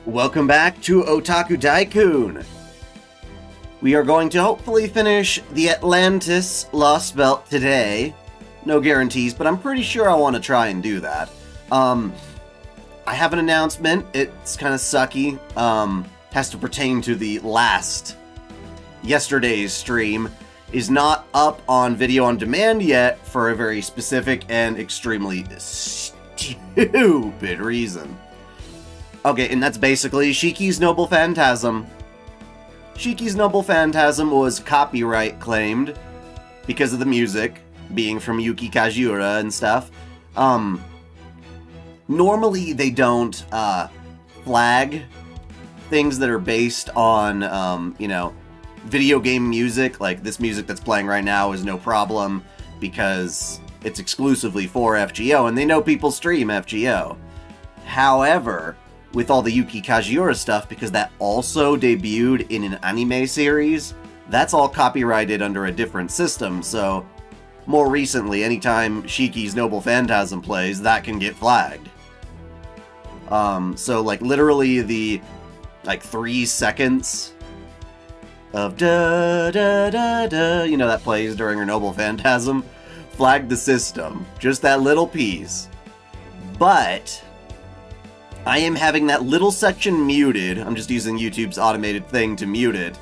Welcome back to OtakuDaiKun. We are going to hopefully finish the Atlantis Lostbelt today. No guarantees, but I'm pretty sure I want to try and do that. I have an announcement. It's kind of sucky. Has to pertain to the yesterday's stream. Is not up on video on demand yet for a very specific and extremely stupid reason. Okay, and that's basically Shiki's Noble Phantasm. Shiki's Noble Phantasm was copyright claimed because of the music being from Yuki Kajiura and stuff. Normally they don't flag things that are based on, video game music. Like, this music that's playing right now is no problem because it's exclusively for FGO, and they know people stream FGO. However, with all the Yuki Kajiura stuff, because that also debuted in an anime series, that's all copyrighted under a different system, so more recently, anytime Shiki's Noble Phantasm plays, that can get flagged. So, like, literally the, 3 seconds of da-da-da-da, that plays during her Noble Phantasm, flagged the system. Just that little piece. But I am having that little section muted. I'm just using YouTube's automated thing to mute it.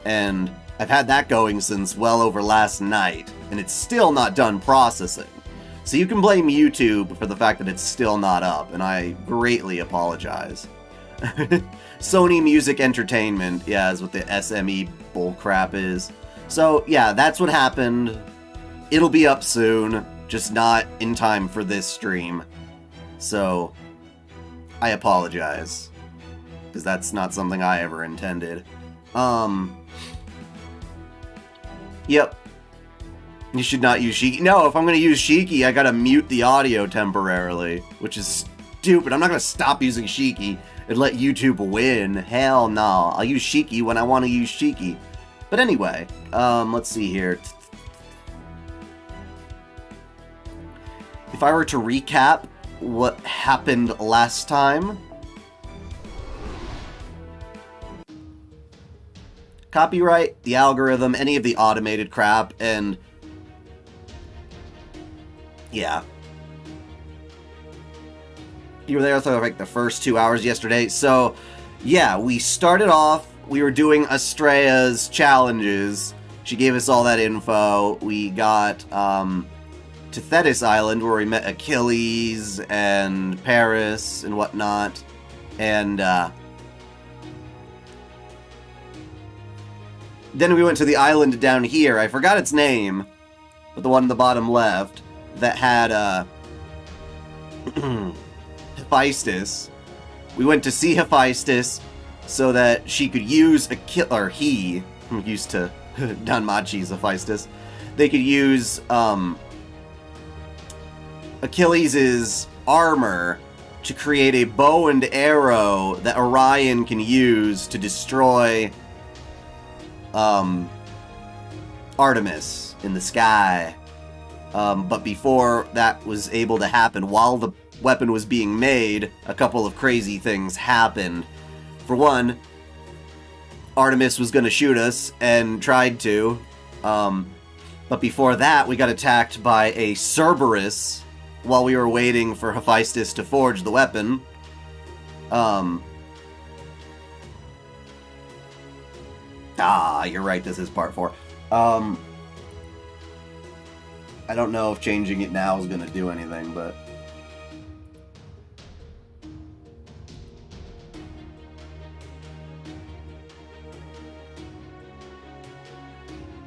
And I've had that going since well over last night, and it's still not done processing. So you can blame YouTube for the fact that it's still not up, and I greatly apologize. Sony Music Entertainment, yeah, is what the SME bullcrap is. So, yeah, that's what happened. It'll be up soon, just not in time for this stream. So I apologize, because that's not something I ever intended. Yep. You should not use Shiki. No, if I'm going to use Shiki, I gotta mute the audio temporarily, which is stupid. I'm not going to stop using Shiki and let YouTube win. Hell no. I'll use Shiki when I want to use Shiki. But anyway, let's see here. If I were to recap what happened last time. Copyright, the algorithm, any of the automated crap, and yeah. You were there for like the first 2 hours yesterday. So yeah, we started off, we were doing Astrea's challenges. She gave us all that info. We got to Thetis Island, where we met Achilles and Paris and whatnot, and then we went to the island down here. I forgot its name, but the one in the bottom left that had Hephaestus. We went to see Hephaestus so that she could use he, I'm used to Danmachi's Hephaestus, they could use Achilles' armor to create a bow and arrow that Orion can use to destroy Artemis in the sky. But before that was able to happen, while the weapon was being made, a couple of crazy things happened. For one, Artemis was going to shoot us and tried to. But before that, we got attacked by a Cerberus while we were waiting for Hephaestus to forge the weapon. You're right, this is part 4. I don't know if changing it now is gonna do anything, but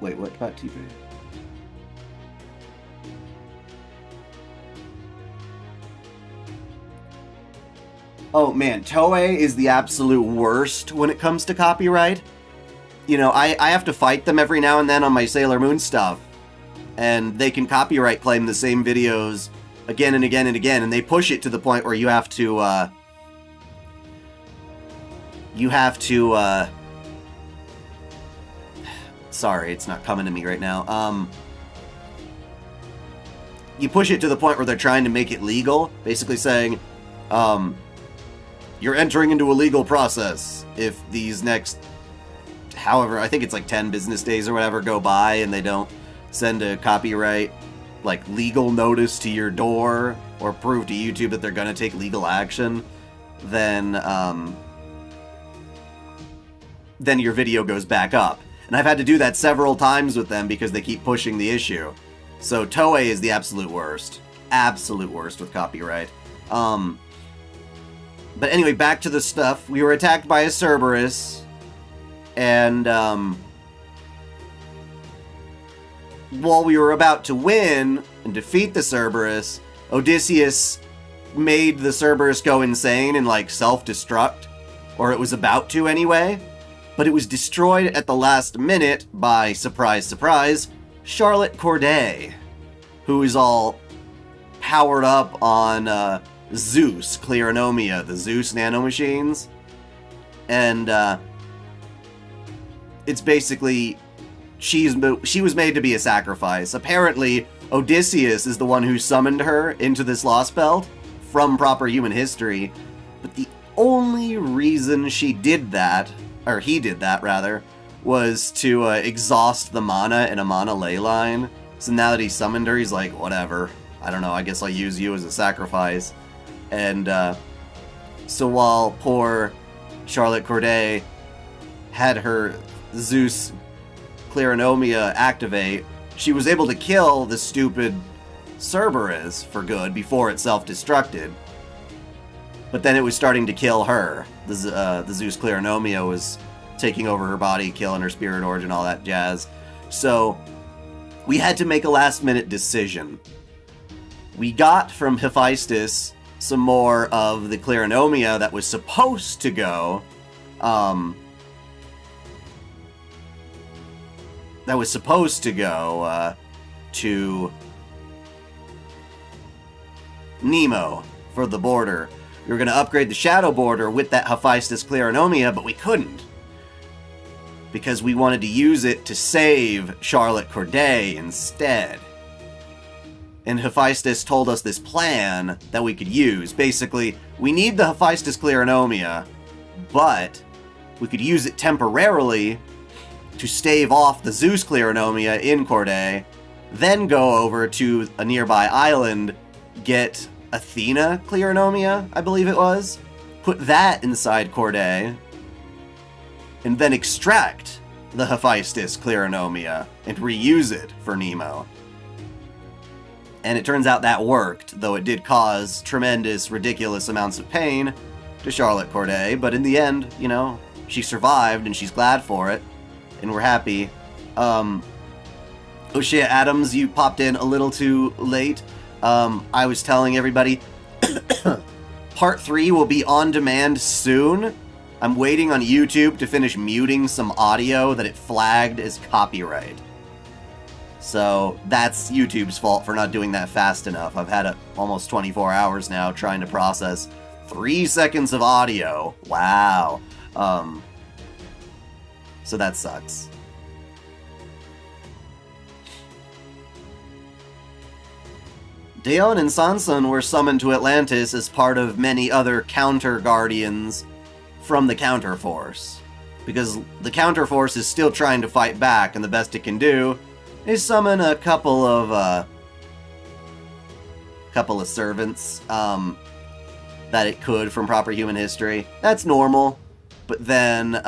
wait, what about TV? Oh man, Toei is the absolute worst when it comes to copyright. I have to fight them every now and then on my Sailor Moon stuff, and they can copyright claim the same videos again and again and again, and they push it to the point where you have to, sorry, it's not coming to me right now. You push it to the point where they're trying to make it legal, basically saying, you're entering into a legal process if these next, however, I think it's like 10 business days or whatever go by and they don't send a copyright, like, legal notice to your door or prove to YouTube that they're gonna take legal action, then your video goes back up. And I've had to do that several times with them because they keep pushing the issue. So Toei is the absolute worst. Absolute worst with copyright. But anyway, back to the stuff. We were attacked by a Cerberus, and while we were about to win and defeat the Cerberus, Odysseus made the Cerberus go insane and, like, self-destruct. Or it was about to anyway. But it was destroyed at the last minute by, surprise, surprise, Charlotte Corday, who is all powered up on Zeus Clearonomia, the Zeus nanomachines. And it's basically, she was made to be a sacrifice. Apparently, Odysseus is the one who summoned her into this Lostbelt from proper human history. But the only reason she did that, or he did that, rather, was to exhaust the mana in a mana ley line. So now that he summoned her, he's like, whatever. I don't know, I guess I'll use you as a sacrifice. And so while poor Charlotte Corday had her Zeus Clearonomia activate, she was able to kill the stupid Cerberus for good before it self-destructed. But then it was starting to kill her. The Zeus Clearonomia was taking over her body, killing her spirit origin, all that jazz. So we had to make a last-minute decision. We got from Hephaestus some more of the Clearonomia that was supposed to go, to Nemo for the border. We were going to upgrade the Shadow Border with that Hephaestus Clearonomia, but we couldn't. Because we wanted to use it to save Charlotte Corday instead. And Hephaestus told us this plan that we could use. Basically, we need the Hephaestus Clearonomia, but we could use it temporarily to stave off the Zeus Clearonomia in Corday, then go over to a nearby island, get Athena Clearonomia, I believe it was, put that inside Corday, and then extract the Hephaestus Clearonomia and reuse it for Nemo. And it turns out that worked, though it did cause tremendous, ridiculous amounts of pain to Charlotte Corday, but in the end, you know, she survived and she's glad for it, and we're happy. O'Shea Adams, you popped in a little too late. I was telling everybody, Part 3 will be on demand soon. I'm waiting on YouTube to finish muting some audio that it flagged as copyright. So that's YouTube's fault for not doing that fast enough. I've had almost 24 hours now trying to process 3 seconds of audio. Wow. So that sucks. Daon and Sanson were summoned to Atlantis as part of many other counter-guardians from the counterforce. Because the counterforce is still trying to fight back, and the best it can do is summon a couple of servants that it could from proper human history. That's normal. But then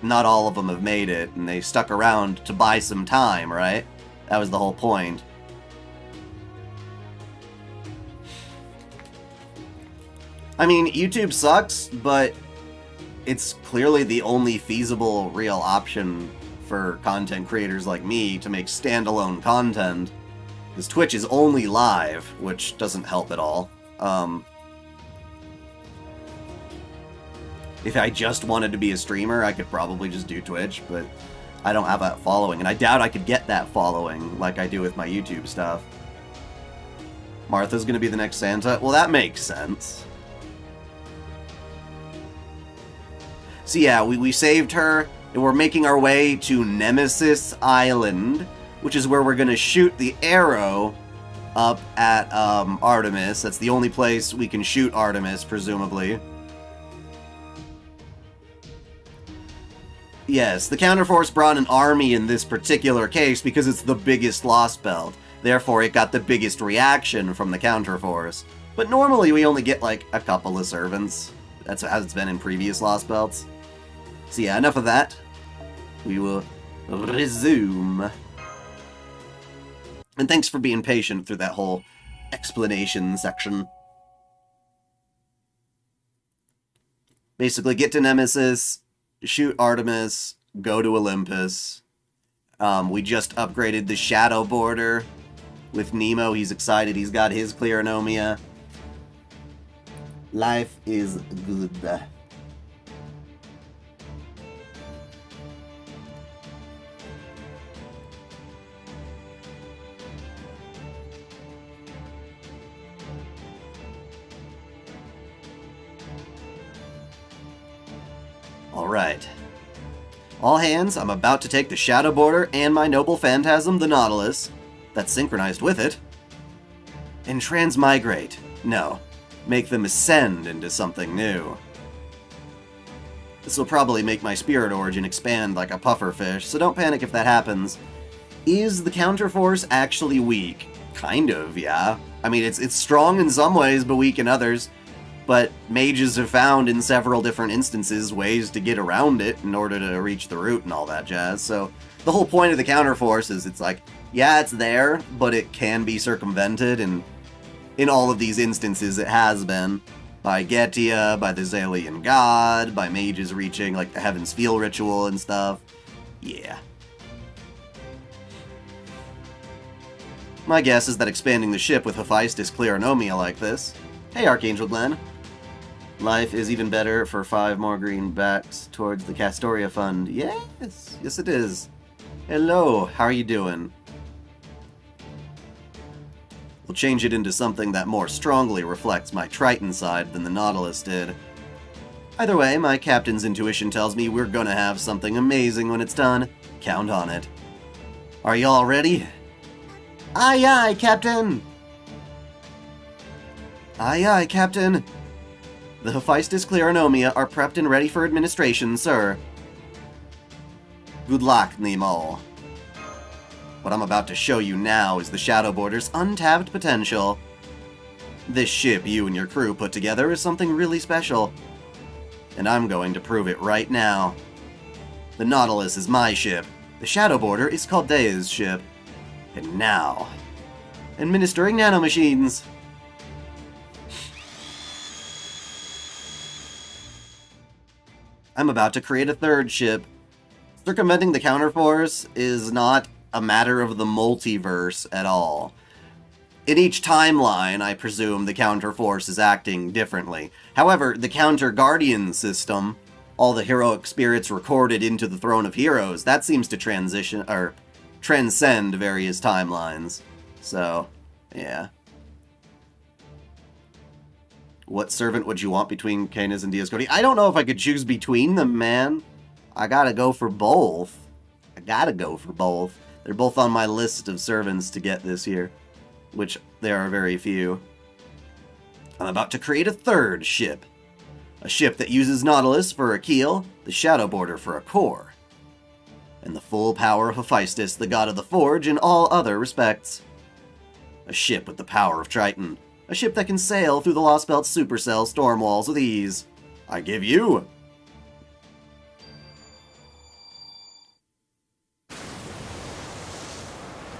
not all of them have made it, and they stuck around to buy some time, right? That was the whole point. I mean, YouTube sucks, but it's clearly the only feasible real option for content creators like me to make standalone content, because Twitch is only live, which doesn't help at all. If I just wanted to be a streamer, I could probably just do Twitch, but I don't have that following, and I doubt I could get that following like I do with my YouTube stuff. Martha's gonna be the next Santa? Well, that makes sense. So yeah, we saved her, and we're making our way to Nemesis Island, which is where we're gonna shoot the arrow up at Artemis. That's the only place we can shoot Artemis, presumably. Yes, the counterforce brought an army in this particular case because it's the biggest Lostbelt. Therefore, it got the biggest reaction from the counterforce. But normally we only get like a couple of servants. That's how it's been in previous Lostbelts. So yeah, enough of that. We will resume. And thanks for being patient through that whole explanation section. Basically, get to Nemesis, shoot Artemis, go to Olympus. We just upgraded the Shadow Border with Nemo. He's excited. He's got his Clearonomia. Life is good. Alright. All hands, I'm about to take the Shadow Border and my noble phantasm, the Nautilus, that's synchronized with it, and transmigrate. No, make them ascend into something new. This will probably make my spirit origin expand like a pufferfish, so don't panic if that happens. Is the counterforce actually weak? Kind of, yeah. I mean, it's strong in some ways, but weak in others. But mages have found in several different instances ways to get around it in order to reach the root and all that jazz. So the whole point of the counterforce is it's like, yeah, it's there, but it can be circumvented, and in all of these instances it has been. By Getia, by the Zalian god, by mages reaching like the Heaven's Feel ritual and stuff. Yeah. My guess is that expanding the ship with Hephaestus Clearonomia like this. Hey, Archangel Glenn. Life is even better for 5 more greenbacks towards the Castoria Fund. Yes, yes it is. Hello, how are you doing? We'll change it into something that more strongly reflects my Triton side than the Nautilus did. Either way, my captain's intuition tells me we're gonna have something amazing when it's done. Count on it. Are you all ready? Aye aye, Captain! Aye aye, Captain. The Hephaestus Clearonomia are prepped and ready for administration, sir. Good luck, Nemo. What I'm about to show you now is the Shadow Border's untapped potential. This ship you and your crew put together is something really special. And I'm going to prove it right now. The Nautilus is my ship. The Shadow Border is Chaldea's ship. And now, administering nanomachines. I'm about to create a third ship. Circumventing the counterforce is not a matter of the multiverse at all. In each timeline, I presume the counterforce is acting differently. However, the counter-guardian system, all the heroic spirits recorded into the Throne of Heroes, that seems to transcend various timelines. So, yeah. What servant would you want between Canis and Dioscuri? I don't know if I could choose between them, man. I gotta go for both. They're both on my list of servants to get this year, which there are very few. I'm about to create a third ship. A ship that uses Nautilus for a keel, the Shadow Border for a core, and the full power of Hephaestus, the god of the Forge, in all other respects. A ship with the power of Triton. A ship that can sail through the Lostbelt supercell storm walls with ease. I give you...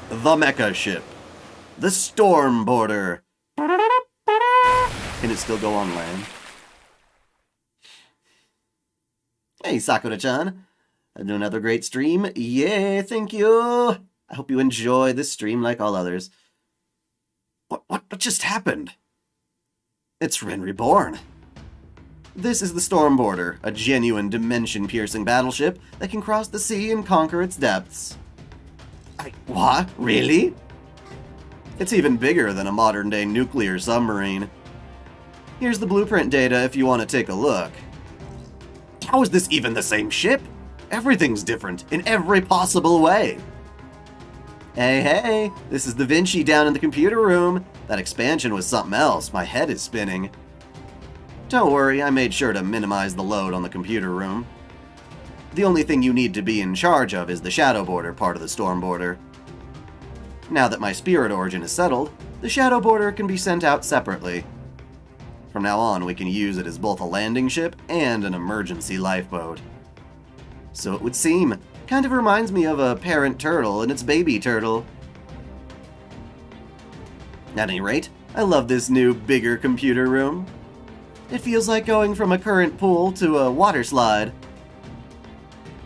the Mecha Ship. The Storm Border. Can it still go on land? Hey, Sakura-chan. Another great stream. Yeah, thank you. I hope you enjoy this stream like all others. What just happened? It's Ren Reborn. This is the Storm Border, a genuine dimension-piercing battleship that can cross the sea and conquer its depths. What? Really? It's even bigger than a modern-day nuclear submarine. Here's the blueprint data if you want to take a look. How is this even the same ship? Everything's different in every possible way. Hey, hey, this is Da Vinci down in the computer room. That expansion was something else. My head is spinning. Don't worry, I made sure to minimize the load on the computer room. The only thing you need to be in charge of is the Shadow Border part of the Storm Border. Now that my spirit origin is settled, the Shadow Border can be sent out separately. From now on, we can use it as both a landing ship and an emergency lifeboat. So it would seem. Kind of reminds me of a parent turtle and its baby turtle. At any rate, I love this new, bigger computer room. It feels like going from a current pool to a water slide.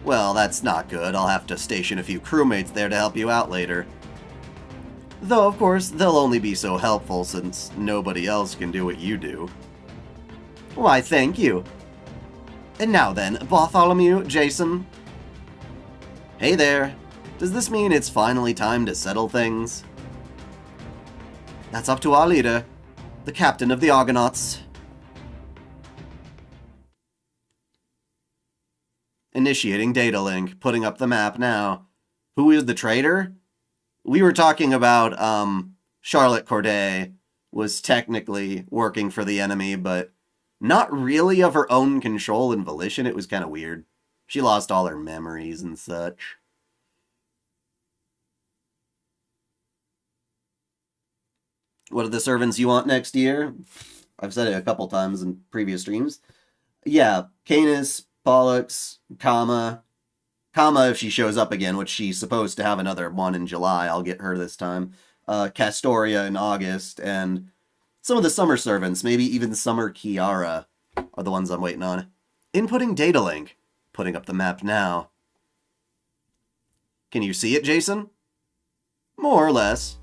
Well, that's not good. I'll have to station a few crewmates there to help you out later. Though, of course, they'll only be so helpful since nobody else can do what you do. Why, thank you. And now then, Bartholomew, Jason. Hey there. Does this mean it's finally time to settle things? That's up to our leader, the captain of the Argonauts. Initiating data link, putting up the map now. Who is the traitor? We were talking about, Charlotte Corday was technically working for the enemy, but not really of her own control and volition. It was kind of weird. She lost all her memories and such. What are the servants you want next year? I've said it a couple times in previous streams. Yeah, Canis, Pollux, Kama. Kama, if she shows up again, which she's supposed to have another one in July. I'll get her this time. Castoria in August, and some of the summer servants, maybe even Summer Kiara, are the ones I'm waiting on. Inputting data link. Putting up the map now. Can you see it, Jason? More or less.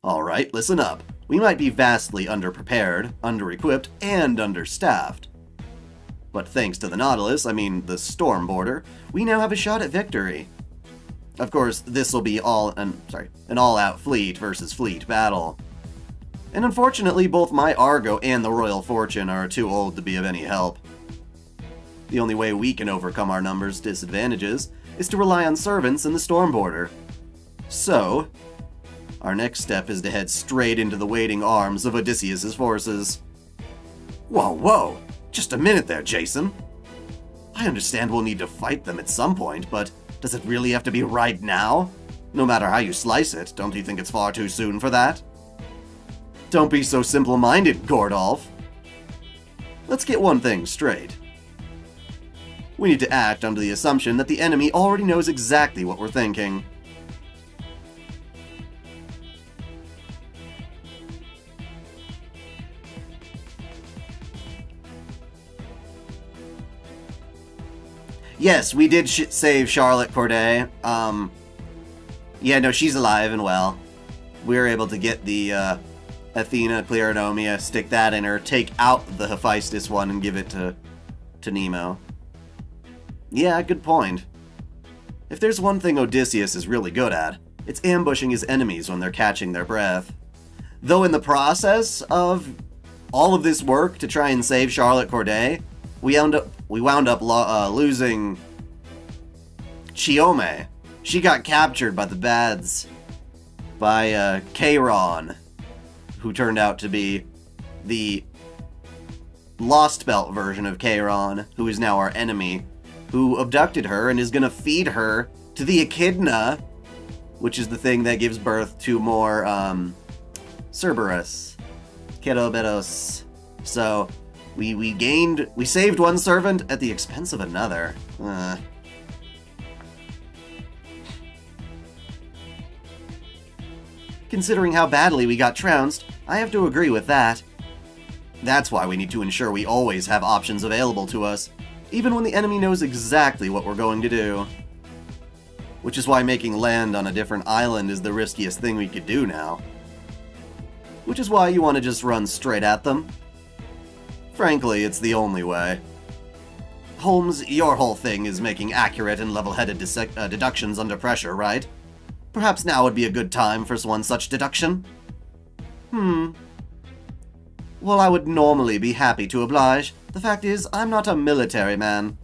Alright, listen up. We might be vastly underprepared, under-equipped, and understaffed. But thanks to the Nautilus, the Storm Border, we now have a shot at victory. Of course, this will be an all-out fleet versus fleet battle. And unfortunately, both my Argo and the Royal Fortune are too old to be of any help. The only way we can overcome our numbers' disadvantages is to rely on servants in the Storm Border. So, our next step is to head straight into the waiting arms of Odysseus' forces. Whoa, just a minute there, Jason. I understand we'll need to fight them at some point, but does it really have to be right now? No matter how you slice it, don't you think it's far too soon for that? Don't be so simple-minded, Gordolf. Let's get one thing straight. We need to act under the assumption that the enemy already knows exactly what we're thinking. Yes, we did save Charlotte Corday. Yeah, no, she's alive and well. We were able to get the Athena Clearnomia, stick that in her, take out the Hephaestus one, and give it to Nemo. Yeah, good point. If there's one thing Odysseus is really good at, it's ambushing his enemies when they're catching their breath. Though in the process of all of this work to try and save Charlotte Corday, we wound up losing Chiome. She got captured by the Bads, by Chiron, who turned out to be the Lostbelt version of Chiron, who is now our enemy, who abducted her and is going to feed her to the Echidna, which is the thing that gives birth to more Cerberus, Keroberos. So we saved one servant at the expense of another. Considering how badly we got trounced, I have to agree with that. That's why we need to ensure we always have options available to us, even when the enemy knows exactly what we're going to do. Which is why making land on a different island is the riskiest thing we could do now. Which is why you want to just run straight at them. Frankly, it's the only way. Holmes, your whole thing is making accurate and level-headed deductions under pressure, right? Perhaps now would be a good time for one such deduction? Well, I would normally be happy to oblige. The fact is, I'm not a military man.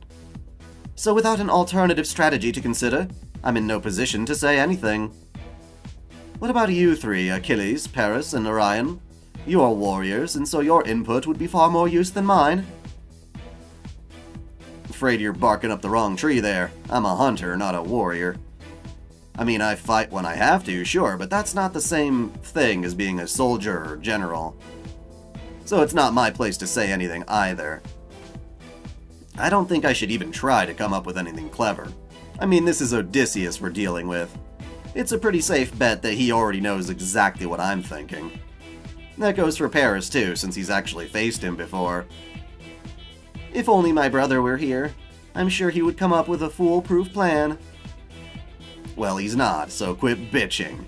So without an alternative strategy to consider, I'm in no position to say anything. What about you three, Achilles, Paris, and Orion? You are warriors, and so your input would be far more use than mine. Afraid you're barking up the wrong tree there. I'm a hunter, not a warrior. I mean, I fight when I have to, sure, but that's not the same thing as being a soldier or general. So it's not my place to say anything either. I don't think I should even try to come up with anything clever. I mean, this is Odysseus we're dealing with. It's a pretty safe bet that he already knows exactly what I'm thinking. That goes for Paris too, since he's actually faced him before. If only my brother were here. I'm sure he would come up with a foolproof plan. Well, he's not, so quit bitching.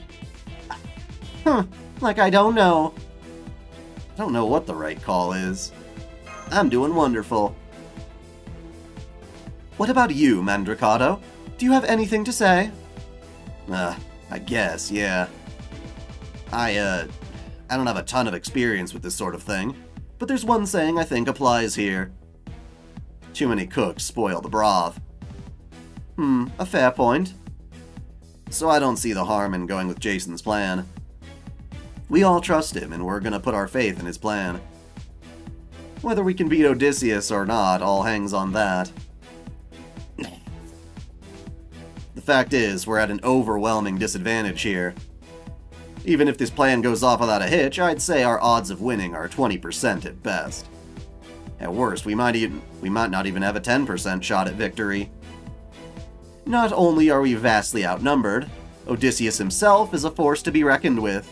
Like I don't know. I don't know what the right call is. I'm doing wonderful. What about you, Mandricato? Do you have anything to say? I guess, yeah. I don't have a ton of experience with this sort of thing, but there's one saying I think applies here. Too many cooks spoil the broth. A fair point. So I don't see the harm in going with Jason's plan. We all trust him, and we're gonna put our faith in his plan. Whether we can beat Odysseus or not all hangs on that. The fact is, we're at an overwhelming disadvantage here. Even if this plan goes off without a hitch, I'd say our odds of winning are 20% at best. At worst, we might not even have a 10% shot at victory. Not only are we vastly outnumbered, Odysseus himself is a force to be reckoned with,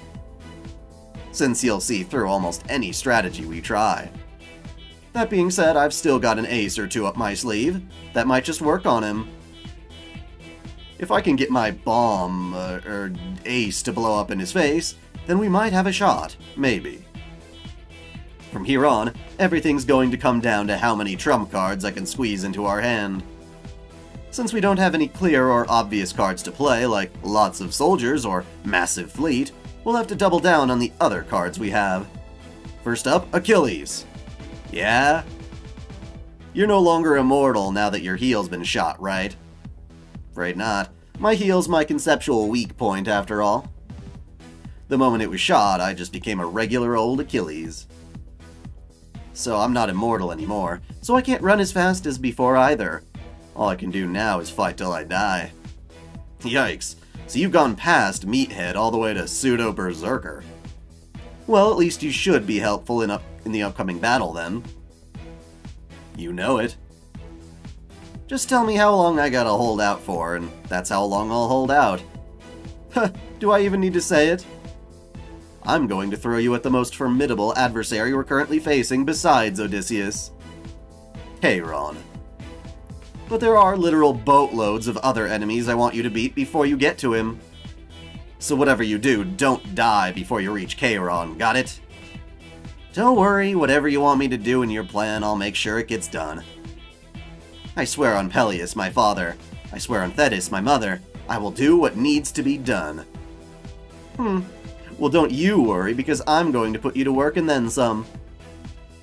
since he'll see through almost any strategy we try. That being said, I've still got an ace or two up my sleeve that might just work on him. If I can get my bomb, or ace to blow up in his face, then we might have a shot, maybe. From here on, everything's going to come down to how many trump cards I can squeeze into our hand. Since we don't have any clear or obvious cards to play, like lots of soldiers or massive fleet, we'll have to double down on the other cards we have. First up, Achilles. Yeah? You're no longer immortal now that your heel's been shot, right? Afraid not. My heel's my conceptual weak point, after all. The moment it was shot, I just became a regular old Achilles. So I'm not immortal anymore, so I can't run as fast as before either. All I can do now is fight till I die. Yikes. So you've gone past Meathead all the way to Pseudo-Berserker. Well, at least you should be helpful in the upcoming battle, then. You know it. Just tell me how long I gotta hold out for, and that's how long I'll hold out. Do I even need to say it? I'm going to throw you at the most formidable adversary we're currently facing besides Odysseus. Chiron. But there are literal boatloads of other enemies I want you to beat before you get to him. So whatever you do, don't die before you reach Chiron, got it? Don't worry, whatever you want me to do in your plan, I'll make sure it gets done. I swear on Peleus, my father. I swear on Thetis, my mother. I will do what needs to be done. Well, don't you worry, because I'm going to put you to work and then some.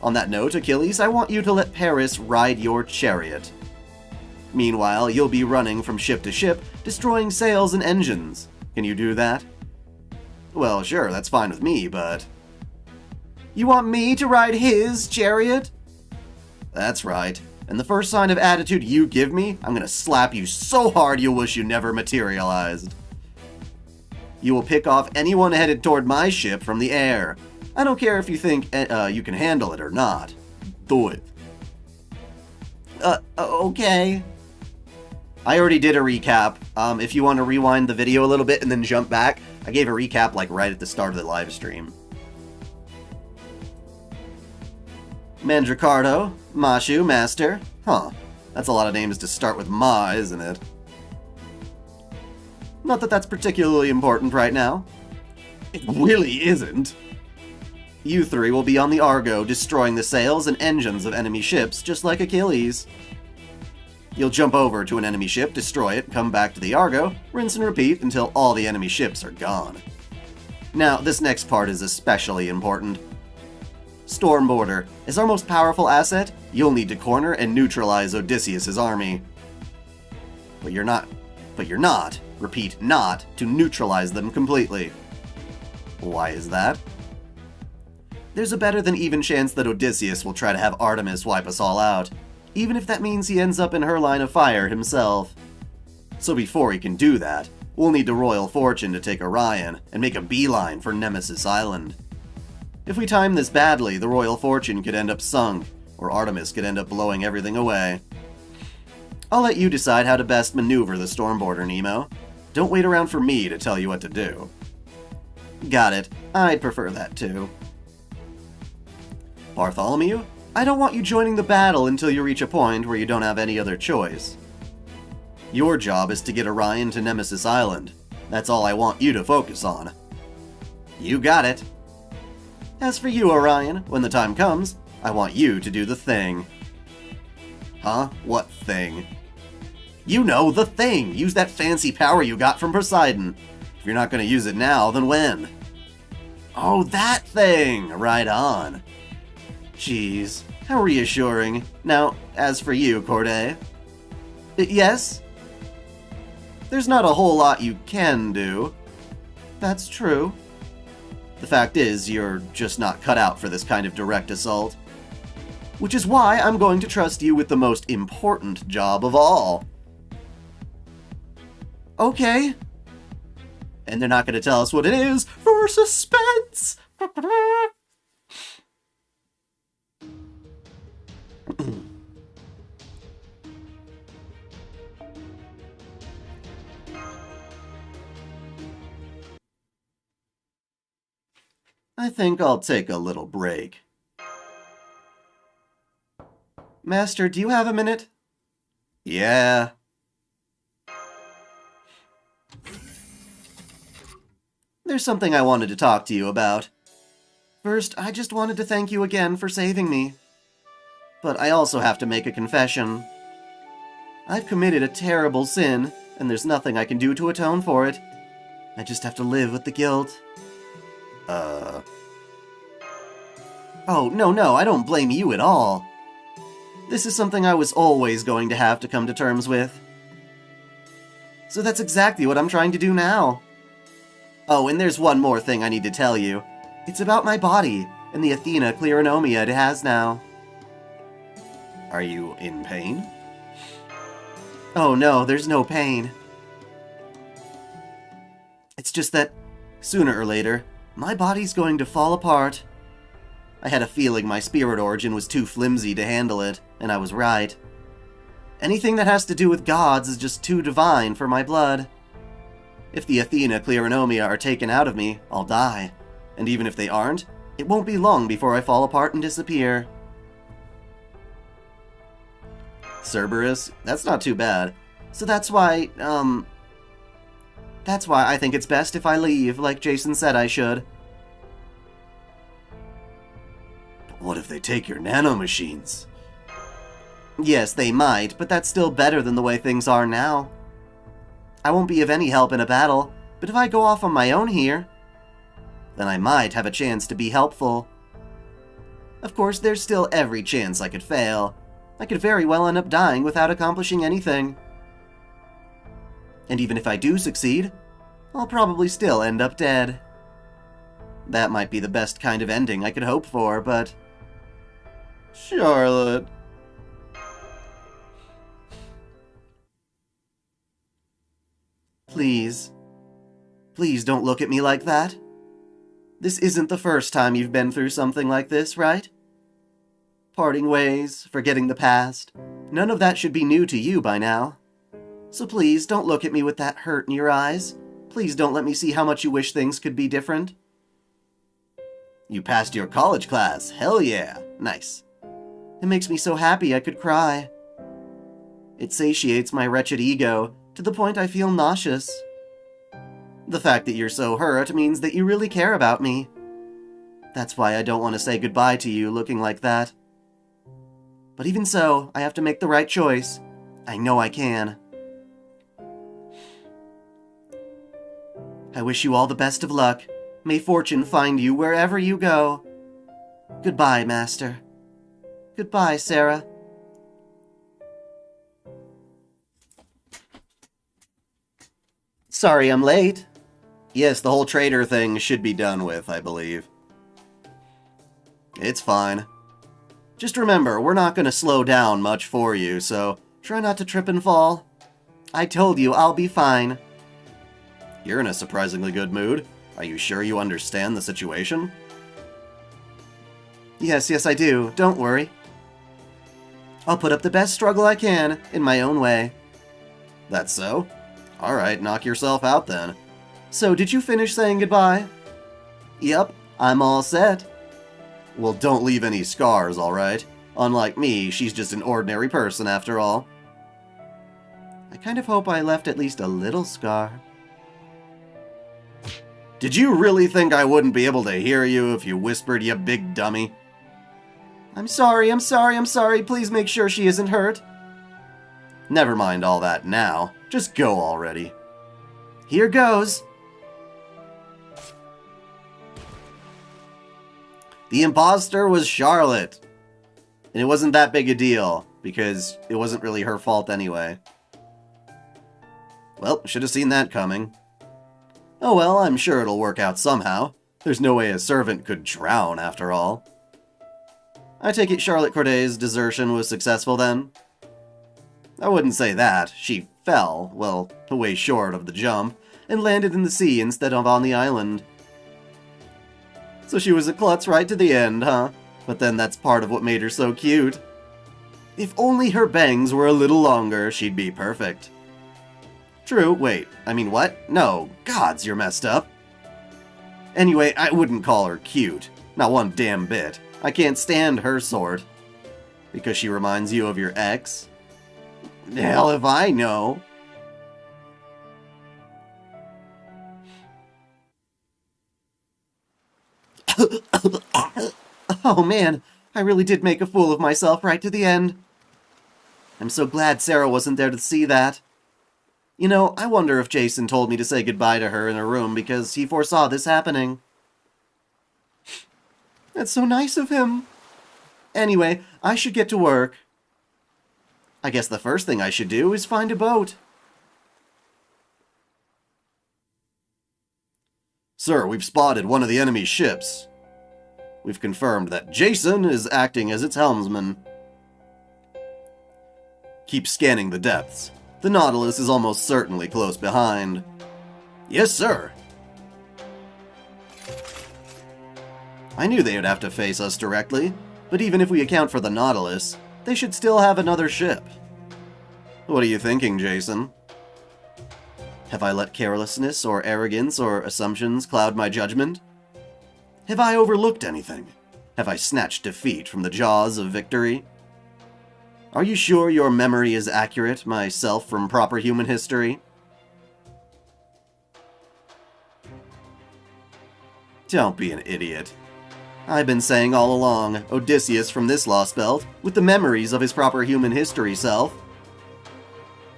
On that note, Achilles, I want you to let Paris ride your chariot. Meanwhile, you'll be running from ship to ship, destroying sails and engines. Can you do that? Well, sure, that's fine with me, but... You want me to ride his chariot? That's right. And the first sign of attitude you give me, I'm gonna slap you so hard you'll wish you never materialized. You will pick off anyone headed toward my ship from the air. I don't care if you think you can handle it or not. Do it. Okay. I already did a recap. If you want to rewind the video a little bit and then jump back, I gave a recap like right at the start of the live stream. Mandricardo, Mashu, Master. Huh. That's a lot of names to start with Ma, isn't it? Not that that's particularly important right now. It really isn't. You three will be on the Argo, destroying the sails and engines of enemy ships, just like Achilles. You'll jump over to an enemy ship, destroy it, come back to the Argo, rinse and repeat until all the enemy ships are gone. Now, this next part is especially important. Stormboarder. As our most powerful asset, you'll need to corner and neutralize Odysseus' army. But you're not, repeat, not, to neutralize them completely. Why is that? There's a better than even chance that Odysseus will try to have Artemis wipe us all out, even if that means he ends up in her line of fire himself. So before he can do that, we'll need the royal fortune to take Orion and make a beeline for Nemesis Island. If we time this badly, the royal fortune could end up sunk, or Artemis could end up blowing everything away. I'll let you decide how to best maneuver the storm border, Nemo. Don't wait around for me to tell you what to do. Got it. I'd prefer that too. Bartholomew, I don't want you joining the battle until you reach a point where you don't have any other choice. Your job is to get Orion to Nemesis Island. That's all I want you to focus on. You got it. As for you, Orion, when the time comes, I want you to do the thing. Huh? What thing? You know, the thing! Use that fancy power you got from Poseidon. If you're not going to use it now, then when? Oh, that thing! Right on. Jeez, how reassuring. Now, as for you, Corday. Yes? There's not a whole lot you can do. That's true. The fact is, you're just not cut out for this kind of direct assault. Which is why I'm going to trust you with the most important job of all. Okay. And they're not going to tell us what it is for suspense. I think I'll take a little break. Master, do you have a minute? Yeah. There's something I wanted to talk to you about. First, I just wanted to thank you again for saving me. But I also have to make a confession. I've committed a terrible sin, and there's nothing I can do to atone for it. I just have to live with the guilt. Oh, no, I don't blame you at all. This is something I was always going to have to come to terms with. So that's exactly what I'm trying to do now. Oh, and there's one more thing I need to tell you. It's about my body, and the Athena Cleronomia it has now. Are you in pain? Oh no, there's no pain. It's just that, sooner or later, my body's going to fall apart. I had a feeling my spirit origin was too flimsy to handle it, and I was right. Anything that has to do with gods is just too divine for my blood. If the Athena Cleronomia are taken out of me, I'll die. And even if they aren't, it won't be long before I fall apart and disappear. Cerberus, that's not too bad. So that's why I think it's best if I leave, like Jason said I should. But what if they take your nanomachines? Yes, they might, but that's still better than the way things are now. I won't be of any help in a battle, but if I go off on my own here, then I might have a chance to be helpful. Of course, there's still every chance I could fail. I could very well end up dying without accomplishing anything. And even if I do succeed, I'll probably still end up dead. That might be the best kind of ending I could hope for, but... Charlotte... Please. Please don't look at me like that. This isn't the first time you've been through something like this, right? Parting ways, forgetting the past, none of that should be new to you by now. So please don't look at me with that hurt in your eyes. Please don't let me see how much you wish things could be different. You passed your college class, hell yeah, nice. It makes me so happy I could cry. It satiates my wretched ego, to the point I feel nauseous. The fact that you're so hurt means that you really care about me. That's why I don't want to say goodbye to you looking like that. But even so, I have to make the right choice. I know I can. I wish you all the best of luck. May fortune find you wherever you go. Goodbye, Master. Goodbye, Sarah. Sorry I'm late. Yes, the whole traitor thing should be done with, I believe. It's fine. Just remember, we're not going to slow down much for you, so try not to trip and fall. I told you, I'll be fine. You're in a surprisingly good mood. Are you sure you understand the situation? Yes, I do. Don't worry. I'll put up the best struggle I can, in my own way. That's so? Alright, knock yourself out then. So, did you finish saying goodbye? Yep, I'm all set. Well, don't leave any scars, alright? Unlike me, she's just an ordinary person after all. I kind of hope I left at least a little scar. Did you really think I wouldn't be able to hear you if you whispered, you big dummy? I'm sorry. Please make sure she isn't hurt. Never mind all that now. Just go already. Here goes. The imposter was Charlotte. And it wasn't that big a deal, because it wasn't really her fault anyway. Well, should have seen that coming. Oh well, I'm sure it'll work out somehow. There's no way a servant could drown, after all. I take it Charlotte Corday's desertion was successful then? I wouldn't say that. She fell, well, way short of the jump, and landed in the sea instead of on the island. So she was a klutz right to the end, huh? But then that's part of what made her so cute. If only her bangs were a little longer, she'd be perfect. True, wait, I mean what? No, gods, you're messed up. Anyway, I wouldn't call her cute. Not one damn bit. I can't stand her sort. Because she reminds you of your ex? Hell if I know. Oh man, I really did make a fool of myself right to the end. I'm so glad Sarah wasn't there to see that. You know, I wonder if Jason told me to say goodbye to her in her room because he foresaw this happening. That's so nice of him. Anyway, I should get to work. I guess the first thing I should do is find a boat. Sir, we've spotted one of the enemy's ships. We've confirmed that Jason is acting as its helmsman. Keep scanning the depths. The Nautilus is almost certainly close behind. Yes, sir. I knew they would have to face us directly, but even if we account for the Nautilus, they should still have another ship. What are you thinking, Jason? Have I let carelessness or arrogance or assumptions cloud my judgment? Have I overlooked anything? Have I snatched defeat from the jaws of victory? Are you sure your memory is accurate, myself from proper human history? Don't be an idiot. I've been saying all along, Odysseus from this Lostbelt, with the memories of his proper human history self.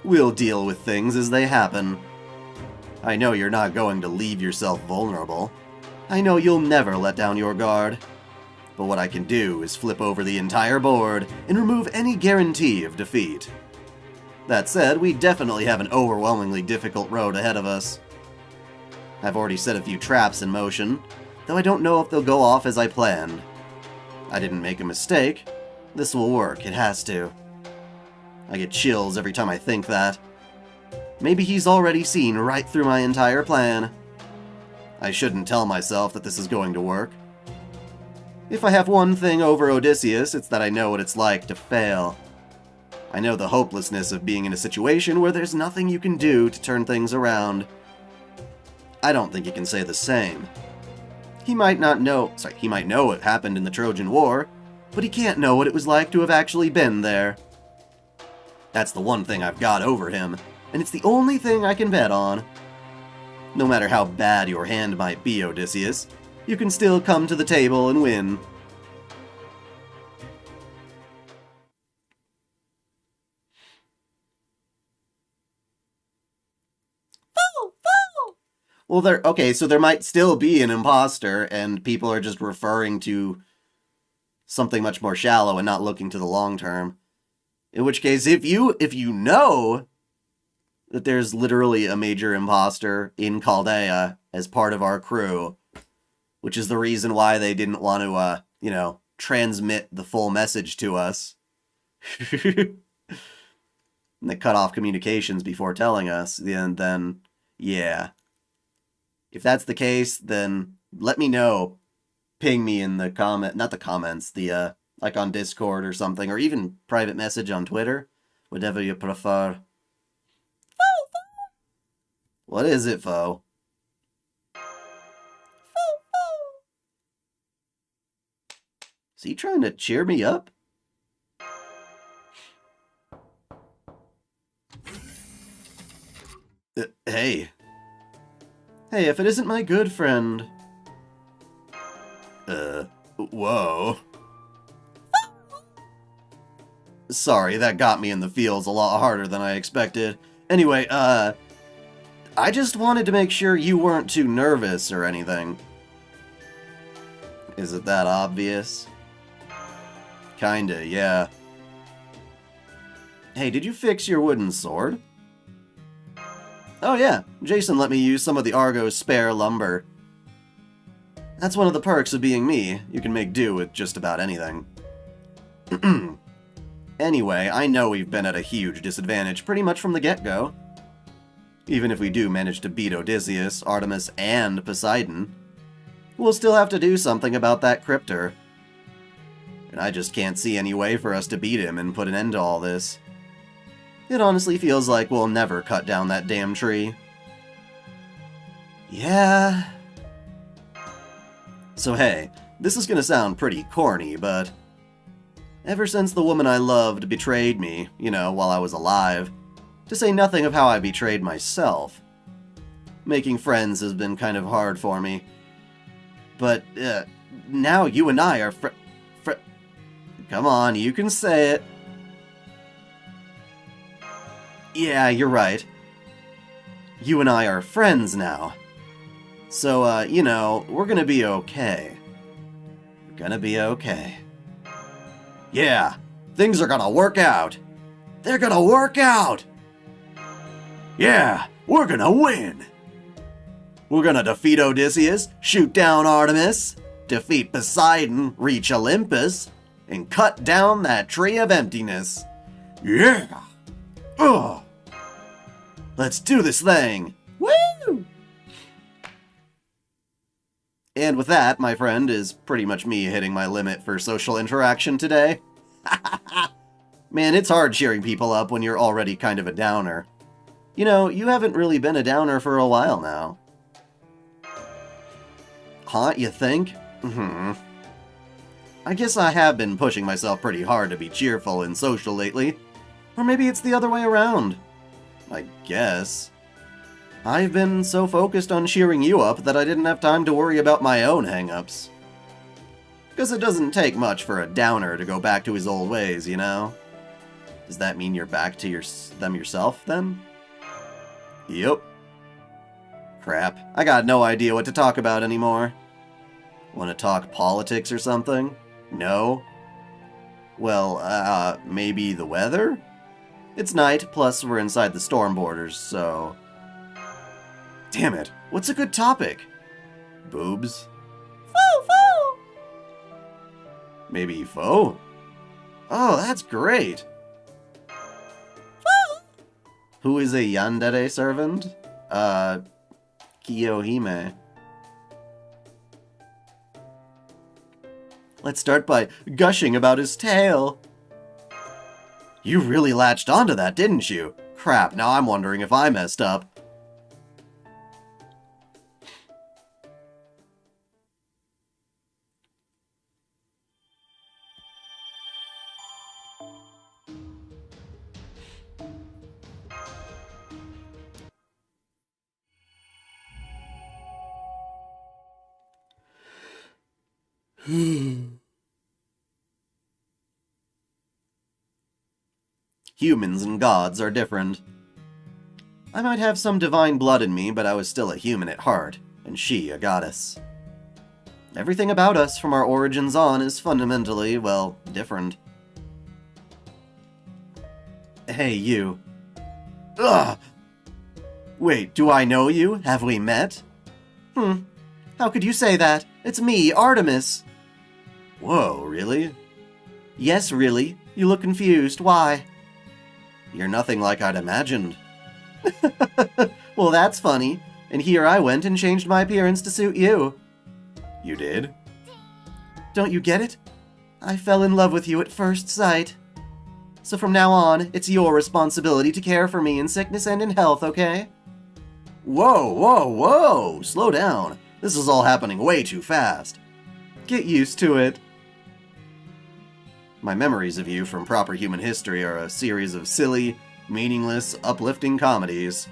We'll deal with things as they happen. I know you're not going to leave yourself vulnerable. I know you'll never let down your guard. But what I can do is flip over the entire board and remove any guarantee of defeat. That said, we definitely have an overwhelmingly difficult road ahead of us. I've already set a few traps in motion, though I don't know if they'll go off as I planned. I didn't make a mistake. This will work, it has to. I get chills every time I think that. Maybe he's already seen right through my entire plan. I shouldn't tell myself that this is going to work. If I have one thing over Odysseus, it's that I know what it's like to fail. I know the hopelessness of being in a situation where there's nothing you can do to turn things around. I don't think he can say the same. He might know it happened in the Trojan War, but he can't know what it was like to have actually been there. That's the one thing I've got over him, and it's the only thing I can bet on. No matter how bad your hand might be, Odysseus, you can still come to the table and win. Well, so there might still be an imposter, and people are just referring to something much more shallow and not looking to the long term. In which case, if you know that there's literally a major imposter in Chaldea as part of our crew, which is the reason why they didn't want to, transmit the full message to us. And they cut off communications before telling us, and then, yeah. If that's the case, then let me know. Ping me in the not the comments, like on Discord or something, or even private message on Twitter, whatever you prefer. What is it, foe? Is he trying to cheer me up? Hey. Hey, if it isn't my good friend. Whoa. Sorry, that got me in the feels a lot harder than I expected. Anyway, I just wanted to make sure you weren't too nervous or anything. Is it that obvious? Kinda, yeah. Hey, did you fix your wooden sword? Oh yeah, Jason let me use some of the Argo's spare lumber. That's one of the perks of being me. You can make do with just about anything. Anyway, I know we've been at a huge disadvantage pretty much from the get-go. Even if we do manage to beat Odysseus, Artemis, and Poseidon, we'll still have to do something about that cryptor. And I just can't see any way for us to beat him and put an end to all this. It honestly feels like we'll never cut down that damn tree. Yeah. So hey, this is gonna sound pretty corny, but ever since the woman I loved betrayed me, while I was alive, to say nothing of how I betrayed myself, making friends has been kind of hard for me. But, now you and I are Come on, you can say it. Yeah, you're right. You and I are friends now. So, we're gonna be okay. We're gonna be okay. Yeah, things are gonna work out. They're gonna work out! Yeah, we're gonna win! We're gonna defeat Odysseus, shoot down Artemis, defeat Poseidon, reach Olympus, and cut down that tree of emptiness. Yeah! Ugh! Let's do this thing! Woo! And with that, my friend, is pretty much me hitting my limit for social interaction today. Man, it's hard cheering people up when you're already kind of a downer. You haven't really been a downer for a while now. Huh, you think? I guess I have been pushing myself pretty hard to be cheerful and social lately. Or maybe it's the other way around. I guess. I've been so focused on cheering you up that I didn't have time to worry about my own hang-ups. Because it doesn't take much for a downer to go back to his old ways, Does that mean you're back to them yourself, then? Yep. Crap, I got no idea what to talk about anymore. Want to talk politics or something? No? Well, maybe the weather? It's night, plus we're inside the storm borders, so... Damn it, what's a good topic? Boobs? Foo! Maybe foe? Oh, that's great! Foo! Who is a yandere servant? Kiyohime. Let's start by gushing about his tail. You really latched onto that, didn't you? Crap, now I'm wondering if I messed up. Humans and gods are different. I might have some divine blood in me, but I was still a human at heart, and she a goddess. Everything about us from our origins on is fundamentally, well, different. Hey, you. Ugh! Wait, do I know you? Have we met? How could you say that? It's me, Artemis. Whoa, really? Yes, really. You look confused. Why? You're nothing like I'd imagined. Well, that's funny. And here I went and changed my appearance to suit you. You did? Don't you get it? I fell in love with you at first sight. So from now on, it's your responsibility to care for me in sickness and in health, okay? Whoa, whoa, whoa! Slow down. This is all happening way too fast. Get used to it. My memories of you from proper human history are a series of silly, meaningless, uplifting comedies.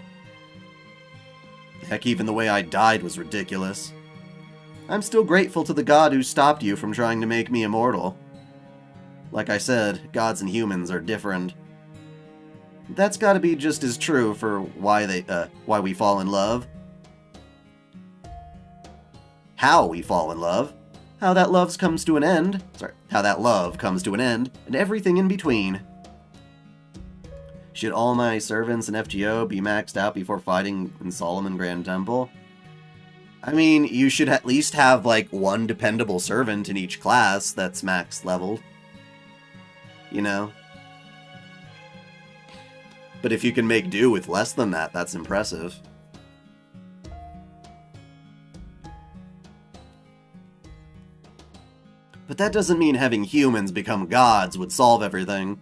Heck, even the way I died was ridiculous. I'm still grateful to the god who stopped you from trying to make me immortal. Like I said, gods and humans are different. That's gotta be just as true for why we fall in love. How we fall in love. How that love comes to an end. How that love comes to an end, and everything in between. Should all my servants in FGO be maxed out before fighting in Solomon Grand Temple? I mean, you should at least have, like, one dependable servant in each class that's max leveled. You know? But if you can make do with less than that, that's impressive. But that doesn't mean having humans become gods would solve everything.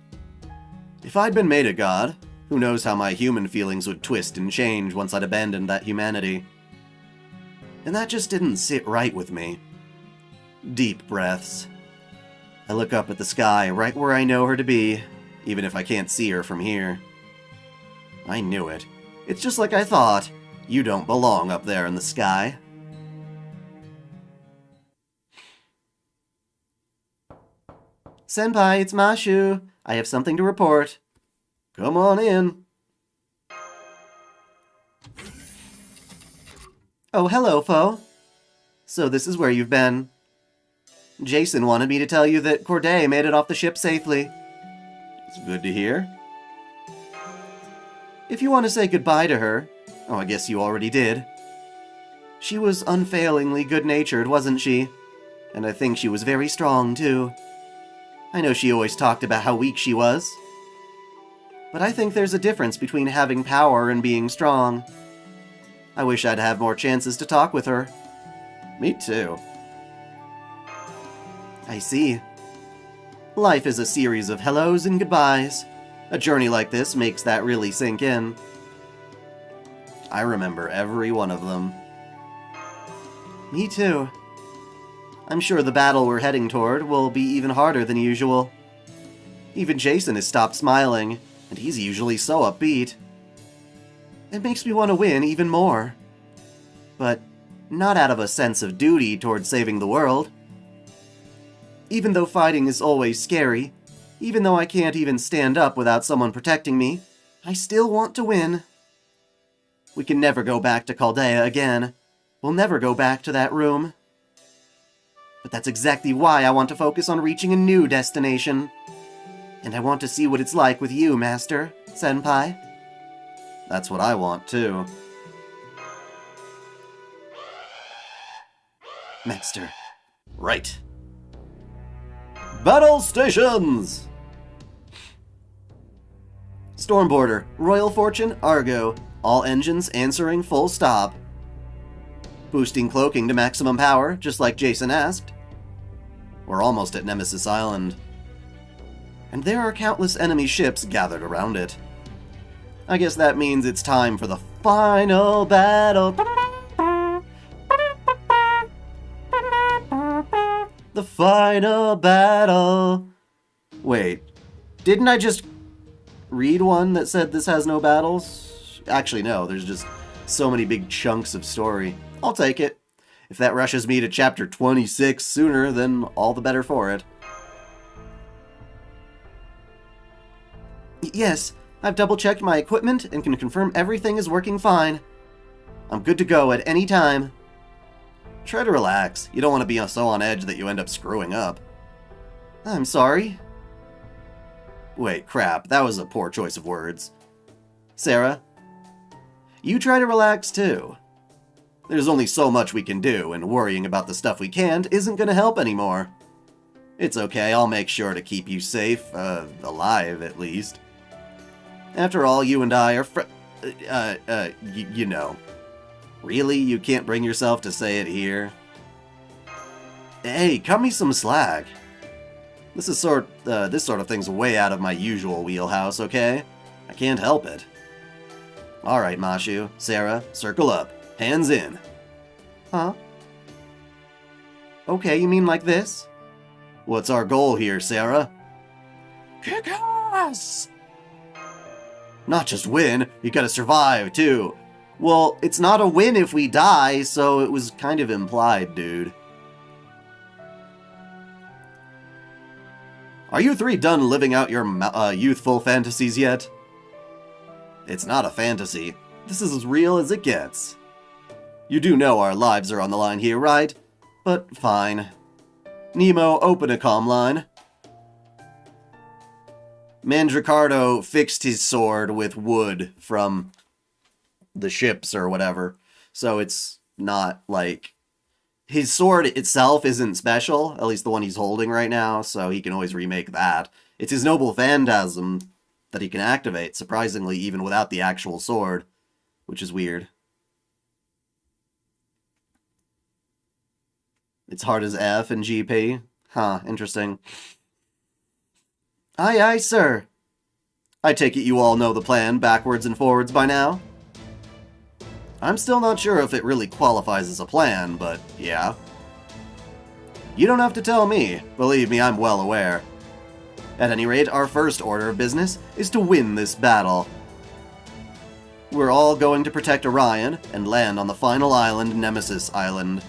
If I'd been made a god, who knows how my human feelings would twist and change once I'd abandoned that humanity. And that just didn't sit right with me. Deep breaths. I look up at the sky, right where I know her to be, even if I can't see her from here. I knew it. It's just like I thought. You don't belong up there in the sky. Senpai, it's Mashu. I have something to report. Come on in. Oh, hello, foe. So this is where you've been. Jason wanted me to tell you that Corday made it off the ship safely. It's good to hear. If you want to say goodbye to her, I guess you already did. She was unfailingly good-natured, wasn't she? And I think she was very strong, too. I know she always talked about how weak she was. But I think there's a difference between having power and being strong. I wish I'd have more chances to talk with her. Me too. I see. Life is a series of hellos and goodbyes. A journey like this makes that really sink in. I remember every one of them. Me too. I'm sure the battle we're heading toward will be even harder than usual. Even Jason has stopped smiling, and he's usually so upbeat. It makes me want to win even more. But not out of a sense of duty towards saving the world. Even though fighting is always scary, even though I can't even stand up without someone protecting me, I still want to win. We can never go back to Chaldea again. We'll never go back to that room. But that's exactly why I want to focus on reaching a new destination. And I want to see what it's like with you, Master, Senpai. That's what I want, too. Master. Right. Battle stations! Stormborder, Royal Fortune, Argo. All engines answering full stop. Boosting cloaking to maximum power, just like Jason asked. We're almost at Nemesis Island. And there are countless enemy ships gathered around it. I guess that means it's time for the final battle. The final battle. Wait, didn't I just read one that said this has no battles? Actually, no, there's just so many big chunks of story. I'll take it. If that rushes me to chapter 26 sooner, then all the better for it. Yes, I've double-checked my equipment and can confirm everything is working fine. I'm good to go at any time. Try to relax. You don't want to be so on edge that you end up screwing up. I'm sorry. Wait, crap. That was a poor choice of words. Sarah? You try to relax too. There's only so much we can do, and worrying about the stuff we can't isn't gonna help anymore. It's okay, I'll make sure to keep you safe, alive at least. After all, you and I are you know. Really? You can't bring yourself to say it here? Hey, cut me some slack. This sort of thing's way out of my usual wheelhouse, okay? I can't help it. Alright, Mashu, Sarah, circle up. Hands in. Huh? Okay, you mean like this? What's our goal here, Sarah? Kick ass! Not just win, you gotta survive, too. Well, it's not a win if we die, so it was kind of implied, dude. Are you three done living out your youthful fantasies yet? It's not a fantasy. This is as real as it gets. You do know our lives are on the line here, right? But fine. Nemo, open a comm line. Mandricardo fixed his sword with wood from the ships or whatever. So it's not like... His sword itself isn't special, at least the one he's holding right now, so he can always remake that. It's his noble phantasm that he can activate, surprisingly, even without the actual sword, which is weird. It's hard as F in GP? Huh, interesting. Aye, aye, sir. I take it you all know the plan backwards and forwards by now? I'm still not sure if it really qualifies as a plan, but yeah. You don't have to tell me. Believe me, I'm well aware. At any rate, our first order of business is to win this battle. We're all going to protect Orion and land on the final island, Nemesis Island.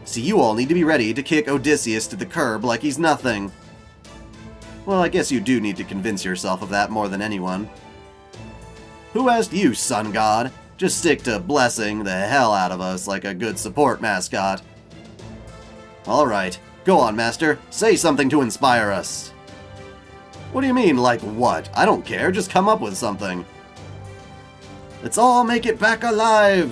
So you all need to be ready to kick Odysseus to the curb like he's nothing. Well, I guess you do need to convince yourself of that more than anyone. Who asked you, sun god? Just stick to blessing the hell out of us like a good support mascot. Alright, go on, Master. Say something to inspire us. What do you mean, like what? I don't care, just come up with something. Let's all make it back alive!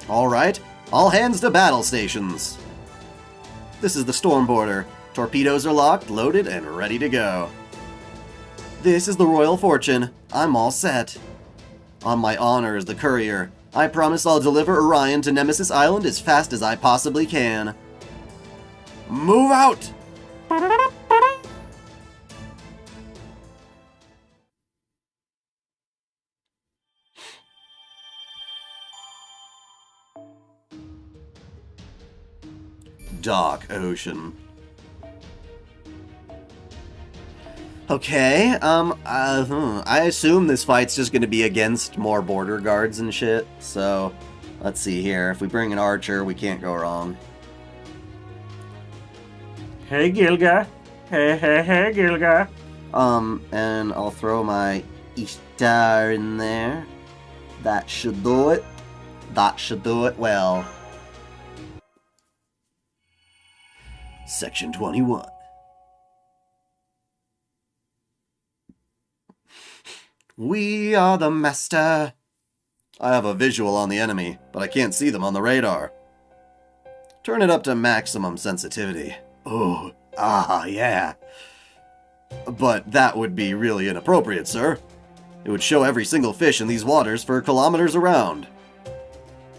Alright, all hands to battle stations. This is the storm border. Torpedoes are locked, loaded, and ready to go. This is the Royal Fortune. I'm all set. On my honor as the courier, I promise I'll deliver Orion to Nemesis Island as fast as I possibly can. Move out! Dark Ocean. Okay, I assume this fight's just gonna be against more border guards and shit, so let's see here. If we bring an archer, we can't go wrong. Hey, Gilga. Hey, Gilga. And I'll throw my Ishtar in there. That should do it. That should do it well. Section 21. We are the master. I have a visual on the enemy, but I can't see them on the radar. Turn it up to maximum sensitivity. Oh, yeah. But that would be really inappropriate, sir. It would show every single fish in these waters for kilometers around.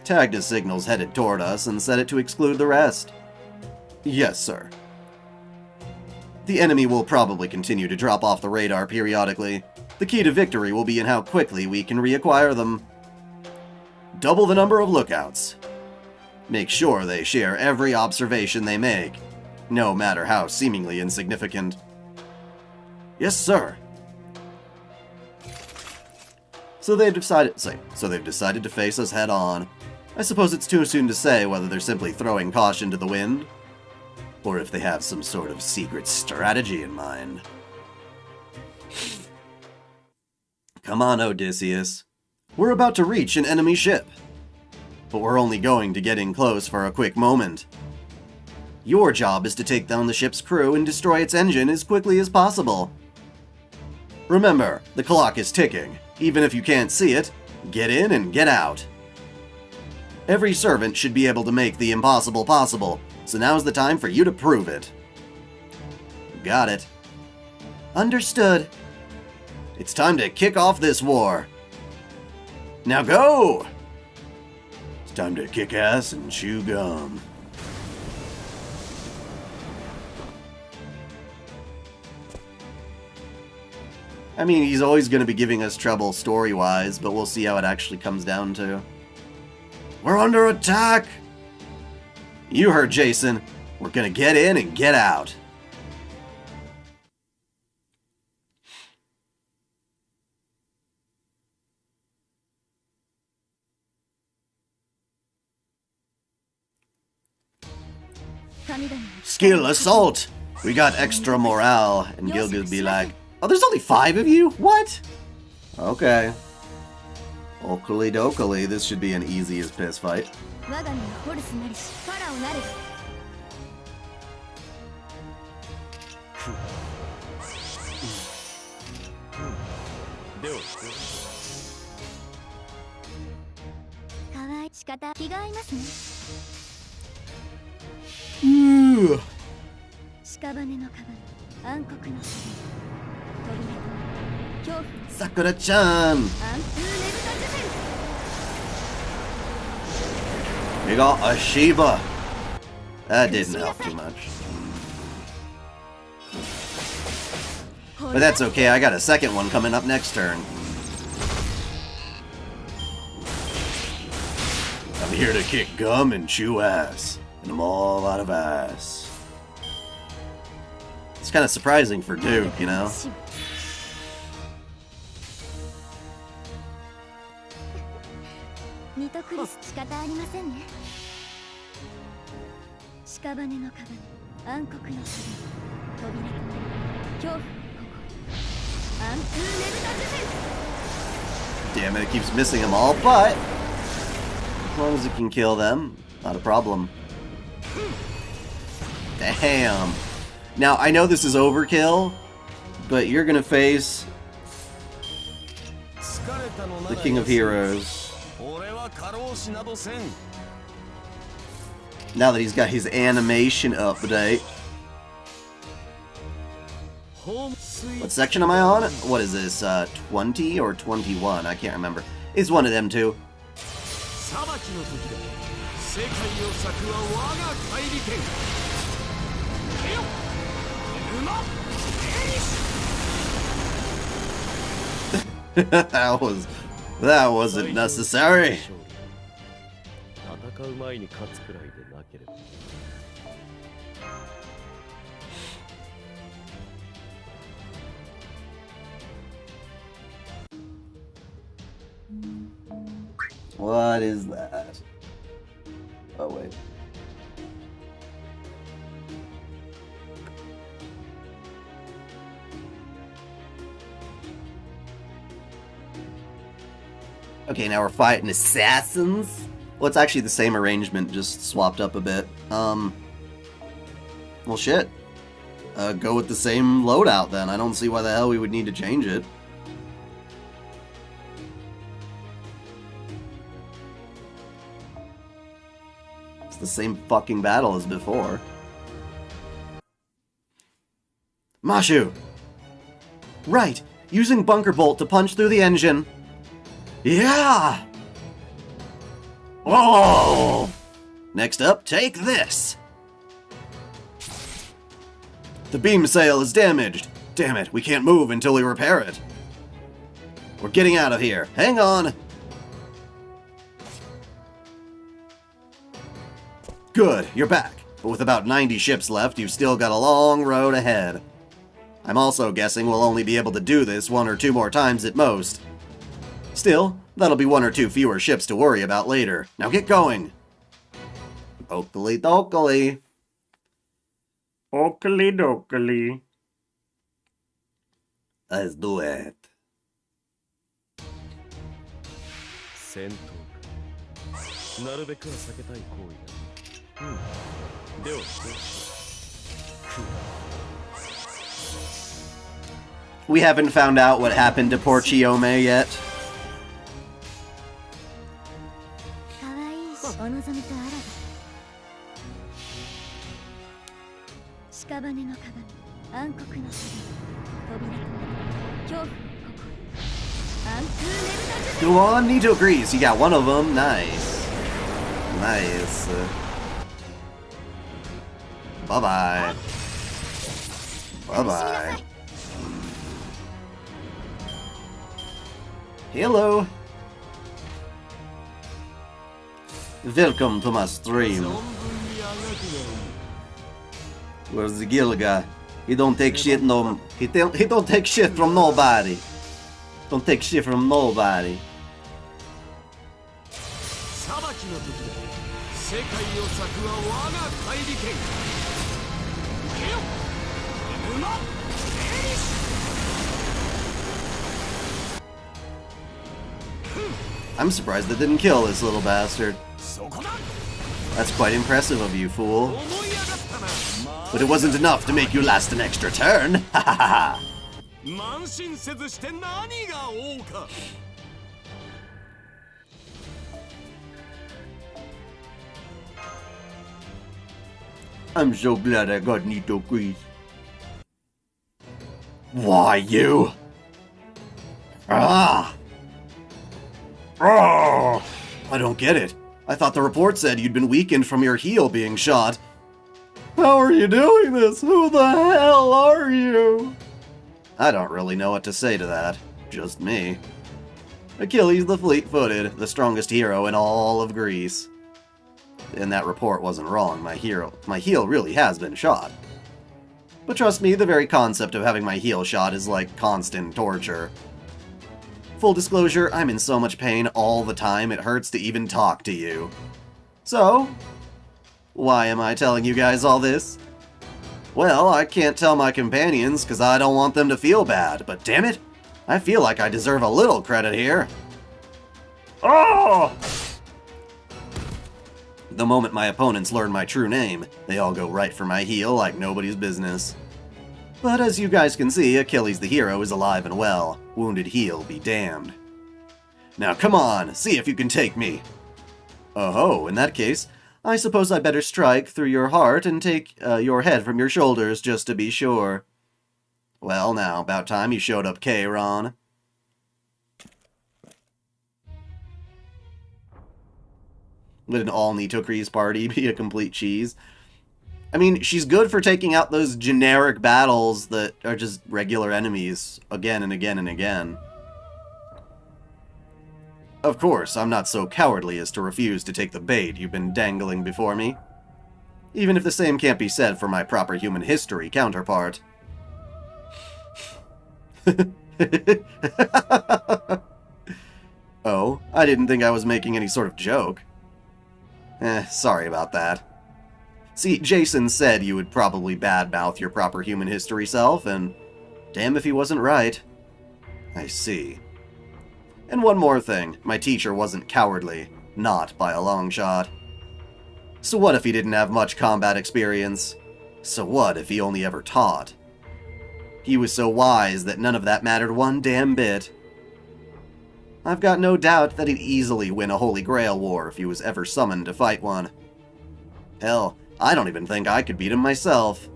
Tag the signals headed toward us and set it to exclude the rest. Yes, sir. The enemy will probably continue to drop off the radar periodically. The key to victory will be in how quickly we can reacquire them. Double the number of lookouts. Make sure they share every observation they make, no matter how seemingly insignificant. Yes, sir. So they've decided to face us head on. I suppose it's too soon to say whether they're simply throwing caution to the wind, or if they have some sort of secret strategy in mind. Come on, Odysseus. We're about to reach an enemy ship. But we're only going to get in close for a quick moment. Your job is to take down the ship's crew and destroy its engine as quickly as possible. Remember, the clock is ticking. Even if you can't see it, get in and get out. Every servant should be able to make the impossible possible, so now's the time for you to prove it. Got it. Understood. It's time to kick off this war. Now go! It's time to kick ass and chew gum. I mean, he's always going to be giving us trouble story-wise, but we'll see how it actually comes down to. We're under attack! You heard Jason. We're going to get in and get out. Skill assault! We got extra morale. And Gilga's be like, oh, there's only 5 of you? What? Okay. OtakuDaiKun, this should be an easy as piss fight. Ooh. Sakura-chan! We got a Shiva. That didn't help too much. But that's okay, I got a second one coming up next turn. I'm here to kick gum and chew ass. And I'm all out of ass. It's kind of surprising for Duke, you know? Damn it, it keeps missing them all, but as long as it can kill them, not a problem. Damn. Now, I know this is overkill, but you're gonna face the King of Heroes. Now that he's got his animation update. What section am I on? What is this, 20 or 21? I can't remember. It's one of them two. that wasn't necessary. What is that? Oh wait. Okay, now we're fighting assassins. Well, it's actually the same arrangement, just swapped up a bit. Well, shit. Go with the same loadout then. I don't see why the hell we would need to change it. It's the same fucking battle as before. Mashu! Right! Using Bunker Bolt to punch through the engine. Yeah! Oh! Next up, take this! The beam sail is damaged. Damn it, we can't move until we repair it. We're getting out of here. Hang on! Good, you're back. But with about 90 ships left, you've still got a long road ahead. I'm also guessing we'll only be able to do this 1 or 2 more times at most. Still, that'll be 1 or 2 fewer ships to worry about later. Now get going! OtakuDaiKun. OtakuDaiKun. Let's do it. 戦闘かなるべくは避けたい行為だ。We haven't found out what happened to poor Chiome yet. Go on, Nito agrees. You got one of them. Nice. Nice. Bye-bye. Bye-bye. Hello. Welcome to my stream. Where's the Gilga? He don't take shit no. He don't take shit from nobody. Don't take shit from nobody. I'm surprised that didn't kill this little bastard. That's quite impressive of you, fool. But it wasn't enough to make you last an extra turn. Ha ha ha. I'm so glad I got Nito Grease. Why, you? Ah! Oh! I don't get it. I thought the report said you'd been weakened from your heel being shot. How are you doing this? Who the hell are you? I don't really know what to say to that. Just me. Achilles the fleet-footed, the strongest hero in all of Greece. And that report wasn't wrong. My heel really has been shot. But trust me, the very concept of having my heel shot is like constant torture. Full disclosure, I'm in so much pain all the time it hurts to even talk to you. So, why am I telling you guys all this? Well, I can't tell my companions because I don't want them to feel bad, but damn it, I feel like I deserve a little credit here. Oh! The moment my opponents learn my true name, they all go right for my heel like nobody's business. But as you guys can see, Achilles the hero is alive and well. Wounded heel be damned. Now come on, see if you can take me. Oh-ho, in that case, I suppose I better strike through your heart and take your head from your shoulders just to be sure. Well now, about time you showed up, K-Ron. Would an all-Nitocris party be a complete cheese? I mean, she's good for taking out those generic battles that are just regular enemies again and again and again. Of course, I'm not so cowardly as to refuse to take the bait you've been dangling before me. Even if the same can't be said for my proper human history counterpart. Oh, I didn't think I was making any sort of joke. Sorry about that. See, Jason said you would probably badmouth your proper human history self, and damn if he wasn't right. I see. And one more thing, my teacher wasn't cowardly, not by a long shot. So what if he didn't have much combat experience? So what if he only ever taught? He was so wise that none of that mattered one damn bit. I've got no doubt that he'd easily win a Holy Grail war if he was ever summoned to fight one. Hell, I don't even think I could beat him myself.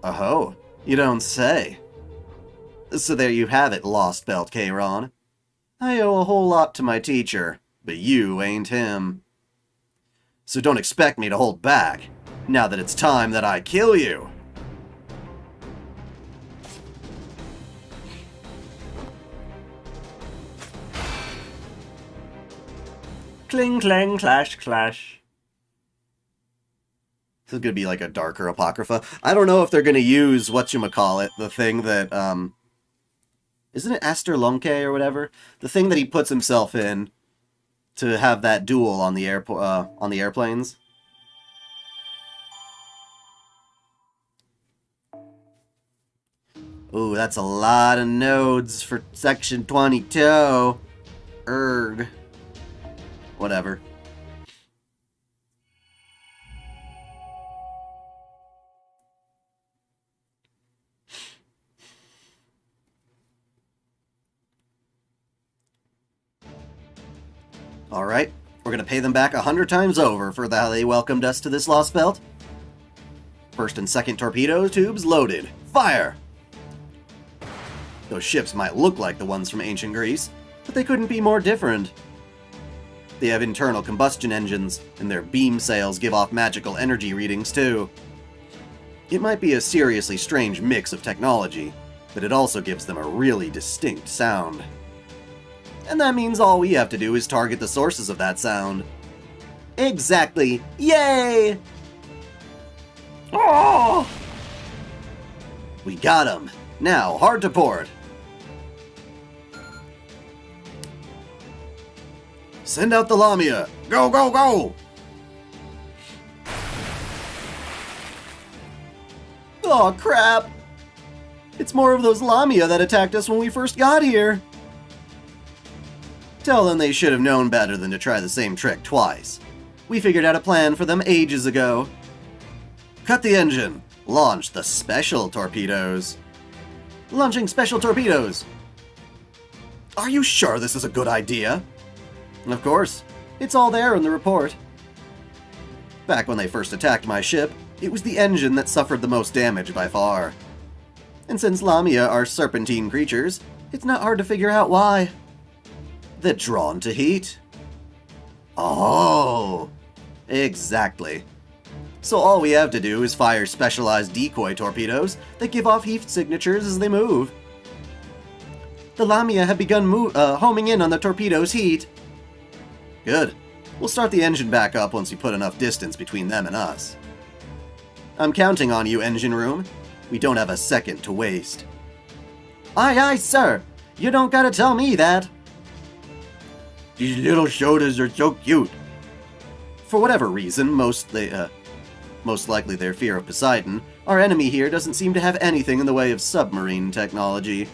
Oh-ho, you don't say. So there you have it, Lostbelt K-Ron. I owe a whole lot to my teacher, but you ain't him. So don't expect me to hold back, now that it's time that I kill you. Cling, clang, clash, clash. This is going to be like a darker Apocrypha. I don't know if they're going to use, whatchamacallit, the thing that, isn't it Aster Lunke or whatever? The thing that he puts himself in to have that duel on the airplanes. Ooh, that's a lot of nodes for Section 22. Erg. Whatever. Alright, we're gonna pay them back 100 times over for how they welcomed us to this Lostbelt. First and second torpedo tubes loaded. Fire! Those ships might look like the ones from ancient Greece, but they couldn't be more different. They have internal combustion engines, and their beam sails give off magical energy readings too. It might be a seriously strange mix of technology, but it also gives them a really distinct sound. And that means all we have to do is target the sources of that sound. Exactly! Yay! Oh! We got him! Now, hard to port! Send out the Lamia! Go, go, go! Aw, crap! It's more of those Lamia that attacked us when we first got here! Tell them they should have known better than to try the same trick twice. We figured out a plan for them ages ago. Cut the engine. Launch the special torpedoes. Launching special torpedoes. Are you sure this is a good idea? Of course. It's all there in the report. Back when they first attacked my ship, it was the engine that suffered the most damage by far. And since Lamia are serpentine creatures, it's not hard to figure out why. They're drawn to heat. Oh, exactly. So all we have to do is fire specialized decoy torpedoes that give off heat signatures as they move. The Lamia have begun homing in on the torpedo's heat. Good. We'll start the engine back up once we put enough distance between them and us. I'm counting on you, engine room. We don't have a second to waste. Aye, aye, sir. You don't gotta tell me that. These little shoulders are so cute. For whatever reason, most likely their fear of Poseidon, our enemy here doesn't seem to have anything in the way of submarine technology.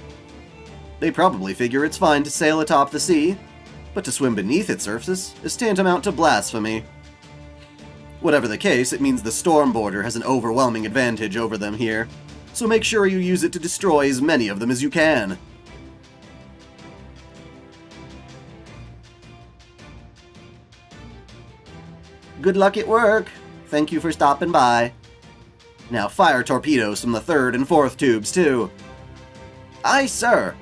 They probably figure it's fine to sail atop the sea, but to swim beneath its surface is tantamount to blasphemy. Whatever the case, it means the storm border has an overwhelming advantage over them here, so make sure you use it to destroy as many of them as you can. Good luck at work. Thank you for stopping by. Now fire torpedoes from the third and fourth tubes, too. Aye, sir.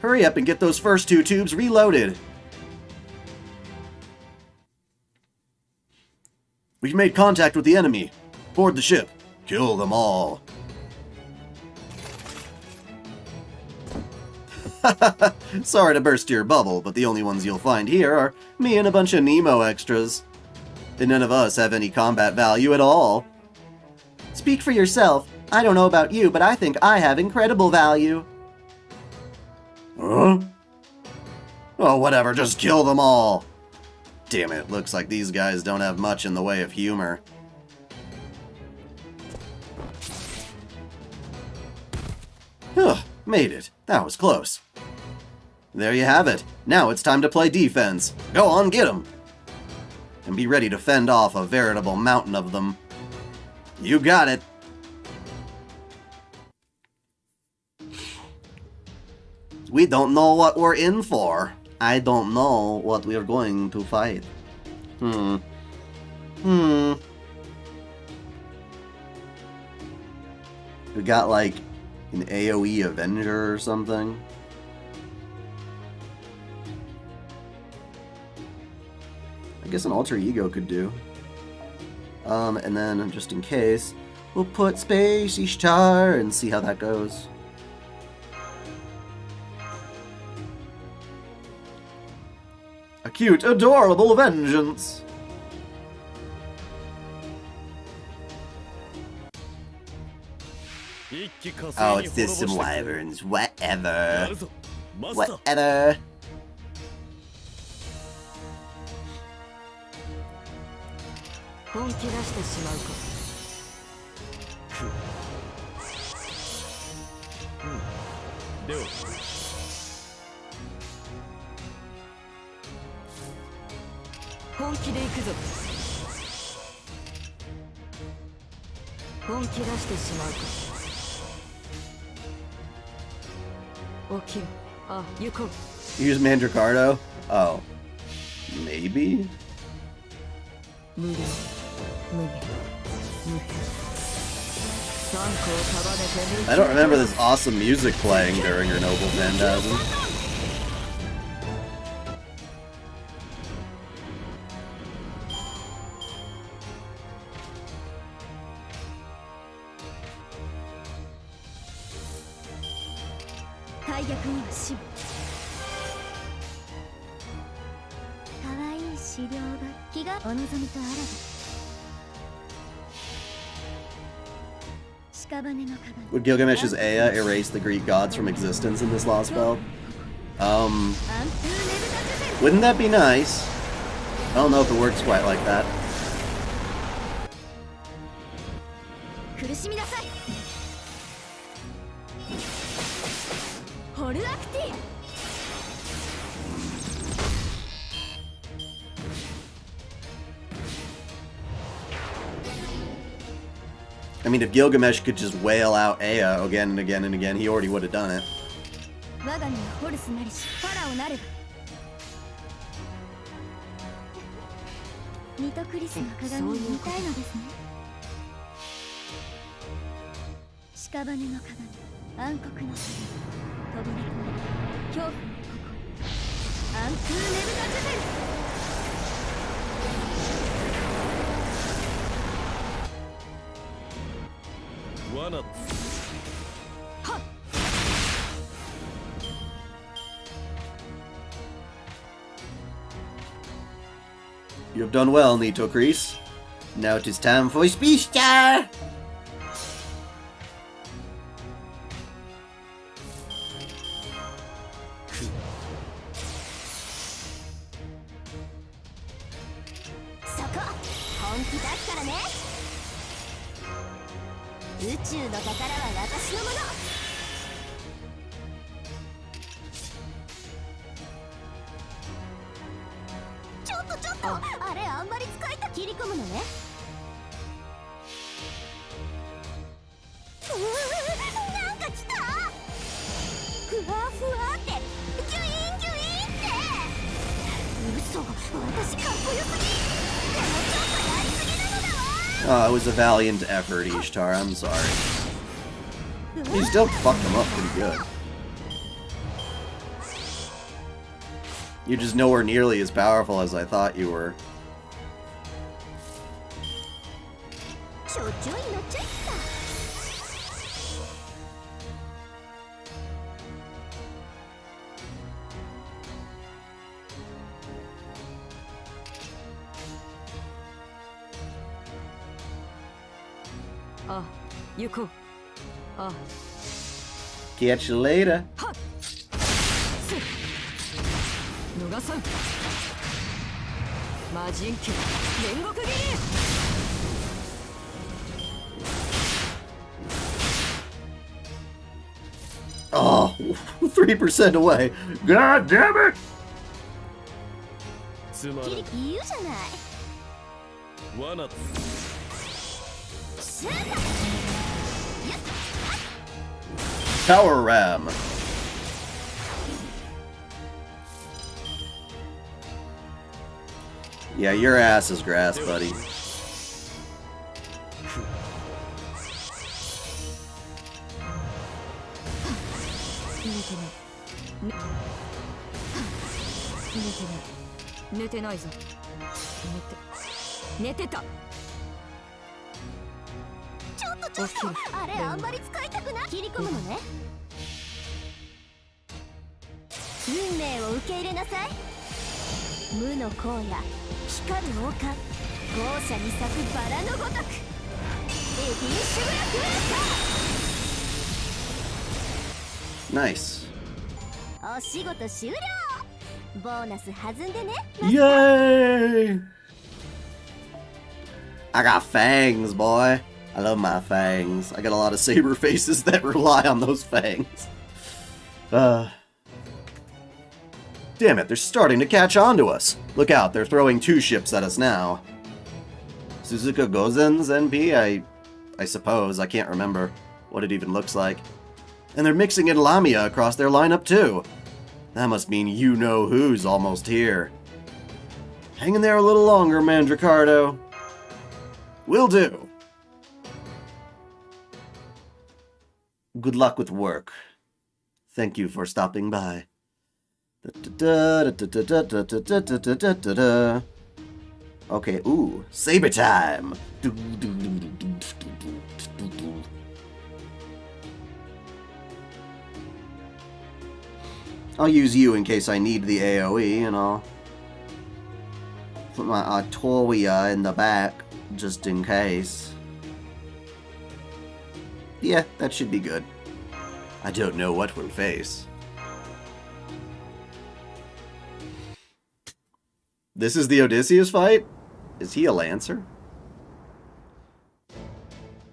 Hurry up and get those first two tubes reloaded. We've made contact with the enemy. Board the ship. Kill them all. Sorry to burst your bubble, but the only ones you'll find here are me and a bunch of Nemo extras. And none of us have any combat value at all. Speak for yourself. I don't know about you, but I think I have incredible value. Huh? Oh, whatever, just kill them all. Damn it, looks like these guys don't have much in the way of humor. Ugh, made it. That was close. There you have it. Now it's time to play defense. Go on, get 'em. And be ready to fend off a veritable mountain of them. You got it. We don't know what we're in for. I don't know what we're going to fight. We got like an AoE Avenger or something. I guess an alter ego could do. And then, just in case, we'll put Space Ishtar and see how that goes. A cute, adorable vengeance! Oh, it's just some wyverns. Whatever. Whatever. Use Mandricardo? Oh. Maybe. Maybe? I don't remember this awesome music playing during her Noble Phantasm. Would Gilgamesh's Ea erase the Greek gods from existence in this Lostbelt? Wouldn't that be nice? I don't know if it works quite like that. I mean, if Gilgamesh could just wail out Ea again and again and again, he already would have done it. You have done well, Nitocris. Now it is time for Speedster! Oh, it was a valiant effort, Ishtar. I'm sorry. You still fucked him up pretty good. You're just nowhere nearly as powerful as I thought you were. Catch you later. Oh, 3% away. God damn it! Power Ram. Yeah, your ass is grass, buddy. Nice. Yay! I got fangs, boy. I love my fangs. I got a lot of saber faces that rely on those fangs. Damn it, they're starting to catch on to us. Look out, they're throwing 2 ships at us now. Suzuka Gozen's NP? I suppose. I can't remember what it even looks like. And they're mixing in Lamia across their lineup too. That must mean you-know-who's almost here. Hang in there a little longer, Mandricardo. Will do. Good luck with work. Thank you for stopping by. Okay, ooh, saber time. I'll use you in case I need the AoE, and I'll put my Artoria in the back, just in case. Yeah, that should be good. I don't know what we'll face. This is the Odysseus fight? Is he a Lancer?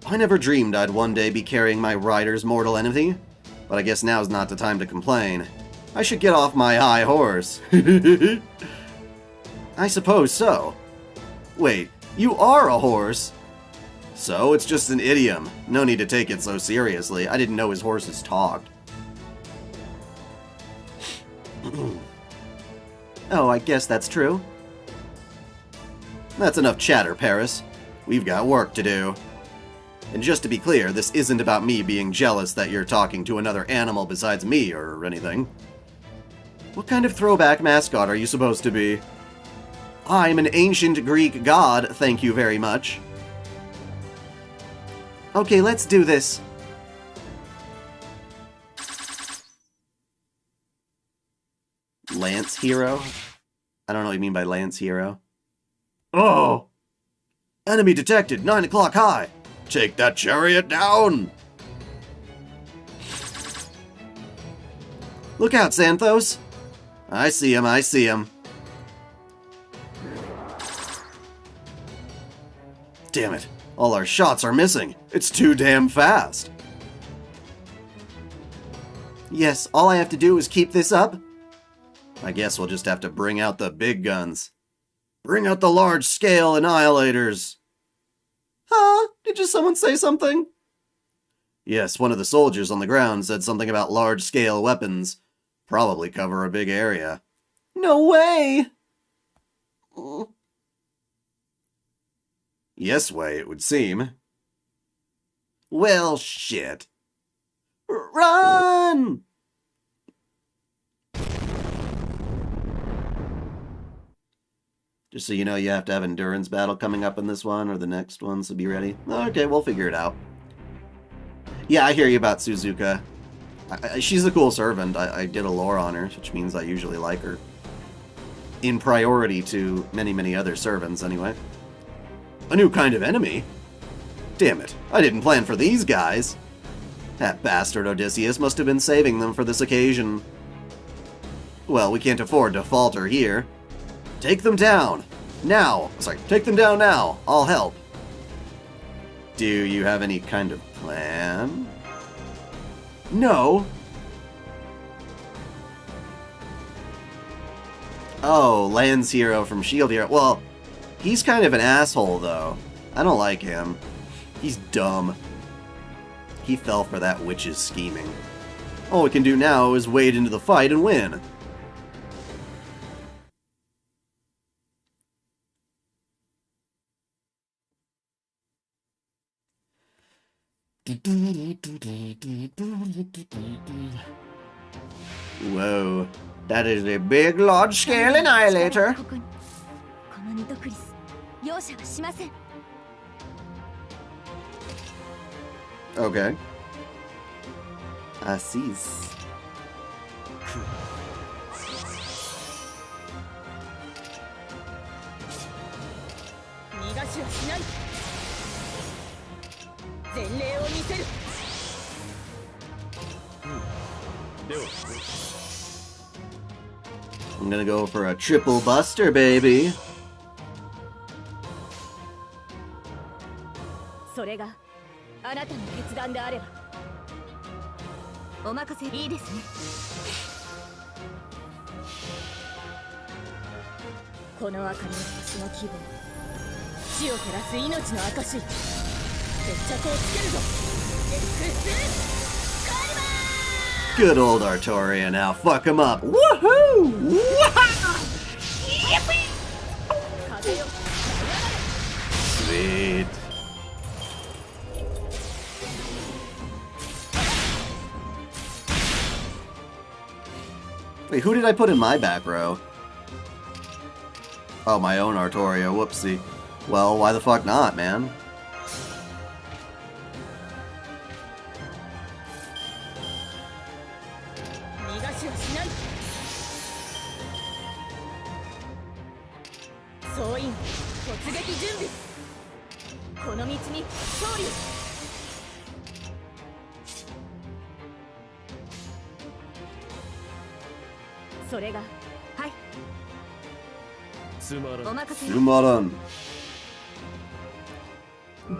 I never dreamed I'd one day be carrying my rider's mortal enemy, but I guess now's not the time to complain. I should get off my high horse. I suppose so. Wait, you are a horse? So, it's just an idiom. No need to take it so seriously. I didn't know his horses talked. Oh, I guess that's true. That's enough chatter, Paris. We've got work to do. And just to be clear, this isn't about me being jealous that you're talking to another animal besides me or anything. What kind of throwback mascot are you supposed to be? I'm an ancient Greek god, thank you very much. Okay, let's do this. Lance hero? I don't know what you mean by Lance hero. Oh! Enemy detected, 9 o'clock high! Take that chariot down! Look out, Xanthos! I see him, I see him. Damn it, all our shots are missing. It's too damn fast. Yes, all I have to do is keep this up. I guess we'll just have to bring out the big guns. Bring out the large-scale annihilators. Huh? Did just someone say something? Yes, one of the soldiers on the ground said something about large-scale weapons. Probably cover a big area. No way! Yes way, it would seem. Well, shit. Run! Just so you know, you have to have endurance battle coming up in this one or the next one, so be ready. Okay, we'll figure it out. Yeah, I hear you about Suzuka. She's a cool servant. I did a lore on her, which means I usually like her. In priority to many, many other servants, anyway. A new kind of enemy? Damn it, I didn't plan for these guys. That bastard Odysseus must have been saving them for this occasion. Well, we can't afford to falter here. Take them down! Now! Sorry, take them down now! I'll help. Do you have any kind of plan? No. Oh, Lance Hero from Shield Hero. Well, he's kind of an asshole, though. I don't like him. He's dumb. He fell for that witch's scheming. All we can do now is wade into the fight and win. Whoa, that is a big, large-scale annihilator. Okay. Assis. I'm gonna go for a triple buster, baby. Good old Artoria, now fuck him up. Woohoo! Yippee! Wait, who did I put in my back row? Oh, my own Artoria, whoopsie. Well, why the fuck not, man? Sumaran.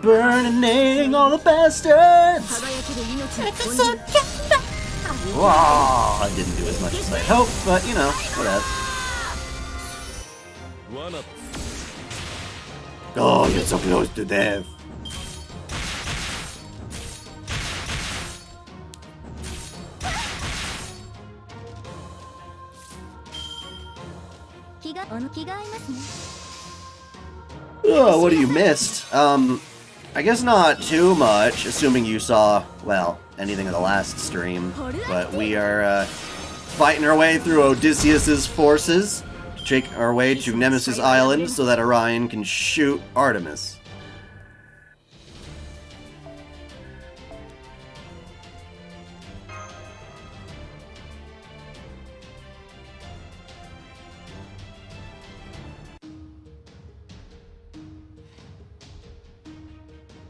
Burning all the bastards! Wow, I didn't do as much as I hoped, but you know, whatever. Oh, you're so close to death. Oh, what do you missed? I guess not too much, assuming you saw, well, anything of the last stream. But we are, fighting our way through Odysseus's forces to take our way to Nemesis Island so that Orion can shoot Artemis.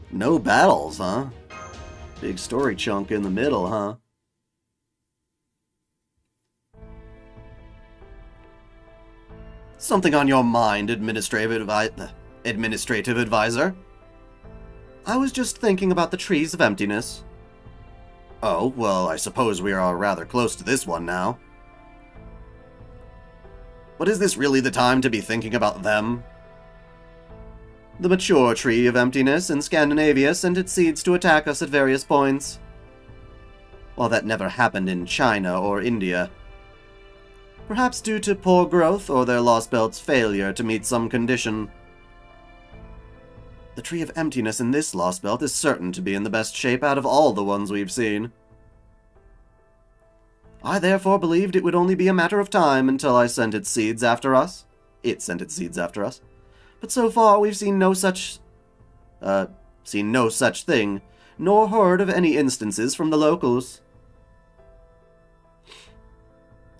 No battles, huh? Big story chunk in the middle, huh? Something on your mind, administrative advisor? I was just thinking about the trees of emptiness. Oh, well, I suppose we are rather close to this one now. But is this really the time to be thinking about them? The mature tree of emptiness in Scandinavia sent its seeds to attack us at various points. While that never happened in China or India. Perhaps due to poor growth or their Lostbelt's failure to meet some condition. The tree of emptiness in this Lostbelt is certain to be in the best shape out of all the ones we've seen. I therefore believed it would only be a matter of time until I sent its seeds after us. It sent its seeds after us. But so far we've seen no such thing, nor heard of any instances from the locals.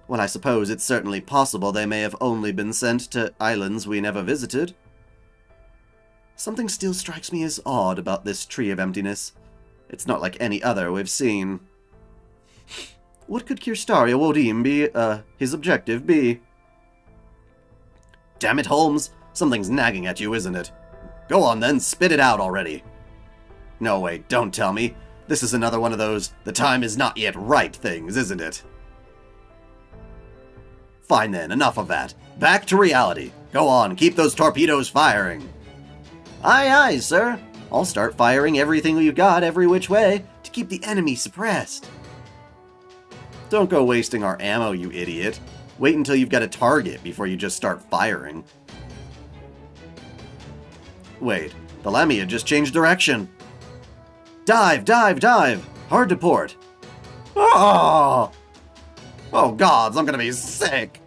Well, I suppose it's certainly possible they may have only been sent to islands we never visited. Something still strikes me as odd about this tree of emptiness. It's not like any other we've seen. What could Kirstaria Wodim be, his objective be? Damn it, Holmes! Something's nagging at you, isn't it? Go on then, spit it out already. No, wait, don't tell me. This is another one of those the time is not yet right things, isn't it? Fine then, enough of that. Back to reality. Go on, keep those torpedoes firing. Aye, aye, sir. I'll start firing everything we've got every which way to keep the enemy suppressed. Don't go wasting our ammo, you idiot. Wait until you've got a target before you just start firing. Wait, the Lamia just changed direction. Dive, dive, dive! Hard to port. Oh! Oh gods, I'm gonna be sick!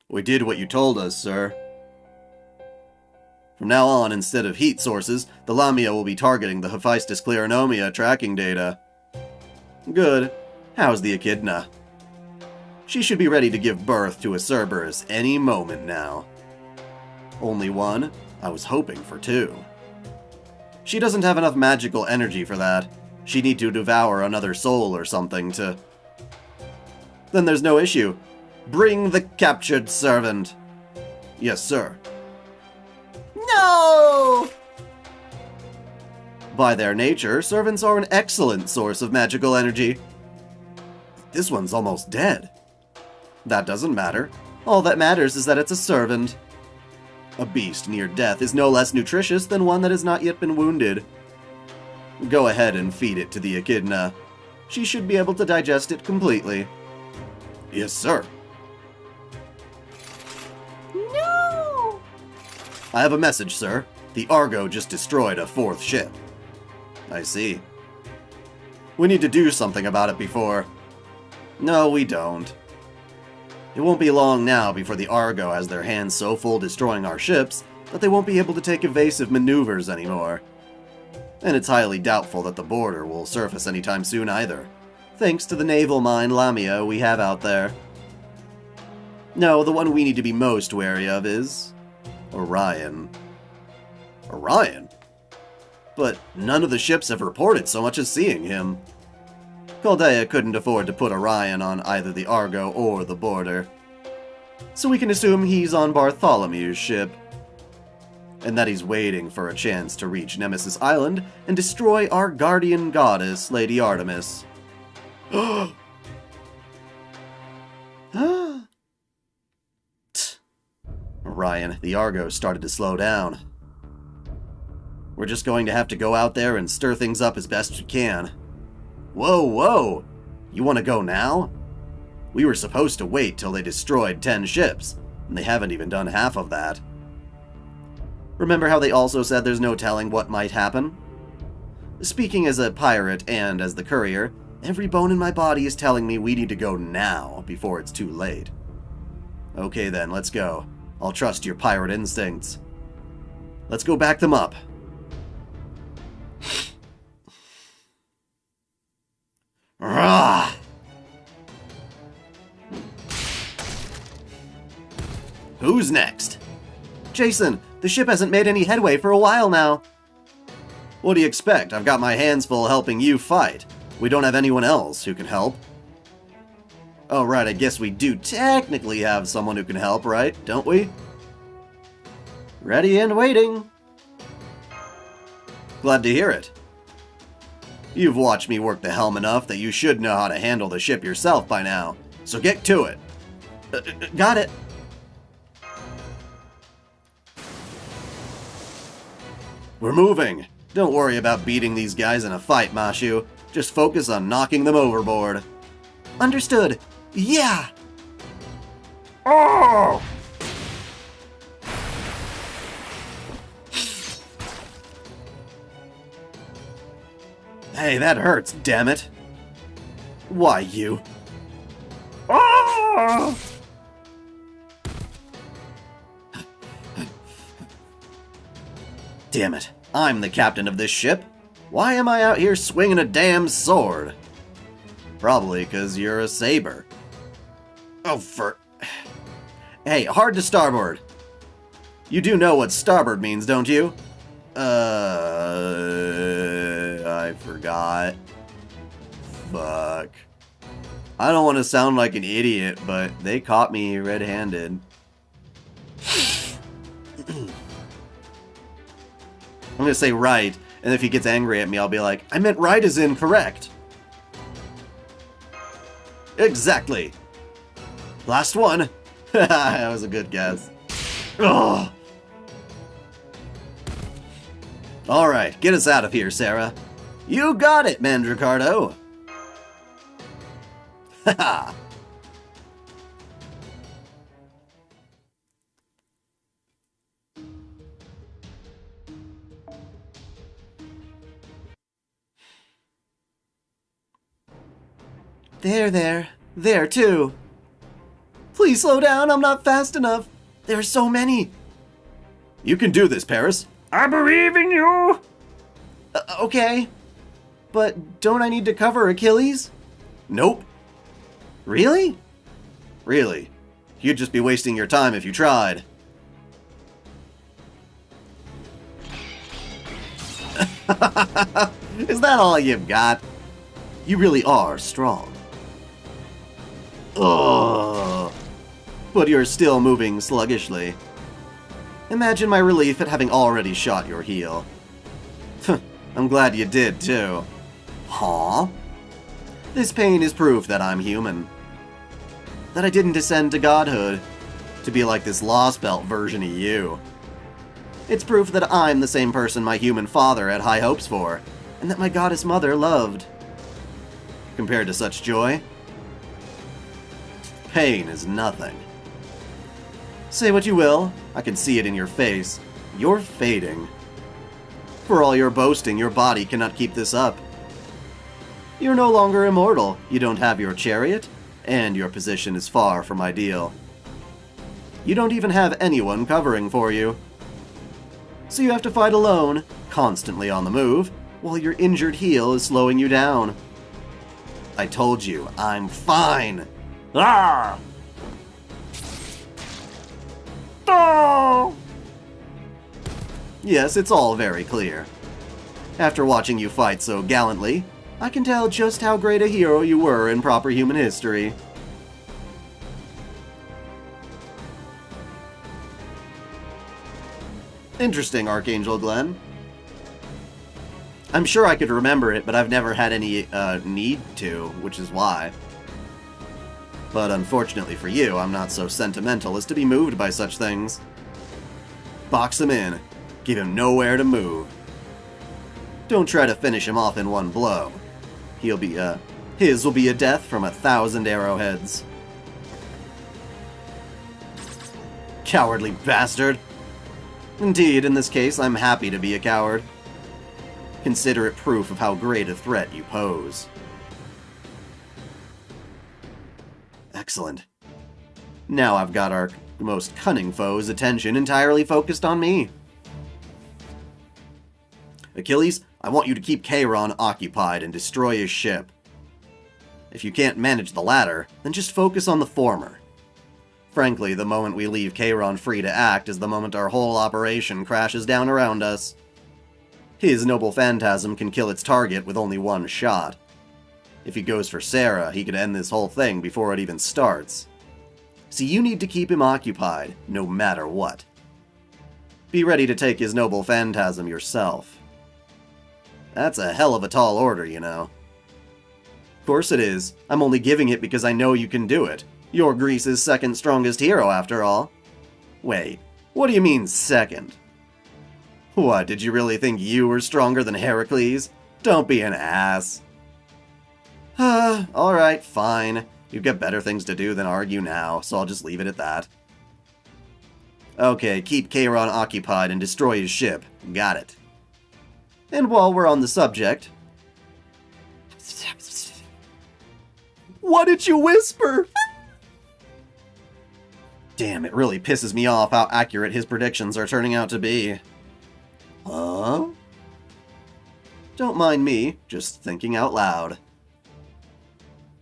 We did what you told us, sir. From now on, instead of heat sources, the Lamia will be targeting the Hephaestus Cleronomia tracking data. Good. How's the Echidna? She should be ready to give birth to a Cerberus any moment now. Only one? I was hoping for two. She doesn't have enough magical energy for that. She'd need to devour another soul or something to... Then there's no issue. Bring the captured servant. Yes, sir. No! By their nature, servants are an excellent source of magical energy. This one's almost dead. That doesn't matter. All that matters is that it's a servant. A beast near death is no less nutritious than one that has not yet been wounded. Go ahead and feed it to the Echidna. She should be able to digest it completely. Yes, sir. No! I have a message, sir. The Argo just destroyed a fourth ship. I see. We need to do something about it before... No, we don't. It won't be long now before the Argo has their hands so full destroying our ships that they won't be able to take evasive maneuvers anymore. And it's highly doubtful that the border will surface anytime soon either, thanks to the naval mine Lamia we have out there. No, the one we need to be most wary of is... Orion. Orion? But none of the ships have reported so much as seeing him. Chaldea couldn't afford to put Orion on either the Argo or the border. So we can assume he's on Bartholomew's ship. And that he's waiting for a chance to reach Nemesis Island and destroy our guardian goddess, Lady Artemis. Orion, the Argo started to slow down. We're just going to have to go out there and stir things up as best we can. Whoa, whoa! You want to go now? We were supposed to wait till they destroyed 10 ships, and they haven't even done half of that. Remember how they also said there's no telling what might happen? Speaking as a pirate and as the courier, every bone in my body is telling me we need to go now before it's too late. Okay then, let's go. I'll trust your pirate instincts. Let's go back them up. Rah! Who's next? Jason, the ship hasn't made any headway for a while now. What do you expect? I've got my hands full helping you fight. We don't have anyone else who can help. Oh, right, I guess we do technically have someone who can help, right? Don't we? Ready and waiting. Glad to hear it. You've watched me work the helm enough that you should know how to handle the ship yourself by now. So get to it. Got it. We're moving. Don't worry about beating these guys in a fight, Mashu. Just focus on knocking them overboard. Understood. Yeah! Oh! Hey, that hurts, damn it. Why, you? Oh! Damn it, I'm the captain of this ship. Why am I out here swinging a damn sword? Probably because you're a saber. Oh, Hey, hard to starboard. You do know what starboard means, don't you? I forgot. Fuck. I don't want to sound like an idiot, but they caught me red-handed. I'm gonna say right, and if he gets angry at me, I'll be like, I meant right as in correct. Exactly. Last one. That was a good guess. Ugh. Alright, get us out of here, Sarah. You got it, Mandricardo. Haha. There too. Please slow down, I'm not fast enough. There are so many. You can do this, Paris. I believe in you. Okay. But don't I need to cover Achilles? Nope. Really? Really. You'd just be wasting your time if you tried. Is that all you've got? You really are strong. Ugh. But you're still moving sluggishly. Imagine my relief at having already shot your heel. I'm glad you did, too. Huh? This pain is proof that I'm human. That I didn't descend to godhood, to be like this Lostbelt version of you. It's proof that I'm the same person my human father had high hopes for, and that my goddess mother loved. Compared to such joy, pain is nothing. Say what you will, I can see it in your face. You're fading. For all your boasting, your body cannot keep this up. You're no longer immortal, you don't have your chariot, and your position is far from ideal. You don't even have anyone covering for you. So you have to fight alone, constantly on the move, while your injured heel is slowing you down. I told you, I'm fine! Ah! Oh! Yes, it's all very clear. After watching you fight so gallantly, I can tell just how great a hero you were in proper human history. Interesting, Archangel Glenn. I'm sure I could remember it, but I've never had any need to, which is why. But unfortunately for you, I'm not so sentimental as to be moved by such things. Box him in. Give him nowhere to move. Don't try to finish him off in one blow. His will be a death from 1,000 arrowheads. Cowardly bastard. Indeed, in this case, I'm happy to be a coward. Consider it proof of how great a threat you pose. Excellent. Now I've got our most cunning foe's attention entirely focused on me. Achilles, I want you to keep Chiron occupied and destroy his ship. If you can't manage the latter, then just focus on the former. Frankly, the moment we leave Chiron free to act is the moment our whole operation crashes down around us. His noble phantasm can kill its target with only one shot. If he goes for Sarah, he could end this whole thing before it even starts. So you need to keep him occupied, no matter what. Be ready to take his noble phantasm yourself. That's a hell of a tall order, you know. Of course it is. I'm only giving it because I know you can do it. You're Greece's second strongest hero, after all. Wait, what do you mean second? What, did you really think you were stronger than Heracles? Don't be an ass. Alright, fine. You've got better things to do than argue now, so I'll just leave it at that. Okay, keep Chiron occupied and destroy his ship. Got it. And while we're on the subject... What did you whisper? Damn, it really pisses me off how accurate his predictions are turning out to be. Huh? Don't mind me, just thinking out loud.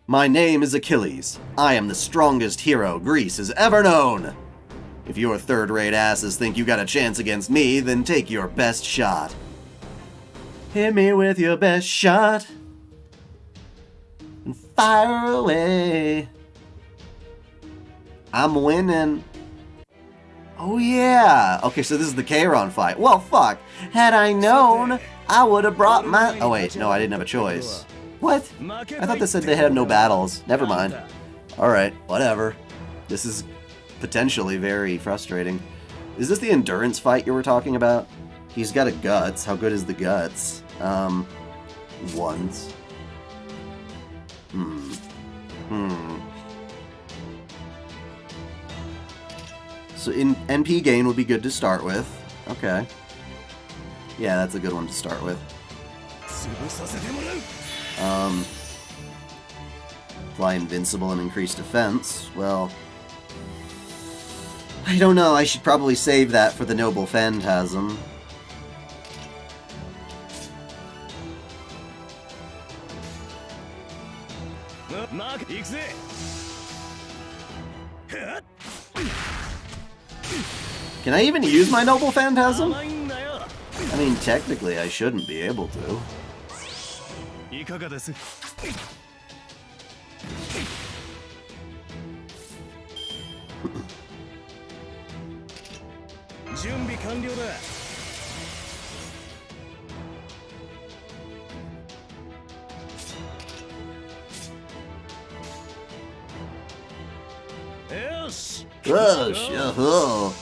My name is Achilles. I am the strongest hero Greece has ever known. If your third-rate asses think you got a chance against me, then take your best shot. Hit me with your best shot. And fire away. I'm winning. Oh yeah! Okay, so this is the Chiron fight. Well, fuck! Had I known, I would have brought my... Oh wait, no, I didn't have a choice. What? I thought they said they had no battles. Never mind. Alright, whatever. This is potentially very frustrating. Is this the endurance fight you were talking about? He's got a guts. How good is the guts? Ones. So NP gain would be good to start with. Okay. Yeah, that's a good one to start with. Fly invincible and increase defense. Well, I don't know. I should probably save that for the noble phantasm. Can I even use my noble phantasm? I mean, technically, I shouldn't be able to. Oh.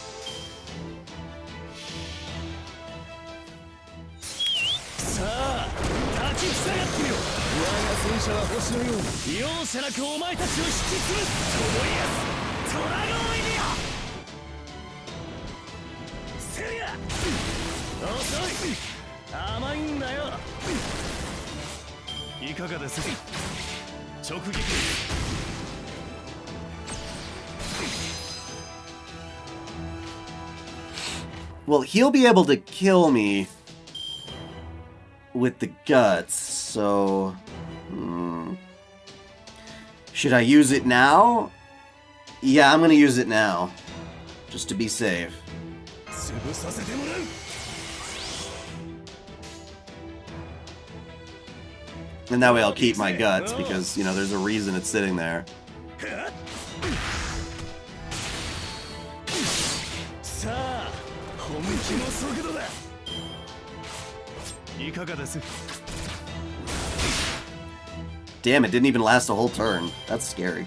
Well, he'll be able to kill me with the guts, so... Should I use it now? Yeah, I'm gonna use it now. Just to be safe. And that way I'll keep my guts, because, you know, there's a reason it's sitting there. Damn, it didn't even last a whole turn. That's scary.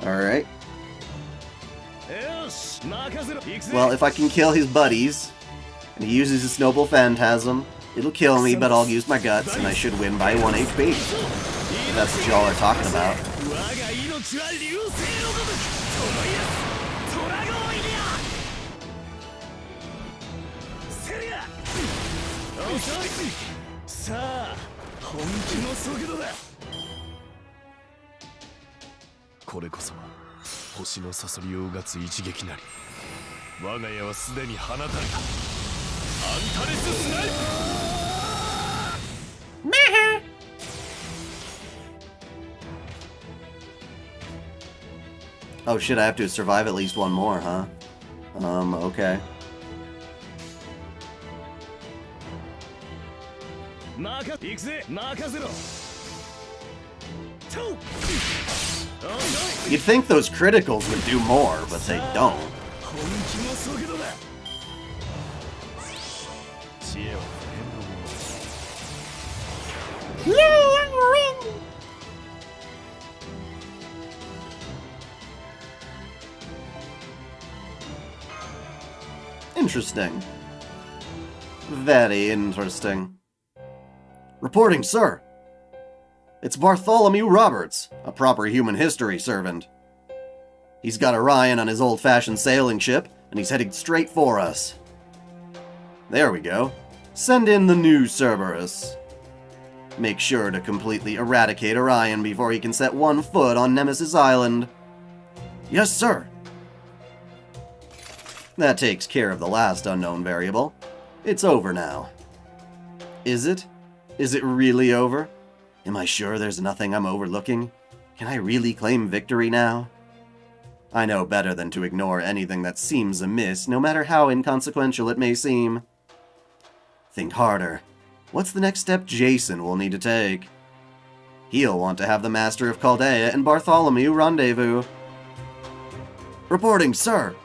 Alright. Well, if I can kill his buddies, and he uses his noble phantasm, it'll kill me, but I'll use my guts, and I should win by 1 HP. If that's what y'all are talking about. Oh shit, I have to survive at least one more, huh? Okay. You'd think those criticals would do more, but they don't. Interesting. Very interesting. Reporting, sir. It's Bartholomew Roberts, a proper human history servant. He's got Orion on his old-fashioned sailing ship, and he's heading straight for us. There we go. Send in the new Cerberus. Make sure to completely eradicate Orion before he can set one foot on Nemesis Island. Yes, sir. That takes care of the last unknown variable. It's over now. Is it? Is it really over? Am I sure there's nothing I'm overlooking? Can I really claim victory now? I know better than to ignore anything that seems amiss, no matter how inconsequential it may seem. Think harder. What's the next step Jason will need to take? He'll want to have the Master of Chaldea and Bartholomew rendezvous. Reporting, sir!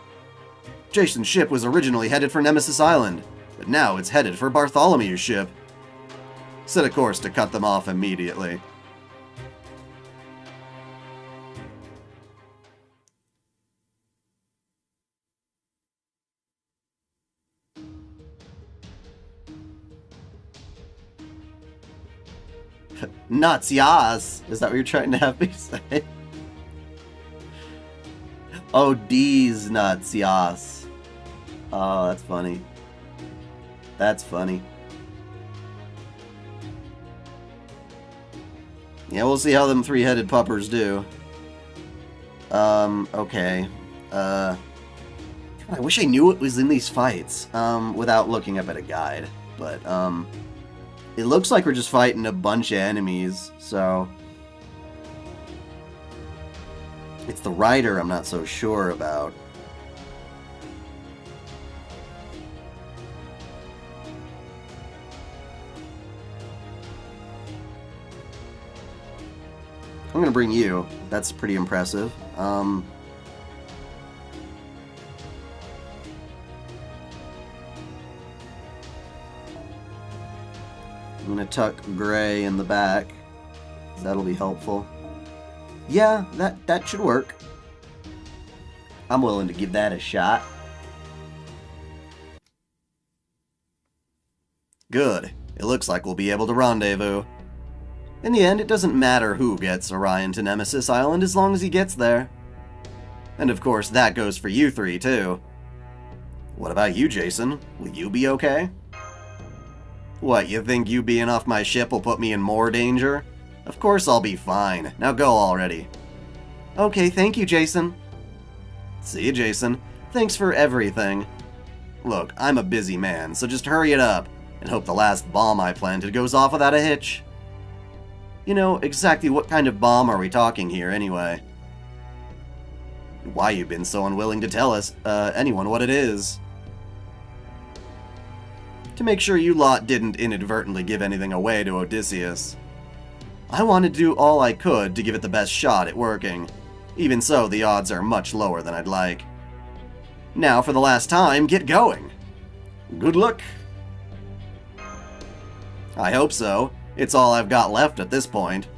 Jason's ship was originally headed for Nemesis Island, but now it's headed for Bartholomew's ship. Set a course to cut them off immediately. Nuts, yas! Is that what you're trying to have me say? Oh, D's nuts, yas. Oh, that's funny. That's funny. Yeah, we'll see how them three-headed puppers do. Okay. I wish I knew what was in these fights, without looking up at a guide. But, it looks like we're just fighting a bunch of enemies, so... It's the rider I'm not so sure about. I'm gonna bring you. That's pretty impressive. I'm gonna tuck Gray in the back. That'll be helpful. Yeah, that should work. I'm willing to give that a shot. Good. It looks like we'll be able to rendezvous. In the end, it doesn't matter who gets Orion to Nemesis Island as long as he gets there. And of course, that goes for you three, too. What about you, Jason? Will you be okay? What, you think you being off my ship will put me in more danger? Of course I'll be fine. Now go already. Okay, thank you, Jason. See you, Jason. Thanks for everything. Look, I'm a busy man, so just hurry it up, and hope the last bomb I planted goes off without a hitch. You know, exactly what kind of bomb are we talking here, anyway? Why you been so unwilling to tell us, anyone what it is? To make sure you lot didn't inadvertently give anything away to Odysseus. I wanted to do all I could to give it the best shot at working. Even so, the odds are much lower than I'd like. Now, for the last time, get going. Good luck. I hope so. It's all I've got left at this point.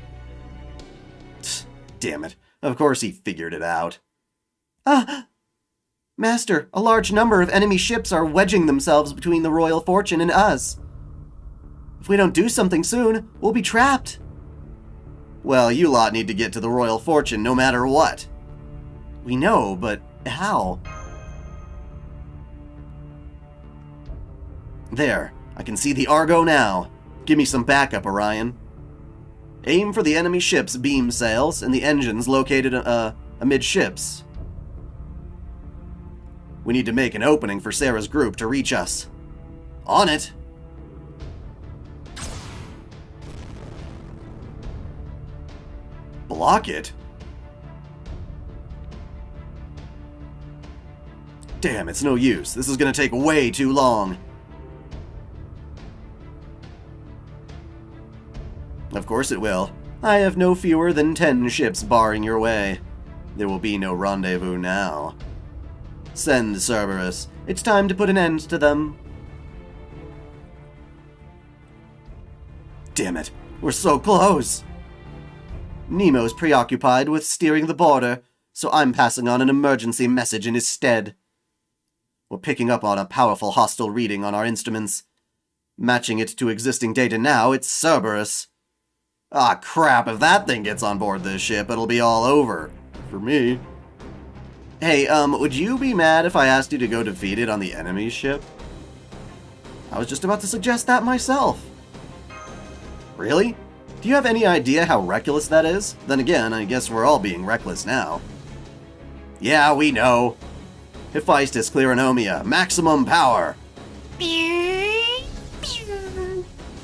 Damn it. Of course he figured it out. Ah! Master, a large number of enemy ships are wedging themselves between the Royal Fortune and us. If we don't do something soon, we'll be trapped. Well, you lot need to get to the Royal Fortune no matter what. We know, but how? There, I can see the Argo now. Give me some backup, Orion. Aim for the enemy ship's beam sails and the engines located amidships. We need to make an opening for Sarah's group to reach us. On it! Block it? Damn, it's no use. This is gonna take way too long. Of course it will. I have no fewer than 10 ships barring your way. There will be no rendezvous now. Send Cerberus. It's time to put an end to them. Damn it, we're so close! Nemo's preoccupied with steering the border, so I'm passing on an emergency message in his stead. We're picking up on a powerful hostile reading on our instruments. Matching it to existing data now, it's Cerberus. Ah, crap, if that thing gets on board this ship, it'll be all over. For me. Hey, would you be mad if I asked you to go defeat it on the enemy ship? I was just about to suggest that myself. Really? Do you have any idea how reckless that is? Then again, I guess we're all being reckless now. Yeah, we know. Hephaestus Cleronomia, maximum power!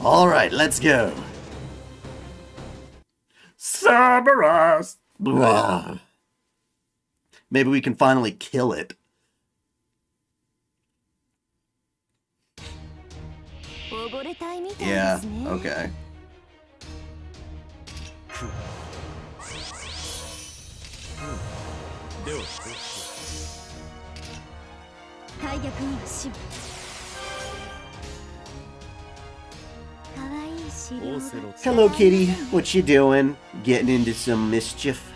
Alright, let's go. Cerberus! Maybe we can finally kill it. Yeah, okay. Hello, kitty. What you doing? Getting into some mischief?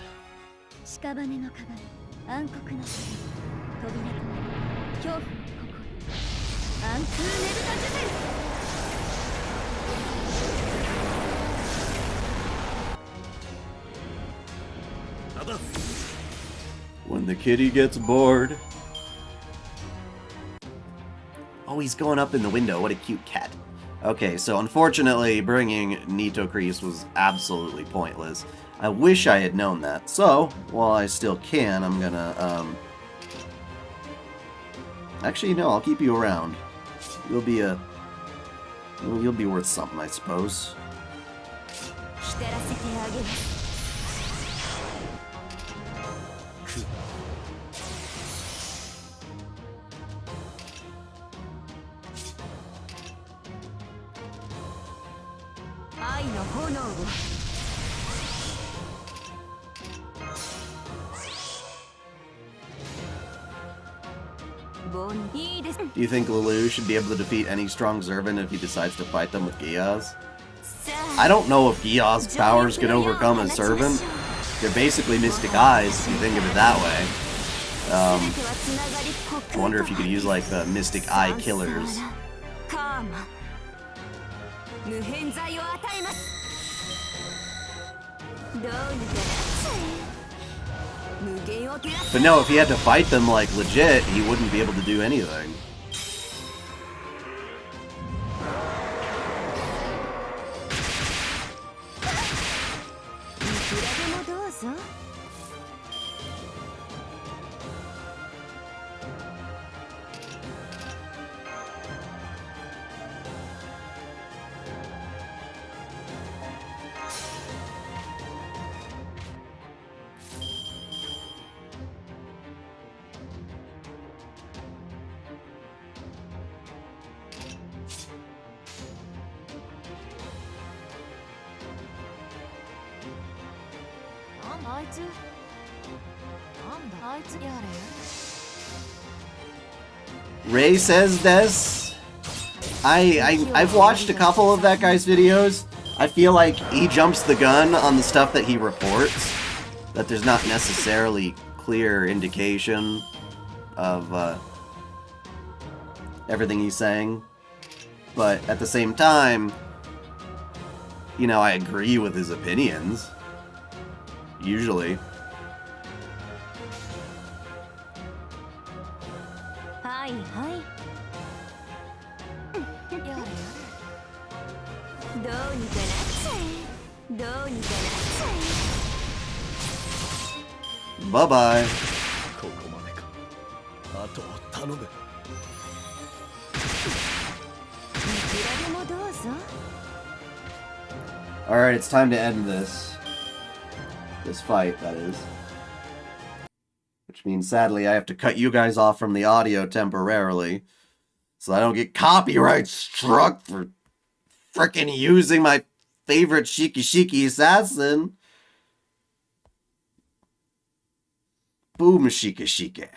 When the kitty gets bored. Oh, he's going up in the window. What a cute cat. Okay, so unfortunately, bringing Nitocris was absolutely pointless. I wish I had known that. So, while I still can, I'm gonna, Actually, no, I'll keep you around. You'll be you'll be worth something, I suppose. Do you think Lulu should be able to defeat any strong Zervan if he decides to fight them with Giaz? I don't know if Giaz's powers can overcome a Zervan. They're basically mystic eyes, if you think of it that way. I wonder if you could use, like, the mystic eye killers. But no, if he had to fight them, like, legit, he wouldn't be able to do anything. Ray says this. I've watched a couple of that guy's videos. I feel like he jumps the gun on the stuff that he reports. That there's not necessarily clear indication of everything he's saying. But at the same time, you know, I agree with his opinions. Usually. Bye-bye. Alright, it's time to end this. This fight, that is. Which means, sadly, I have to cut you guys off from the audio temporarily. So I don't get copyright struck for frickin' using my favorite Shiki assassin. Boom, Shiki.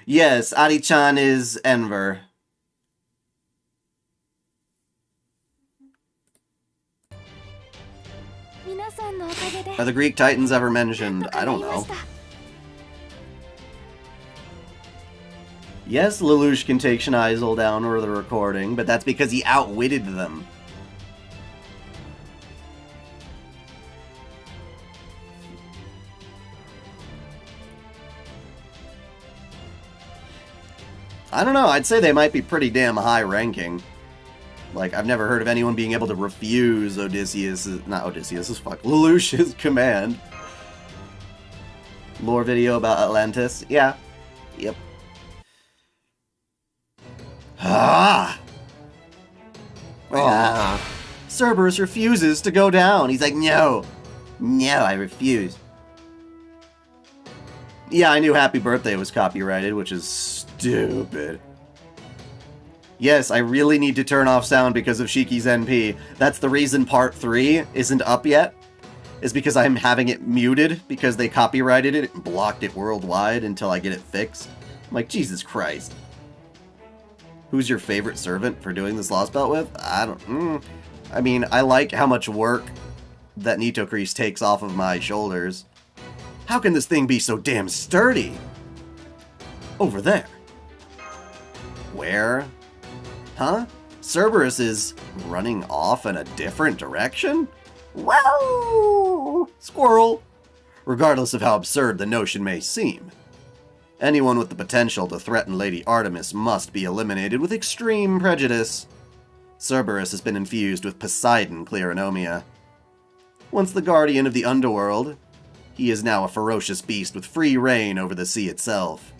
Yes, Ari-chan is Enver. Are the Greek Titans ever mentioned? I don't know. Yes, Lelouch can take Schneisel down over the recording, but that's because he outwitted them. I don't know, I'd say they might be pretty damn high ranking. Like, I've never heard of anyone being able to refuse Lelouch's command. Lore video about Atlantis? Yeah. Yep. Ah! Cerberus refuses to go down. He's like, no. No, I refuse. Yeah, I knew Happy Birthday was copyrighted, which is stupid. Yes, I really need to turn off sound because of Shiki's NP. That's the reason part 3 isn't up yet. Is because I'm having it muted because they copyrighted it and blocked it worldwide until I get it fixed. I'm like, Jesus Christ. Who's your favorite servant for doing this Lostbelt with? I mean, I like how much work that Nitocris takes off of my shoulders. How can this thing be so damn sturdy? Over there. Where? Huh? Cerberus is running off in a different direction? Wow! Squirrel! Regardless of how absurd the notion may seem, anyone with the potential to threaten Lady Artemis must be eliminated with extreme prejudice. Cerberus has been infused with Poseidon Cleronomia. Once the guardian of the underworld, he is now a ferocious beast with free reign over the sea itself.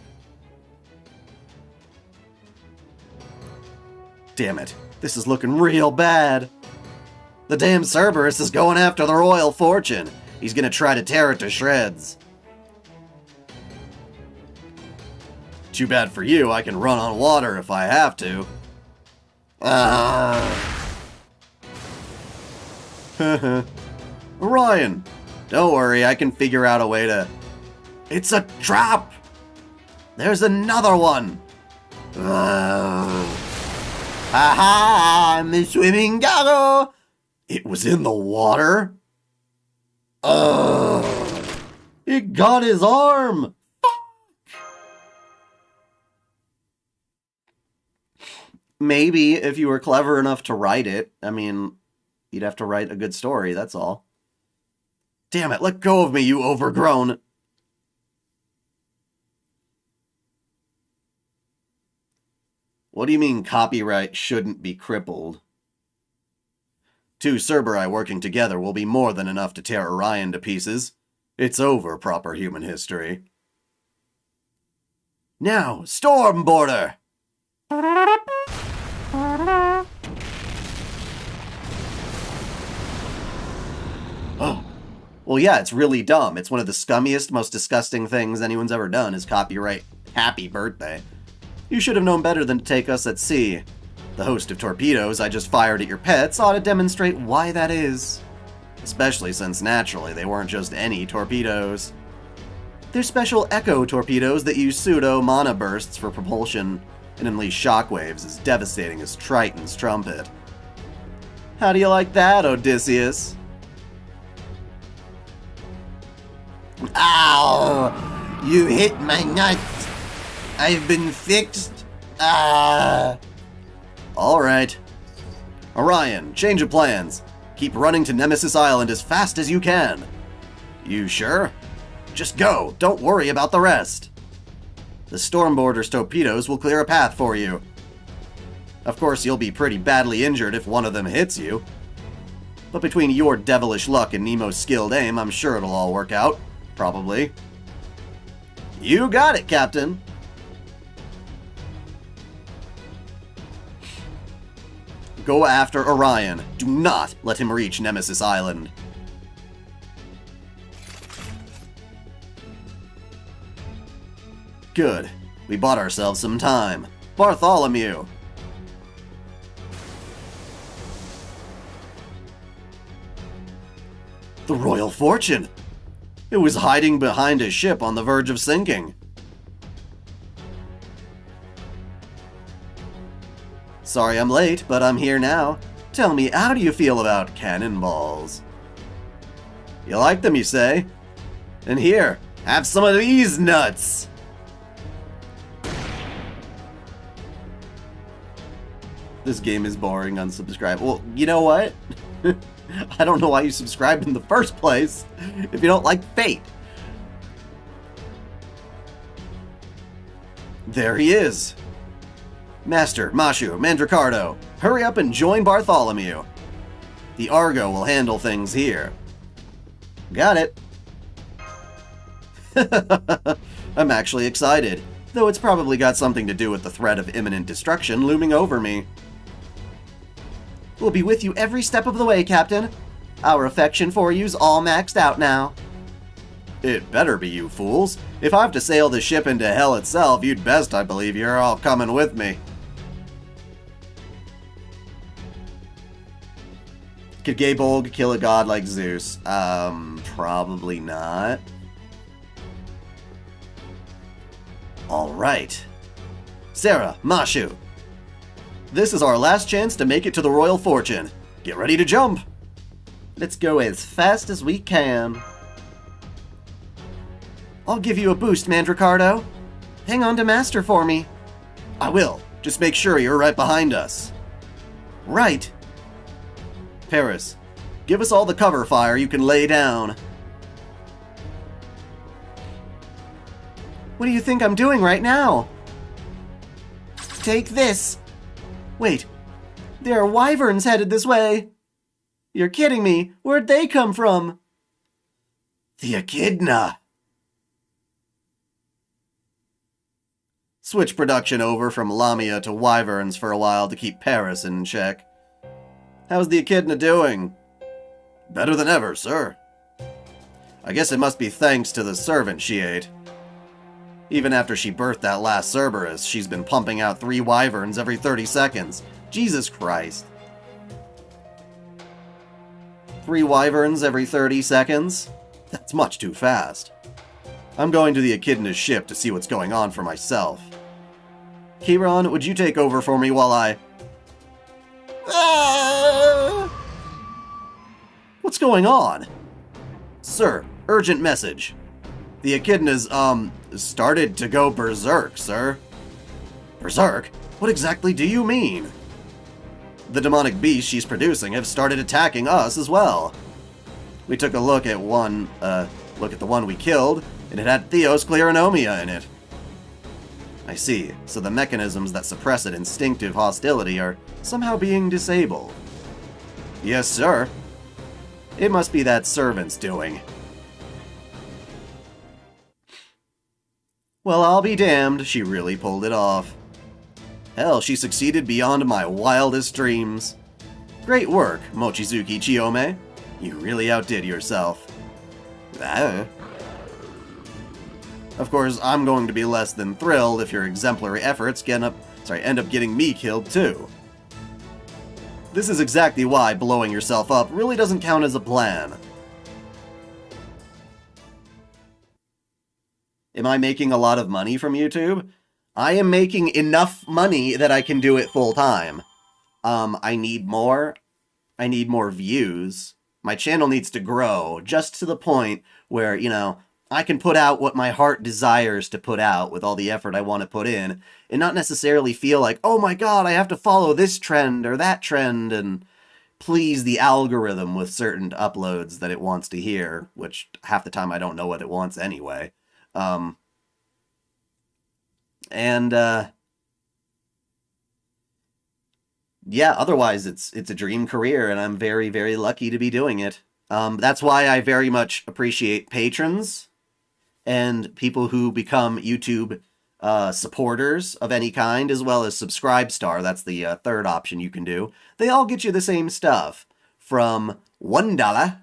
Damn it, this is looking real bad. The damn Cerberus is going after the royal fortune. He's gonna try to tear it to shreds. Too bad for you, I can run on water if I have to. Orion, don't worry, I can figure out a way to... It's a trap! There's another one! Haha, I'm a swimming goggle! It was in the water? It got his arm! Maybe if you were clever enough to write it. I mean, you'd have to write a good story, that's all. Damn it, let go of me, you overgrown... What do you mean copyright shouldn't be crippled? Two Cerberi working together will be more than enough to tear Orion to pieces. It's over, proper human history. Now, storm border! Oh, Well, yeah, it's really dumb. It's one of the scummiest, most disgusting things anyone's ever done is copyright Happy Birthday. You should have known better than to take us at sea. The host of torpedoes I just fired at your pets ought to demonstrate why that is. Especially since, naturally, they weren't just any torpedoes. They're special echo torpedoes that use pseudo-mana bursts for propulsion and unleash shockwaves as devastating as Triton's trumpet. How do you like that, Odysseus? Ow! You hit my nuts! I've been fixed! Ah! Alright. Orion, change of plans. Keep running to Nemesis Island as fast as you can. You sure? Just go, don't worry about the rest. The Stormboarder's torpedoes will clear a path for you. Of course, you'll be pretty badly injured if one of them hits you. But between your devilish luck and Nemo's skilled aim, I'm sure it'll all work out. Probably. You got it, Captain. Go after Orion. Do not let him reach Nemesis Island. Good. We bought ourselves some time. Bartholomew! The Royal Fortune! It was hiding behind a ship on the verge of sinking. Sorry I'm late, but I'm here now. Tell me, how do you feel about cannonballs? You like them, you say? And here, have some of these nuts! This game is boring, unsubscribe. Well, you know what? I don't know why you subscribed in the first place if you don't like Fate. There he is. Master, Mashu, Mandricardo, hurry up and join Bartholomew. The Argo will handle things here. Got it. I'm actually excited, though it's probably got something to do with the threat of imminent destruction looming over me. We'll be with you every step of the way, Captain. Our affection for you's all maxed out now. It better be, you fools. If I have to sail the ship into hell itself, you'd best, I believe, you're all coming with me. Could Gabolg kill a god like Zeus? Probably not. Alright. Sarah, Mashu. This is our last chance to make it to the Royal Fortune. Get ready to jump. Let's go as fast as we can. I'll give you a boost, Mandricardo. Hang on to Master for me. I will. Just make sure you're right behind us. Right. Paris, give us all the cover fire you can lay down. What do you think I'm doing right now? Take this. Wait, there are wyverns headed this way. You're kidding me. Where'd they come from? The Echidna. Switch production over from Lamia to wyverns for a while to keep Paris in check. How's the Echidna doing? Better than ever, sir. I guess it must be thanks to the servant she ate. Even after she birthed that last Cerberus, she's been pumping out 3 wyverns every 30 seconds. Jesus Christ. 3 wyverns every 30 seconds? That's much too fast. I'm going to the Echidna's ship to see what's going on for myself. Chiron, would you take over for me while I... What's going on? Sir, urgent message. The Echidna's, started to go berserk, sir. Berserk? What exactly do you mean? The demonic beasts she's producing have started attacking us as well. We took a look at the one we killed, and it had Theos Scleronomia in it. I see, so the mechanisms that suppress its instinctive hostility are somehow being disabled. Yes, sir. It must be that servant's doing. Well, I'll be damned, she really pulled it off. Hell, she succeeded beyond my wildest dreams. Great work, Mochizuki Chiyome. You really outdid yourself. Of course, I'm going to be less than thrilled if your exemplary efforts end up getting me killed too. This is exactly why blowing yourself up really doesn't count as a plan. Am I making a lot of money from YouTube? I am making enough money that I can do it full time. I need more. I need more views. My channel needs to grow just to the point where, you know, I can put out what my heart desires to put out with all the effort I want to put in, and not necessarily feel like, oh my god, I have to follow this trend or that trend and please the algorithm with certain uploads that it wants to hear, which half the time I don't know what it wants anyway. Yeah, otherwise it's a dream career, and I'm very, very lucky to be doing it. That's why I very much appreciate patrons and people who become YouTube supporters of any kind, as well as Subscribe-Star. That's the third option you can do. They all get you the same stuff. From $1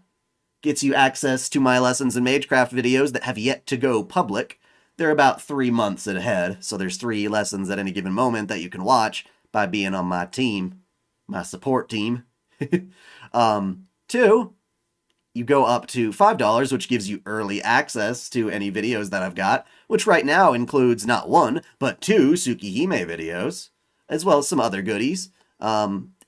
gets you access to my lessons in Magecraft videos that have yet to go public. They're about 3 months ahead, so there's 3 lessons at any given moment that you can watch by being on my team, my support team. 2, you go up to $5, which gives you early access to any videos that I've got, which right now includes not 1, but 2 Tsukihime videos, as well as some other goodies.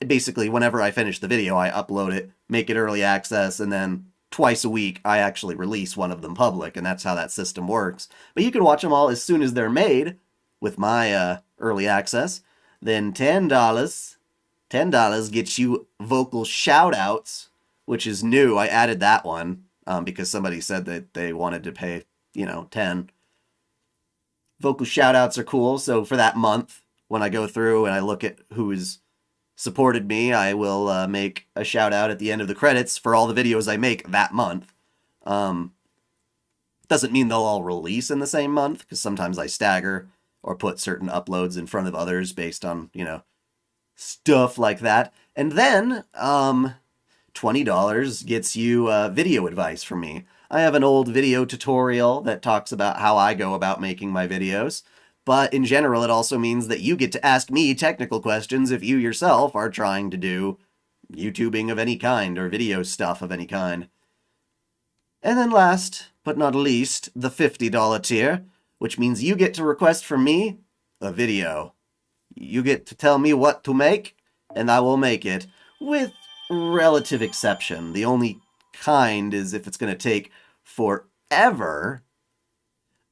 Basically, whenever I finish the video, I upload it, make it early access, and then twice a week, I actually release one of them public, and that's how that system works. But you can watch them all as soon as they're made with my early access. Then $10 gets you vocal shoutouts, which is new. I added that one because somebody said that they wanted to pay, 10. Vocal shoutouts are cool, so for that month, when I go through and I look at who's supported me, I will make a shout out at the end of the credits for all the videos I make that month. Doesn't mean they'll all release in the same month, because sometimes I stagger or put certain uploads in front of others based on, stuff like that. And then, $20 gets you video advice from me. I have an old video tutorial that talks about how I go about making my videos. But in general, it also means that you get to ask me technical questions if you yourself are trying to do YouTubing of any kind or video stuff of any kind. And then last but not least, the $50 tier, which means you get to request from me a video. You get to tell me what to make, and I will make it, with relative exception. The only kind is if it's going to take forever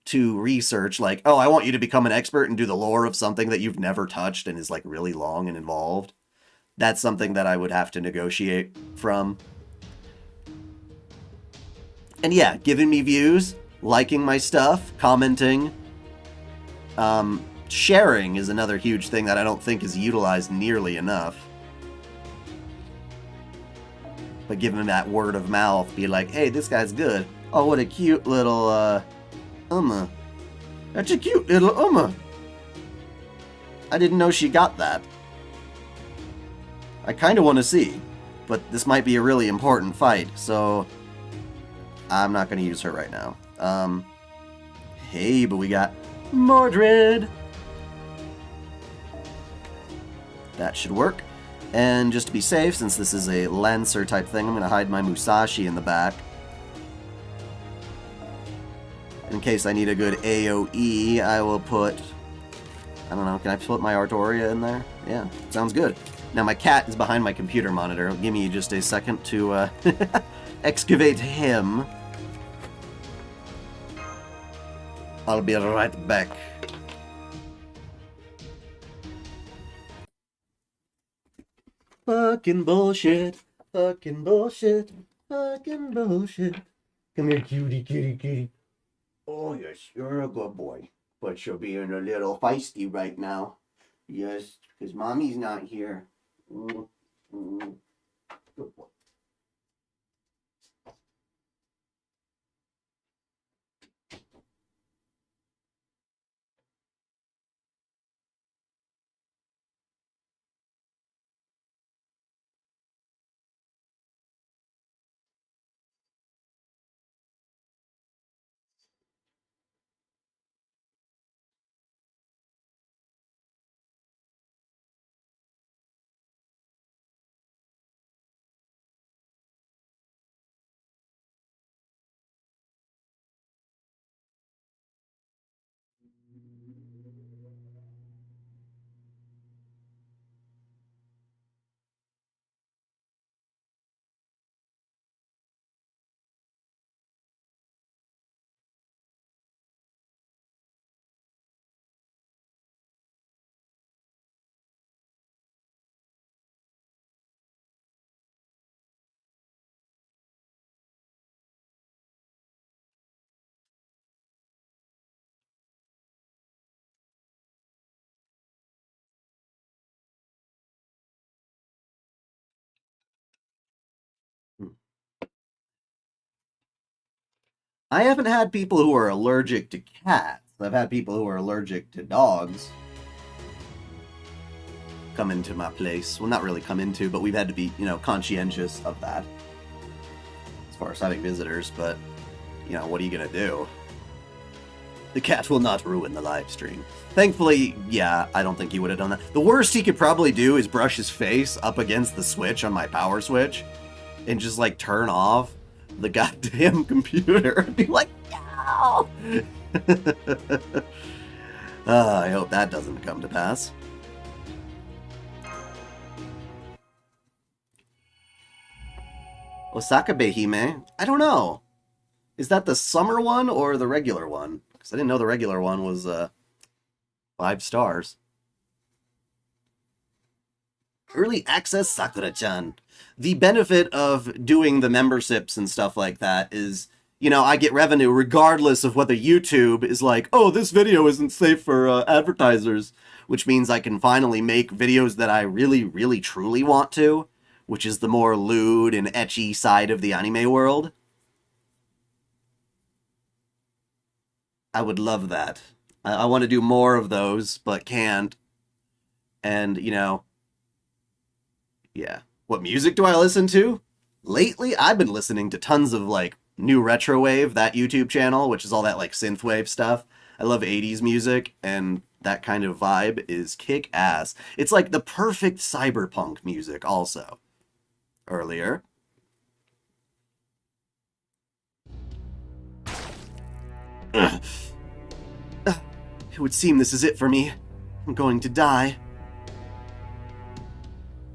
to research, like, oh, I want you to become an expert and do the lore of something that you've never touched and is, like, really long and involved. That's something that I would have to negotiate from. And yeah, giving me views, liking my stuff, commenting, sharing is another huge thing that I don't think is utilized nearly enough. But giving them that word of mouth, be like, hey, this guy's good. Oh, what a cute little, That's a cute little I didn't know she got that. I kind of want to see, but this might be a really important fight, so I'm not going to use her right now. Hey, but we got Mordred. That should work. And just to be safe, since this is a Lancer type thing, I'm going to hide my Musashi in the back. In case I need a good AoE, I will put... I don't know, can I put my Artoria in there? Yeah, sounds good. Now my cat is behind my computer monitor. Give me just a second to excavate him. I'll be right back. Fucking bullshit. Fucking bullshit. Fucking bullshit. Come here, cutie, kitty, kitty. Oh, yes, you're a good boy. But you're being a little feisty right now. Yes, because mommy's not here. Good boy. I haven't had people who are allergic to cats. I've had people who are allergic to dogs come into my place. Well, not really come into, but we've had to be, conscientious of that as far as having visitors, but, what are you gonna do? The cat will not ruin the live stream. Thankfully, yeah, I don't think he would have done that. The worst he could probably do is brush his face up against the switch on my power switch and just, like, turn off the goddamn computer and be like, no! I hope that doesn't come to pass. Osaka Behime? I don't know. Is that the summer one or the regular one? Because I didn't know the regular one was 5 stars. Early access Sakura-chan. The benefit of doing the memberships and stuff like that is, I get revenue regardless of whether YouTube is like, oh, this video isn't safe for advertisers, which means I can finally make videos that I really, really, truly want to, which is the more lewd and ecchi side of the anime world. I would love that. I want to do more of those, but can't. And, yeah. What music do I listen to? Lately, I've been listening to tons of, like, New Retrowave, that YouTube channel, which is all that, like, synthwave stuff. I love 80s music, and that kind of vibe is kick-ass. It's, like, the perfect cyberpunk music, also. Earlier. It would seem this is it for me. I'm going to die.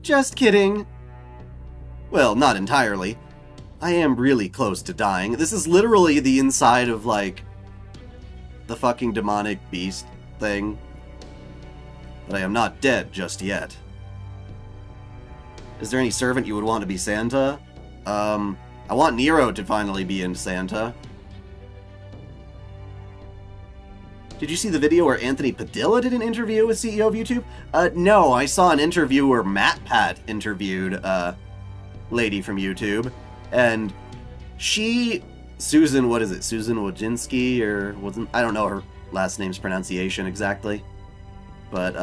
Just kidding. Well, not entirely. I am really close to dying. This is literally the inside of, like, the fucking demonic beast thing. But I am not dead just yet. Is there any servant you would want to be Santa? I want Nero to finally be in Santa. Did you see the video where Anthony Padilla did an interview with CEO of YouTube? No, I saw an interview where MatPat interviewed lady from YouTube, and Susan, what is it? Susan Wojcinski, or wasn't, I don't know her last name's pronunciation exactly, but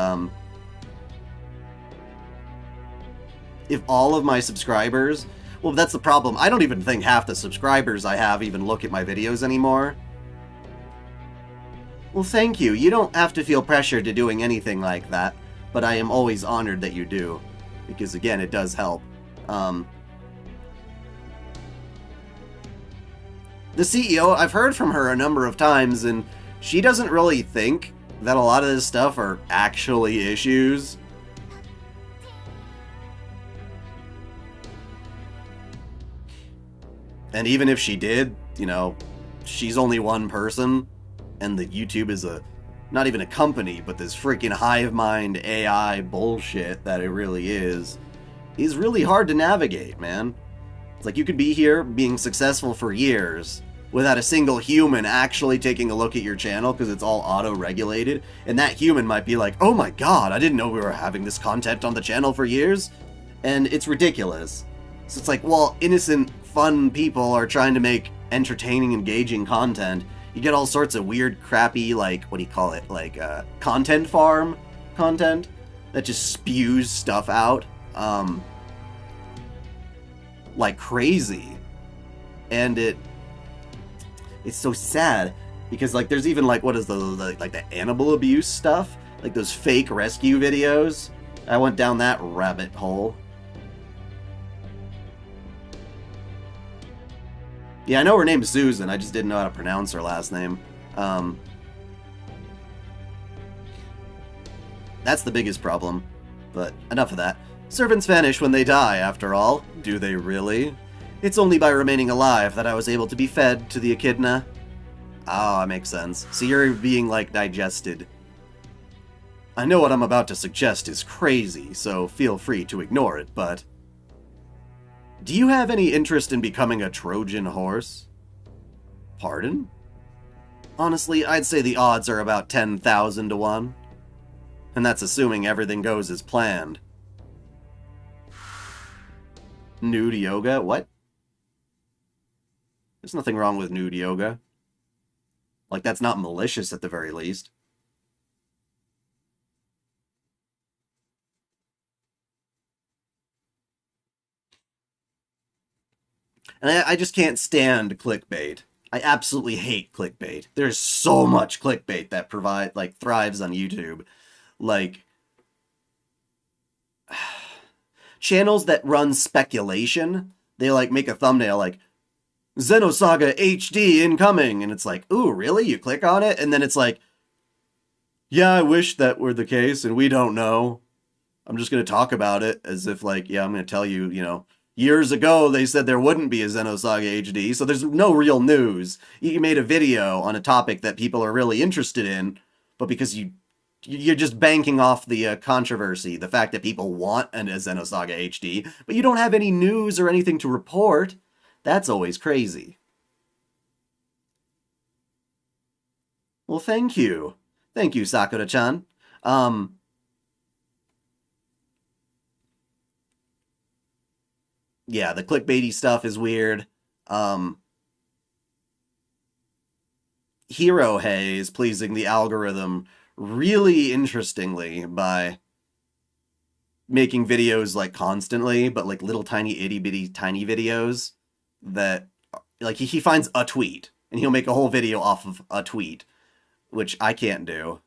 if all of my subscribers, well, that's the problem. I don't even think half the subscribers I have even look at my videos anymore. Well, thank you. You don't have to feel pressured to doing anything like that, but I am always honored that you do, because again, it does help. The CEO, I've heard from her a number of times, and she doesn't really think that a lot of this stuff are actually issues. And even if she did, she's only one person, and the YouTube is not even a company, but this freaking hive mind AI bullshit that it really is really hard to navigate, man. It's like you could be here being successful for years without a single human actually taking a look at your channel because it's all auto-regulated, and that human might be like, oh my god, I didn't know we were having this content on the channel for years, and it's ridiculous. So it's like, well, innocent, fun people are trying to make entertaining, engaging content. You get all sorts of weird, crappy, like, what do you call it, like, content farm content that just spews stuff out, like crazy. And it's so sad, because, like, there's even, like, what is the animal abuse stuff? Like, those fake rescue videos? I went down that rabbit hole. Yeah, I know her name's Susan, I just didn't know how to pronounce her last name. That's the biggest problem. But enough of that. Servants vanish when they die, after all. Do they really? It's only by remaining alive that I was able to be fed to the echidna. Ah, makes sense. So you're being, like, digested. I know what I'm about to suggest is crazy, so feel free to ignore it, but... do you have any interest in becoming a Trojan horse? Pardon? Honestly, I'd say the odds are about 10,000 to 1. And that's assuming everything goes as planned. Nude yoga? What? There's nothing wrong with nude yoga. Like, that's not malicious at the very least. And I just can't stand clickbait. I absolutely hate clickbait. There's so much clickbait that thrives on YouTube. Like, channels that run speculation, they like make a thumbnail like, Xenosaga HD incoming, and it's like, ooh, really? You click on it, and then it's like, yeah, I wish that were the case, and we don't know. I'm just going to talk about it as if, like, yeah, I'm going to tell you, you know, years ago they said there wouldn't be a Xenosaga HD, so there's no real news. You made a video on a topic that people are really interested in, but because you're just banking off the controversy, the fact that people want a Xenosaga HD, but you don't have any news or anything to report. That's always crazy. Well, thank you. Thank you, Sakura-chan. Yeah, the clickbaity stuff is weird. Hero Hay is pleasing the algorithm really interestingly by making videos like constantly, but like little tiny itty bitty tiny videos that like he finds a tweet and he'll make a whole video off of a tweet, which I can't do,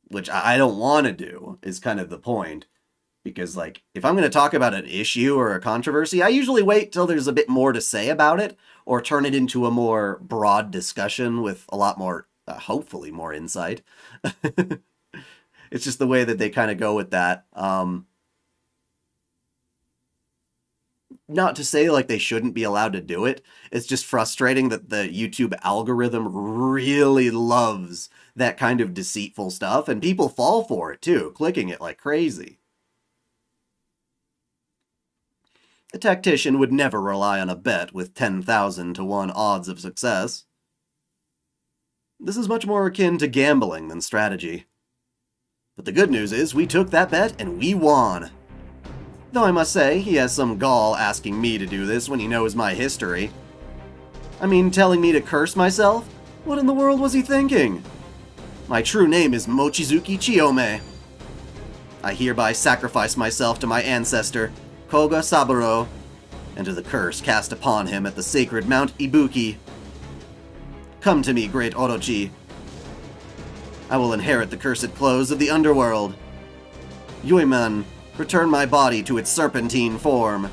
which I don't want to do is kind of the point. Because, like, if I'm going to talk about an issue or a controversy, I usually wait till there's a bit more to say about it, or turn it into a more broad discussion with a lot more, hopefully, more insight. It's just the way that they kind of go with that. Not to say, like, they shouldn't be allowed to do it. It's just frustrating that the YouTube algorithm really loves that kind of deceitful stuff, and people fall for it, too, clicking it like crazy. A tactician would never rely on a bet with 10,000 to 1 odds of success. This is much more akin to gambling than strategy. But the good news is we took that bet and we won. Though I must say, he has some gall asking me to do this when he knows my history. I mean, telling me to curse myself? What in the world was he thinking? My true name is Mochizuki Chiyome. I hereby sacrifice myself to my ancestor, Koga Saburo, and to the curse cast upon him at the sacred Mount Ibuki. Come to me, great Orochi. I will inherit the cursed clothes of the underworld. Yuiman, return my body to its serpentine form.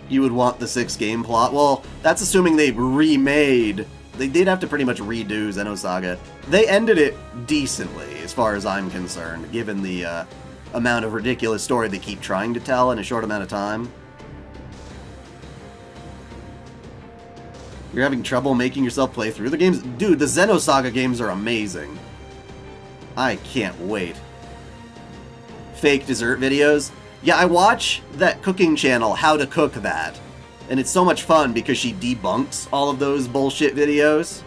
You would want the 6-game plot? Well, that's assuming they remade. They did have to pretty much redo Xenosaga. They ended it decently, as far as I'm concerned, given the amount of ridiculous story they keep trying to tell in a short amount of time. You're having trouble making yourself play through the games? Dude, the Xenosaga games are amazing. I can't wait. Fake dessert videos? Yeah, I watch that cooking channel, How to Cook That. And it's so much fun because she debunks all of those bullshit videos.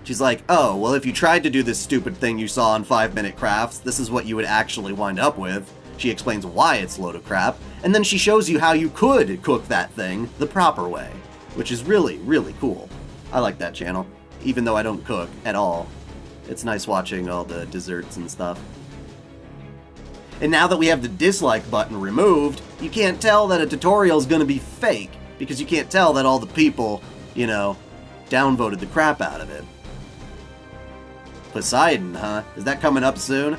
She's like, oh, well, if you tried to do this stupid thing you saw on 5-Minute Crafts, this is what you would actually wind up with. She explains why it's a load of crap, and then she shows you how you could cook that thing the proper way, which is really, really cool. I like that channel, even though I don't cook at all. It's nice watching all the desserts and stuff. And now that we have the dislike button removed, you can't tell that a tutorial is going to be fake, because you can't tell that all the people, you know, downvoted the crap out of it. Poseidon, huh? Is that coming up soon?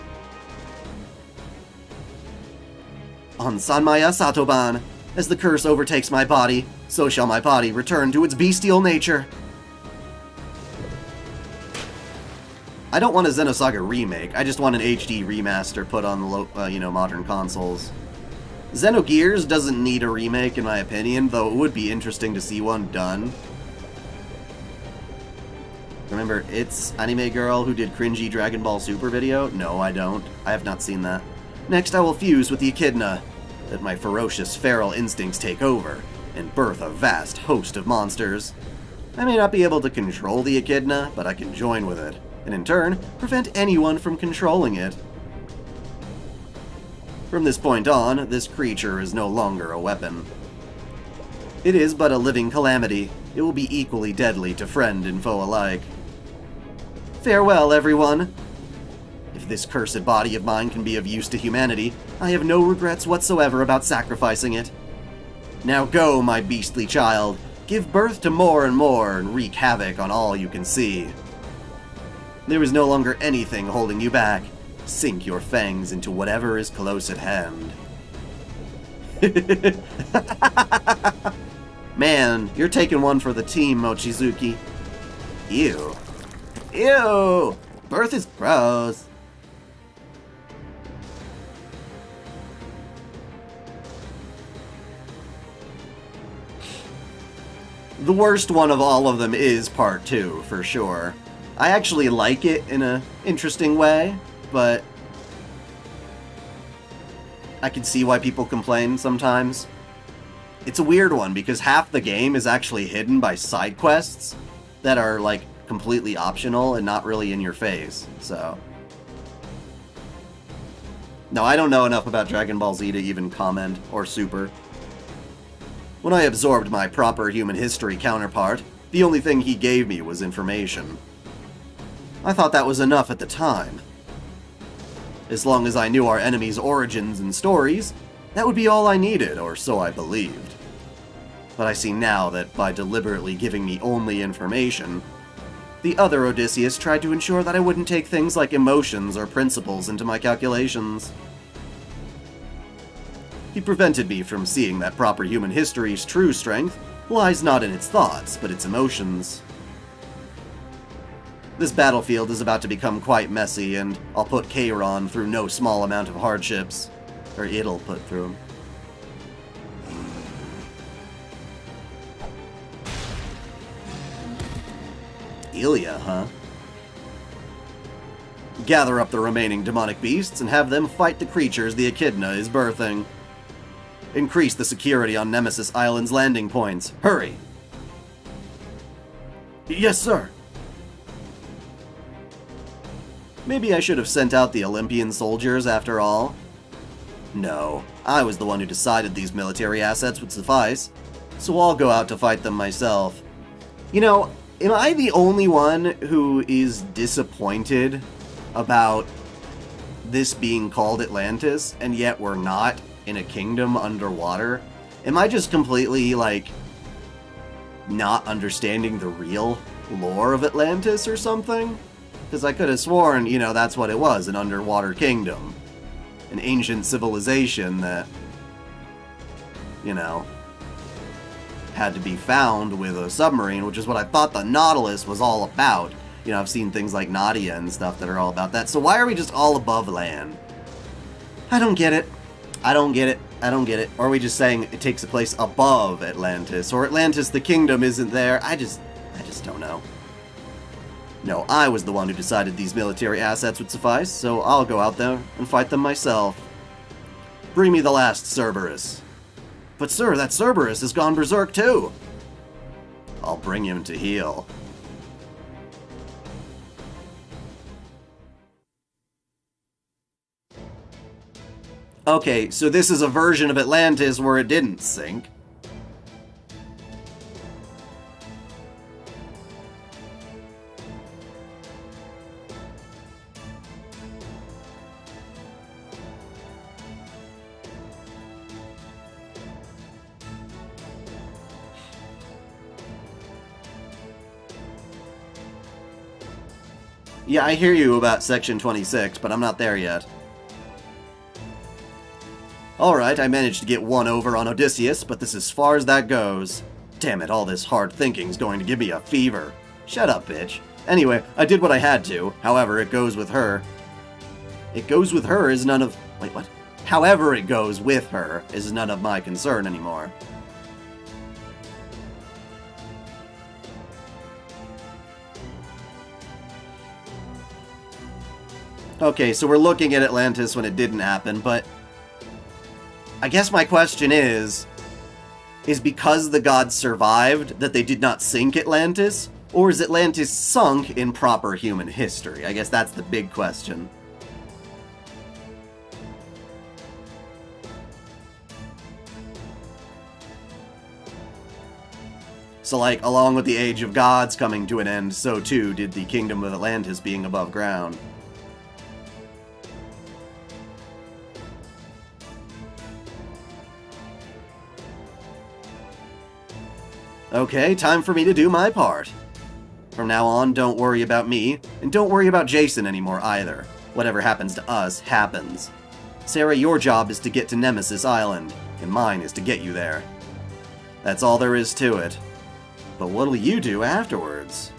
On Sanmaya Satoban, as the curse overtakes my body, so shall my body return to its bestial nature. I don't want a Xenosaga remake, I just want an HD remaster put on the modern consoles. Xenogears doesn't need a remake in my opinion, though it would be interesting to see one done. Remember, it's Anime Girl who did cringy Dragon Ball Super video? No, I don't. I have not seen that. Next I will fuse with the Echidna, that my ferocious feral instincts take over, and birth a vast host of monsters. I may not be able to control the Echidna, but I can join with it, and in turn, prevent anyone from controlling it. From this point on, this creature is no longer a weapon. It is but a living calamity. It will be equally deadly to friend and foe alike. Farewell, everyone. If this cursed body of mine can be of use to humanity, I have no regrets whatsoever about sacrificing it. Now go, my beastly child. Give birth to more and more and wreak havoc on all you can see. There is no longer anything holding you back. Sink your fangs into whatever is close at hand. Man, you're taking one for the team, Mochizuki. Ew. Ew! Birth is gross. The worst one of all of them is part 2, for sure. I actually like it in an interesting way, but I can see why people complain sometimes. It's a weird one, because half the game is actually hidden by side quests that are, like, completely optional and not really in your face, so... No, I don't know enough about Dragon Ball Z to even comment, or Super. When I absorbed my proper human history counterpart, the only thing he gave me was information. I thought that was enough at the time. As long as I knew our enemy's origins and stories, that would be all I needed, or so I believed. But I see now that by deliberately giving me only information, the other Odysseus tried to ensure that I wouldn't take things like emotions or principles into my calculations. He prevented me from seeing that proper human history's true strength lies not in its thoughts, but its emotions. This battlefield is about to become quite messy, and I'll put Chiron through no small amount of hardships. Or it'll put through him. Ilya, huh? Gather up the remaining demonic beasts and have them fight the creatures the Echidna is birthing. Increase the security on Nemesis Island's landing points. Hurry! Yes, sir. Maybe I should have sent out the Olympian soldiers after all. No, I was the one who decided these military assets would suffice, so I'll go out to fight them myself. You know, am I the only one who is disappointed about this being called Atlantis, and yet we're not in a kingdom underwater? Am I just completely, like, not understanding the real lore of Atlantis or something? Because I could have sworn, you know, that's what it was, an underwater kingdom. An ancient civilization that, you know, had to be found with a submarine, which is what I thought the Nautilus was all about. You know, I've seen things like Nadia and stuff that are all about that. So why are we just all above land? I don't get it. I don't get it. I don't get it. Or are we just saying it takes a place above Atlantis? Or Atlantis, the kingdom, isn't there? I just don't know. No, I was the one who decided these military assets would suffice, so I'll go out there and fight them myself. Bring me the last Cerberus. But sir, that Cerberus has gone berserk too. I'll bring him to heel. Okay, so this is a version of Atlantis where it didn't sink. Yeah, I hear you about Section 26, but I'm not there yet. Alright, I managed to get one over on Odysseus, but this is as far as that goes. Damn it, all this hard thinking's going to give me a fever. Shut up, bitch. Anyway, I did what I had to. However, it goes with her. It goes with her is none of... Wait, what? However it goes with her is none of my concern anymore. Okay, so we're looking at Atlantis when it didn't happen, but I guess my question is because the gods survived that they did not sink Atlantis, or is Atlantis sunk in proper human history? I guess that's the big question. So, like, along with the Age of Gods coming to an end, so too did the Kingdom of Atlantis being above ground. Okay, time for me to do my part. From now on, don't worry about me, and don't worry about Jason anymore either. Whatever happens to us, happens. Sarah, your job is to get to Nemesis Island, and mine is to get you there. That's all there is to it. But what'll you do afterwards?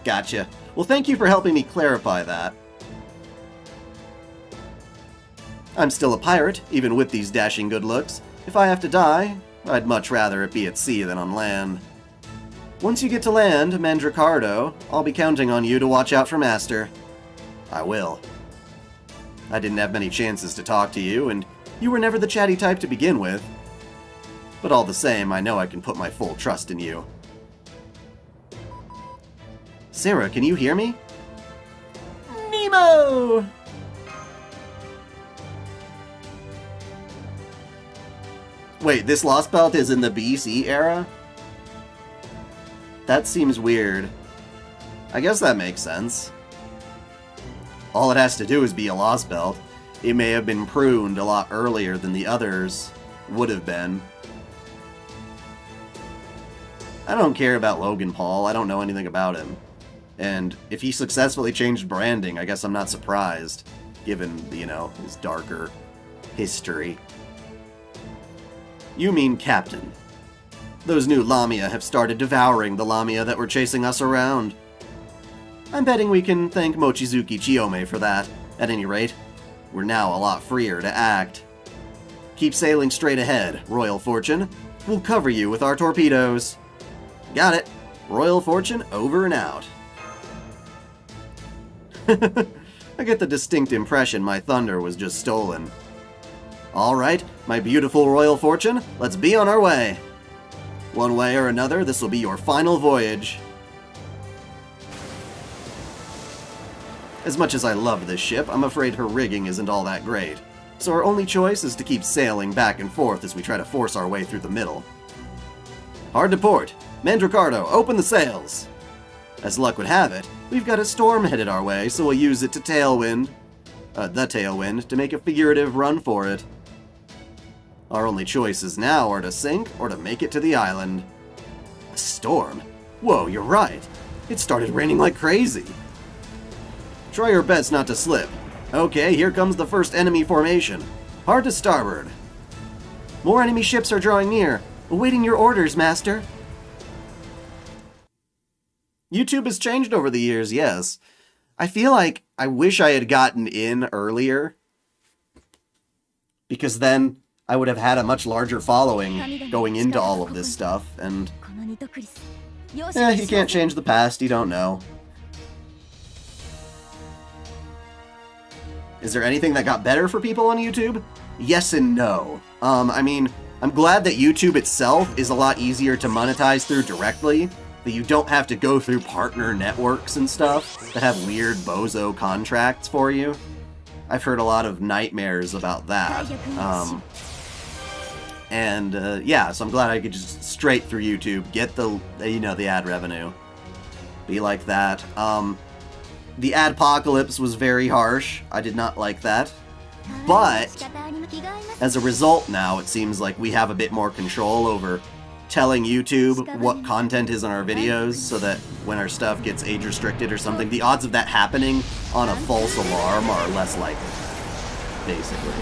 Gotcha. Well, thank you for helping me clarify that. I'm still a pirate, even with these dashing good looks. If I have to die, I'd much rather it be at sea than on land. Once you get to land, Mandricardo, I'll be counting on you to watch out for Master. I will. I didn't have many chances to talk to you, and you were never the chatty type to begin with. But all the same, I know I can put my full trust in you. Sarah, can you hear me? Nemo! Wait, this Lostbelt is in the BC era? That seems weird. I guess that makes sense. All it has to do is be a Lostbelt. It may have been pruned a lot earlier than the others would have been. I don't care about Logan Paul. I don't know anything about him. And if he successfully changed branding, I guess I'm not surprised, given, you know, his darker history. You mean Captain. Those new Lamia have started devouring the Lamia that were chasing us around. I'm betting we can thank Mochizuki Chiyome for that. At any rate, we're now a lot freer to act. Keep sailing straight ahead, Royal Fortune. We'll cover you with our torpedoes. Got it. Royal Fortune over and out. I get the distinct impression my thunder was just stolen. Alright, my beautiful Royal Fortune, let's be on our way. One way or another, this will be your final voyage. As much as I love this ship, I'm afraid her rigging isn't all that great. So our only choice is to keep sailing back and forth as we try to force our way through the middle. Hard to port. Mandricardo, open the sails! As luck would have it, we've got a storm headed our way, so we'll use it to the tailwind, to make a figurative run for it. Our only choices now are to sink or to make it to the island. A storm? Whoa, you're right. It started raining like crazy. Try your best not to slip. Okay, here comes the first enemy formation. Hard to starboard. More enemy ships are drawing near. Awaiting your orders, Master. YouTube has changed over the years, yes. I feel like I wish I had gotten in earlier, because then I would have had a much larger following going into all of this stuff, and you can't change the past, you don't know. Is there anything that got better for people on YouTube? Yes and no. I mean, I'm glad that YouTube itself is a lot easier to monetize through directly, that you don't have to go through partner networks and stuff that have weird bozo contracts for you. I've heard a lot of nightmares about that. Yeah, so I'm glad I could just straight through YouTube get the, the ad revenue. Be like that. The adpocalypse was very harsh. I did not like that. But, as a result now, it seems like we have a bit more control over telling YouTube what content is on our videos, so that when our stuff gets age restricted or something, the odds of that happening on a false alarm are less likely, basically.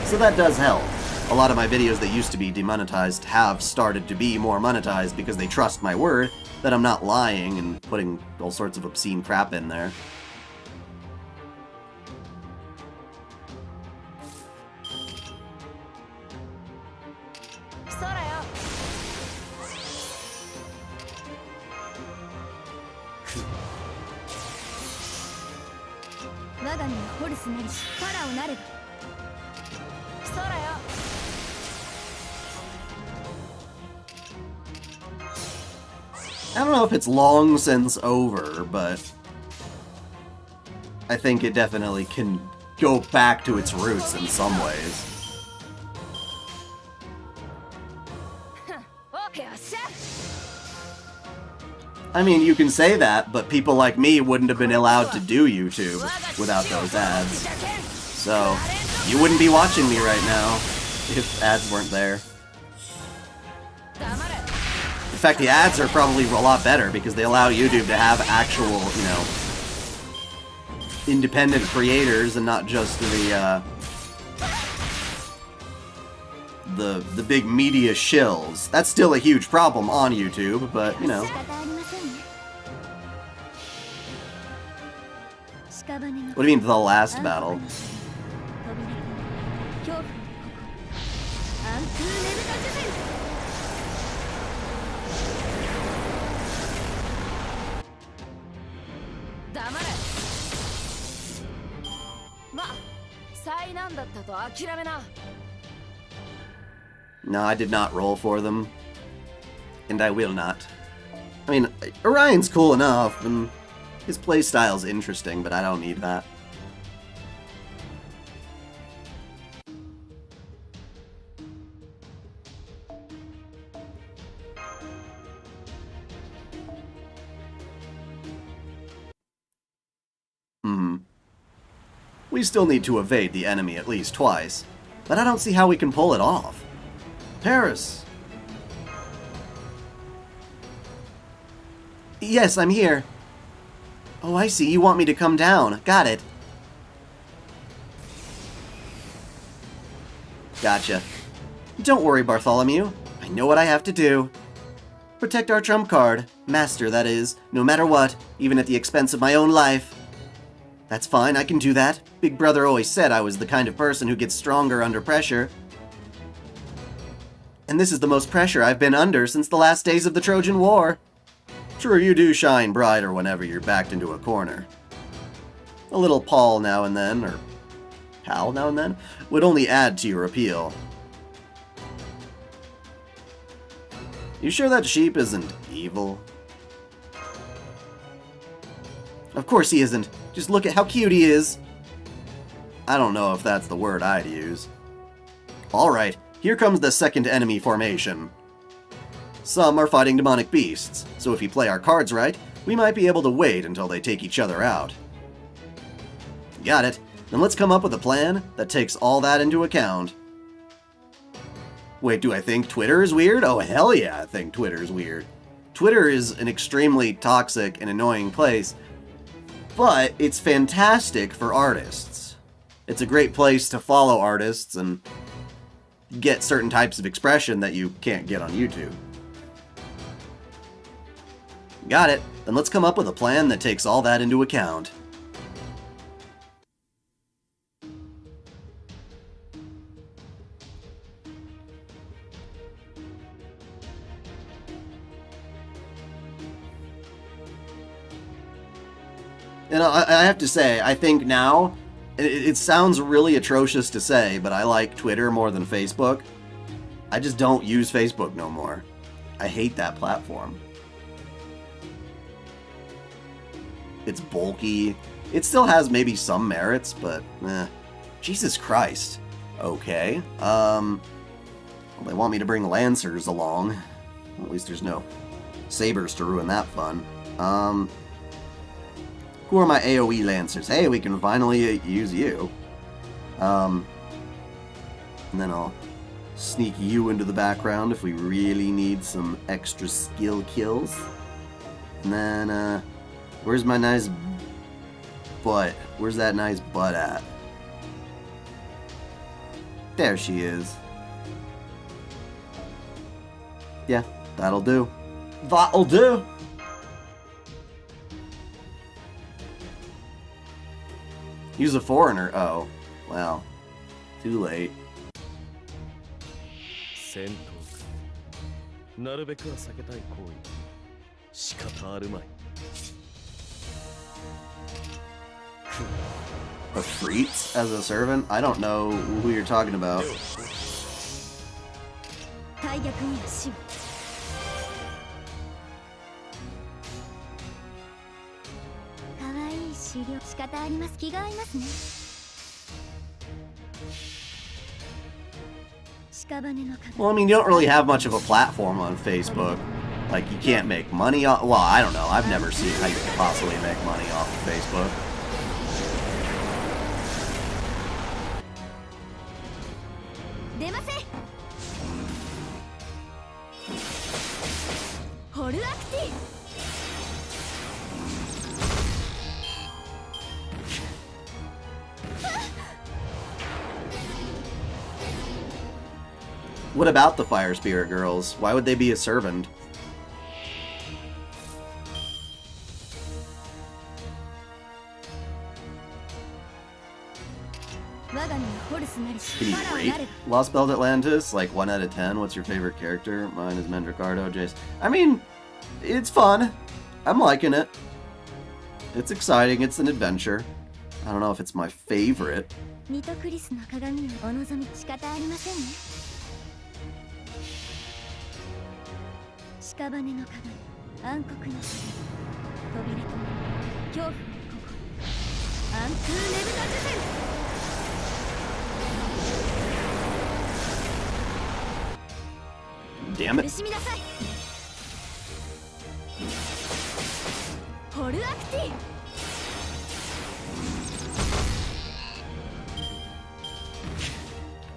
So that does help. A lot of my videos that used to be demonetized have started to be more monetized because they trust my word that I'm not lying and putting all sorts of obscene crap in there. I don't know if it's long since over, but I think it definitely can go back to its roots in some ways. I mean, you can say that, but people like me wouldn't have been allowed to do YouTube without those ads. So, you wouldn't be watching me right now if ads weren't there. In fact, the ads are probably a lot better because they allow YouTube to have actual, you know, independent creators and not just the big media shills. That's still a huge problem on YouTube, but, you know. What do you mean, the last battle? No, I did not roll for them. And I will not. I mean, Orion's cool enough, and his playstyle's interesting, but I don't need that. We still need to evade the enemy at least twice, but I don't see how we can pull it off. Paris! Yes, I'm here. Oh, I see. You want me to come down. Got it. Gotcha. Don't worry, Bartholomew. I know what I have to do. Protect our trump card. Master, that is. No matter what, even at the expense of my own life. That's fine, I can do that. Big Brother always said I was the kind of person who gets stronger under pressure. And this is the most pressure I've been under since the last days of the Trojan War. True, you do shine brighter whenever you're backed into a corner. A little Paul now and then, or Pal now and then, would only add to your appeal. You sure that sheep isn't evil? Of course he isn't. Just look at how cute he is. I don't know if that's the word I'd use. Alright, here comes the second enemy formation. Some are fighting demonic beasts, so if you play our cards right, we might be able to wait until they take each other out. Got it. Then let's come up with a plan that takes all that into account. Wait, do I think Twitter is weird? Oh, hell yeah, I think Twitter is weird. Twitter is an extremely toxic and annoying place, but it's fantastic for artists. It's a great place to follow artists and get certain types of expression that you can't get on YouTube. Got it. Then let's come up with a plan that takes all that into account. And I have to say, I think now, it sounds really atrocious to say, but I like Twitter more than Facebook. I just don't use Facebook no more. I hate that platform. It's bulky. It still has maybe some merits, but Jesus Christ. Okay. Well, they want me to bring Lancers along. At least there's no sabers to ruin that fun. Who are my AoE Lancers? Hey, we can finally use you. And then I'll sneak you into the background if we really need some extra skill kills. And then, where's my nice butt? Where's that nice butt at? There she is. Yeah, that'll do. That'll do! Use a foreigner. Oh, well, too late. 戦闘なるべくは避けたい行為仕方あるまい Efreets as a servant? I don't know who you're talking about. Well, I mean, you don't really have much of a platform on Facebook. Like, you can't make money off... Well, I don't know. I've never seen how you could possibly make money off of Facebook. What about the Fire Spirit girls? Why would they be a servant? Can you rate Lostbelt Atlantis? Like 1 out of 10? What's your favorite character? Mine is Mendricardo, Jace. I mean, it's fun. I'm liking it. It's exciting. It's an adventure. I don't know if it's my favorite. Damn it.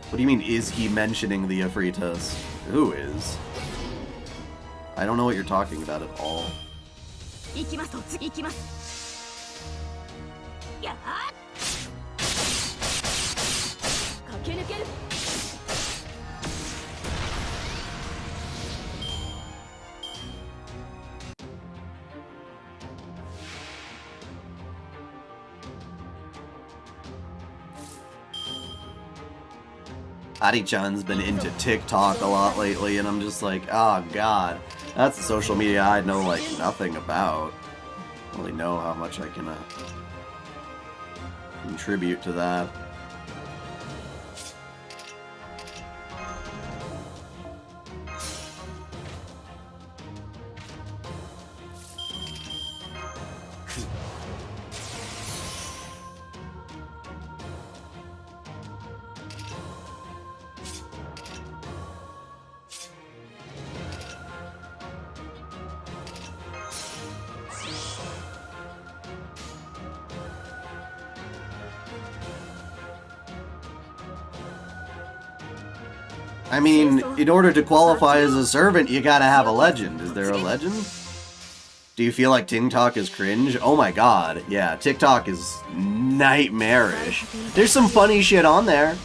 What do you mean, is he mentioning the Efreetus? Who is? I don't know what you're talking about at all. Adi-chan's been into TikTok a lot lately, and I'm just like, oh god. That's the social media I know, like, nothing about. I don't really know how much I can contribute to that. I mean, in order to qualify as a servant, you gotta have a legend. Is there a legend? Do you feel like TikTok is cringe? Oh my god, yeah, TikTok is nightmarish. There's some funny shit on there.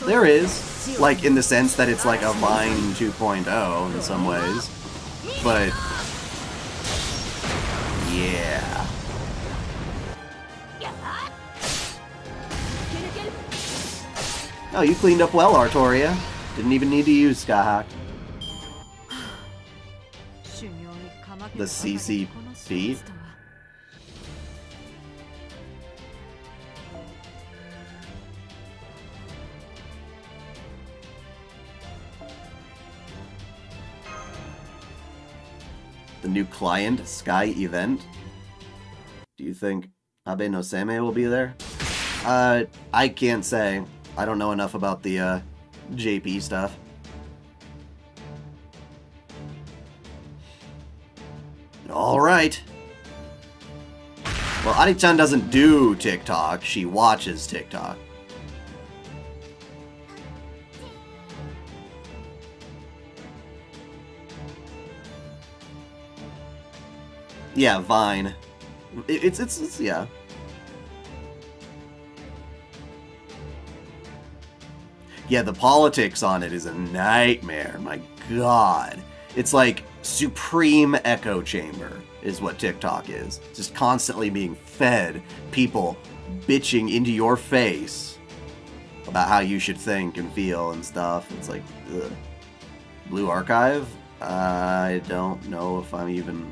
There is. Like, in the sense that it's like a Vine 2.0 in some ways. But... yeah. Oh, you cleaned up well, Artoria. Didn't even need to use Skyhawk. The CCP? The new client, Sky Event? Do you think Abe no Seimei will be there? I can't say. I don't know enough about the, JP stuff. Alright. Well, Adi-chan doesn't do TikTok, she watches TikTok. Yeah, Vine. It's yeah. Yeah, the politics on it is a nightmare. My god. It's like supreme echo chamber is what TikTok is. Just constantly being fed people bitching into your face about how you should think and feel and stuff. It's like, ugh. Blue Archive? I don't know if I'm even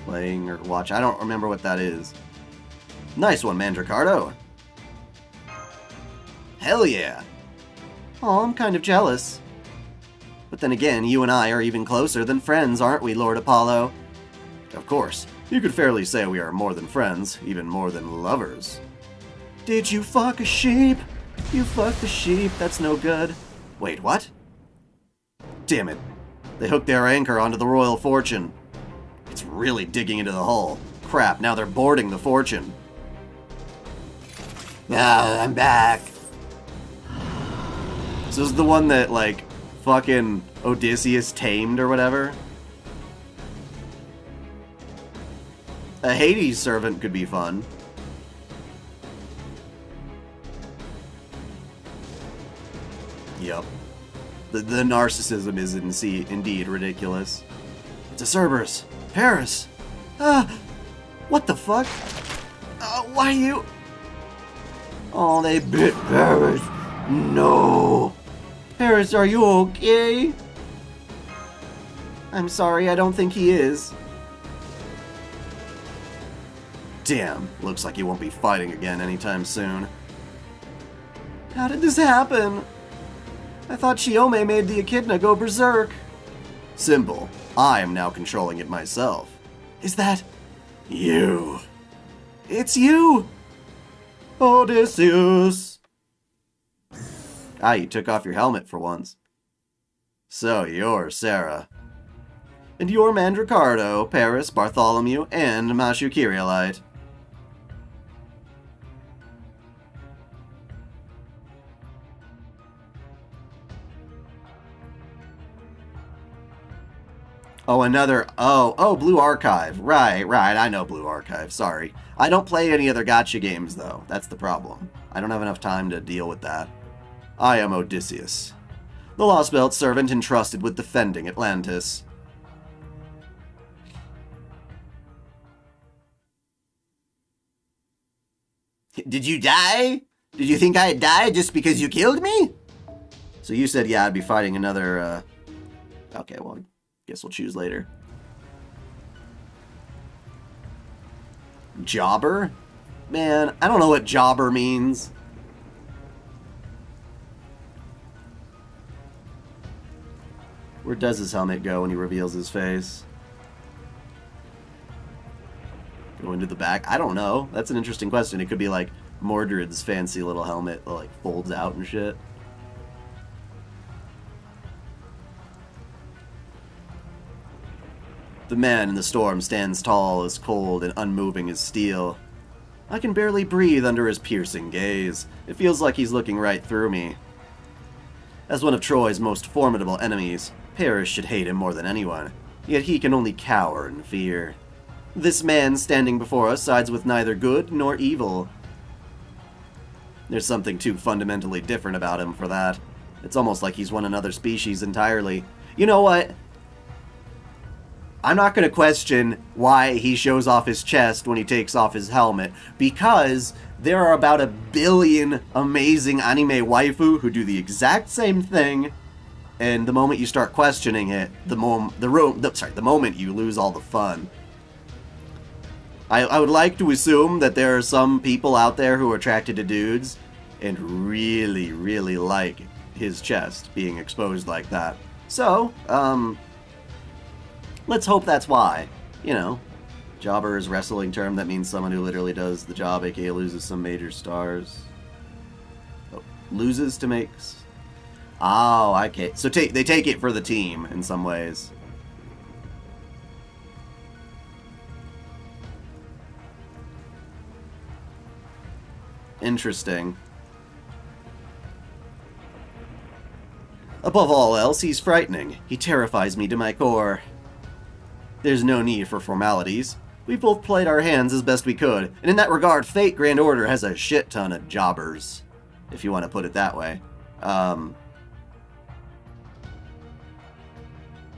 playing or watching. I don't remember what that is. Nice one, Mandricardo. Hell yeah. Oh, I'm kind of jealous. But then again, you and I are even closer than friends, aren't we, Lord Apollo? Of course. You could fairly say we are more than friends, even more than lovers. Did you fuck a sheep? You fucked a sheep, that's no good. Wait, what? Damn it. They hooked their anchor onto the Royal Fortune. It's really digging into the hull. Crap, now they're boarding the Fortune. Ah, I'm back. So this is the one that, like, fucking Odysseus tamed or whatever? A Hades servant could be fun. Yep. The narcissism is indeed ridiculous. It's a Cerberus. Paris! What the fuck? Why you... Oh, they bit Paris. No. Paris, are you okay? I'm sorry, I don't think he is. Damn, looks like he won't be fighting again anytime soon. How did this happen? I thought Chiome made the echidna go berserk. Simple. I am now controlling it myself. Is that... you? It's you! Odysseus! You took off your helmet for once. So you're Sarah. And you're Mandricardo, Paris, Bartholomew, and Mashu Kyrielite. Oh, another... Oh, Blue Archive. Right, I know Blue Archive, sorry. I don't play any other gacha games, though. That's the problem. I don't have enough time to deal with that. I am Odysseus, the Lostbelt servant entrusted with defending Atlantis. Did you die? Did you think I had died just because you killed me? So you said, yeah, I'd be fighting another, Okay, well, I guess we'll choose later. Jobber? Man, I don't know what jobber means. Where does his helmet go when he reveals his face? Go into the back? I don't know. That's an interesting question. It could be like Mordred's fancy little helmet that like folds out and shit. The man in the storm stands tall as cold and unmoving as steel. I can barely breathe under his piercing gaze. It feels like he's looking right through me. As one of Troy's most formidable enemies, Paris should hate him more than anyone, yet he can only cower in fear. This man standing before us sides with neither good nor evil. There's something too fundamentally different about him for that. It's almost like he's one another species entirely. You know what? I'm not going to question why he shows off his chest when he takes off his helmet, because there are about 1 billion amazing anime waifu who do the exact same thing, and the moment you start questioning it, the moment you lose all the fun. I would like to assume that there are some people out there who are attracted to dudes and really, really like his chest being exposed like that. So, let's hope that's why. You know, jobber is a wrestling term that means someone who literally does the job, aka loses some major stars. Oh, loses to make... Oh, okay. So they take it for the team in some ways. Interesting. Above all else, he's frightening. He terrifies me to my core. There's no need for formalities. We've both played our hands as best we could, and in that regard, Fate Grand Order has a shit ton of jobbers, if you want to put it that way. I'm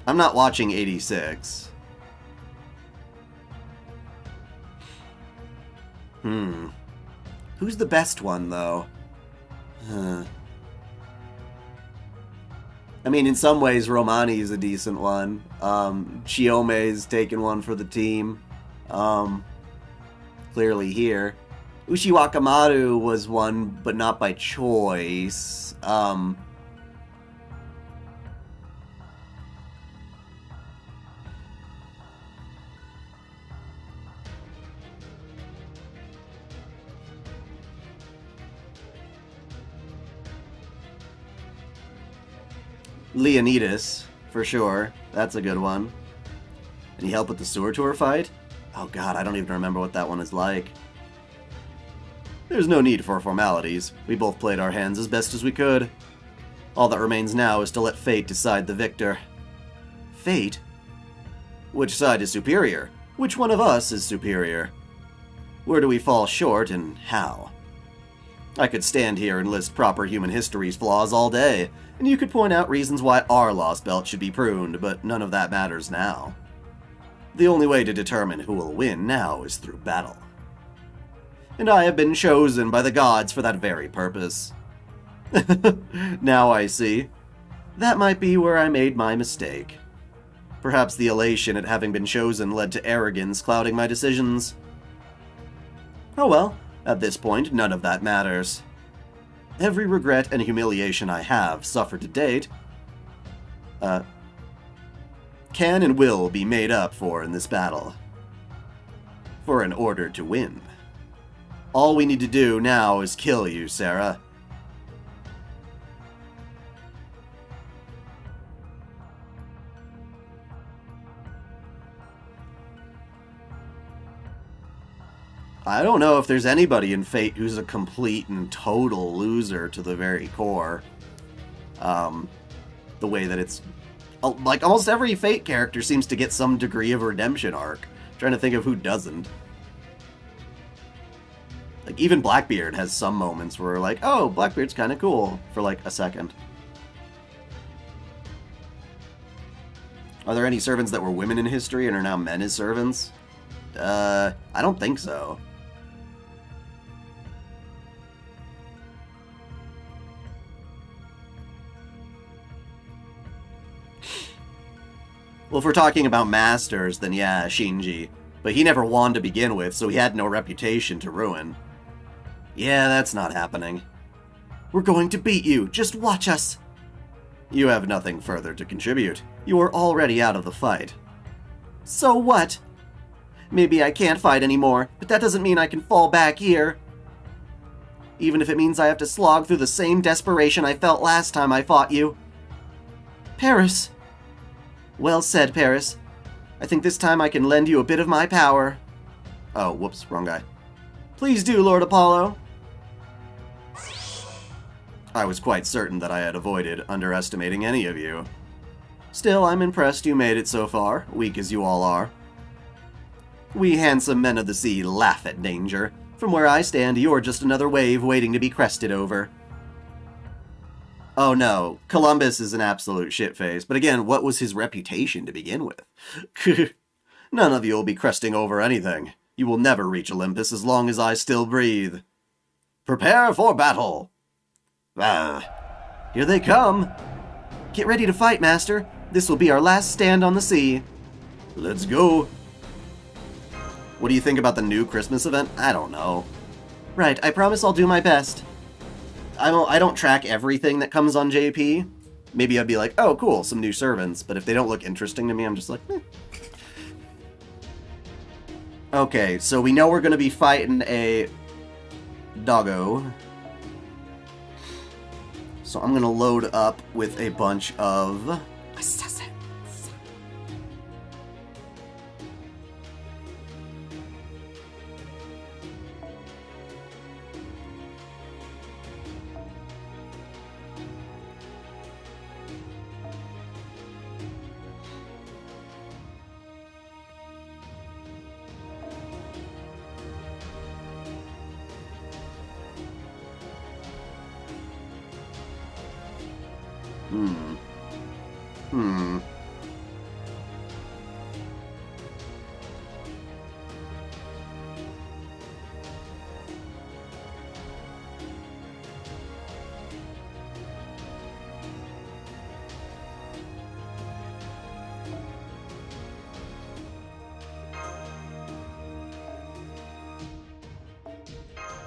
not watching 86. Who's the best one, though? I mean, in some ways, Romani's a decent one. Chiome's taken one for the team. Clearly here. Ushiwakamaru was one, but not by choice. Leonidas, for sure. That's a good one. Any help with the sewer tour fight? Oh god, I don't even remember what that one is like. There's no need for formalities. We both played our hands as best as we could. All that remains now is to let fate decide the victor. Fate? Which side is superior? Which one of us is superior? Where do we fall short, and how? I could stand here and list proper human history's flaws all day, and you could point out reasons why our Lostbelt should be pruned, but none of that matters now. The only way to determine who will win now is through battle. And I have been chosen by the gods for that very purpose. Now I see. That might be where I made my mistake. Perhaps the elation at having been chosen led to arrogance clouding my decisions. Oh well, at this point, none of that matters. Every regret and humiliation I have suffered to date, can and will be made up for in this battle. For in order to win. All we need to do now is kill you, Sarah. I don't know if there's anybody in Fate who's a complete and total loser to the very core. The way that it's... like, almost every Fate character seems to get some degree of redemption arc. I'm trying to think of who doesn't. Like, even Blackbeard has some moments where we're like, oh, Blackbeard's kind of cool, for like a second. Are there any servants that were women in history and are now men as servants? I don't think so. Well, if we're talking about masters, then yeah, Shinji. But he never won to begin with, so he had no reputation to ruin. Yeah, that's not happening. We're going to beat you. Just watch us. You have nothing further to contribute. You are already out of the fight. So what? Maybe I can't fight anymore, but that doesn't mean I can fall back here. Even if it means I have to slog through the same desperation I felt last time I fought you. Paris. Well said, Paris. I think this time I can lend you a bit of my power. Oh, whoops, wrong guy. Please do, Lord Apollo. I was quite certain that I had avoided underestimating any of you. Still, I'm impressed you made it so far, weak as you all are. We handsome men of the sea laugh at danger. From where I stand, you're just another wave waiting to be crested over. Oh no, Columbus is an absolute shitface, but again, what was his reputation to begin with? None of you will be cresting over anything. You will never reach Olympus as long as I still breathe. Prepare for battle! Here they come! Get ready to fight, Master. This will be our last stand on the sea. Let's go! What do you think about the new Christmas event? I don't know. Right, I promise I'll do my best. I don't track everything that comes on JP. Maybe I'd be like, oh, cool, some new servants. But if they don't look interesting to me, I'm just like, eh. Okay, so we know we're going to be fighting a doggo. So I'm going to load up with a bunch of assassins.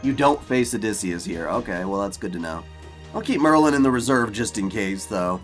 You don't face Odysseus here. Okay, well that's good to know. I'll keep Merlin in the reserve just in case, though.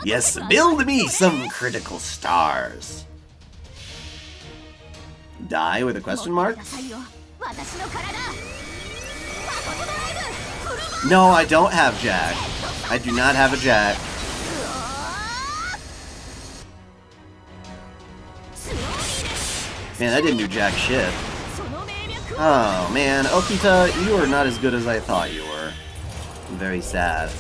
Yes, build me some critical stars. Die with a question mark? No, I don't have Jack. I do not have a Jack. Man, that didn't do jack shit. Oh man, Okita, you are not as good as I thought you were. I'm very sad.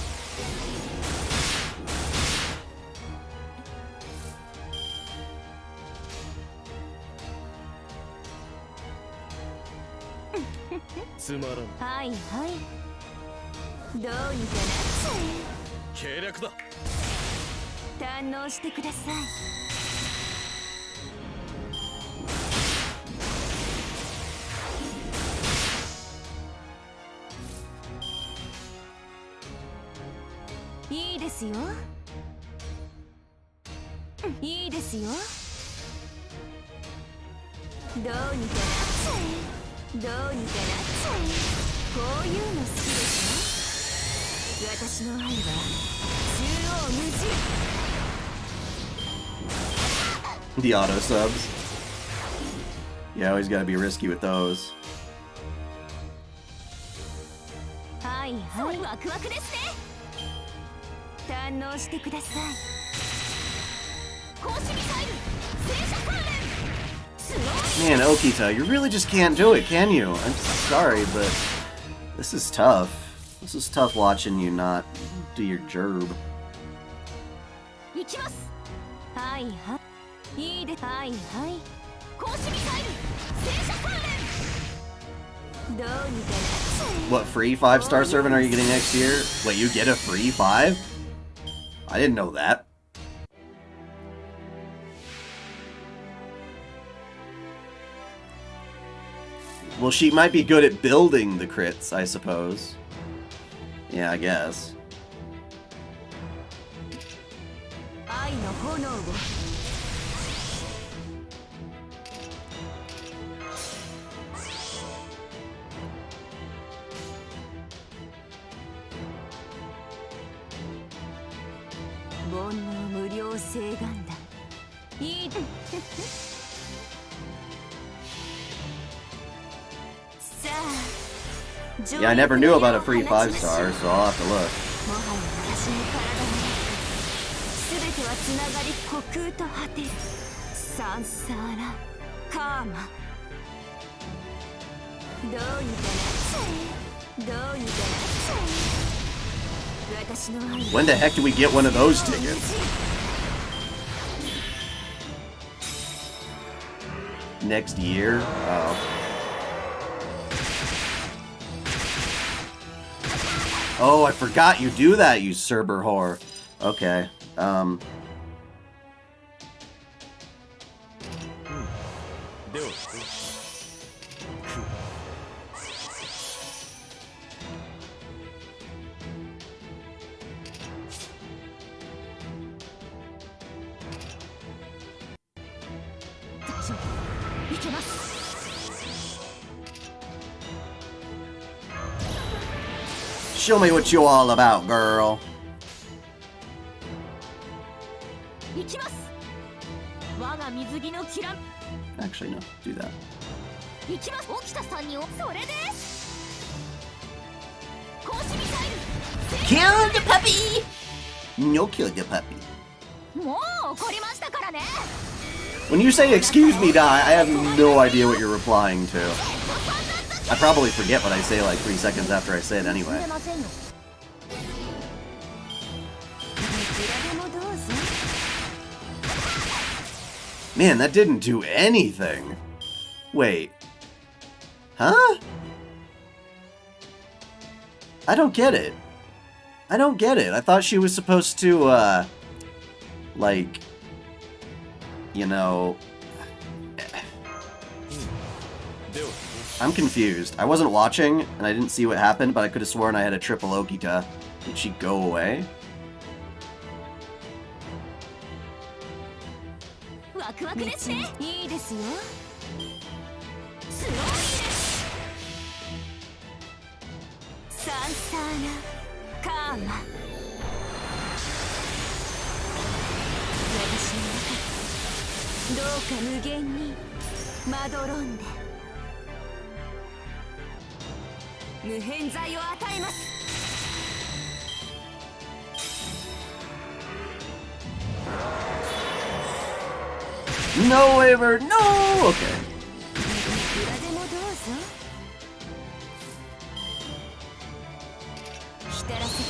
The auto subs. Yeah, always gotta be risky with those. Man, Okita, you really just can't do it, can you? I'm sorry, but this is tough. This is tough watching you not do your gerb. What free 5-star servant are you getting next year? Wait, you get a free 5? I didn't know that. Well, she might be good at building the crits, I suppose. Yeah, I guess. Yeah, I never knew about a free 5-star, so I'll have to look. When the heck do we get one of those tickets? Next year? Oh. Oh, I forgot you do that, you Cerber whore. Okay, show me what you all about, girl. Actually, no. Do that. Kill the puppy! No, kill the puppy. When you say excuse me, Dai, I have no idea what you're replying to. I probably forget what I say like 3 seconds after I say it anyway. Man, that didn't do anything. Wait. Huh? I don't get it. I don't get it. I thought she was supposed to, like, you know... I'm confused. I wasn't watching, and I didn't see what happened, but I could have sworn I had a triple Okita. Did she go away? No waiver, no! Okay.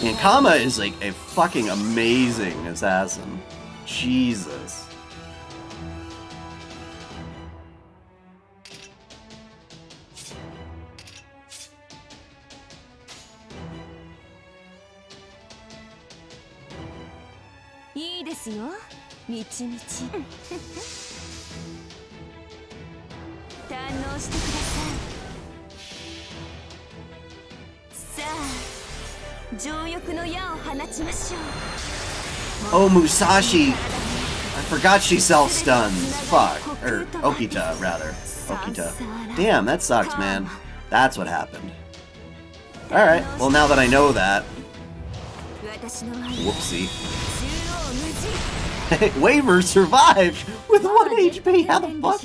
And Kama is like a fucking amazing assassin. Jesus. Oh, Musashi! I forgot she self-stuns. Fuck. Or, Okita, rather. Okita. Damn, that sucks, man. That's what happened. Alright, well now that I know that... Whoopsie. Waver survived! With 1 HP, how the fuck?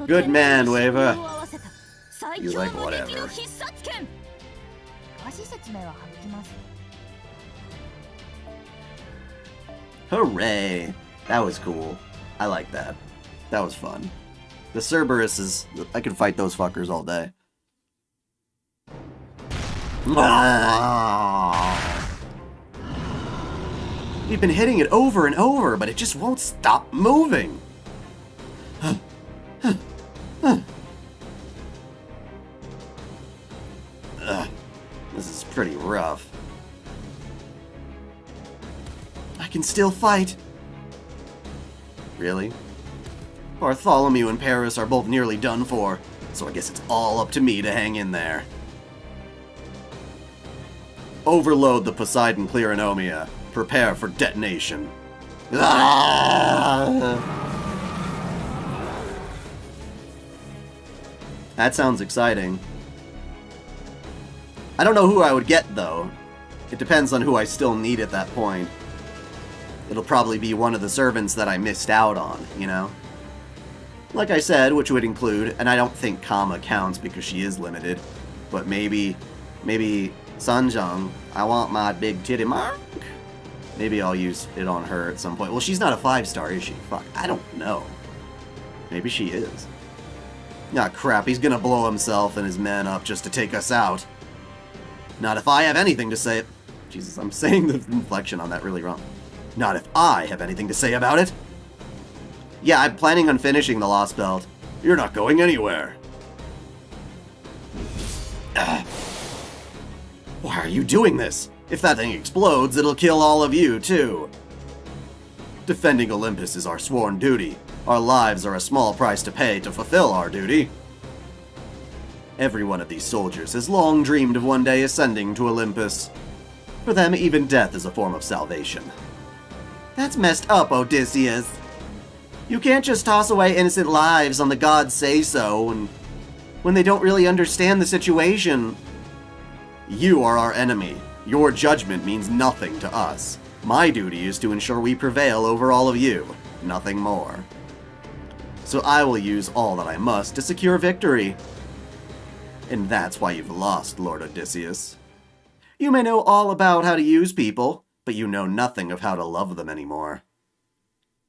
Good man, Waver. You like whatever. Hooray! That was cool. I like that. That was fun. The Cerberus is... I could fight those fuckers all day. We've been hitting it over and over, but it just won't stop moving. This is pretty rough. I can still fight. Really? Bartholomew and Paris are both nearly done for, so I guess it's all up to me to hang in there. Overload the Poseidon Clearonomia. Prepare for detonation. That sounds exciting. I don't know who I would get, though. It depends on who I still need at that point. It'll probably be one of the servants that I missed out on, you know? Like I said, which would include, and I don't think Kama counts because she is limited, but maybe Sanjang. I want my big titty mark. Maybe I'll use it on her at some point. Well, she's not a 5-star, is she? Fuck, I don't know. Maybe she is. Ah, crap, he's gonna blow himself and his men up just to take us out. Not if I have anything to say... Jesus, I'm saying the inflection on that really wrong. Not if I have anything to say about it. Yeah, I'm planning on finishing the Lostbelt. You're not going anywhere. Why are you doing this? If that thing explodes, it'll kill all of you, too. Defending Olympus is our sworn duty. Our lives are a small price to pay to fulfill our duty. Every one of these soldiers has long dreamed of one day ascending to Olympus. For them, even death is a form of salvation. That's messed up, Odysseus. You can't just toss away innocent lives on the gods say-so, and when they don't really understand the situation. You are our enemy. Your judgment means nothing to us. My duty is to ensure we prevail over all of you, nothing more. So I will use all that I must to secure victory. And that's why you've lost, Lord Odysseus. You may know all about how to use people, but you know nothing of how to love them anymore.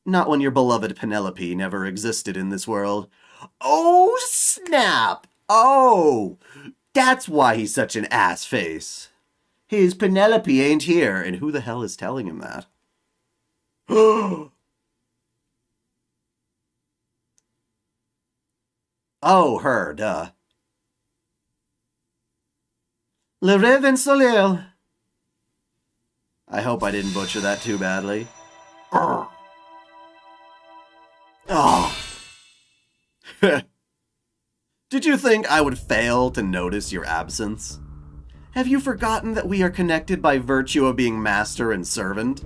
Not when your beloved Penelope never existed in this world. Oh, snap! Oh, that's why he's such an ass face. His Penelope ain't here, and who the hell is telling him that? Oh, her, duh. Le Raven Soleil. I hope I didn't butcher that too badly. Oh. Did you think I would fail to notice your absence? Have you forgotten that we are connected by virtue of being master and servant?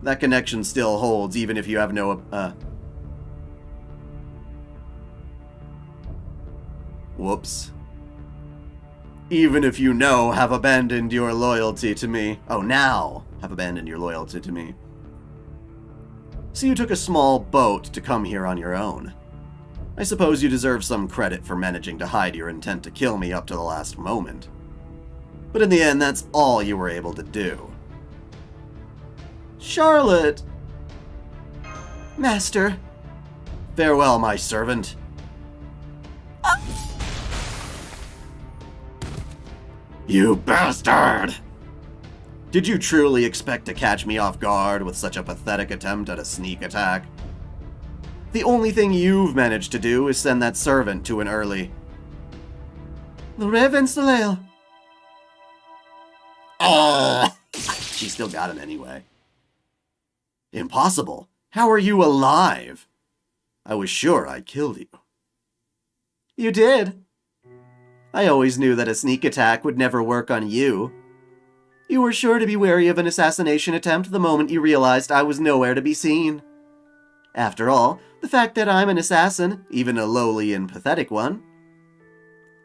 That connection still holds even if you have no, Whoops. Even if you now have abandoned your loyalty to me. Oh, now have abandoned your loyalty to me. So you took a small boat to come here on your own. I suppose you deserve some credit for managing to hide your intent to kill me up to the last moment. But in the end, that's all you were able to do. Charlotte! Master. Farewell, my servant. You bastard! Did you truly expect to catch me off guard with such a pathetic attempt at a sneak attack? The only thing you've managed to do is send that servant to an early... Le Raven Soleil. Oh! She still got him anyway. Impossible. How are you alive? I was sure I killed you. You did. I always knew that a sneak attack would never work on you. You were sure to be wary of an assassination attempt the moment you realized I was nowhere to be seen. After all, the fact that I'm an assassin, even a lowly and pathetic one,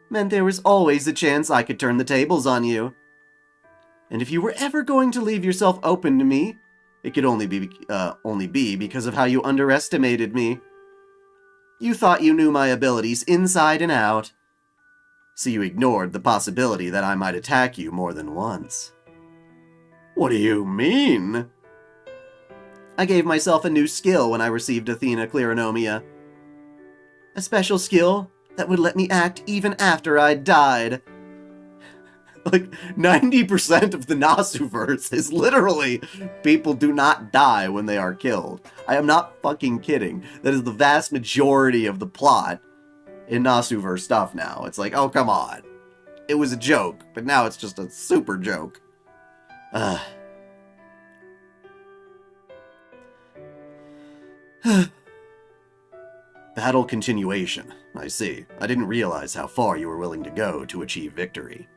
meant there was always a chance I could turn the tables on you. And if you were ever going to leave yourself open to me, it could only be because of how you underestimated me. You thought you knew my abilities inside and out, so you ignored the possibility that I might attack you more than once. What do you mean? I gave myself a new skill when I received Athena Cleronomia. A special skill that would let me act even after I died. Like, 90% of the Nasuverse is literally people do not die when they are killed. I am not fucking kidding. That is the vast majority of the plot in Nasuverse stuff now. It's like, oh, come on. It was a joke, but now it's just a super joke. Battle continuation. I see. I didn't realize how far you were willing to go to achieve victory.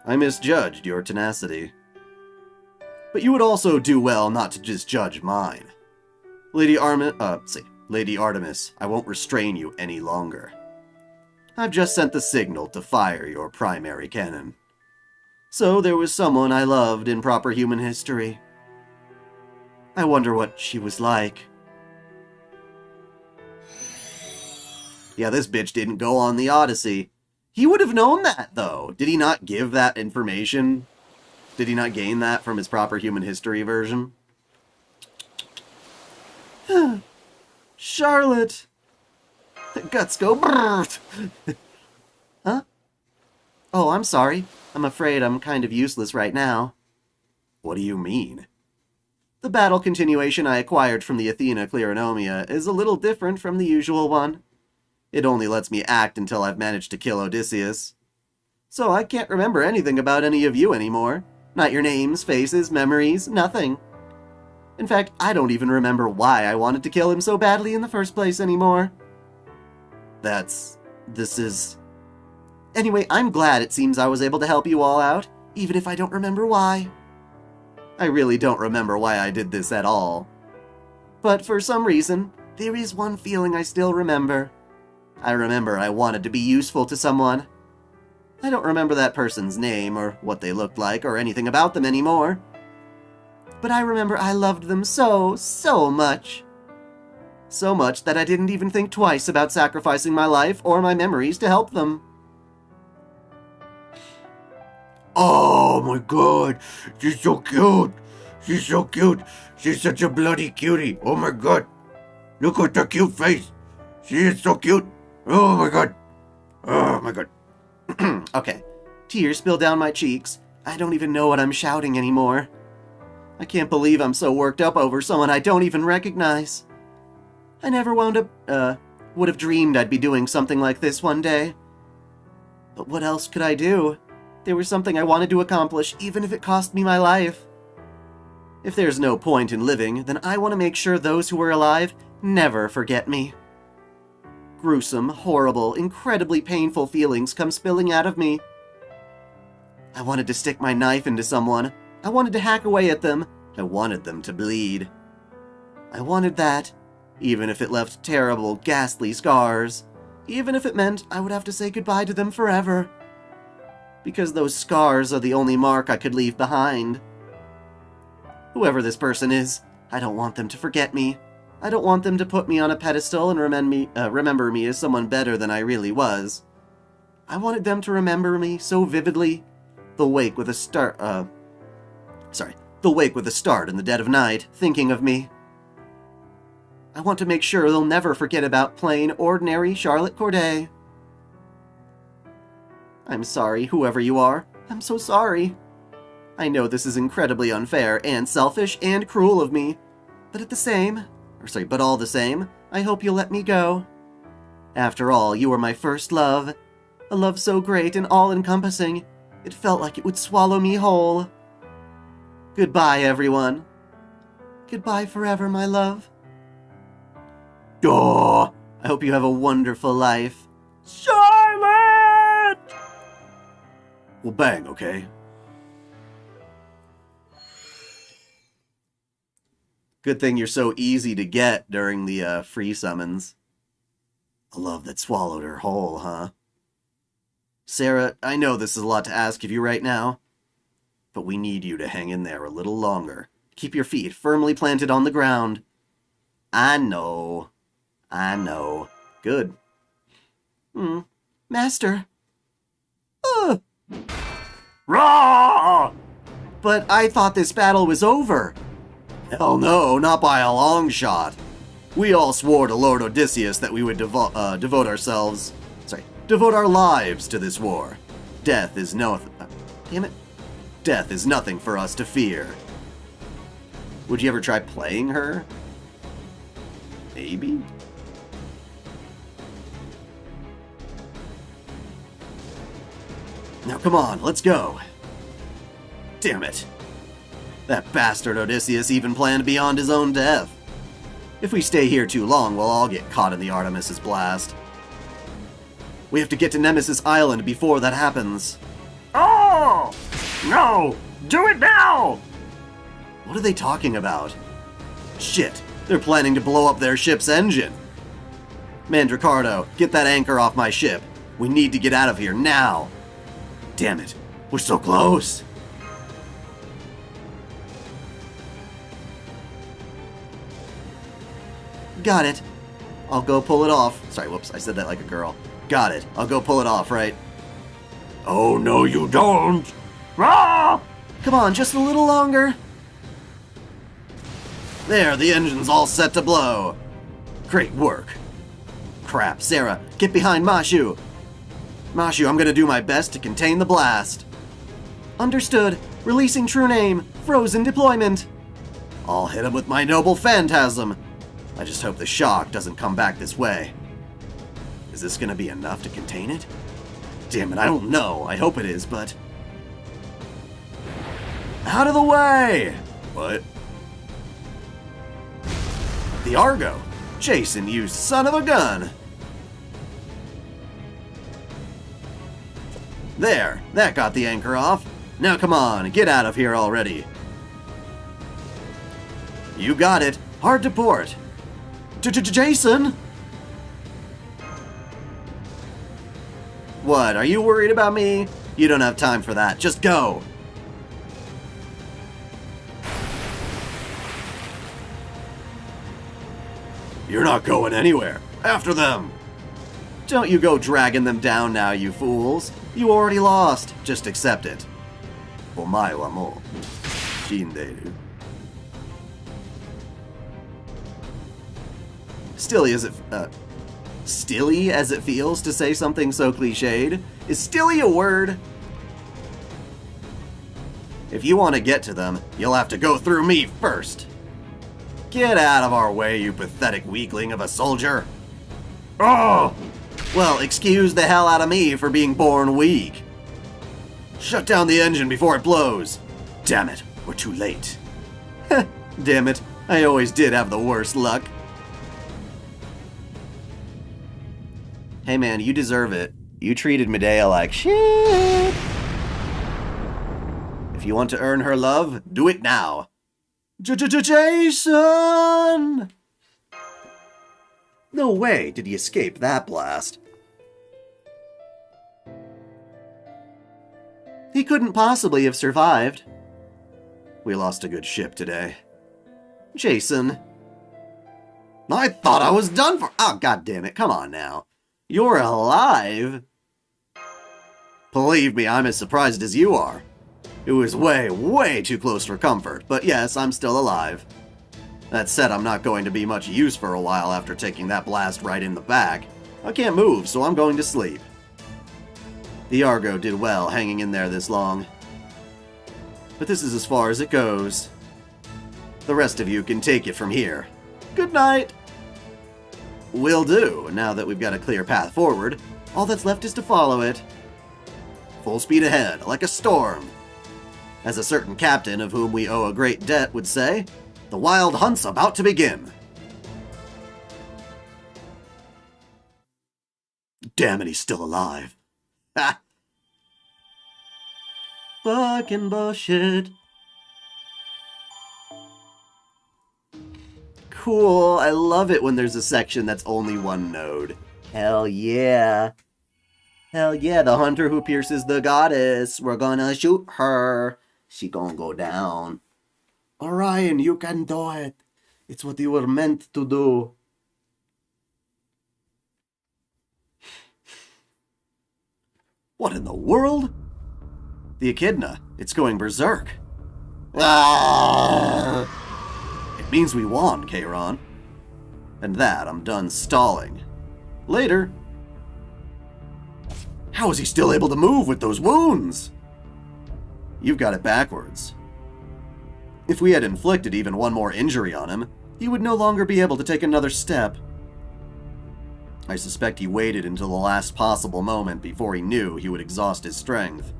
I misjudged your tenacity. But you would also do well not to just judge mine. Lady Artemis, I won't restrain you any longer. I've just sent the signal to fire your primary cannon. So there was someone I loved in proper human history. I wonder what she was like. Yeah, this bitch didn't go on the Odyssey. He would have known that, though. Did he not give that information? Did he not gain that from his proper human history version? Charlotte! Guts go brrrt! Huh? Oh, I'm sorry. I'm afraid I'm kind of useless right now. What do you mean? The battle continuation I acquired from the Athena Cleronomia is a little different from the usual one. It only lets me act until I've managed to kill Odysseus. So I can't remember anything about any of you anymore. Not your names, faces, memories, nothing. In fact, I don't even remember why I wanted to kill him so badly in the first place anymore. Anyway, I'm glad it seems I was able to help you all out, even if I don't remember why. I really don't remember why I did this at all. But for some reason, there is one feeling I still remember. I remember I wanted to be useful to someone. I don't remember that person's name, or what they looked like, or anything about them anymore. But I remember I loved them so much. So much that I didn't even think twice about sacrificing my life or my memories to help them. Oh my god, she's so cute. She's so cute. She's such a bloody cutie. Oh my god. Look at her cute face. She is so cute. Oh my god. Oh my god. Okay, tears spill down my cheeks. I don't even know what I'm shouting anymore. I can't believe I'm so worked up over someone I don't even recognize. I never wound up, Would have dreamed I'd be doing something like this one day. But what else could I do? There was something I wanted to accomplish, even if it cost me my life. If there's no point in living, then I want to make sure those who are alive never forget me. Gruesome, horrible, incredibly painful feelings come spilling out of me. I wanted to stick my knife into someone. I wanted to hack away at them. I wanted them to bleed. I wanted that, even if it left terrible, ghastly scars. Even if it meant I would have to say goodbye to them forever. Because those scars are the only mark I could leave behind. Whoever this person is, I don't want them to forget me. I don't want them to put me on a pedestal and remember me as someone better than I really was. I wanted them to remember me so vividly. They'll wake with a start in the dead of night, thinking of me. I want to make sure they'll never forget about plain, ordinary Charlotte Corday. I'm sorry, whoever you are. I'm so sorry. I know this is incredibly unfair and selfish and cruel of me, but all the same, I hope you'll let me go. After all, you were my first love. A love so great and all-encompassing, it felt like it would swallow me whole. Goodbye, everyone. Goodbye forever, my love. I hope you have a wonderful life. Charlotte! Well, bang, okay? Good thing you're so easy to get during the free summons. A love that swallowed her whole, huh? Sarah, I know this is a lot to ask of you right now, but we need you to hang in there a little longer. Keep your feet firmly planted on the ground. I know. Good. Master. Raw! But I thought this battle was over. Hell no, not by a long shot. We all swore to Lord Odysseus that we would devote our lives to this war. Death is nothing for us to fear. Would you ever try playing her? Maybe? Now come on, let's go. Damn it. That bastard Odysseus even planned beyond his own death. If we stay here too long, we'll all get caught in the Artemis' blast. We have to get to Nemesis Island before that happens. Oh! No! Do it now! What are they talking about? Shit, they're planning to blow up their ship's engine. Mandricardo, get that anchor off my ship. We need to get out of here now. Damn it, we're so close. Got it. I'll go pull it off. Sorry, whoops, I said that like a girl. Got it. I'll go pull it off, right? Oh, no, you don't. Raw! Come on, just a little longer. There, the engine's all set to blow. Great work. Crap, Sarah, get behind Mashu. Mashu, I'm gonna do my best to contain the blast. Understood. Releasing true name. Frozen deployment. I'll hit him with my noble phantasm. I just hope the shock doesn't come back this way. Is this gonna be enough to contain it? Damn it, I don't know. I hope it is, but... Out of the way! What? The Argo! Jason, you son of a gun! There, that got the anchor off. Now come on, get out of here already. You got it. Hard to port. Jason! What, are you worried about me? You don't have time for that. Just go. You're not going anywhere. After them. Don't you go dragging them down now, you fools. You already lost. Just accept it. Omae wa mou shindeiru. Stilly as it feels to say something so cliched. Is stilly a word? If you want to get to them, you'll have to go through me first. Get out of our way, you pathetic weakling of a soldier. Oh! Well, excuse the hell out of me for being born weak. Shut down the engine before it blows. Damn it, we're too late. Damn it, I always did have the worst luck. Hey man, you deserve it. You treated Medea like shit. If you want to earn her love, do it now. Jason! No way did he escape that blast. He couldn't possibly have survived. We lost a good ship today. Jason. I thought I was done for. Oh, god damn it. Come on now. You're alive. Believe me, I'm as surprised as you are. It was way, way too close for comfort, but yes, I'm still alive. That said, I'm not going to be much use for a while after taking that blast right in the back. I can't move, so I'm going to sleep. The Argo did well hanging in there this long. But this is as far as it goes. The rest of you can take it from here. Good night! Will do. Now that we've got a clear path forward, all that's left is to follow it. Full speed ahead, like a storm. As a certain captain of whom we owe a great debt would say, the wild hunt's about to begin. Damn it, he's still alive. Ha! Fucking bullshit. Cool, I love it when there's a section that's only one node. Hell yeah. Hell yeah, the hunter who pierces the goddess. We're gonna shoot her. She gonna go down. Orion, you can do it. It's what you were meant to do. What in the world? The echidna. It's going berserk. Ah! It means we won, Chiron. And that, I'm done stalling. Later. How is he still able to move with those wounds? You've got it backwards. If we had inflicted even one more injury on him, he would no longer be able to take another step. I suspect he waited until the last possible moment before he knew he would exhaust his strength.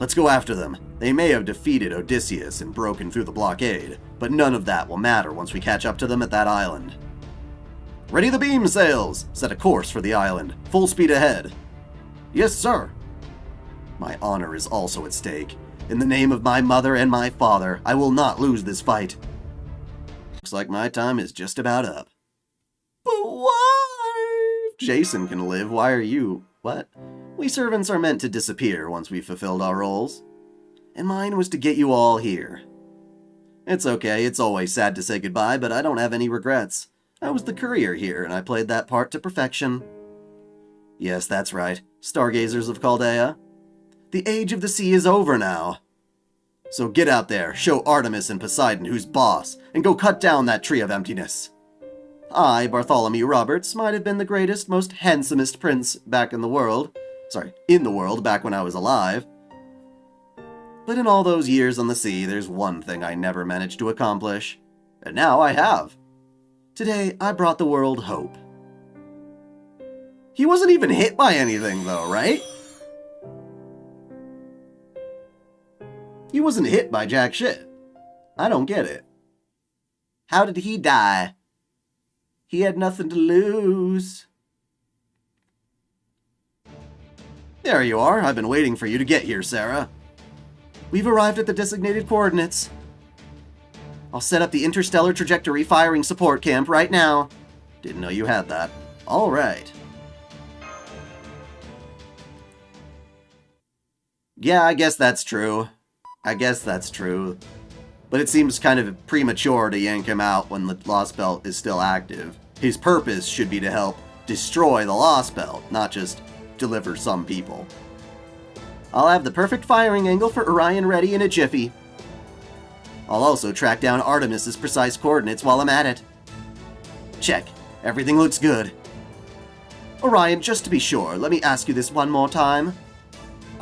Let's go after them. They may have defeated Odysseus and broken through the blockade, but none of that will matter once we catch up to them at that island. Ready the beam sails! Set a course for the island. Full speed ahead. Yes, sir. My honor is also at stake. In the name of my mother and my father, I will not lose this fight. Looks like my time is just about up. But why? If Jason can live, why are you... What? We servants are meant to disappear once we've fulfilled our roles. And mine was to get you all here. It's okay, it's always sad to say goodbye, but I don't have any regrets. I was the courier here, and I played that part to perfection. Yes, that's right. Stargazers of Chaldea. The age of the sea is over now. So get out there, show Artemis and Poseidon who's boss, and go cut down that tree of emptiness. I, Bartholomew Roberts, might have been the greatest, most handsomest prince back in the world. Sorry, in the world back when I was alive. But in all those years on the sea, there's one thing I never managed to accomplish. And now I have. Today, I brought the world hope. He wasn't even hit by anything, though, right? He wasn't hit by jack shit. I don't get it. How did he die? He had nothing to lose. There you are. I've been waiting for you to get here, Sarah. We've arrived at the designated coordinates. I'll set up the interstellar trajectory firing support camp right now. Didn't know you had that. All right. Yeah, I guess that's true. But it seems kind of premature to yank him out when the Lostbelt is still active. His purpose should be to help destroy the Lostbelt, not just deliver some people. I'll have the perfect firing angle for Orion ready in a jiffy. I'll also track down Artemis's precise coordinates while I'm at it. Check. Everything looks good. Orion, just to be sure, let me ask you this one more time.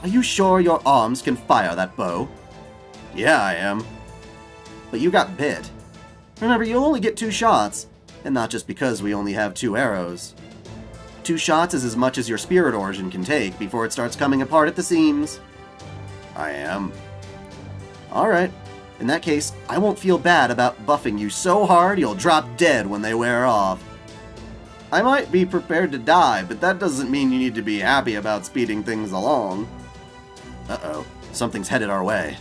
Are you sure your arms can fire that bow? Yeah, I am. But you got bit. Remember, you'll only get 2 shots, and not just because we only have 2 arrows. 2 shots is as much as your spirit origin can take before it starts coming apart at the seams. I am. Alright. In that case, I won't feel bad about buffing you so hard you'll drop dead when they wear off. I might be prepared to die, but that doesn't mean you need to be happy about speeding things along. Uh-oh. Something's headed our way.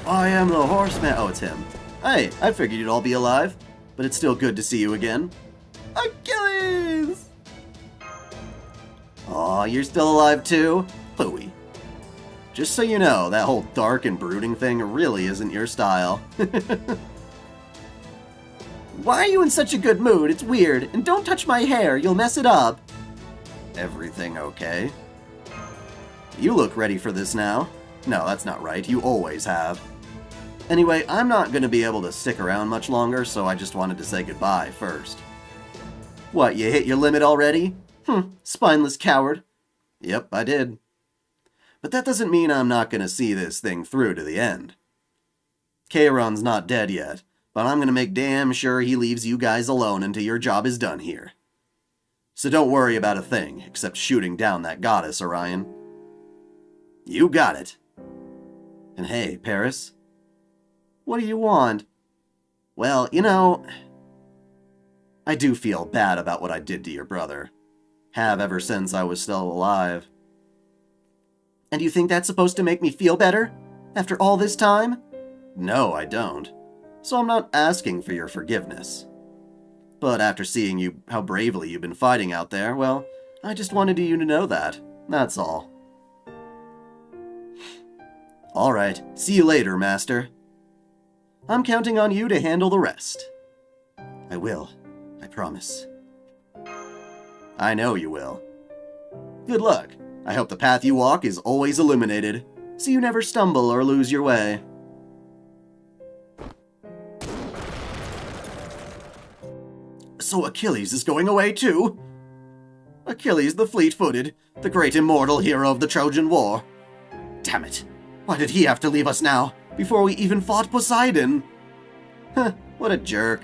I am the horseman. Oh, it's him. Hey, I figured you'd all be alive, but it's still good to see you again. Achilles! Aw, you're still alive too? Phooey. Just so you know, that whole dark and brooding thing really isn't your style. Why are you in such a good mood? It's weird. And don't touch my hair, you'll mess it up. Everything okay? You look ready for this now. No, that's not right. You always have. Anyway, I'm not going to be able to stick around much longer, so I just wanted to say goodbye first. What, you hit your limit already? Spineless coward. Yep, I did. But that doesn't mean I'm not going to see this thing through to the end. Charon's not dead yet, but I'm going to make damn sure he leaves you guys alone until your job is done here. So don't worry about a thing, except shooting down that goddess, Orion. You got it. And hey, Paris. What do you want? Well, you know, I do feel bad about what I did to your brother. Have ever since I was still alive. And you think that's supposed to make me feel better? After all this time? No, I don't. So I'm not asking for your forgiveness. But after seeing you how bravely you've been fighting out there, well, I just wanted you to know that. That's all. Alright, see you later, Master. I'm counting on you to handle the rest. I will. I promise. I know you will. Good luck. I hope the path you walk is always illuminated, so you never stumble or lose your way. So Achilles is going away too? Achilles the fleet-footed, the great immortal hero of the Trojan War. Damn it. Why did he have to leave us now, before we even fought Poseidon? Huh, what a jerk.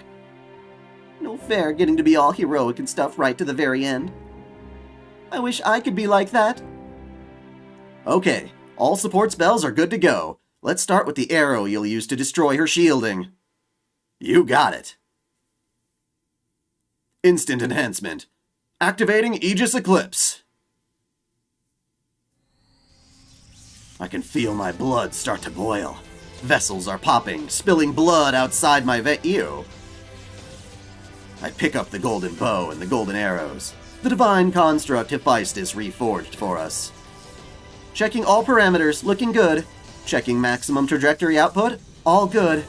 No fair getting to be all heroic and stuff right to the very end. I wish I could be like that. Okay, all support spells are good to go. Let's start with the arrow you'll use to destroy her shielding. You got it. Instant enhancement. Activating Aegis Eclipse. I can feel my blood start to boil. Vessels are popping, spilling blood outside my Ew. I pick up the golden bow and the golden arrows. The divine construct Hephaestus reforged for us. Checking all parameters, looking good. Checking maximum trajectory output, all good.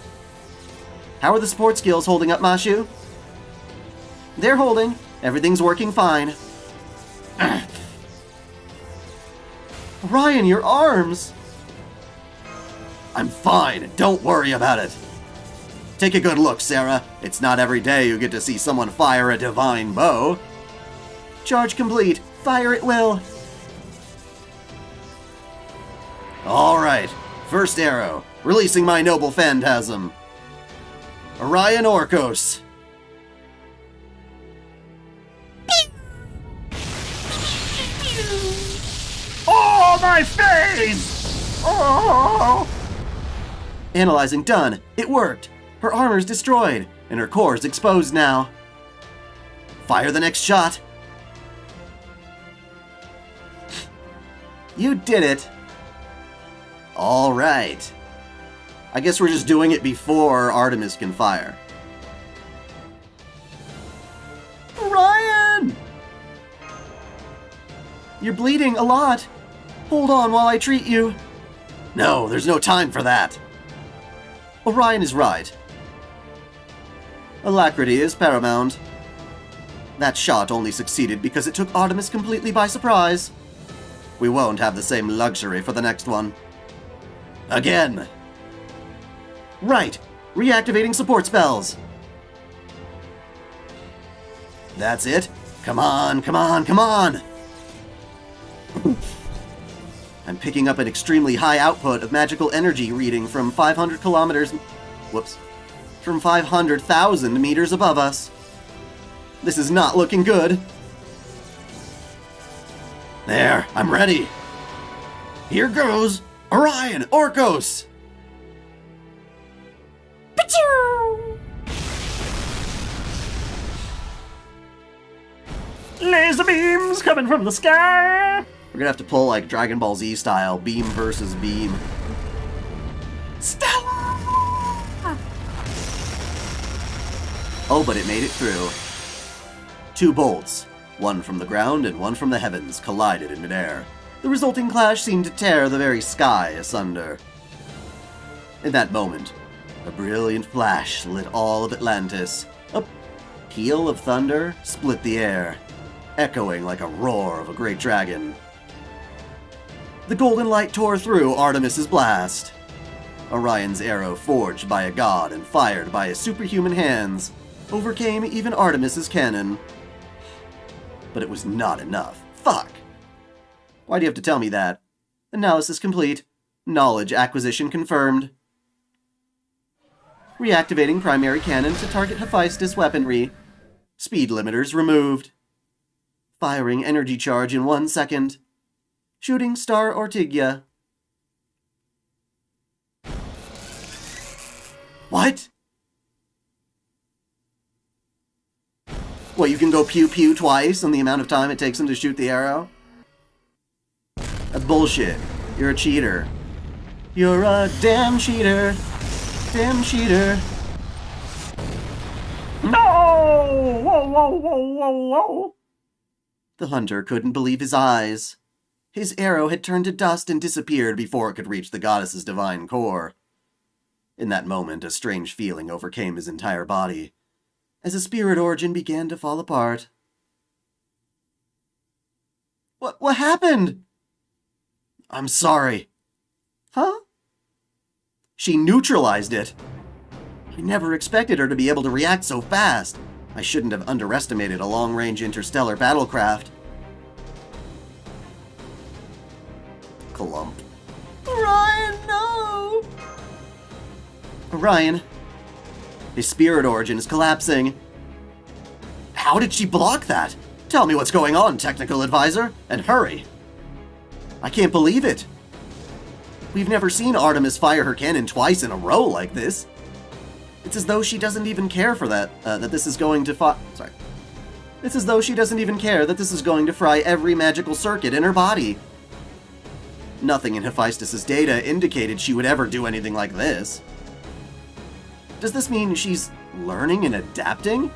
How are the support skills holding up, Mashu? They're holding. Everything's working fine. Orion, your arms! I'm fine. Don't worry about it. Take a good look, Sarah. It's not every day you get to see someone fire a divine bow. Charge complete. Fire at will. Alright. First arrow. Releasing my noble phantasm. Orion Orcos. Oh, my face! Oh! Analyzing done. It worked. Her armor's destroyed, and her core's exposed now. Fire the next shot. You did it. All right. I guess we're just doing it before Artemis can fire. Orion! You're bleeding a lot. Hold on while I treat you. No, there's no time for that. Orion is right. Alacrity is paramount. That shot only succeeded because it took Artemis completely by surprise. We won't have the same luxury for the next one. Again! Right! Reactivating support spells! That's it? Come on, come on, come on! I'm picking up an extremely high output of magical energy reading from 500 kilometers... Whoops. From 500,000 meters above us. This is not looking good. There, I'm ready. Here goes Orion, Orcos. Laser beams coming from the sky. We're gonna have to pull like Dragon Ball Z style, beam versus beam. Stella! Oh, but it made it through. 2 bolts, one from the ground and one from the heavens, collided in midair. The resulting clash seemed to tear the very sky asunder. In that moment, a brilliant flash lit all of Atlantis. A peal of thunder split the air, echoing like a roar of a great dragon. The golden light tore through Artemis's blast. Orion's arrow, forged by a god and fired by his superhuman hands, overcame even Artemis's cannon. But it was not enough. Fuck! Why do you have to tell me that? Analysis complete. Knowledge acquisition confirmed. Reactivating primary cannon to target Hephaestus weaponry. Speed limiters removed. Firing energy charge in 1 second. Shooting Star Ortigia. What? What, you can go pew-pew twice on the amount of time it takes him to shoot the arrow? That's bullshit. You're a cheater. You're a damn cheater. Damn cheater. No! Whoa, whoa, whoa, whoa, whoa. The hunter couldn't believe his eyes. His arrow had turned to dust and disappeared before it could reach the goddess's divine core. In that moment, a strange feeling overcame his entire body, as a spirit origin began to fall apart. What happened? I'm sorry. Huh? She neutralized it. I never expected her to be able to react so fast. I shouldn't have underestimated a long-range interstellar battlecraft. Clump. Orion, no! Orion. His spirit origin is collapsing. How did she block that? Tell me what's going on, technical advisor, and hurry. I can't believe it. We've never seen Artemis fire her cannon twice in a row like this. It's as though she doesn't even care for that, that this is going to It's as though she doesn't even care that this is going to fry every magical circuit in her body. Nothing in Hephaestus's data indicated she would ever do anything like this. Does this mean she's learning and adapting?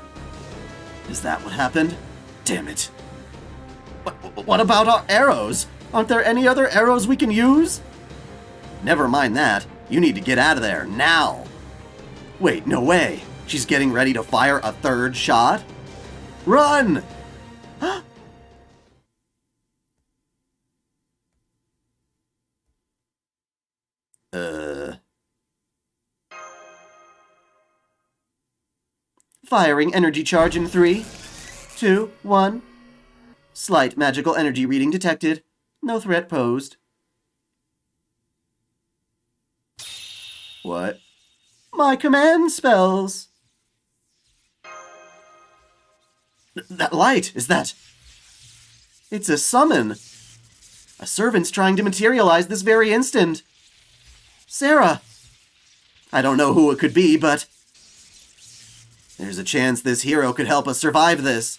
Is that what happened? Damn it. What about our arrows? Aren't there any other arrows we can use? Never mind that. You need to get out of there, now. Wait, no way. She's getting ready to fire a 3rd shot? Run! Firing energy charge in 3, 2, 1. Slight magical energy reading detected. No threat posed. What? My command spells! That light, is that... It's a summon. A servant's trying to materialize this very instant. Sarah. I don't know who it could be, but... there's a chance this hero could help us survive this.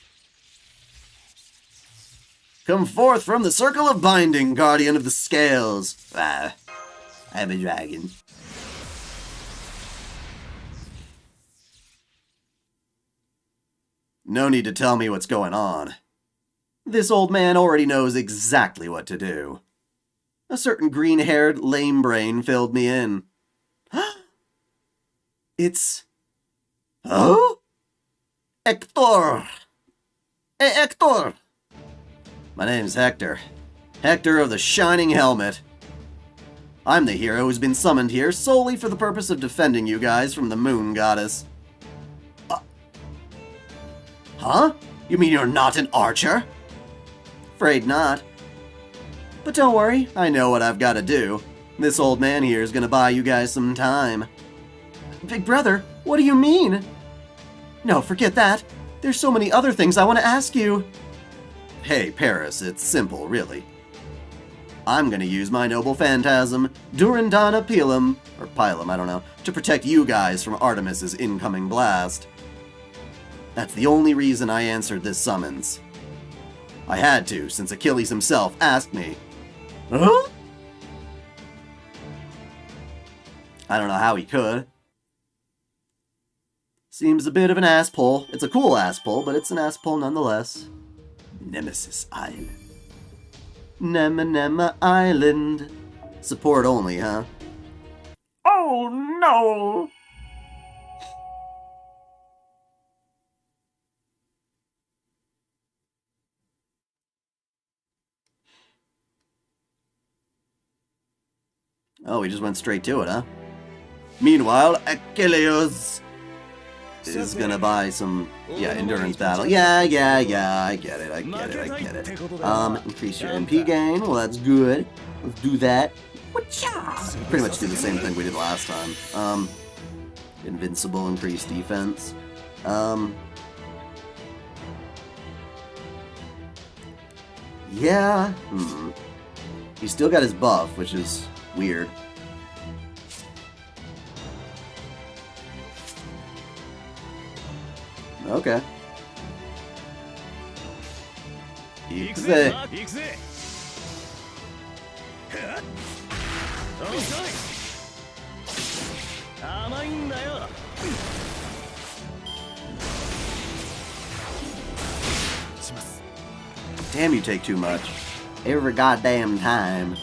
Come forth from the circle of binding, guardian of the scales. I'm a dragon. No need to tell me what's going on. This old man already knows exactly what to do. A certain green-haired, lame brain filled me in. It's... Oh? Hector! Hey, Hector! My name's Hector. Hector of the Shining Helmet. I'm the hero who's been summoned here solely for the purpose of defending you guys from the moon goddess. Huh? You mean you're not an archer? Afraid not. But don't worry, I know what I've got to do. This old man here is gonna buy you guys some time. Big brother, what do you mean? No, forget that. There's so many other things I want to ask you. Hey, Paris, it's simple, really. I'm gonna use my noble phantasm, Durandana Pilum, or Pilum, I don't know, to protect you guys from Artemis's incoming blast. That's the only reason I answered this summons. I had to, since Achilles himself asked me. Huh? I don't know how he could. Seems a bit of an ass pull. It's a cool ass pull, but it's an ass pull nonetheless. Nemesis Island. Nema Island. Support only, huh? Oh no! Oh, we just went straight to it, huh? Meanwhile, Achilles is gonna buy some, endurance battle. Yeah, I get it. Increase your MP gain. Well, that's good. Let's do that. Pretty much do the same thing we did last time. Invincible, increased defense. Yeah. He's still got his buff, which is weird. Okay. Damn, you take too much. Every goddamn time.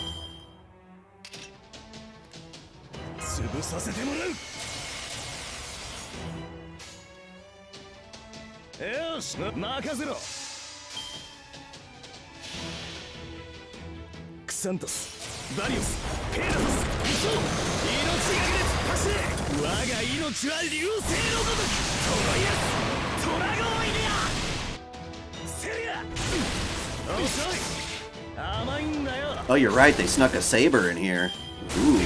Oh, you're right, they snuck a saber in here. Ooh.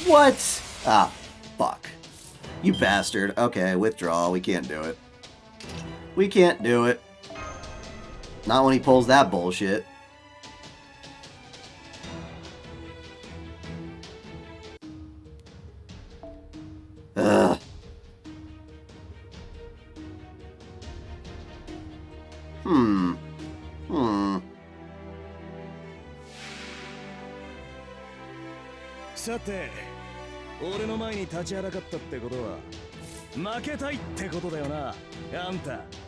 What? Ah, fuck. You bastard. Okay, withdraw. We can't do it. We can't do it. Not when he pulls that bullshit. Ugh.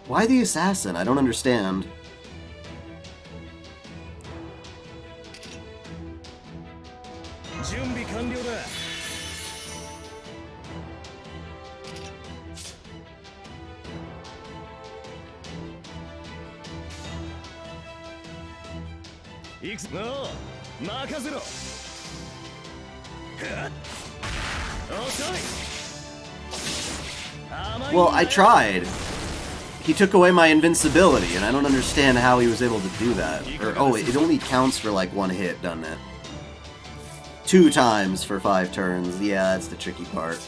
Why the assassin? I don't understand. Well, I tried. He took away my invincibility, and I don't understand how he was able to do that. Or, oh, it only counts for like one hit, doesn't it? 2 times for 5 turns. Yeah, that's the tricky part.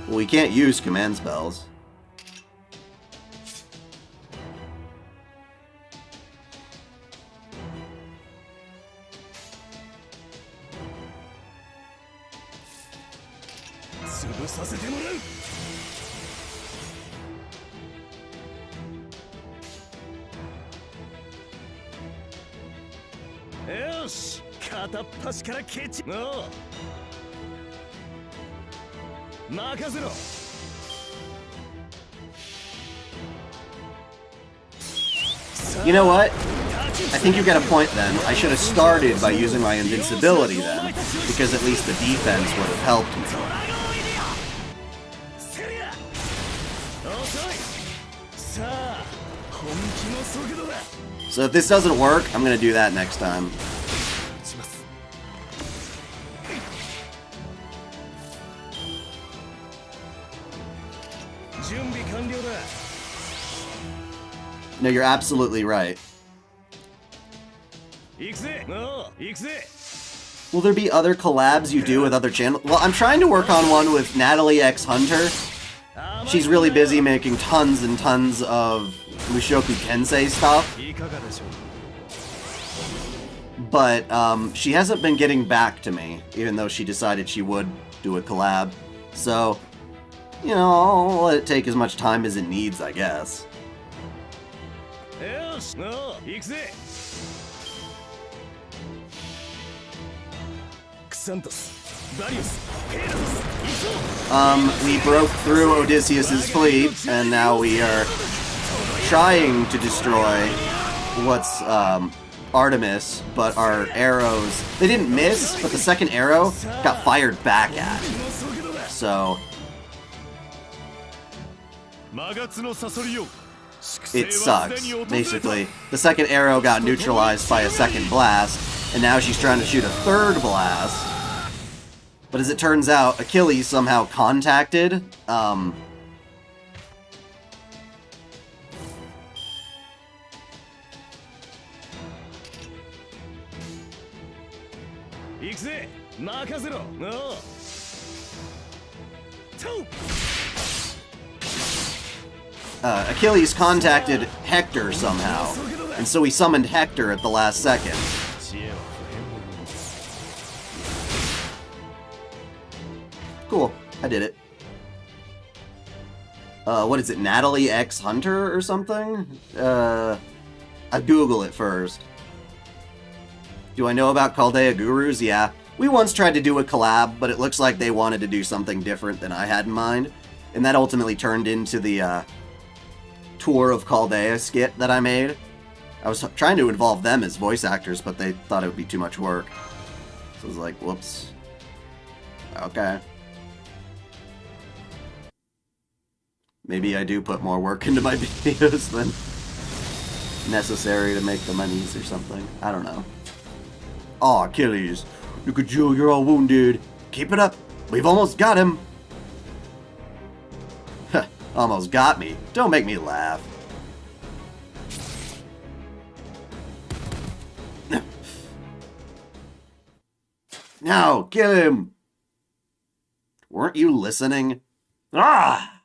Well, we can't use command spells. You know what? I think you get a point then. I should have started by using my invincibility then, because at least the defense would have helped me. So if this doesn't work, I'm gonna do that next time. No, you're absolutely right. Will there be other collabs you do with other channels? Well, I'm trying to work on one with Natalie X Hunter. She's really busy making tons and tons of Mushoku Tensei stuff. But she hasn't been getting back to me, even though she decided she would do a collab. So, you know, I'll let it take as much time as it needs, I guess. We broke through Odysseus's fleet, and now we are trying to destroy what's Artemis, but our arrows, they didn't miss, but the second arrow got fired back at. So it sucks, basically. The second arrow got neutralized by a second blast, and now she's trying to shoot a third blast. But as it turns out, Achilles somehow contacted, Achilles contacted Hector somehow, and so he summoned Hector at the last second. Cool, I did it. What is it, Natalie X Hunter or something? I Google it first. Do I know about Chaldea Gurus? Yeah. We once tried to do a collab, but it looks like they wanted to do something different than I had in mind. And that ultimately turned into the Tour of Chaldea skit that I made. I was trying to involve them as voice actors, but they thought it would be too much work. So I was like, whoops. Okay. Maybe I do put more work into my videos than necessary to make the monies or something. I don't know. Aw, Achilles. Look at you, you're all wounded. Keep it up. We've almost got him. Almost got me. Don't make me laugh. No, kill him. Weren't you listening? Ah!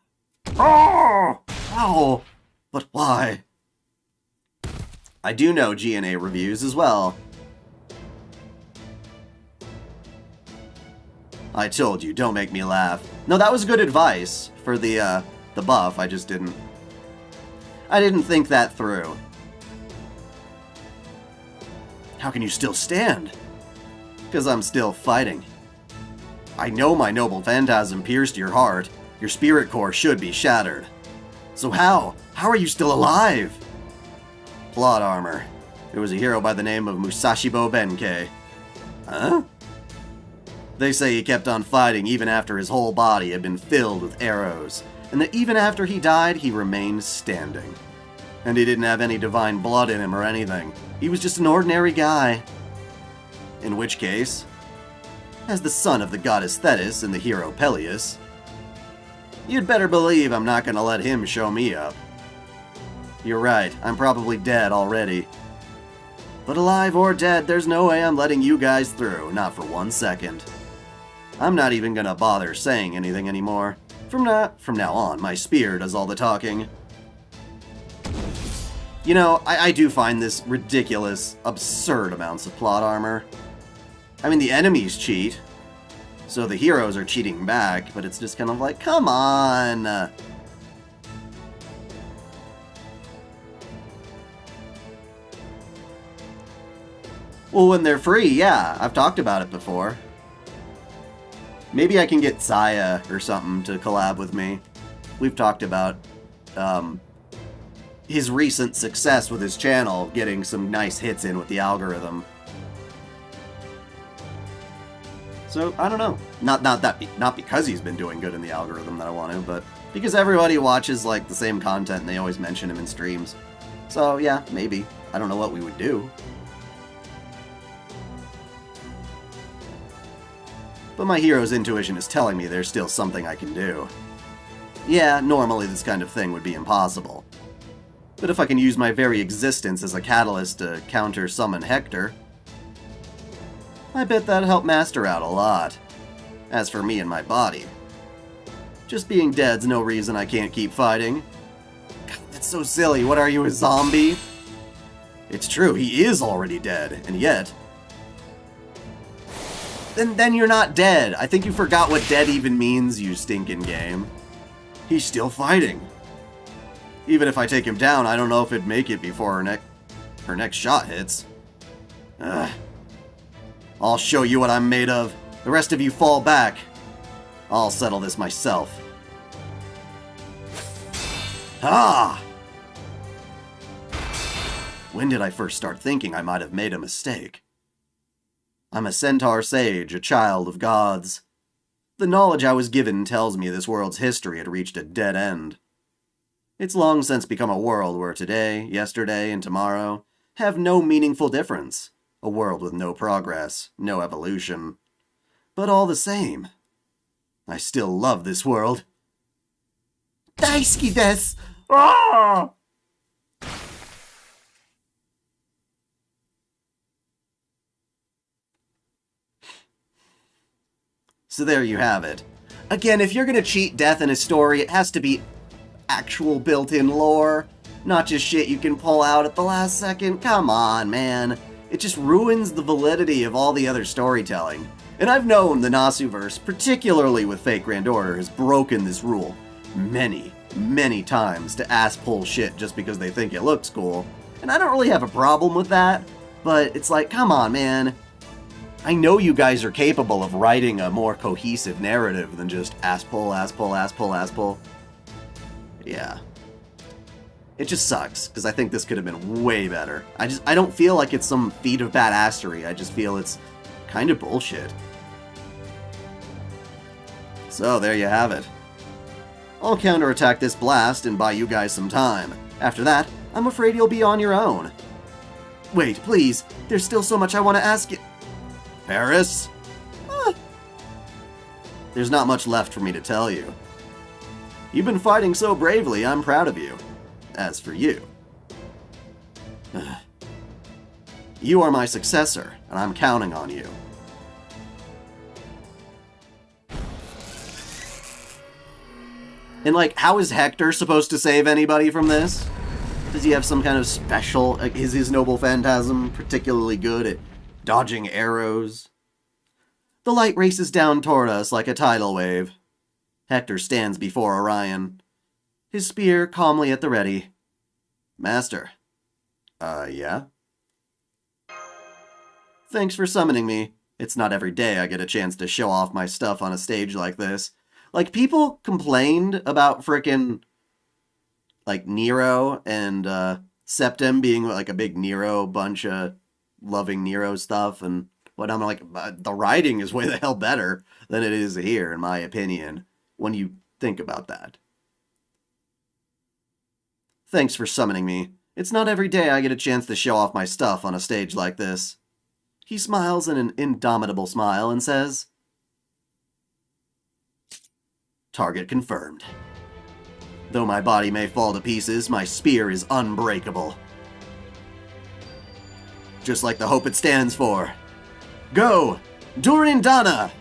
Oh! Ow! But why? I do know GNA reviews as well. I told you, don't make me laugh. No, that was good advice for the buff. I just didn't think that through. How can you still stand? Because I'm still fighting. I know my noble phantasm pierced your heart. Your spirit core should be shattered. So how? How are you still alive? Plot armor. There was a hero by the name of Musashibo Benkei. Huh? They say he kept on fighting even after his whole body had been filled with arrows, and that even after he died, he remained standing. And he didn't have any divine blood in him or anything. He was just an ordinary guy. In which case, as the son of the goddess Thetis and the hero Peleus, you'd better believe I'm not gonna let him show me up. You're right, I'm probably dead already. But alive or dead, there's no way I'm letting you guys through, not for 1 second. I'm not even gonna bother saying anything anymore. From now on, my spear does all the talking. You know, I do find this ridiculous, absurd amounts of plot armor. I mean, the enemies cheat, so the heroes are cheating back, but it's just kind of like, come on! Well, when they're free, yeah, I've talked about it before. Maybe I can get Saya or something to collab with me. We've talked about his recent success with his channel, getting some nice hits in with the algorithm. So, I don't know. Not because he's been doing good in the algorithm that I want to, but Because everybody watches, like, the same content and they always mention him in streams. So, yeah, maybe. I don't know what we would do. But my hero's intuition is telling me there's still something I can do. Yeah, normally this kind of thing would be impossible. But if I can use my very existence as a catalyst to counter-summon Hector, I bet that'd help Master out a lot. As for me and my body, just being dead's no reason I can't keep fighting. God, that's so silly. What are you, a zombie? It's true, he is already dead, and yet... Then you're not dead. I think you forgot what dead even means, you stinking game. He's still fighting. Even if I take him down, I don't know if it'd make it before her next shot hits. Ugh. I'll show you what I'm made of. The rest of you fall back. I'll settle this myself. Ah! When did I first start thinking I might have made a mistake? I'm a centaur sage, a child of gods. The knowledge I was given tells me this world's history had reached a dead end. It's long since become a world where today, yesterday, and tomorrow have no meaningful difference. A world with no progress, no evolution. But all the same, I still love this world. Daisuki desu! Ah! So there you have it. Again, if you're gonna cheat death in a story, it has to be actual built-in lore, not just shit you can pull out at the last second. Come on, man. It just ruins the validity of all the other storytelling. And I've known the Nasuverse, particularly with Fate Grand Order, has broken this rule many, many times to ass-pull shit just because they think it looks cool. And I don't really have a problem with that, but it's like, come on, man. I know you guys are capable of writing a more cohesive narrative than just ass-pull, ass-pull, ass-pull, ass-pull. Yeah. It just sucks, because I think this could have been way better. I don't feel like it's some feat of badassery, I just feel it's kind of bullshit. So, there you have it. I'll counterattack this blast and buy you guys some time. After that, I'm afraid you'll be on your own. Wait, please, there's still so much I want to ask you. Paris? There's not much left for me to tell you. You've been fighting so bravely, I'm proud of you. As for you... you are my successor, and I'm counting on you. And, like, how is Hector supposed to save anybody from this? Does he have some kind of special... is his noble phantasm particularly good at dodging arrows? The light races down toward us like a tidal wave. Hector stands before Orion, his spear calmly at the ready. Master. Yeah? Thanks for summoning me. It's not every day I get a chance to show off my stuff on a stage like this. Like, people complained about frickin', like, Nero and, Septim being, like, a big Nero bunch of loving Nero stuff, and what I'm like, the writing is way the hell better than it is here, in my opinion, when you think about that. Thanks for summoning me. It's not every day I get a chance to show off my stuff on a stage like this. He smiles in an indomitable smile and says, Target confirmed. Though my body may fall to pieces, my spear is unbreakable. Just like the hope it stands for. Go! Durindana!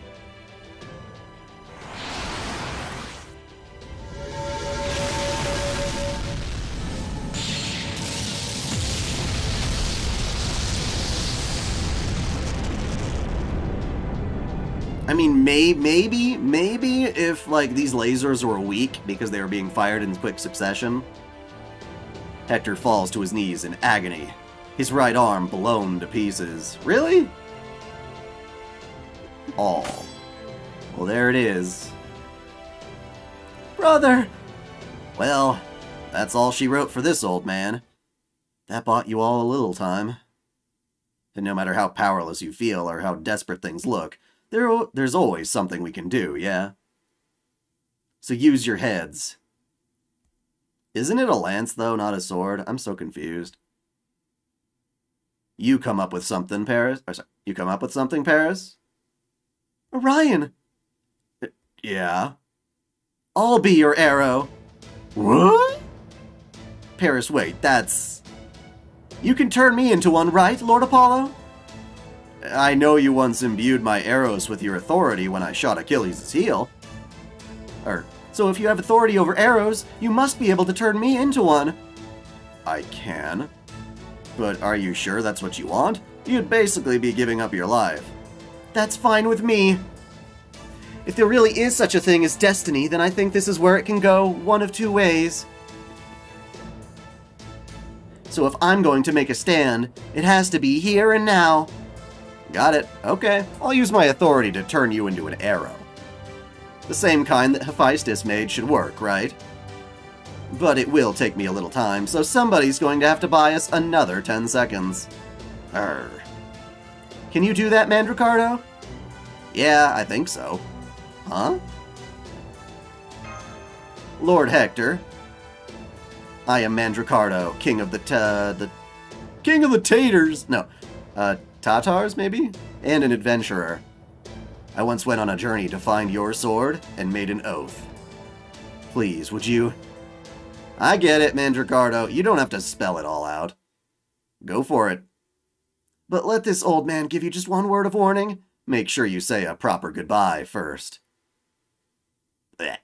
I mean, maybe if, like, these lasers were weak because they were being fired in quick succession. Hector falls to his knees in agony, his right arm blown to pieces. Really? Oh. Well, there it is. Brother! Well, that's all she wrote for this old man. That bought you all a little time. And no matter how powerless you feel or how desperate things look, there's always something we can do, yeah? So use your heads, Isn't it a lance, though, not a sword? I'm so confused. You come up with something, Paris. Or, sorry, you come up with something, Paris? Orion! Yeah? I'll be your arrow. What? Paris, wait, that's... You can turn me into one, right, Lord Apollo? I know you once imbued my arrows with your authority when I shot Achilles' heel. So if you have authority over arrows, you must be able to turn me into one. I can. But are you sure that's what you want? You'd basically be giving up your life. That's fine with me. If there really is such a thing as destiny, then I think this is where it can go one of two ways. So if I'm going to make a stand, it has to be here and now. Got it. Okay. I'll use my authority to turn you into an arrow. The same kind that Hephaestus made should work, right? But it will take me a little time, so somebody's going to have to buy us another 10 seconds. Arr. Can you do that, Mandricardo? Yeah, I think so. Huh? Lord Hector. I am Mandricardo, king of the king of the taters! No, Tatars, maybe? And an adventurer. I once went on a journey to find your sword and made an oath. Please, would you... I get it, Mandricardo. You don't have to spell it all out. Go for it. But let this old man give you just one word of warning. Make sure you say a proper goodbye first. Blech.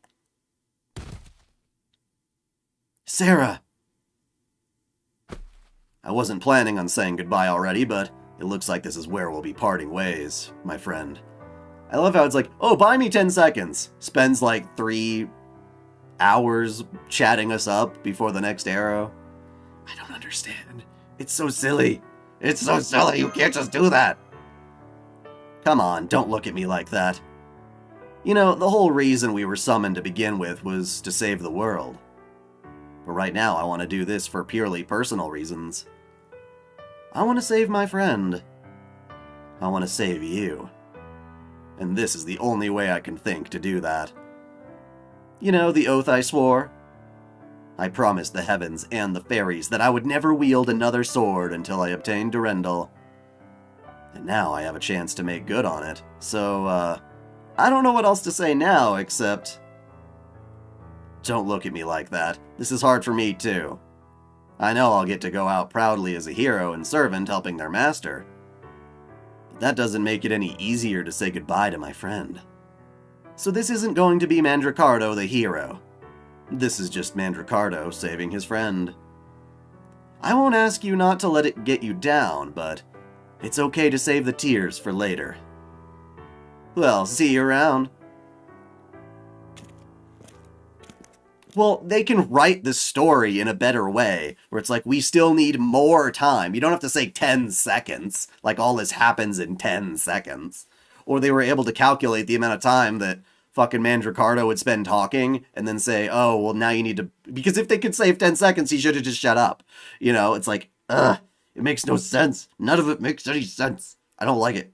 Sarah! I wasn't planning on saying goodbye already, but it looks like this is where we'll be parting ways, my friend. I love how it's like, oh, buy me 10 seconds. Spends like 3 hours chatting us up before the next arrow. I don't understand. It's so silly. It's so silly, you can't just do that. Come on, don't look at me like that. You know, the whole reason we were summoned to begin with was to save the world. But right now I want to do this for purely personal reasons. I want to save my friend. I want to save you. And this is the only way I can think to do that. You know, the oath I swore? I promised the heavens and the fairies that I would never wield another sword until I obtained Durendal. And now I have a chance to make good on it. So, I don't know what else to say now, except... Don't look at me like that. This is hard for me, too. I know I'll get to go out proudly as a hero and servant helping their master. But that doesn't make it any easier to say goodbye to my friend. So this isn't going to be Mandricardo the hero. This is just Mandricardo saving his friend. I won't ask you not to let it get you down, but it's okay to save the tears for later. Well, see you around. Well, they can write the story in a better way, where it's like, we still need more time. You don't have to say 10 seconds, like all this happens in 10 seconds. Or they were able to calculate the amount of time that fucking Mandricardo would spend talking, and then say, oh, well, now you need to... Because if they could save 10 seconds, he should have just shut up. You know, it's like, it makes no sense. None of it makes any sense. I don't like it.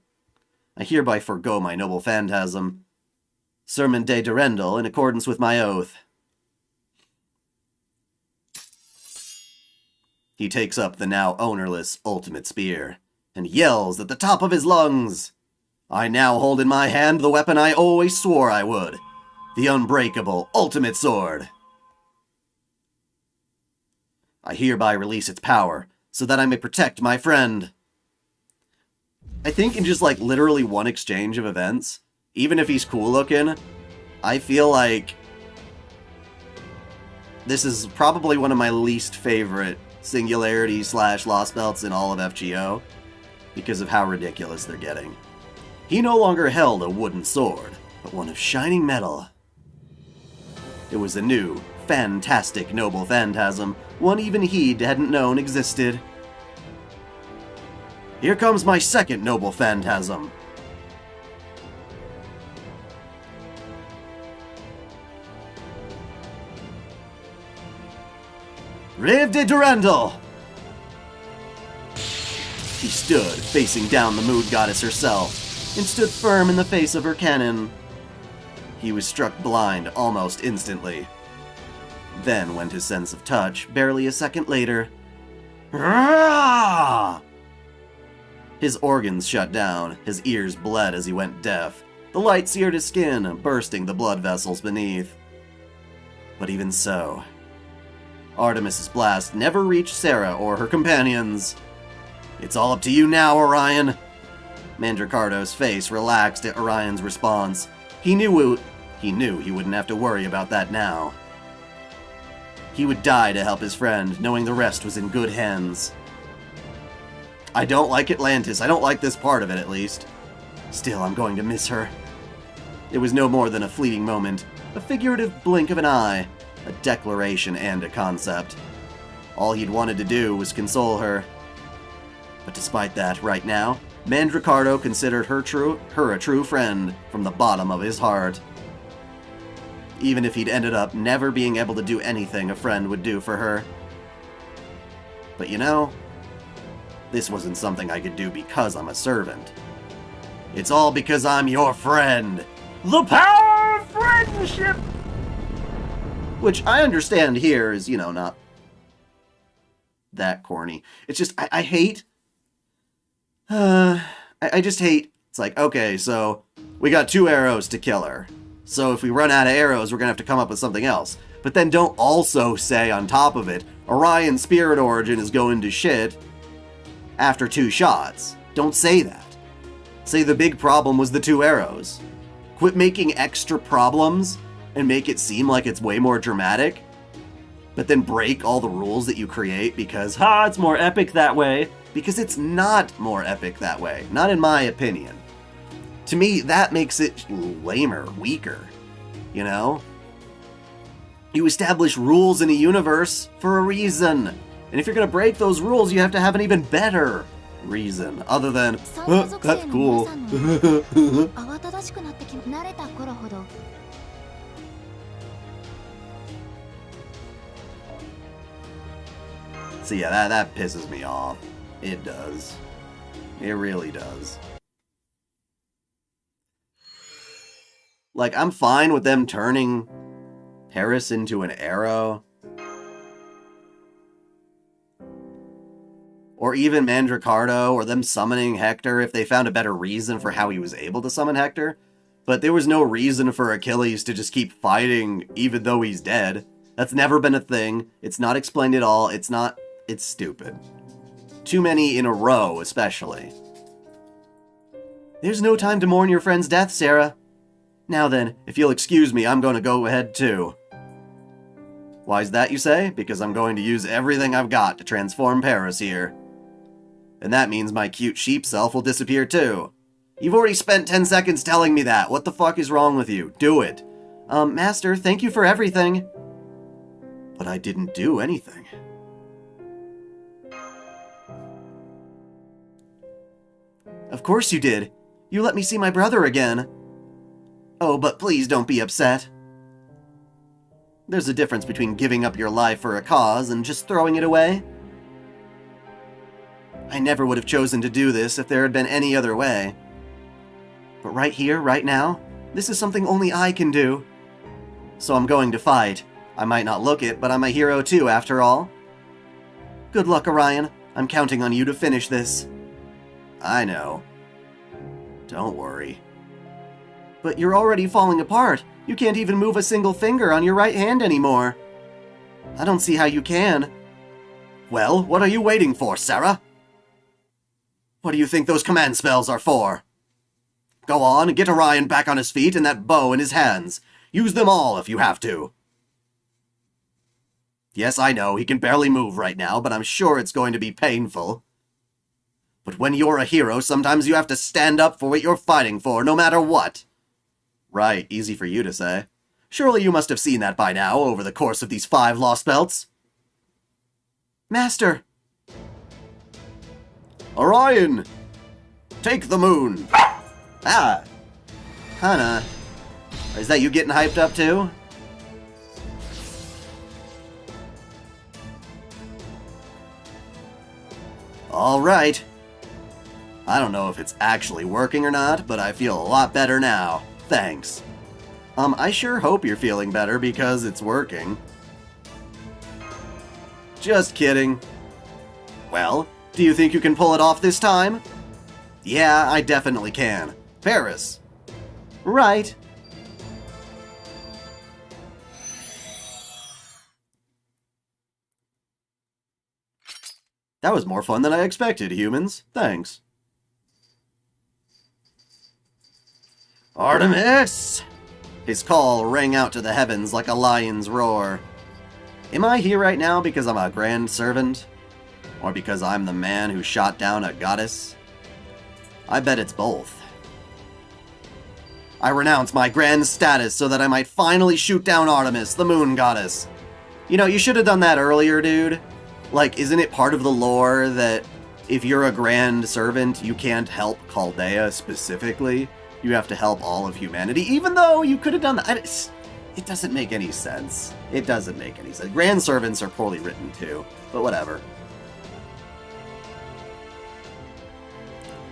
I hereby forgo my noble phantasm. Sermon de Durendal, in accordance with my oath. He takes up the now ownerless ultimate spear, and yells at the top of his lungs. I now hold in my hand the weapon I always swore I would. The unbreakable ultimate sword. I hereby release its power, so that I may protect my friend. I think in just like literally one exchange of events, even if he's cool looking, I feel like this is probably one of my least favorite Singularity / Lostbelts in all of FGO, because of how ridiculous they're getting. He no longer held a wooden sword, but one of shining metal. It was a new, fantastic noble phantasm, one even he hadn't known existed. Here comes my second noble phantasm. Rive de Durendal! He stood, facing down the mood goddess herself, and stood firm in the face of her cannon. He was struck blind almost instantly. then went his sense of touch, barely a second later. Rah! His organs shut down, his ears bled as he went deaf. The light seared his skin, bursting the blood vessels beneath. But even so, Artemis's blast never reached Sarah or her companions. It's all up to you now, Orion. Mandricardo's face relaxed at Orion's response. He knew he wouldn't have to worry about that now. He would die to help his friend, knowing the rest was in good hands. I don't like Atlantis. I don't like this part of it, at least. Still, I'm going to miss her. It was no more than a fleeting moment, a figurative blink of an eye, a declaration and a concept. All he'd wanted to do was console her. But despite that, right now, Mandricardo considered her a true friend from the bottom of his heart. Even if he'd ended up never being able to do anything a friend would do for her. But you know, this wasn't something I could do because I'm a servant. It's all because I'm your friend. The power of friendship! Which I understand here is, you know, not that corny. It's just, I hate... I just hate... It's like, okay, so we got 2 arrows to kill her. So if we run out of arrows, we're gonna have to come up with something else. But then don't also say on top of it, Orion's spirit origin is going to shit after 2 shots. Don't say that. Say the big problem was the 2 arrows. Quit making extra problems and make it seem like it's way more dramatic, but then break all the rules that you create because, it's more epic that way. Because it's not more epic that way. Not in my opinion. To me, that makes it lamer, weaker. You know? You establish rules in a universe for a reason. And if you're gonna break those rules, you have to have an even better reason. Other than, that's cool. So yeah, that pisses me off. It does. It really does. Like, I'm fine with them turning Paris into an arrow. Or even Mandricardo, or them summoning Hector if they found a better reason for how he was able to summon Hector. But there was no reason for Achilles to just keep fighting even though he's dead. That's never been a thing. It's not explained at all. It's stupid. Too many in a row, especially. There's no time to mourn your friend's death, Sarah. Now then, if you'll excuse me, I'm going to go ahead too. Why's that, you say? Because I'm going to use everything I've got to transform Paris here. And that means my cute sheep self will disappear too. You've already spent 10 seconds telling me that. What the fuck is wrong with you? Do it. Master, thank you for everything. But I didn't do anything. Of course you did. You let me see my brother again. Oh, but please don't be upset. There's a difference between giving up your life for a cause and just throwing it away. I never would have chosen to do this if there had been any other way. But right here, right now, this is something only I can do. So I'm going to fight. I might not look it, but I'm a hero too, after all. Good luck, Orion. I'm counting on you to finish this. I know. Don't worry. But you're already falling apart. You can't even move a single finger on your right hand anymore. I don't see how you can. Well, what are you waiting for, Sarah? What do you think those command spells are for? Go on, get Orion back on his feet and that bow in his hands. Use them all if you have to. Yes, I know, he can barely move right now, but I'm sure it's going to be painful. But when you're a hero, sometimes you have to stand up for what you're fighting for, no matter what. Right, easy for you to say. Surely you must have seen that by now, over the course of these 5 Lostbelts. Master! Orion! Take the moon! Ah! Hana. Is that you getting hyped up too? Alright. I don't know if it's actually working or not, but I feel a lot better now. Thanks. I sure hope you're feeling better because it's working. Just kidding. Well, do you think you can pull it off this time? Yeah, I definitely can. Paris. Right. That was more fun than I expected, humans. Thanks. Artemis! His call rang out to the heavens like a lion's roar. Am I here right now because I'm a grand servant? Or because I'm the man who shot down a goddess? I bet it's both. I renounce my grand status so that I might finally shoot down Artemis, the moon goddess. You know, you should have done that earlier, dude. Like, isn't it part of the lore that if you're a grand servant, you can't help Chaldea specifically? You have to help all of humanity, even though you could have done that. It doesn't make any sense. It doesn't make any sense. Grand servants are poorly written too, but whatever.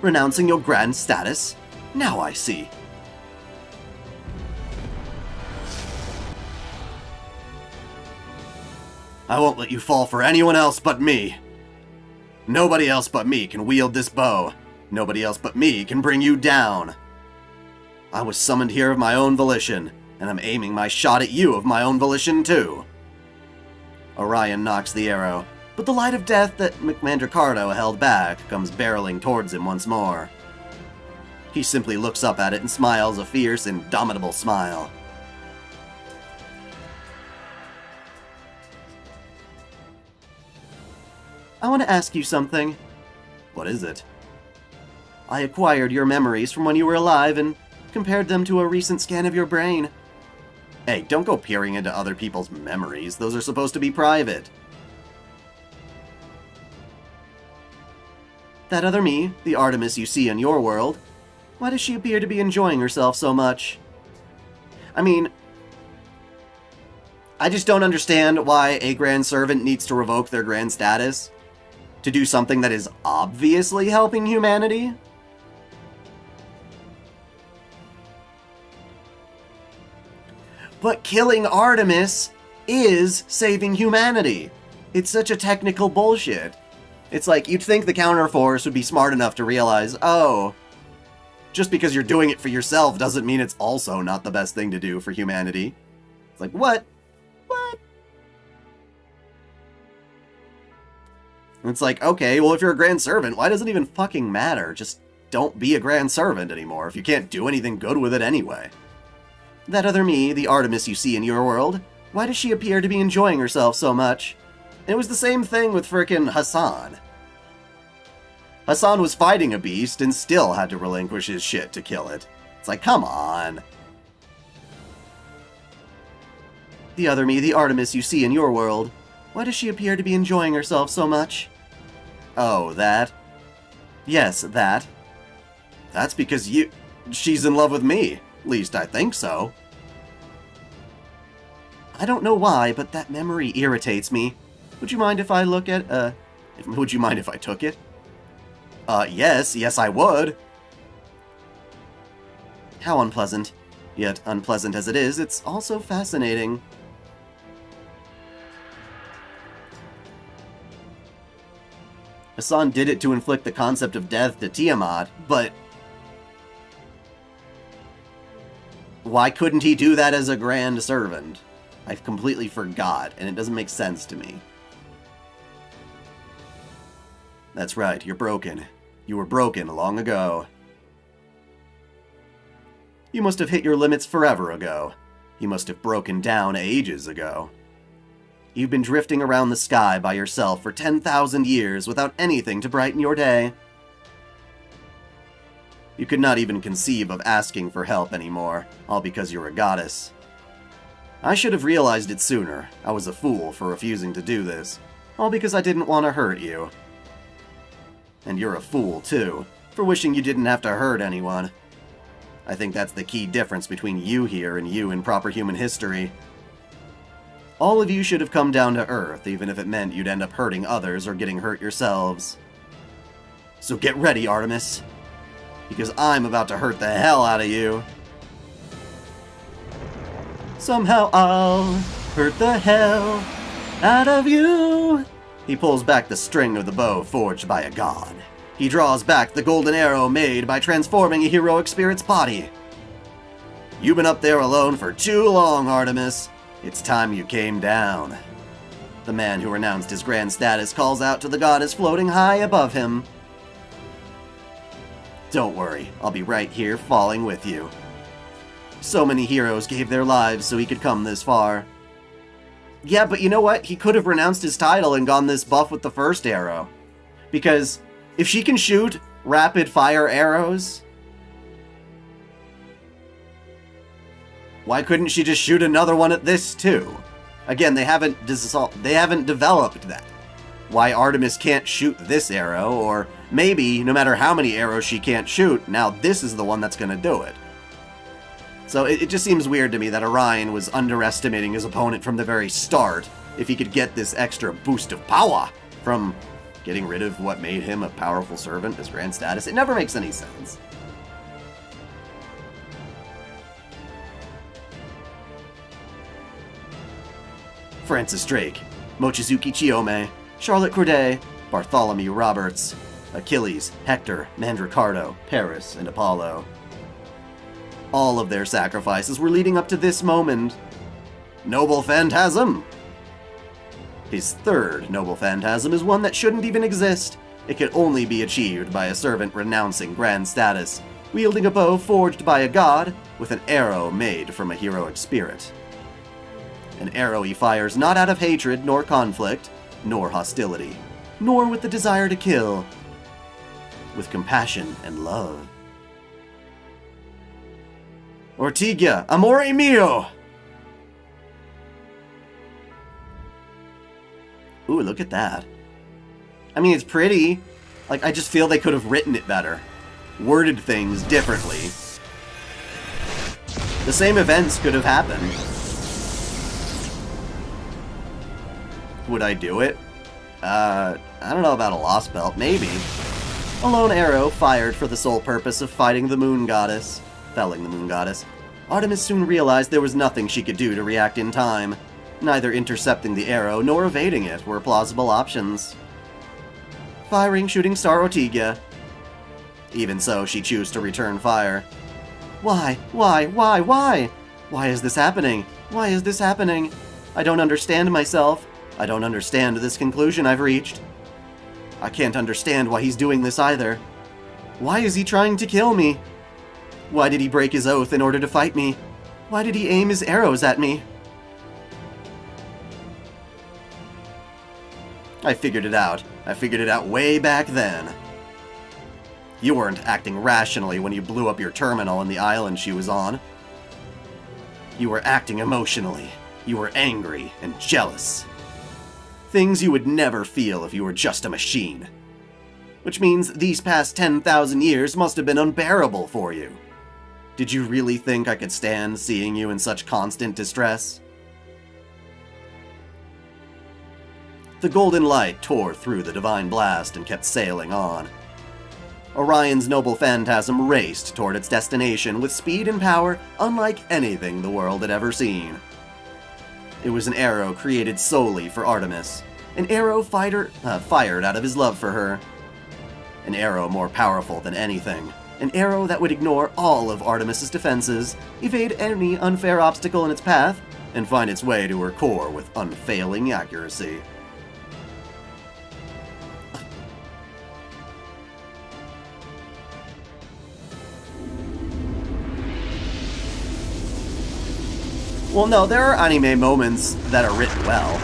Renouncing your grand status? Now I see. I won't let you fall for anyone else but me. Nobody else but me can wield this bow. Nobody else but me can bring you down. I was summoned here of my own volition, and I'm aiming my shot at you of my own volition too. Orion knocks the arrow, but the light of death that McMandricardo held back comes barreling towards him once more. He simply looks up at it and smiles a fierce, indomitable smile. I want to ask you something. What is it? I acquired your memories from when you were alive and compared them to a recent scan of your brain. Hey, don't go peering into other people's memories. Those are supposed to be private. That other me, the Artemis you see in your world, why does she appear to be enjoying herself so much? I mean, I just don't understand why a grand servant needs to revoke their grand status to do something that is obviously helping humanity. But killing Artemis is saving humanity. It's such a technical bullshit. It's like, you'd think the counterforce would be smart enough to realize, oh, just because you're doing it for yourself doesn't mean it's also not the best thing to do for humanity. It's like, what? What? And it's like, okay, well, if you're a grand servant, why does it even fucking matter? Just don't be a grand servant anymore if you can't do anything good with it anyway. That other me, the Artemis you see in your world, why does she appear to be enjoying herself so much? It was the same thing with frickin' Hassan. Hassan was fighting a beast and still had to relinquish his shit to kill it. It's like, come on. The other me, the Artemis you see in your world, why does she appear to be enjoying herself so much? Oh, that? Yes, that. That's because she's in love with me. At least I think so. I don't know why, but that memory irritates me. Would you mind if I look at, would you mind if I took it? Yes, I would. How unpleasant. Yet, unpleasant as it is, it's also fascinating. Hassan did it to inflict the concept of death to Tiamat, but why couldn't he do that as a grand servant? I completely forgot, and it doesn't make sense to me. That's right, you're broken. You were broken long ago. You must have hit your limits forever ago. You must have broken down ages ago. You've been drifting around the sky by yourself for 10,000 years without anything to brighten your day. You could not even conceive of asking for help anymore, all because you're a goddess. I should have realized it sooner. I was a fool for refusing to do this, all because I didn't want to hurt you. And you're a fool, too, for wishing you didn't have to hurt anyone. I think that's the key difference between you here and you in proper human history. All of you should have come down to Earth, even if it meant you'd end up hurting others or getting hurt yourselves. So get ready, Artemis, because I'm about to hurt the hell out of you. Somehow I'll hurt the hell out of you. He pulls back the string of the bow forged by a god. He draws back the golden arrow made by transforming a heroic spirit's body. You've been up there alone for too long, Artemis. It's time you came down. The man who renounced his grand status calls out to the goddess floating high above him. Don't worry, I'll be right here falling with you. So many heroes gave their lives so he could come this far. Yeah, but you know what? He could have renounced his title and gone this buff with the first arrow. Because if she can shoot rapid fire arrows, why couldn't she just shoot another one at this too? Again, they haven't developed that. Why Artemis can't shoot this arrow, or maybe no matter how many arrows she can't shoot, now this is the one that's going to do it. So it just seems weird to me that Orion was underestimating his opponent from the very start if he could get this extra boost of power from getting rid of what made him a powerful servant, his grand status. It never makes any sense. Francis Drake, Mochizuki Chiyome, Charlotte Corday, Bartholomew Roberts, Achilles, Hector, Mandricardo, Paris, and Apollo. All of their sacrifices were leading up to this moment. Noble Phantasm! His third noble phantasm is one that shouldn't even exist. It could only be achieved by a servant renouncing grand status, wielding a bow forged by a god, with an arrow made from a heroic spirit. An arrow he fires not out of hatred nor conflict, nor hostility, nor with the desire to kill, with compassion and love. Ortigia, amore mio! Ooh, look at that. I mean, it's pretty. Like, I just feel they could have written it better. Worded things differently. The same events could have happened. Would I do it? I don't know about a Lostbelt. Maybe. A lone arrow fired for the sole purpose of fighting the moon goddess. Felling the moon goddess. Artemis soon realized there was nothing she could do to react in time. Neither intercepting the arrow nor evading it were plausible options. Firing shooting star Ortigia. Even so, she chose to return fire. Why? Why? Why? Why? Why is this happening? Why is this happening? I don't understand myself. I don't understand this conclusion I've reached. I can't understand why he's doing this either. Why is he trying to kill me? Why did he break his oath in order to fight me? Why did he aim his arrows at me? I figured it out. I figured it out way back then. You weren't acting rationally when you blew up your terminal on the island she was on. You were acting emotionally. You were angry and jealous. Things you would never feel if you were just a machine. Which means these past 10,000 years must have been unbearable for you. Did you really think I could stand seeing you in such constant distress? The golden light tore through the divine blast and kept sailing on. Orion's noble phantasm raced toward its destination with speed and power unlike anything the world had ever seen. It was an arrow created solely for Artemis, an arrow fired out of his love for her. An arrow more powerful than anything, an arrow that would ignore all of Artemis's defenses, evade any unfair obstacle in its path, and find its way to her core with unfailing accuracy. Well, no, there are anime moments that are written well.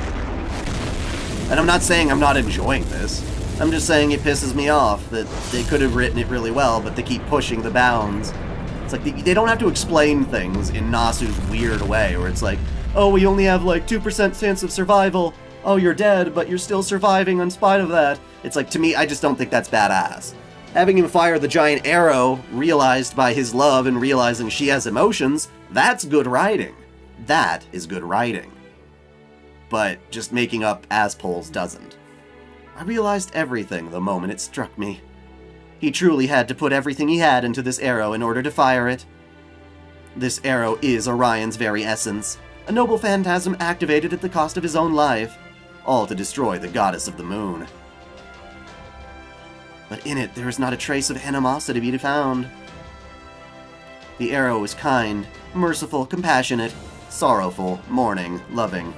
And I'm not saying I'm not enjoying this. I'm just saying it pisses me off that they could have written it really well, but they keep pushing the bounds. It's like they don't have to explain things in Nasu's weird way, where it's like, oh, we only have like 2% chance of survival. Oh, you're dead, but you're still surviving in spite of that. It's like, to me, I just don't think that's badass. Having him fire the giant arrow, realized by his love and realizing she has emotions, that's good writing. That is good writing. But just making up assholes doesn't. I realized everything the moment it struck me. He truly had to put everything he had into this arrow in order to fire it. This arrow is Orion's very essence, a noble phantasm activated at the cost of his own life. all to destroy the goddess of the moon. But in it there is not a trace of animosity to be found. The arrow is kind, merciful, compassionate, sorrowful, mourning, loving.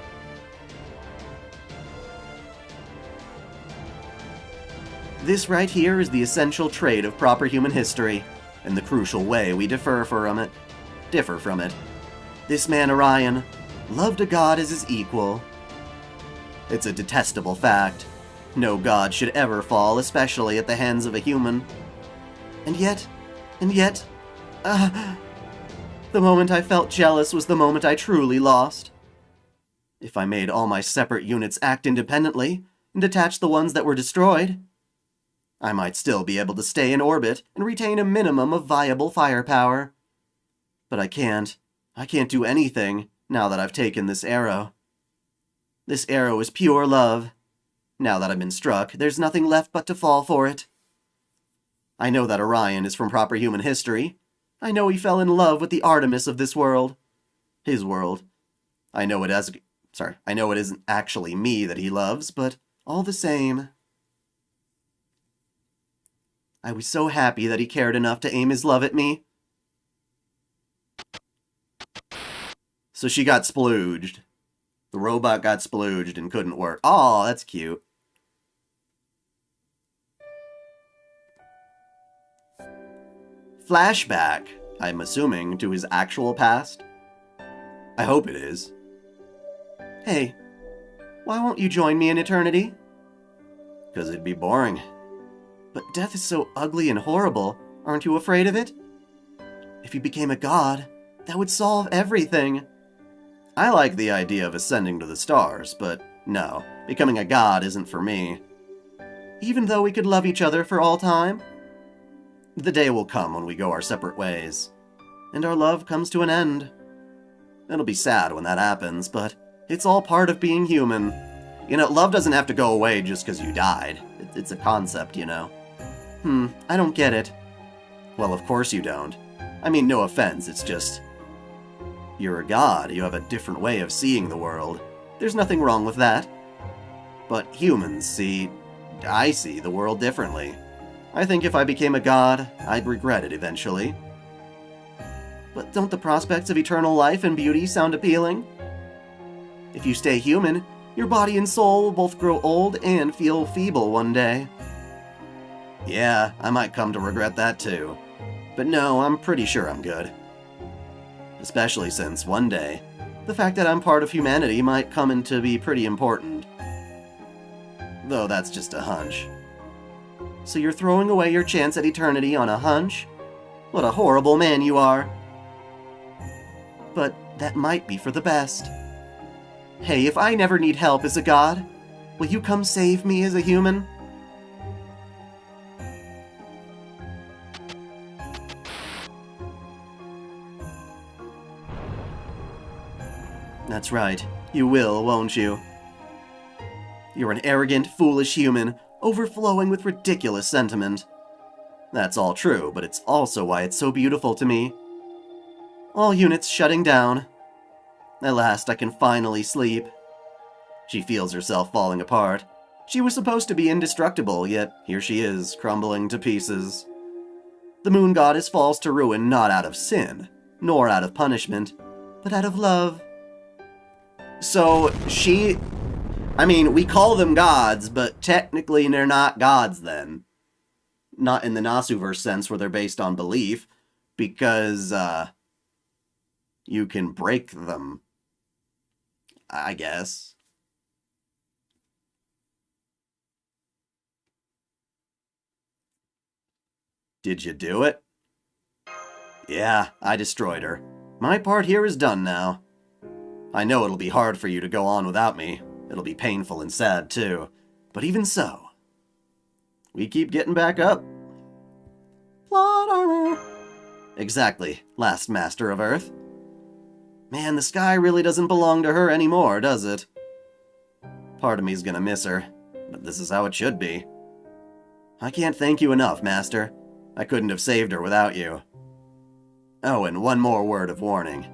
This right here is the essential trait of proper human history, and the crucial way we differ from it. This man Orion loved a god as his equal. It's a detestable fact. No god should ever fall, especially at the hands of a human. And yet, the moment I felt jealous was the moment I truly lost. If I made all my separate units act independently, and detached the ones that were destroyed, I might still be able to stay in orbit and retain a minimum of viable firepower. But I can't. I can't do anything now that I've taken this arrow. This arrow is pure love. Now that I've been struck, there's nothing left but to fall for it. I know that Orion is from proper human history. I know he fell in love with the Artemis of this world. His world. I know it isn't actually me that he loves, but all the same. I was so happy that he cared enough to aim his love at me. So she got splooged. The robot got splooged and couldn't work. Oh, that's cute. Flashback, I'm assuming, to his actual past. I hope it is. Hey, why won't you join me in eternity? 'Cause it'd be boring. But death is so ugly and horrible. Aren't you afraid of it? If you became a god, that would solve everything. I like the idea of ascending to the stars, but no, becoming a god isn't for me. Even though we could love each other for all time? The day will come when we go our separate ways, and our love comes to an end. It'll be sad when that happens, but it's all part of being human. You know, love doesn't have to go away just because you died. It's a concept, you know. I don't get it. Well, of course you don't. I mean, no offense, it's just... You're a god, you have a different way of seeing the world. There's nothing wrong with that. But humans I see the world differently. I think if I became a god, I'd regret it eventually. But don't the prospects of eternal life and beauty sound appealing? If you stay human, your body and soul will both grow old and feel feeble one day. Yeah, I might come to regret that too. But no, I'm pretty sure I'm good. Especially since one day, the fact that I'm part of humanity might come into be pretty important. Though that's just a hunch. So you're throwing away your chance at eternity on a hunch? What a horrible man you are. But that might be for the best. Hey, if I never need help as a god, will you come save me as a human? That's right. You will, won't you? You're an arrogant, foolish human, overflowing with ridiculous sentiment. That's all true, but it's also why it's so beautiful to me. All units shutting down. At last, I can finally sleep. She feels herself falling apart. She was supposed to be indestructible, yet here she is, crumbling to pieces. The moon goddess falls to ruin not out of sin, nor out of punishment, but out of love. So, we call them gods, but technically they're not gods then. Not in the Nasuverse sense where they're based on belief, because, you can break them. I guess. Did you do it? Yeah, I destroyed her. My part here is done now. I know it'll be hard for you to go on without me. It'll be painful and sad, too. But even so, we keep getting back up. Plot armor! Exactly, last master of Earth. Man, the sky really doesn't belong to her anymore, does it? Part of me's gonna miss her, but this is how it should be. I can't thank you enough, Master. I couldn't have saved her without you. Oh, and one more word of warning.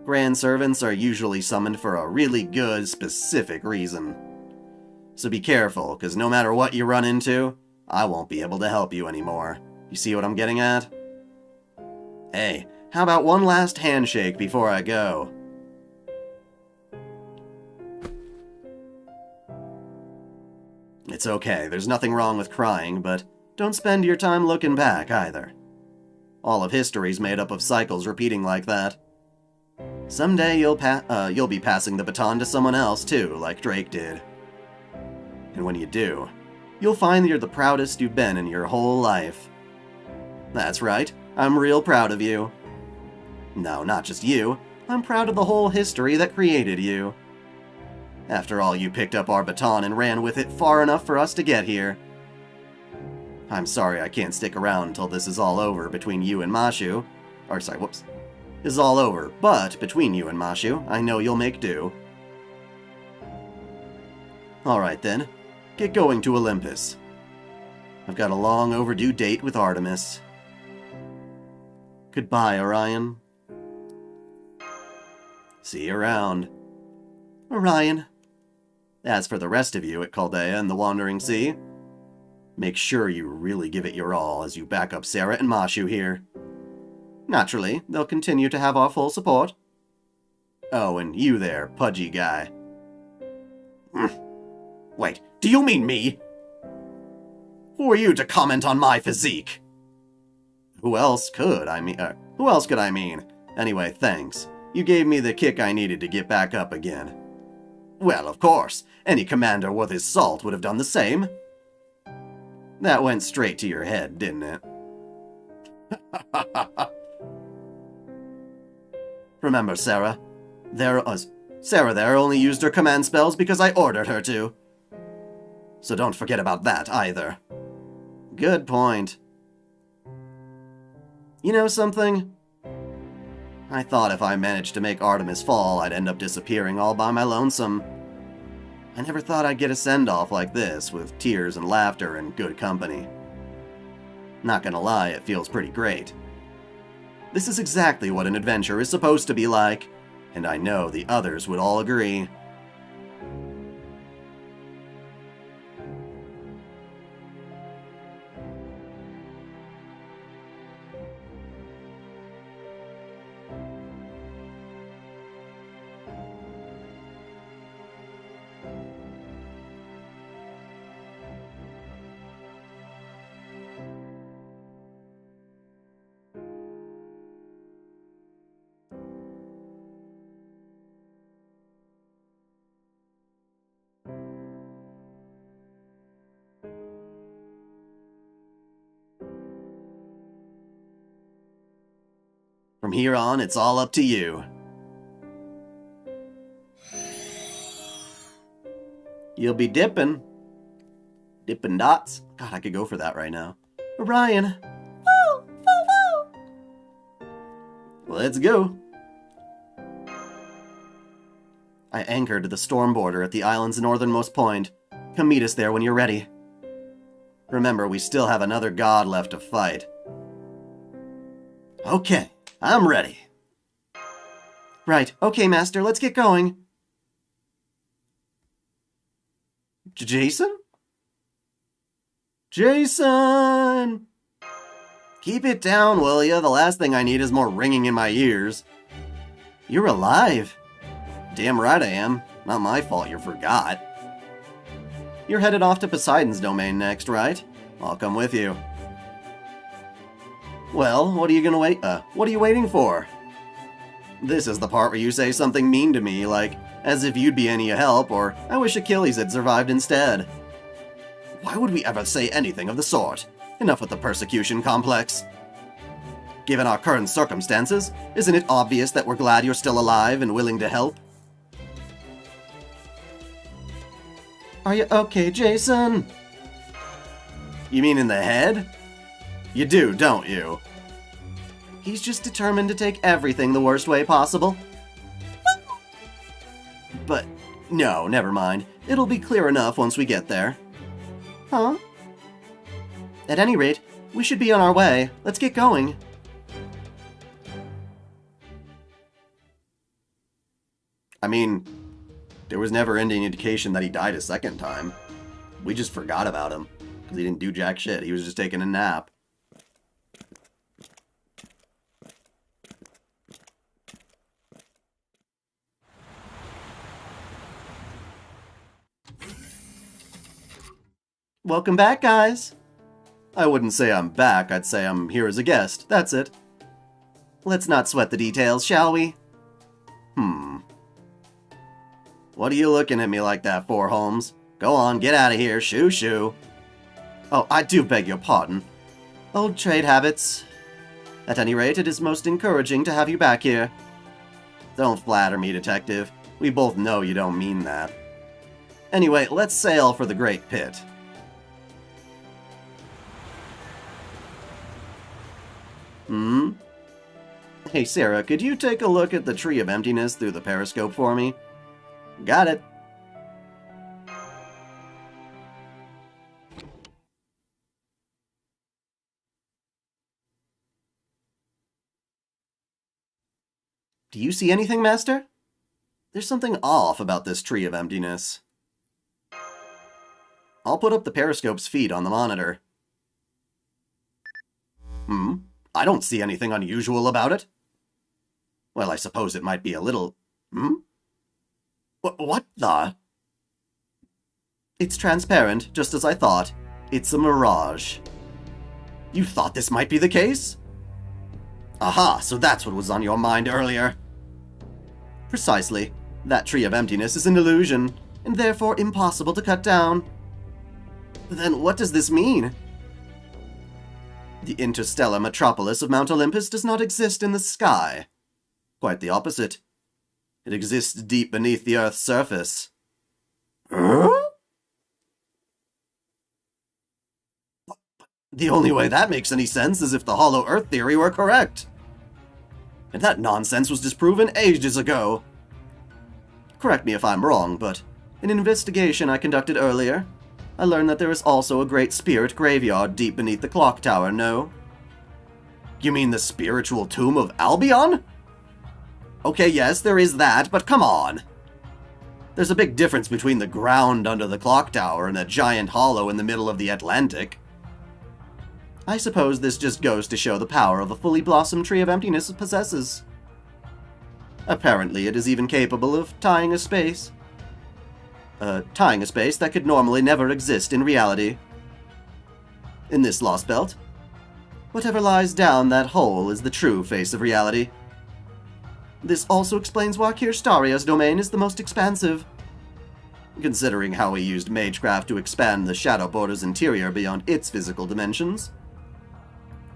Grand servants are usually summoned for a really good, specific reason. So be careful, because no matter what you run into, I won't be able to help you anymore. You see what I'm getting at? Hey, how about one last handshake before I go? It's okay, there's nothing wrong with crying, but don't spend your time looking back either. All of history's made up of cycles repeating like that. Someday you'll be passing the baton to someone else too, like Drake did. And when you do, you'll find you're the proudest you've been in your whole life. That's right, I'm real proud of you. No, not just you. I'm proud of the whole history that created you. After all, you picked up our baton and ran with it far enough for us to get here. I'm sorry I can't stick around until this is all over between you and Mashu. Or sorry, whoops. Is all over, but between you and Mashu, I know you'll make do. Alright then, get going to Olympus. I've got a long overdue date with Artemis. Goodbye, Orion. See you around. Orion. As for the rest of you at Chaldea and the Wandering Sea, make sure you really give it your all as you back up Sarah and Mashu here. Naturally, they'll continue to have our full support. Oh, and you there, pudgy guy. Wait, do you mean me? Who are you to comment on my physique? Who else could I mean? Anyway, thanks. You gave me the kick I needed to get back up again. Well, of course. Any commander worth his salt would have done the same. That went straight to your head, didn't it? Remember, Sarah there only used her command spells because I ordered her to. So don't forget about that, either. Good point. You know something? I thought if I managed to make Artemis fall, I'd end up disappearing all by my lonesome. I never thought I'd get a send-off like this, with tears and laughter and good company. Not gonna lie, it feels pretty great. This is exactly what an adventure is supposed to be like, and I know the others would all agree. From here on, it's all up to you. You'll be dipping. Dippin' dots. God, I could go for that right now. Orion. Woo! Woo! Woo! Let's go. I anchored the storm border at the island's northernmost point. Come meet us there when you're ready. Remember, we still have another god left to fight. Okay. I'm ready. Right. Okay, Master. Let's get going. Jason? Jason! Keep it down, will ya? The last thing I need is more ringing in my ears. You're alive. Damn right I am. Not my fault you forgot. You're headed off to Poseidon's domain next, right? I'll come with you. Well, what are you waiting for? This is the part where you say something mean to me, like, as if you'd be any help, or I wish Achilles had survived instead. Why would we ever say anything of the sort? Enough with the persecution complex. Given our current circumstances, isn't it obvious that we're glad you're still alive and willing to help? Are you okay, Jason? You mean in the head? You do, don't you? He's just determined to take everything the worst way possible. But, no, never mind. It'll be clear enough once we get there. Huh? At any rate, we should be on our way. Let's get going. I mean, There was never any indication that he died a second time. We just forgot about him, because he didn't do jack shit. He was just taking a nap. Welcome back, guys! I wouldn't say I'm back, I'd say I'm here as a guest. That's it. Let's not sweat the details, shall we? What are you looking at me like that for, Holmes? Go on, get out of here, shoo shoo. Oh, I do beg your pardon. Old trade habits. At any rate, it is most encouraging to have you back here. Don't flatter me, Detective. We both know you don't mean that. Anyway, let's sail for the Great Pit. Hey, Sarah, could you take a look at the Tree of Emptiness through the periscope for me? Got it. Do you see anything, Master? There's something off about this Tree of Emptiness. I'll put up the periscope's feed on the monitor. I don't see anything unusual about it. Well, I suppose it might be a little... What the? It's transparent, just as I thought. It's a mirage. You thought this might be the case? Aha, so that's what was on your mind earlier. Precisely. That Tree of Emptiness is an illusion, and therefore impossible to cut down. Then what does this mean? The interstellar metropolis of Mount Olympus does not exist in the sky. Quite the opposite. It exists deep beneath the Earth's surface. Huh? The only way that makes any sense is if the hollow Earth theory were correct. And that nonsense was disproven ages ago. Correct me if I'm wrong, but in an investigation I conducted earlier, I learned that there is also a great spirit graveyard deep beneath the clock tower, no? You mean the spiritual tomb of Albion? Okay, yes, there is that, but come on. There's a big difference between the ground under the clock tower and a giant hollow in the middle of the Atlantic. I suppose this just goes to show the power of a fully blossomed Tree of Emptiness possesses. Apparently, it is even capable of tying a space that could normally never exist in reality. In this Lostbelt, whatever lies down that hole is the true face of reality. This also explains why Kirstaria's domain is the most expansive. Considering how he used Magecraft to expand the Shadow Border's interior beyond its physical dimensions,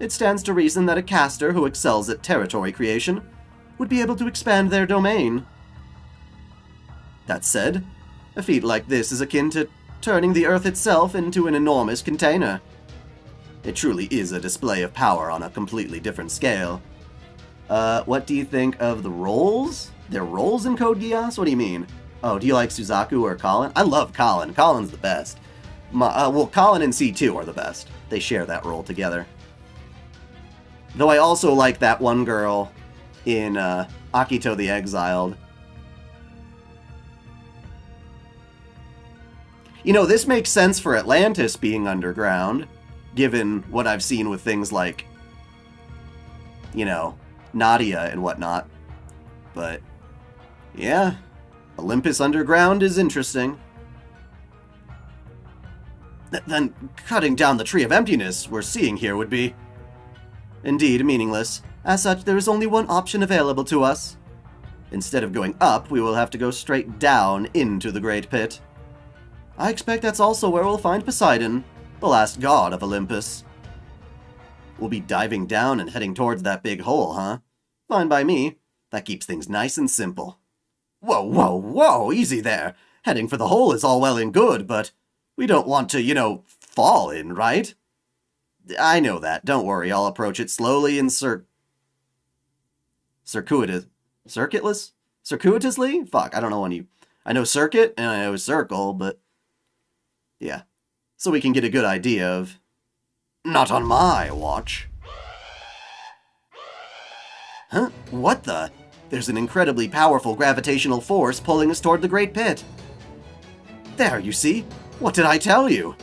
it stands to reason that a caster who excels at territory creation would be able to expand their domain. That said, a feat like this is akin to turning the Earth itself into an enormous container. It truly is a display of power on a completely different scale. What do you think of the roles? Their roles in Code Geass? What do you mean? Oh, do you like Suzaku or Colin? I love Colin. Colin's the best. Well, Colin and C2 are the best. They share that role together. Though I also like that one girl in Akito the Exiled. You know, this makes sense for Atlantis being underground, given what I've seen with things like, you know, Nadia and whatnot. But, yeah, Olympus underground is interesting. Then cutting down the Tree of Emptiness we're seeing here would be, indeed, meaningless. As such, there is only one option available to us. Instead of going up, we will have to go straight down into the Great Pit. I expect that's also where we'll find Poseidon, the last god of Olympus. We'll be diving down and heading towards that big hole, huh? Fine by me. That keeps things nice and simple. Whoa, whoa, whoa, easy there. Heading for the hole is all well and good, but we don't want to, you know, fall in, right? I know that. Don't worry, I'll approach it slowly and circuitously? Fuck, I don't know when you... I know circuit and I know circle, but... yeah. So we can get a good idea of... not on my watch. Huh? What the? There's an incredibly powerful gravitational force pulling us toward the Great Pit. There, you see? What did I tell you?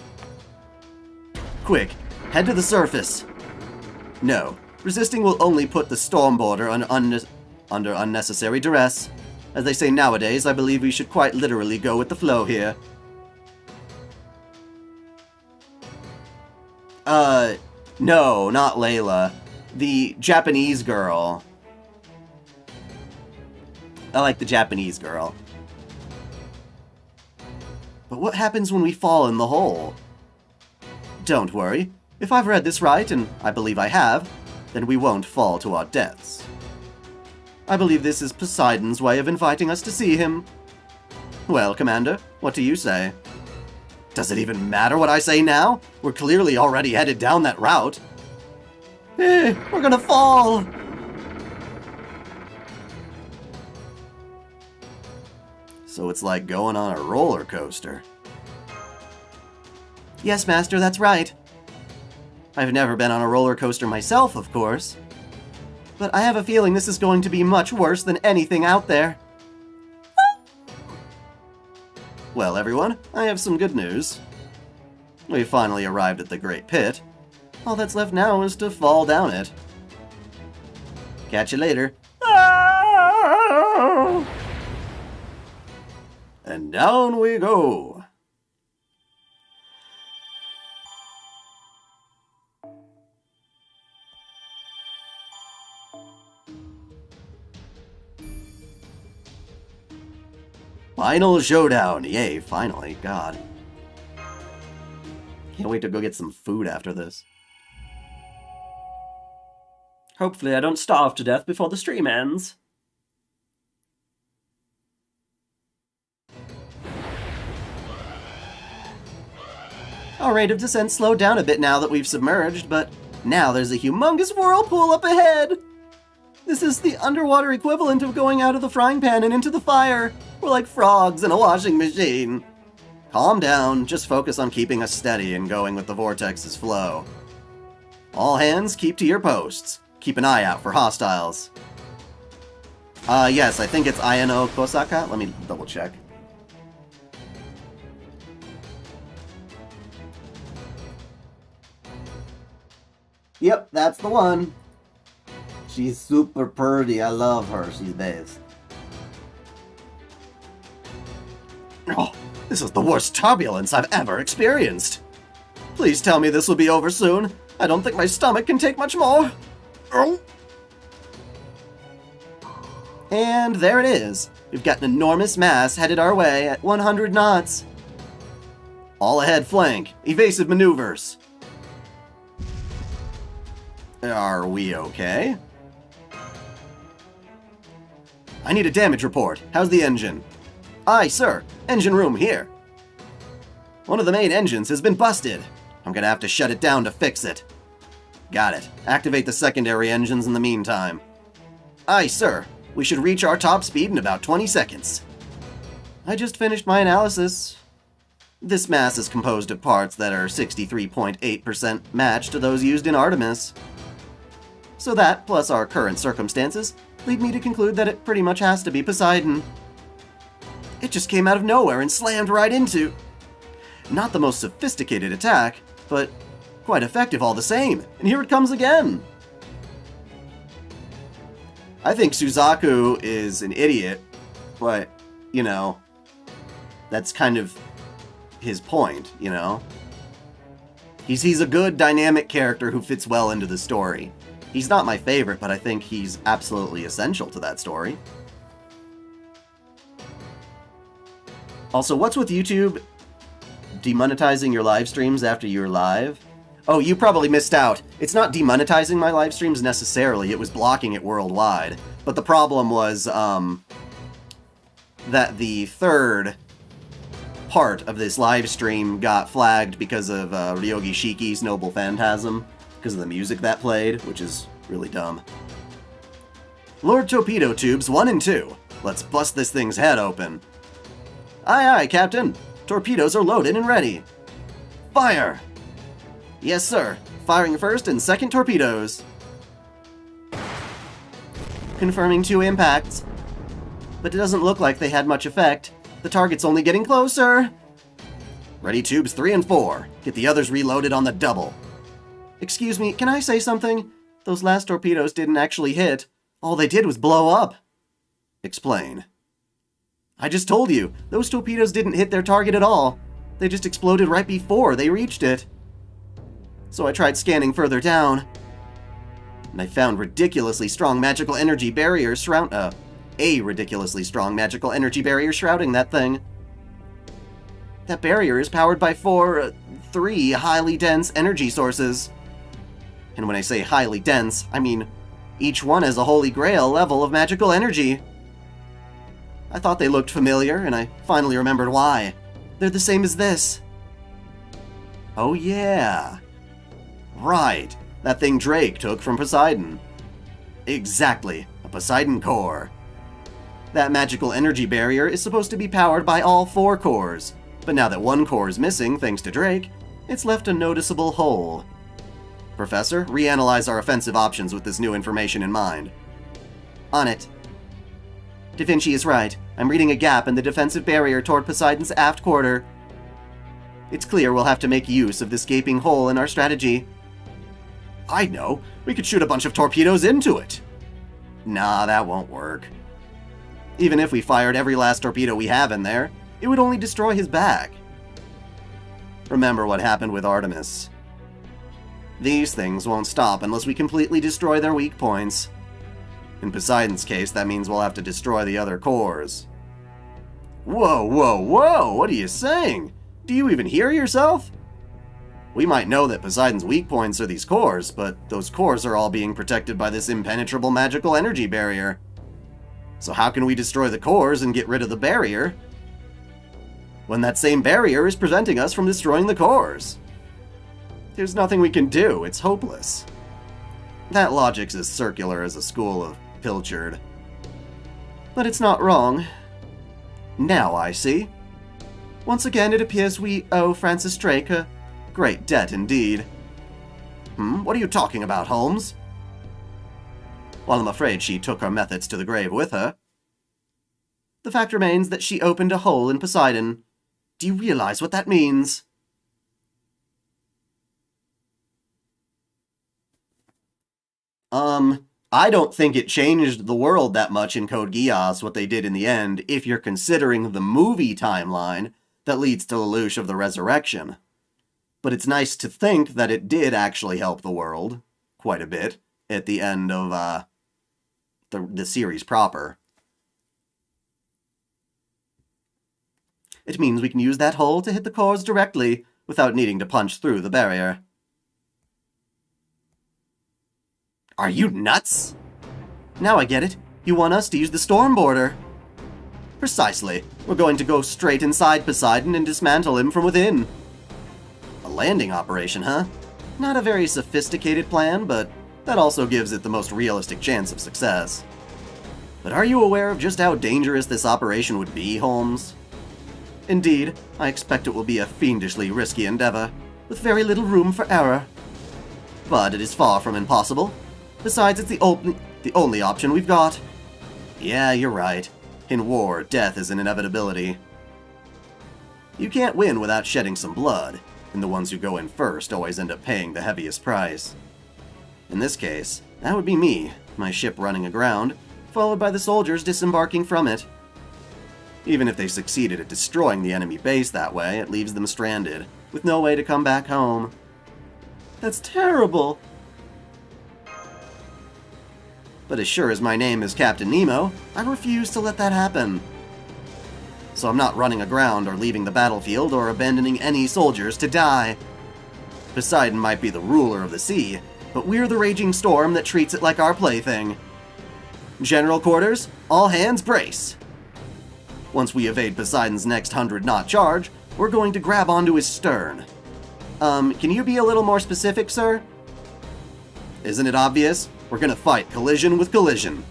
Quick, head to the surface. No, resisting will only put the storm border under unnecessary duress. As they say nowadays, I believe we should quite literally go with the flow here. No, not Layla. The Japanese girl. I like the Japanese girl. But what happens when we fall in the hole? Don't worry. If I've read this right, and I believe I have, then we won't fall to our deaths. I believe this is Poseidon's way of inviting us to see him. Well, Commander, what do you say? Does it even matter what I say now? We're clearly already headed down that route. We're gonna fall! So it's like going on a roller coaster. Yes, Master, that's right. I've never been on a roller coaster myself, of course. But I have a feeling this is going to be much worse than anything out there. Well, everyone, I have some good news. We finally arrived at the Great Pit. All that's left now is to fall down it. Catch you later. And down we go. Final showdown! Yay, finally. God. Can't wait to go get some food after this. Hopefully I don't starve to death before the stream ends. Our rate of descent slowed down a bit now that we've submerged, but now there's a humongous whirlpool up ahead! This is the underwater equivalent of going out of the frying pan and into the fire. We're like frogs in a washing machine. Calm down, just focus on keeping us steady and going with the vortex's flow. All hands, keep to your posts. Keep an eye out for hostiles. Yes, I think it's Ayano Kosaka. Let me double check. Yep, that's the one. She's super pretty. I love her. She's best. Oh, this is the worst turbulence I've ever experienced. Please tell me this will be over soon. I don't think my stomach can take much more. Oh. And there it is. We've got an enormous mass headed our way at 100 knots. All ahead flank. Evasive maneuvers. Are we okay? I need a damage report. How's the engine? Aye, sir. Engine room here. One of the main engines has been busted. I'm gonna have to shut it down to fix it. Got it. Activate the secondary engines in the meantime. Aye, sir. We should reach our top speed in about 20 seconds. I just finished my analysis. This mass is composed of parts that are 63.8% matched to those used in Artemis. So that, plus our current circumstances, lead me to conclude that it pretty much has to be Poseidon. It just came out of nowhere and slammed right into... Not the most sophisticated attack, but quite effective all the same. And here it comes again. I think Suzaku is an idiot, but, you know, that's kind of his point, you know? He's a good, dynamic character who fits well into the story. He's not my favorite, but I think he's absolutely essential to that story. Also, what's with YouTube demonetizing your live streams after you're live? Oh, you probably missed out. It's not demonetizing my live streams necessarily, it was blocking it worldwide. But the problem was, that the third part of this live stream got flagged because of Ryogi Shiki's Noble Phantasm, because of the music that played, which is really dumb. Lord Torpedo Tubes 1 and 2. Let's bust this thing's head open. Aye aye, Captain. Torpedoes are loaded and ready. Fire! Yes, sir. Firing first and second torpedoes. confirming 2 impacts. But it doesn't look like they had much effect. The target's only getting closer. Ready tubes 3 and 4. Get the others reloaded on the double. Excuse me, can I say something? Those last torpedoes didn't actually hit. All they did was blow up. Explain. I just told you, those torpedoes didn't hit their target at all. They just exploded right before they reached it. So I tried scanning further down, and I found ridiculously strong magical energy barriers a ridiculously strong magical energy barrier shrouding that thing. That barrier is powered by 3 highly dense energy sources. And when I say highly dense, I mean each one has a holy grail level of magical energy. I thought they looked familiar, and I finally remembered why. They're the same as this. Oh yeah. Right, that thing Drake took from Poseidon. Exactly, a Poseidon core. That magical energy barrier is supposed to be powered by all 4 cores, but now that 1 core is missing thanks to Drake, it's left a noticeable hole. Professor, reanalyze our offensive options with this new information in mind. On it. Da Vinci is right. I'm reading a gap in the defensive barrier toward Poseidon's aft quarter. It's clear we'll have to make use of this gaping hole in our strategy. I know. We could shoot a bunch of torpedoes into it. Nah, that won't work. Even if we fired every last torpedo we have in there, it would only destroy his back. Remember what happened with Artemis. These things won't stop unless we completely destroy their weak points. In Poseidon's case, that means we'll have to destroy the other cores. Whoa, whoa, whoa! What are you saying? Do you even hear yourself? We might know that Poseidon's weak points are these cores, but those cores are all being protected by this impenetrable magical energy barrier. So how can we destroy the cores and get rid of the barrier when that same barrier is preventing us from destroying the cores? There's nothing we can do. It's hopeless. That logic's as circular as a school of pilchard. But it's not wrong. Now I see. Once again, it appears we owe Francis Drake a great debt indeed. What are you talking about, Holmes? Well, I'm afraid she took her methods to the grave with her. The fact remains that she opened a hole in Poseidon. Do you realize what that means? I don't think it changed the world that much in Code Geass what they did in the end, if you're considering the movie timeline that leads to Lelouch of the Resurrection. But it's nice to think that it did actually help the world, quite a bit, at the end of, the series proper. It means we can use that hole to hit the cores directly, without needing to punch through the barrier. Are you nuts? Now I get it. You want us to use the storm border. Precisely. We're going to go straight inside Poseidon and dismantle him from within. A landing operation, huh? Not a very sophisticated plan, but that also gives it the most realistic chance of success. But are you aware of just how dangerous this operation would be, Holmes? Indeed, I expect it will be a fiendishly risky endeavor, with very little room for error. But it is far from impossible. Besides, it's the only option we've got. Yeah, you're right. In war, death is an inevitability. You can't win without shedding some blood, and the ones who go in first always end up paying the heaviest price. In this case, that would be me, my ship running aground, followed by the soldiers disembarking from it. Even if they succeeded at destroying the enemy base that way, it leaves them stranded, with no way to come back home. That's terrible! But as sure as my name is Captain Nemo, I refuse to let that happen. So I'm not running aground or leaving the battlefield or abandoning any soldiers to die. Poseidon might be the ruler of the sea, but we're the raging storm that treats it like our plaything. General quarters, all hands brace. Once we evade Poseidon's next 100-knot charge, we're going to grab onto his stern. Can you be a little more specific, sir? Isn't it obvious? We're gonna fight collision with collision.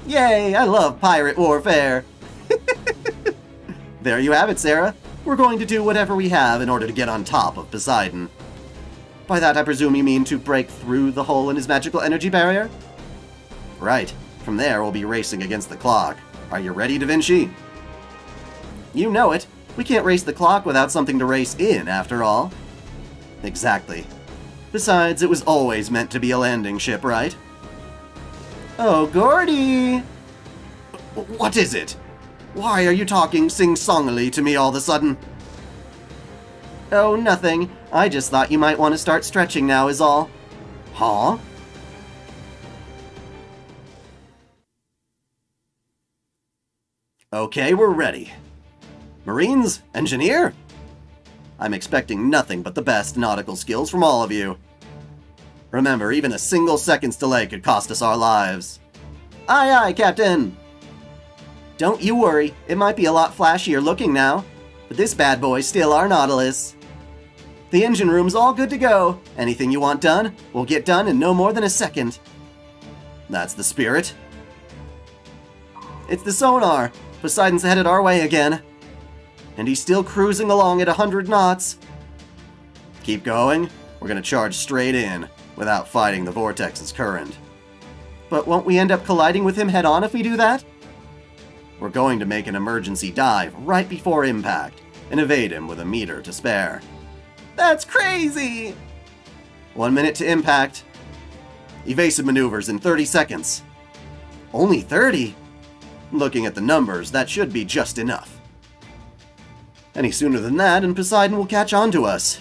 Yay, I love pirate warfare! There you have it, Sarah. We're going to do whatever we have in order to get on top of Poseidon. By that I presume you mean to break through the hole in his magical energy barrier? Right. From there, we'll be racing against the clock. Are you ready, Da Vinci? You know it. We can't race the clock without something to race in, after all. Exactly. Besides, it was always meant to be a landing ship, right? Oh, Gordy! What is it? Why are you talking sing-songily to me all of a sudden? Oh, nothing. I just thought you might want to start stretching now is all. Huh? Okay, we're ready. Marines? Engineer? I'm expecting nothing but the best nautical skills from all of you. Remember, even a single second's delay could cost us our lives. Aye, aye, Captain! Don't you worry, it might be a lot flashier looking now, but this bad boy's still our Nautilus. The engine room's all good to go. Anything you want done, will get done in no more than a second. That's the spirit. It's the sonar. Poseidon's headed our way again. And he's still cruising along at 100 knots. Keep going. We're gonna charge straight in, without fighting the vortex's current. But won't we end up colliding with him head-on if we do that? We're going to make an emergency dive right before impact, and evade him with a meter to spare. That's crazy! 1 minute to impact. Evasive maneuvers in 30 seconds. Only 30? Looking at the numbers, that should be just enough. Any sooner than that, and Poseidon will catch on to us.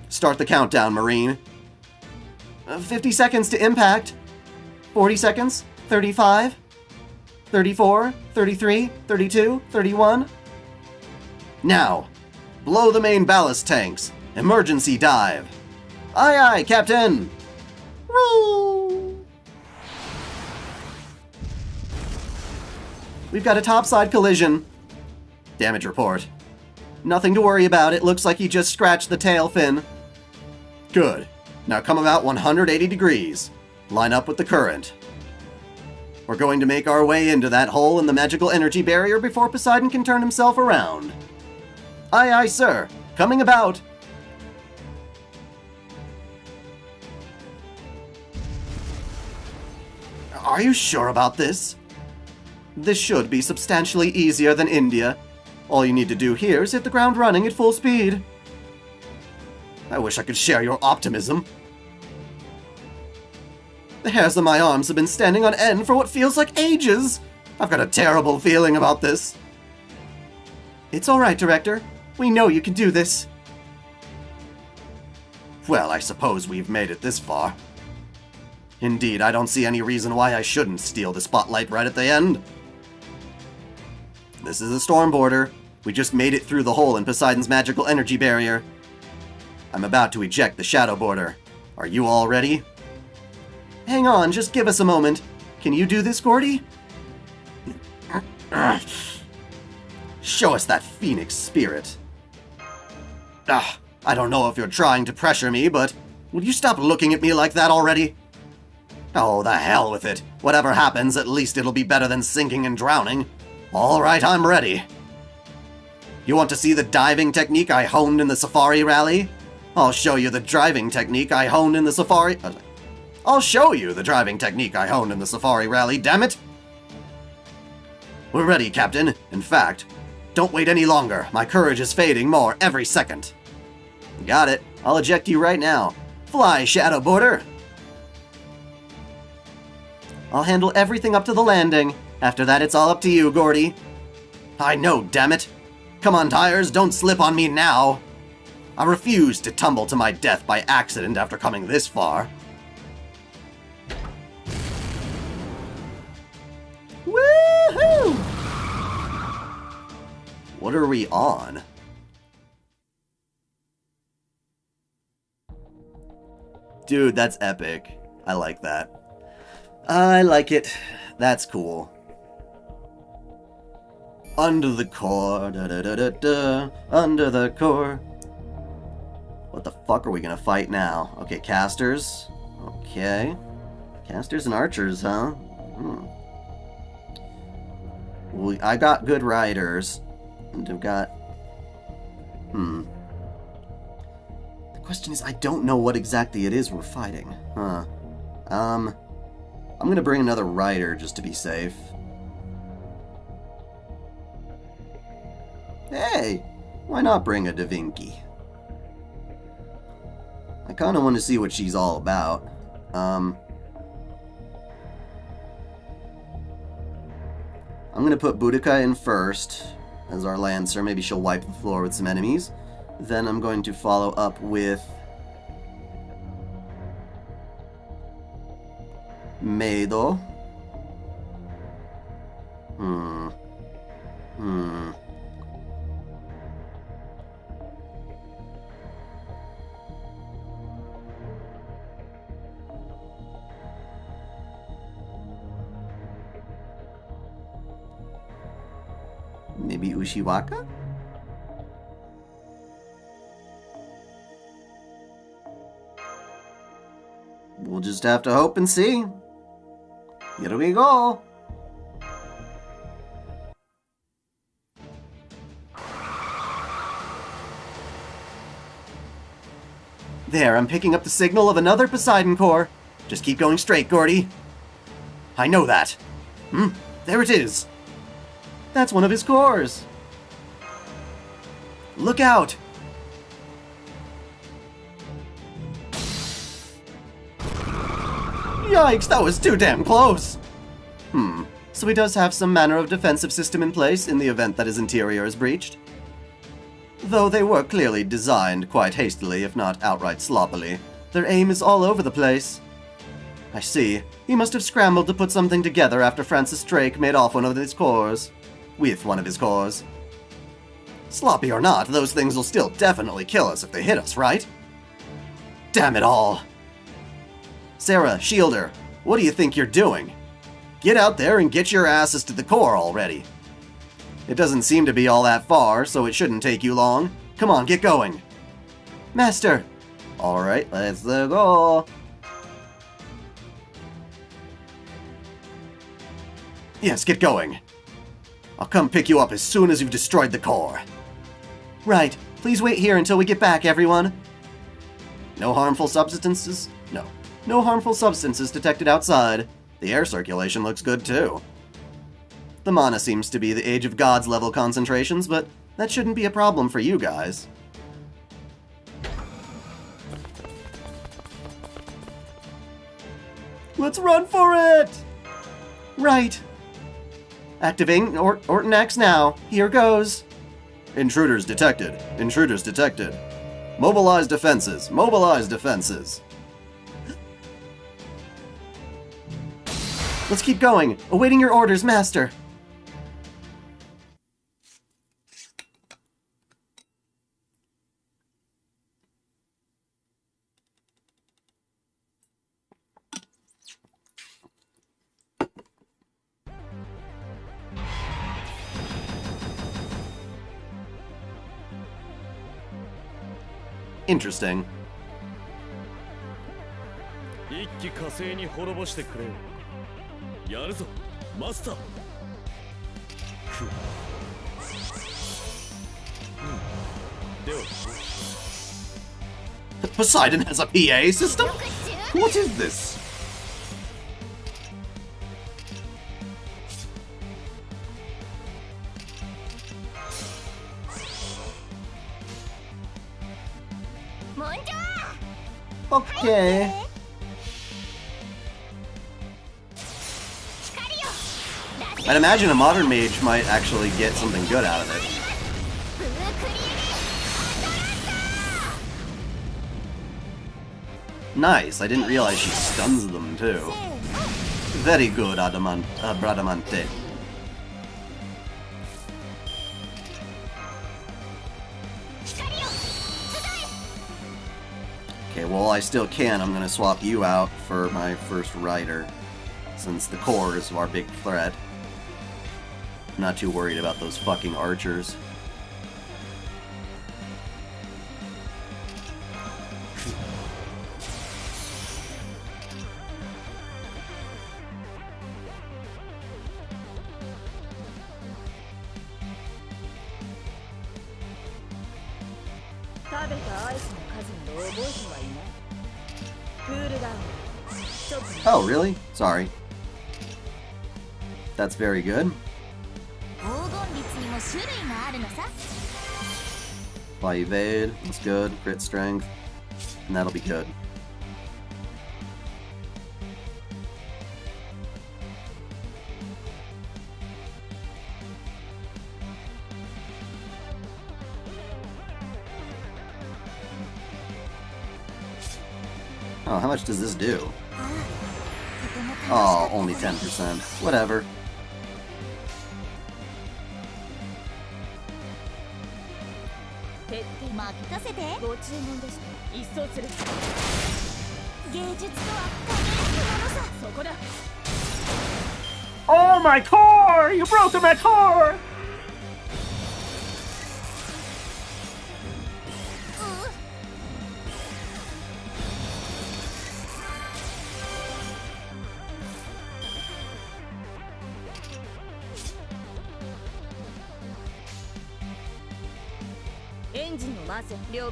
Start the countdown, Marine. 50 seconds to impact. 40 seconds. 35. 34. 33. 32. 31. Now, blow the main ballast tanks. Emergency dive. Aye, aye, Captain. Woo! We've got a topside collision. Damage report. Nothing to worry about. It looks like he just scratched the tail fin. Good. Now come about 180 degrees. Line up with the current. We're going to make our way into that hole in the magical energy barrier before Poseidon can turn himself around. Aye, aye, sir. Coming about. Are you sure about this? This should be substantially easier than India. All you need to do here is hit the ground running at full speed. I wish I could share your optimism. The hairs on my arms have been standing on end for what feels like ages. I've got a terrible feeling about this. It's all right, Director. We know you can do this. Well, I suppose we've made it this far. Indeed, I don't see any reason why I shouldn't steal the spotlight right at the end. This is a storm border. We just made it through the hole in Poseidon's magical energy barrier. I'm about to eject the shadow border. Are you all ready? Hang on, just give us a moment. Can you do this, Gordy? Show us that phoenix spirit. I don't know if you're trying to pressure me, but would you stop looking at me like that already? Oh, the hell with it. Whatever happens, at least it'll be better than sinking and drowning. All right, I'm ready. You want to see the diving technique I honed in the safari rally? I'll show you the driving technique I honed in the safari... I'll show you the driving technique I honed in the safari rally, damn it! We're ready, Captain. In fact, don't wait any longer. My courage is fading more every second. Got it. I'll eject you right now. Fly, shadow border! I'll handle everything up to the landing. After that, it's all up to you, Gordy. I know, damn it. Come on, tires, don't slip on me now. I refuse to tumble to my death by accident after coming this far. Woohoo! What are we on? Dude, that's epic. I like that. I like it. That's cool. Under the core, da-da-da-da-da, under the core. What the fuck are we gonna fight now? Okay, casters. Okay. Casters and archers, huh? I got good riders. And I've got... The Question is, I don't know what exactly it is we're fighting. Huh. I'm gonna bring another rider just to be safe. Hey! Why not bring a Da Vinci? I kinda want to see what she's all about. I'm gonna put Boudica in first as our Lancer. Maybe she'll wipe the floor with some enemies. Then I'm going to follow up with Meido. Maybe Ushiwaka? We'll just have to hope and see. Here we go. There, I'm picking up the signal of another Poseidon core. Just keep going straight, Gordy. I know that. There it is. That's one of his cores. Look out. Yikes, that was too damn close! So he does have some manner of defensive system in place in the event that his interior is breached. Though they were clearly designed quite hastily, if not outright sloppily. Their aim is all over the place. I see. He must have scrambled to put something together after Francis Drake made off one of his cores. With one of his cores. Sloppy or not, those things will still definitely kill us if they hit us, right? Damn it all! Sarah, Shielder, what do you think you're doing? Get out there and get your asses to the core already. It doesn't seem to be all that far, so it shouldn't take you long. Come on, get going. Master! Alright, let's go. Yes, get going. I'll come pick you up as soon as you've destroyed the core. Right. Please wait here until we get back, everyone. No harmful substances? No. No harmful substances detected outside. The air circulation looks good, too. The mana seems to be the Age of Gods level concentrations, but that shouldn't be a problem for you guys. Let's run for it! Right. Activating Orton X now. Here goes. Intruders detected. Intruders detected. Mobilize defenses. Mobilize defenses. Let's keep going. Awaiting your orders, Master. Interesting. 一気火星に滅ぼしてくれ。やるぞ、マスター。では。Poseidon has a PA system? What is this? Okay. I'd imagine a modern mage might actually get something good out of it. Nice, I didn't realize she stuns them too. Very good, Bradamante. Okay, well, I still can. I'm gonna swap you out for my first rider, since the core is our big threat. I'm not too worried about those fucking archers. Oh, really? Sorry. That's very good. Fly evade, that's good. Crit strength, and that'll be good. Oh, how much does this do? Oh, only 10%. Whatever. Oh, my core! You broke my core!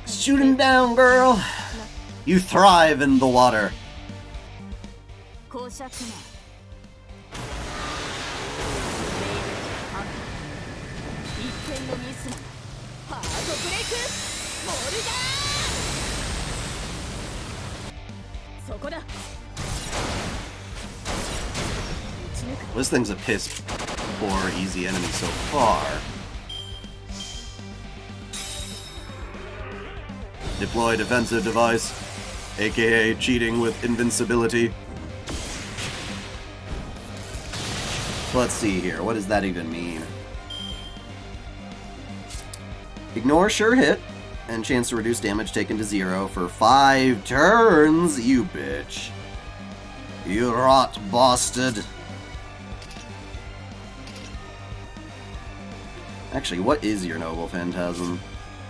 Shoot him down, girl! You thrive in the water. This thing's a piss poor easy enemy so far. Deploy defensive device, aka cheating with invincibility. Let's see here, what does that even mean? Ignore sure hit, and chance to reduce damage taken to 0 for 5 turns, you bitch. You rot bastard. Actually, what is your Noble Phantasm?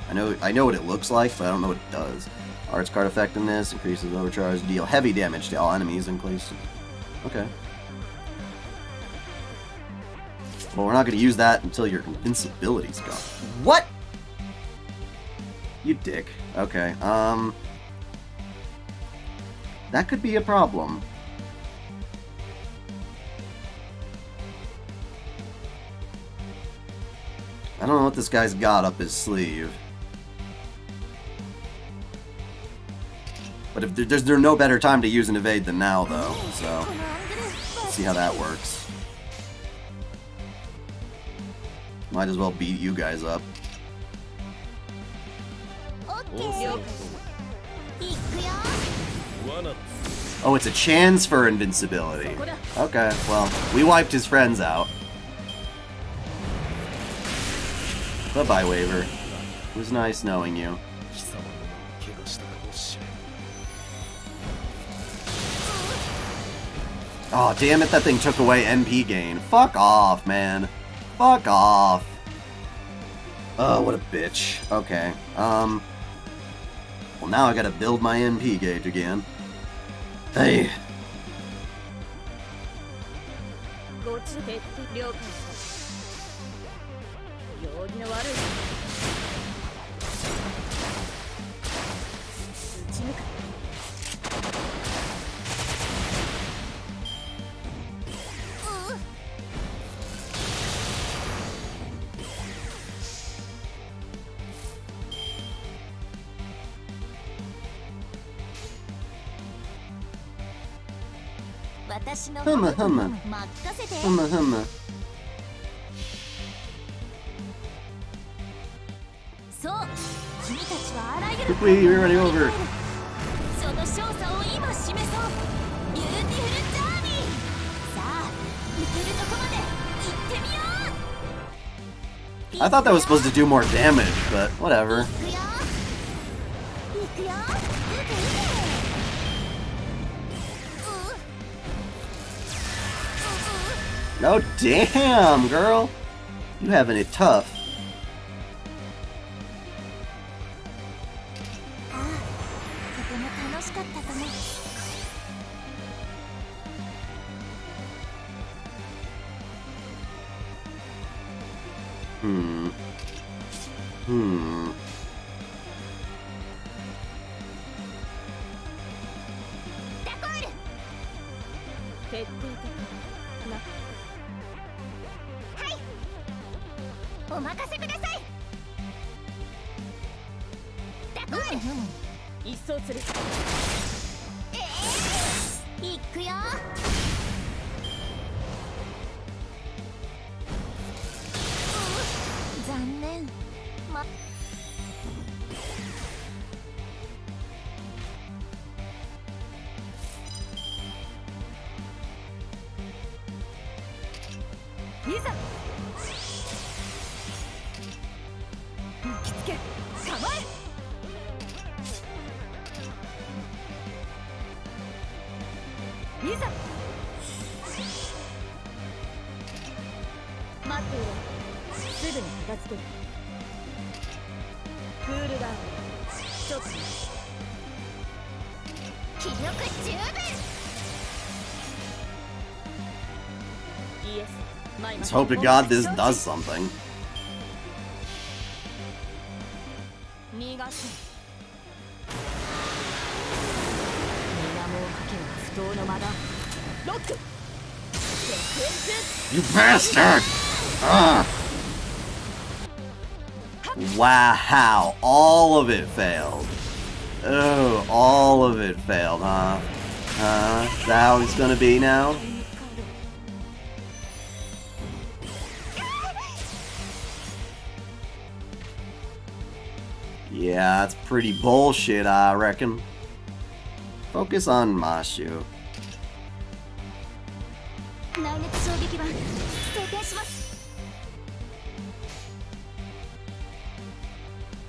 I know what it looks like, but I don't know what it does. Arts card effectiveness, increases overcharge, deal heavy damage to all enemies in place. Okay. Well, we're not going to use that until your invincibility's gone. What? You dick. Okay, that could be a problem. I don't know what this guy's got up his sleeve. But if there's no better time to use an evade than now, though, so let's see how that works. Might as well beat you guys up. Oh, it's a chance for invincibility. Okay, well, we wiped his friends out. Bye-bye, Waver. It was nice knowing you. Oh, damn it, that thing took away NP gain. Fuck off, man. Fuck off. Oh, what a bitch. Okay, well, now I gotta build my NP gauge again. Hey. Humma, humma. Humma, humma. Quickly, we're running over. I thought that was supposed to do more damage, but whatever. Oh, damn, girl. You having it tough. 一掃する。いくよ。残念。いざ。巻きつけ。構え。いざ。待っていろ。すぐに片付ける。クールダウン。ちょっと。気力十分。イエス。Let's hope to God this does something. 逃がす。水面をかける不当の間だ。ロック。 You bastard! Wow, all of it failed. Oh, all of it failed, huh? Is that how it's gonna be now? Yeah, that's pretty bullshit, I reckon. Focus on Mashu. 内熱衝撃板装填します。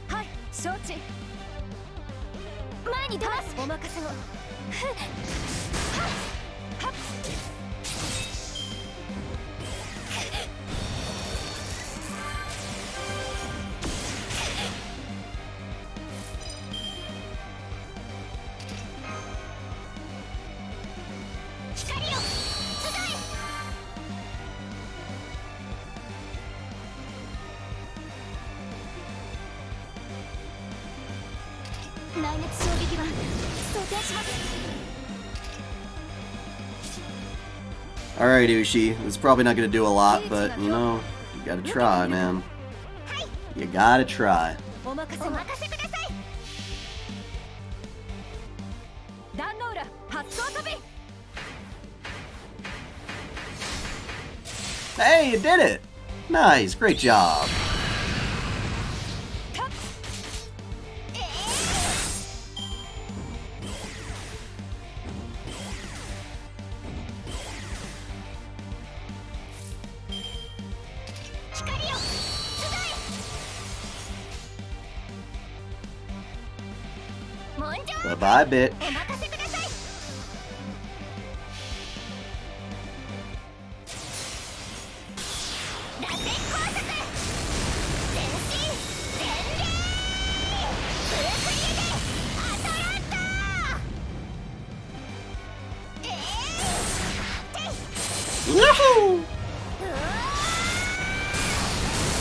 はい、承知。前に出ます。お任せを。内熱衝撃板装填します。 Alright, Ushi. It's probably not gonna do a lot, but, you know, you gotta try, man. You gotta try. お任せください。壇の浦発動飛び。 Hey, you did it! Nice, great job. Bye-bye, bitch. Woohoo!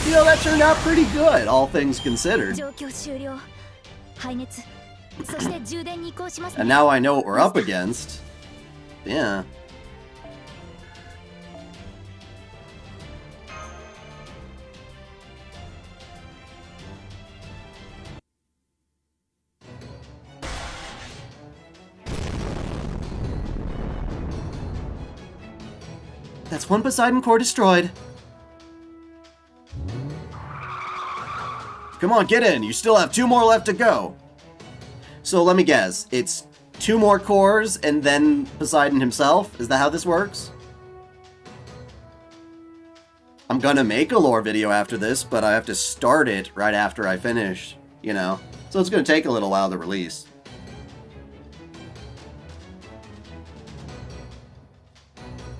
You know, that turned out pretty good, all things considered. And now I know what we're up against. Yeah. That's one Poseidon core destroyed. Come on, get in. You still have 2 more left to go. So let me guess. It's 2 more cores and then Poseidon himself? Is that how this works? I'm gonna make a lore video after this, but I have to start it right after I finish, you know? So it's gonna take a little while to release.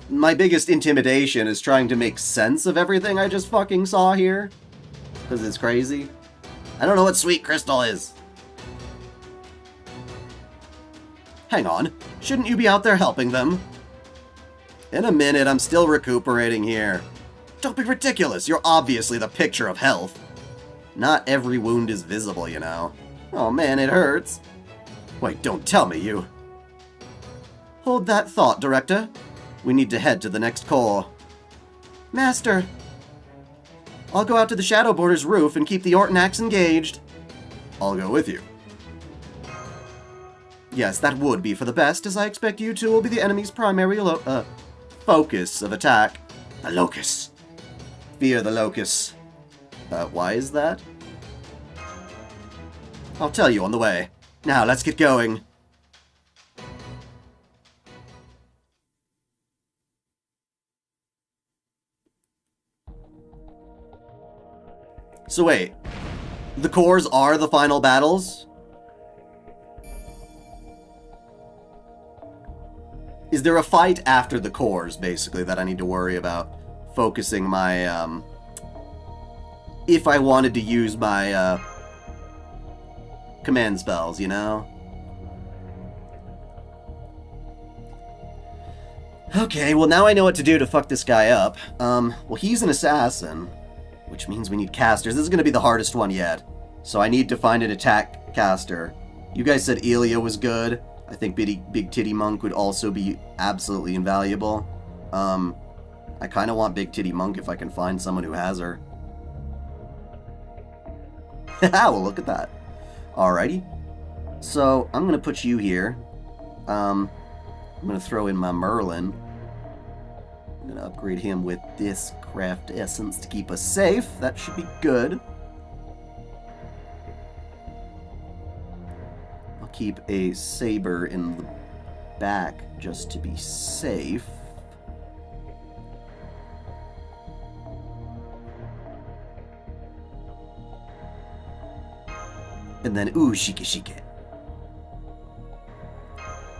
My biggest intimidation is trying to make sense of everything I just fucking saw here. Because it's crazy. I don't know what sweet crystal is. Hang on. Shouldn't you be out there helping them? In a minute, I'm still recuperating here. Don't be ridiculous. You're obviously the picture of health. Not every wound is visible, you know. Oh man, it hurts. Wait, don't tell me you... Hold that thought, Director. We need to head to the next core. Master! I'll go out to the Shadow Border's roof and keep the Ortnax engaged. I'll go with you. Yes, that would be for the best, as I expect you two will be the enemy's primary focus of attack. The locust. Fear the locust. Why is that? I'll tell you on the way. Now, let's get going. So wait, the cores are the final battles? Is there a fight after the cores, basically, that I need to worry about focusing my, if I wanted to use my, command spells, you know? Okay, well now I know what to do to fuck this guy up. Well he's an assassin, which means we need casters. This is gonna be the hardest one yet. So I need to find an attack caster. You guys said Elia was good. I think Big Titty Monk would also be absolutely invaluable. I kinda want Big Titty Monk if I can find someone who has her. Well, look at that. Alrighty. So, I'm gonna put you here. I'm gonna throw in my Merlin. I'm gonna upgrade him with this craft essence to keep us safe. That should be good. I'll keep a saber in the back just to be safe. And then, ooh, shike.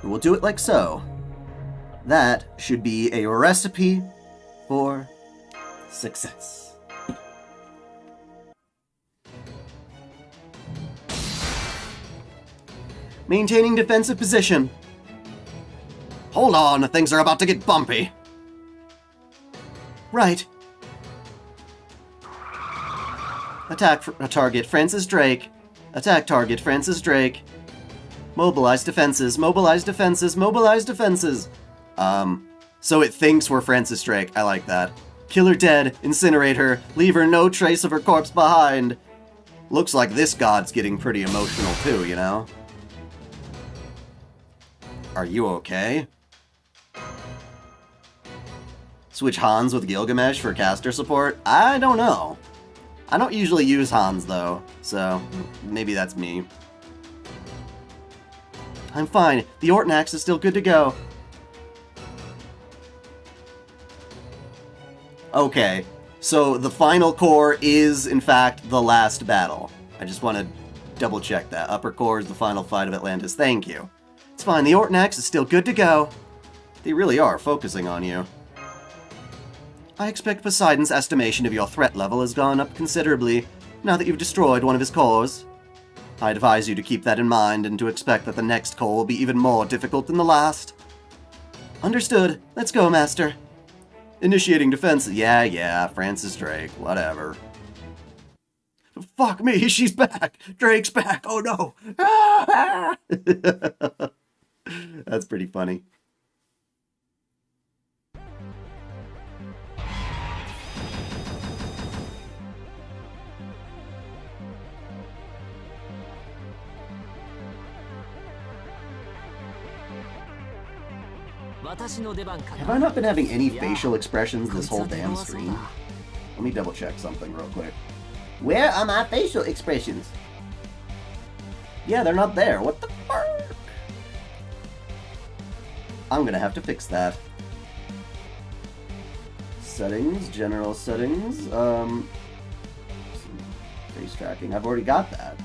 We'll do it like so. That should be a recipe for success. Maintaining defensive position. Hold on, things are about to get bumpy. Right. Attack target, Francis Drake. Attack target, Francis Drake. Mobilize defenses, mobilize defenses, mobilize defenses. So it thinks we're Francis Drake. I like that. Kill her dead, incinerate her, leave her no trace of her corpse behind. Looks like this god's getting pretty emotional too, you know? Are you okay? Switch Hans with Gilgamesh for caster support? I don't know. I don't usually use Hans, though, so maybe that's me. I'm fine. The Ortnax is still good to go. Okay, so the final core is, in fact, the last battle. I just want to double-check that. Upper core is the final fight of Atlantis. Thank you. It's fine. The Ortnax is still good to go. They really are focusing on you. I expect Poseidon's estimation of your threat level has gone up considerably now that you've destroyed one of his cores. I advise you to keep that in mind and to expect that the next core will be even more difficult than the last. Understood. Let's go, Master. Initiating defense. Yeah, Francis Drake. Whatever. Fuck me, she's back! Drake's back! Oh no! That's pretty funny. Have I not been having any facial expressions this whole damn stream? Let me double check something real quick. Where are my facial expressions? Yeah, they're not there. What the fuck? I'm gonna have to fix that. Settings, general settings, face tracking. I've already got that.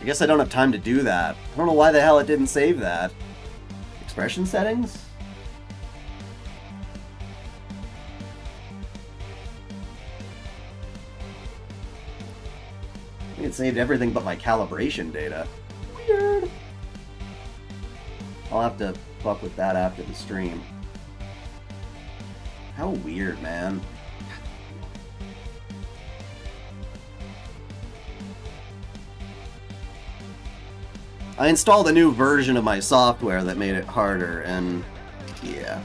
I guess I don't have time to do that. I don't know why the hell it didn't save that. Expression settings? I think it saved everything but my calibration data. Weird. I'll have to fuck with that after the stream. How weird, man. I installed a new version of my software that made it harder, and yeah.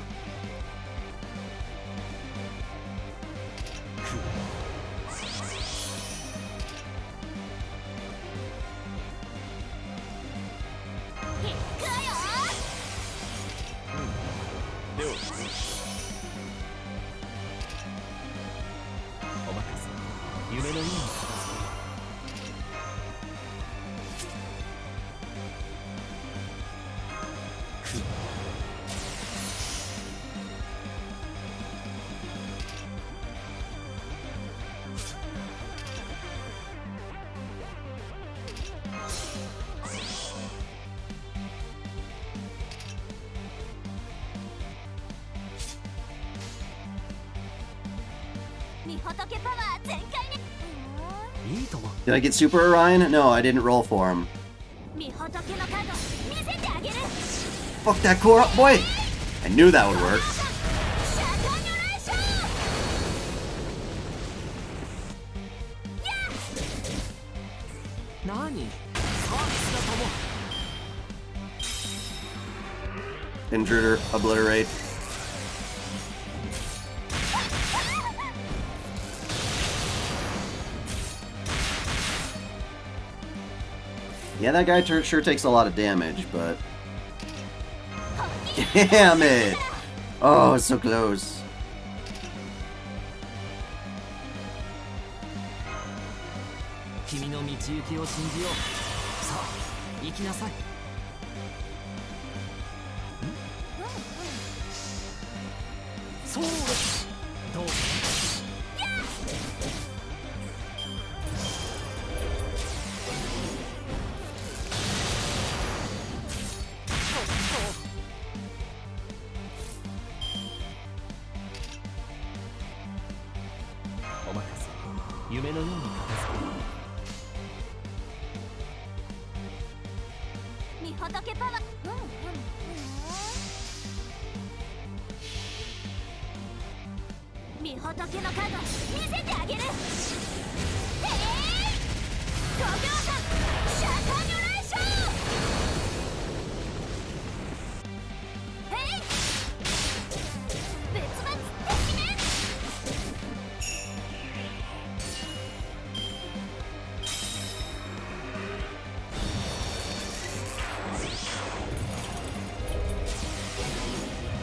Did I get Super Orion? No, I didn't roll for him. Fuck that core up, boy! I knew that would work. Intruder, obliterate. Yeah, that guy sure takes a lot of damage, but... Damn it! Oh, it's so close.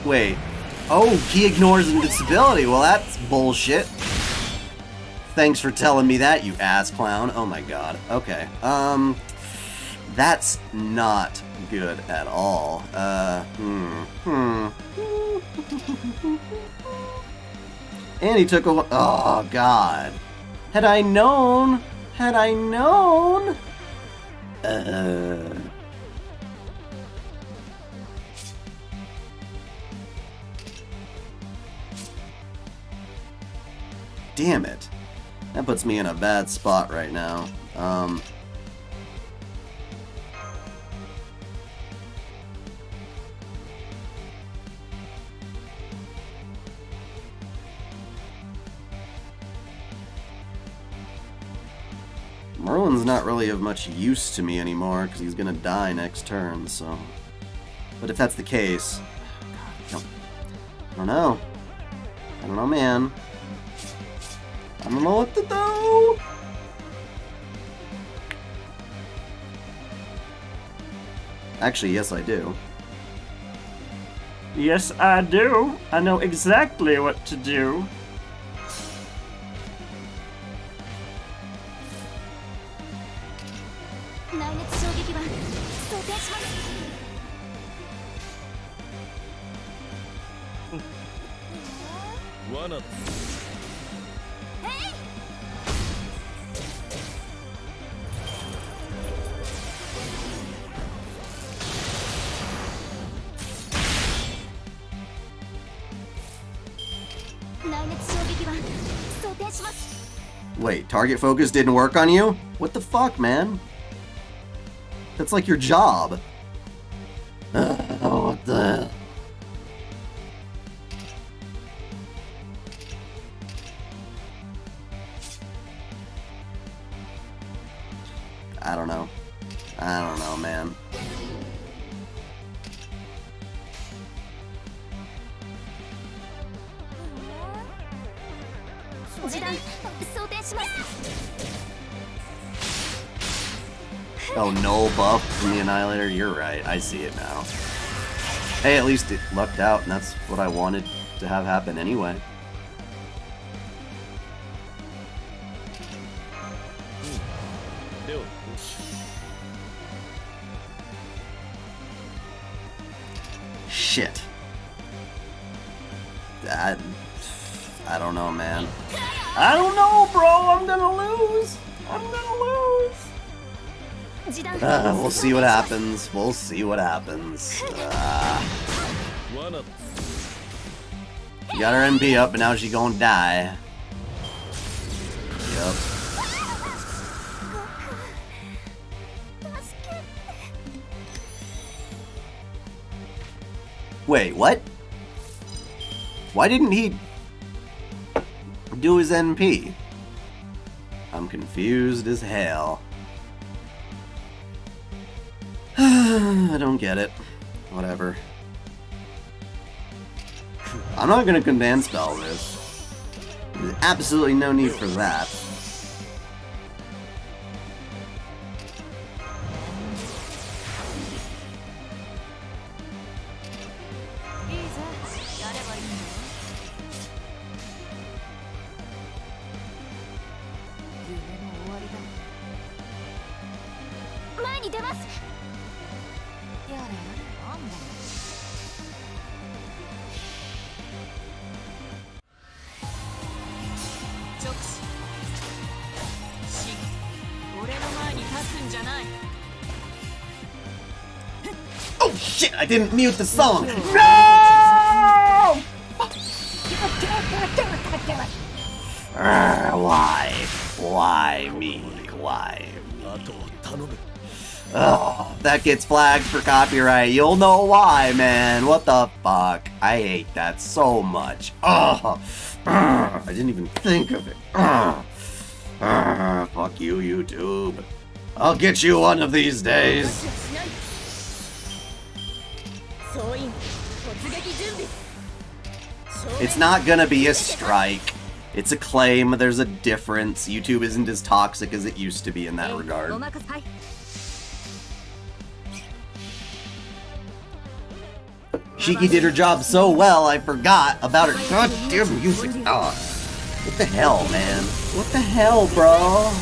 Wait. Oh, he ignores invincibility. Well, that's bullshit. Thanks for telling me that, you ass clown. Oh my god. Okay. That's not good at all. And he took a... Oh, god. Had I known... Damn it. That puts me in a bad spot right now. Merlin's not really of much use to me anymore because he's gonna die next turn, so... But if that's the case... I don't know. I don't know, man. I don't know what to do! Actually, yes I do. Yes, I do. I know exactly what to do. Wait, target focus didn't work on you? What the fuck, man? That's like your job. What the... I don't know. I don't know, man. Oh, no buff from the Annihilator? You're right. I see it now. Hey, at least it lucked out, and that's what I wanted to have happen anyway. Shit. I don't know, man. I don't know, bro. I'm gonna lose. I'm gonna lose. We'll see what happens. We'll see what happens. You got her MP up, and now she gonna die. Yep. Wait, what? Why didn't he do his NP? I'm confused as hell. I don't get it. Whatever. I'm not gonna command spell this. There's absolutely no need for that. Oh shit, I didn't mute the song! No! Why? Why me? Why me? Oh, that gets flagged for copyright. You'll know why, man. What the fuck? I hate that so much. Oh, I didn't even think of it. Fuck you, YouTube. I'll get you one of these days. It's not gonna be a strike. It's a claim. There's a difference. YouTube isn't as toxic as it used to be in that regard. Shiki did her job so well, I forgot about her goddamn music. Oh, what the hell, man? What the hell, bro?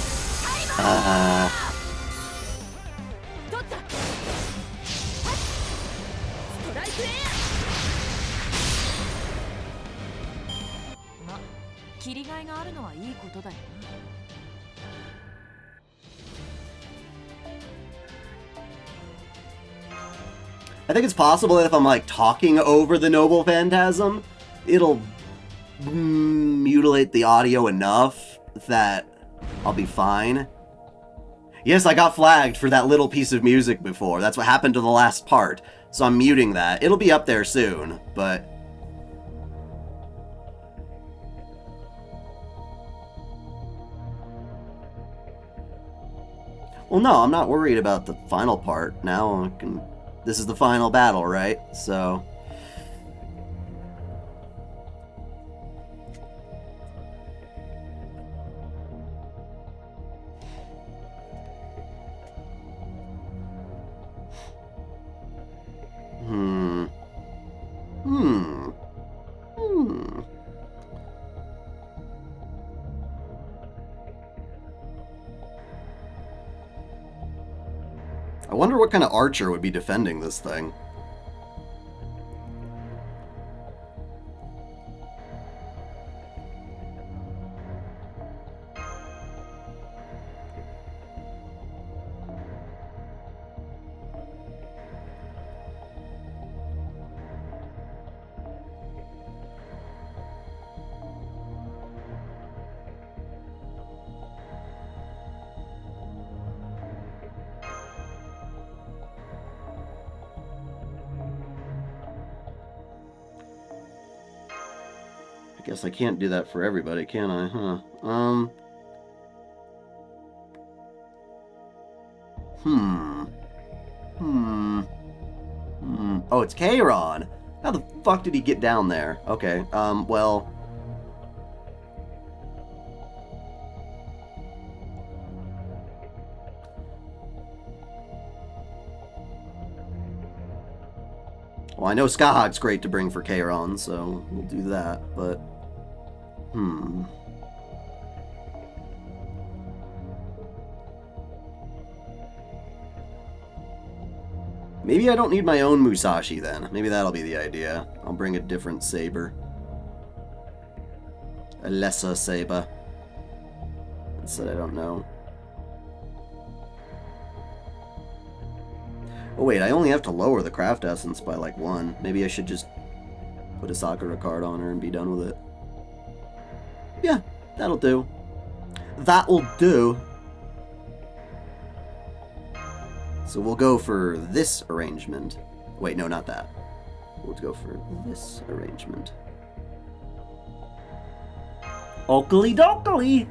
I think it's possible that if I'm like talking over the Noble Phantasm, it'll mutilate the audio enough that I'll be fine. Yes, I got flagged for that little piece of music before. That's what happened to the last part. So I'm muting that. It'll be up there soon, but... Well, no, I'm not worried about the final part. Now I can... This is the final battle, right? So... I wonder what kind of archer would be defending this thing. I guess I can't do that for everybody, can I? Huh. Oh, it's Chiron! How the fuck did he get down there? Okay, well... Well, I know Skahag's great to bring for Chiron, so we'll do that, but... Maybe I don't need my own Musashi then. Maybe that'll be the idea. I'll bring a different saber. A lesser saber. Instead, I don't know. Oh wait, I only have to lower the craft essence by like 1. Maybe I should just put a Sakura card on her and be done with it. Yeah, that'll do. That'll do. So we'll go for this arrangement. Wait, no, not that. We'll go for this arrangement. Oakley dokley.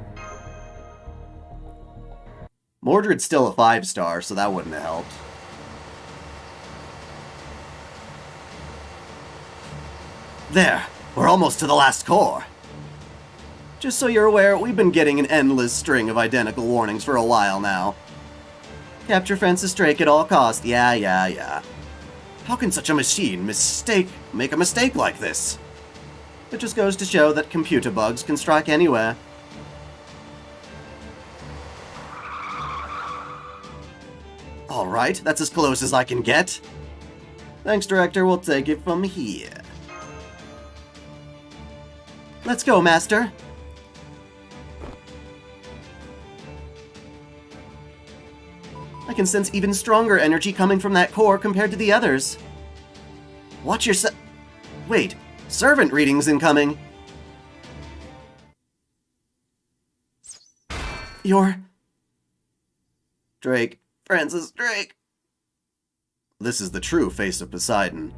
Mordred's still a 5-star, so that wouldn't have helped. There, we're almost to the last core. Just so you're aware, we've been getting an endless string of identical warnings for a while now. Capture Francis Drake at all costs. Yeah. How can such a machine make a mistake like this? It just goes to show that computer bugs can strike anywhere. Alright, that's as close as I can get. Thanks, Director. We'll take it from here. Let's go, Master. I can sense even stronger energy coming from that core compared to the others. Watch your Wait, servant readings incoming. Drake. Francis Drake. This is the true face of Poseidon.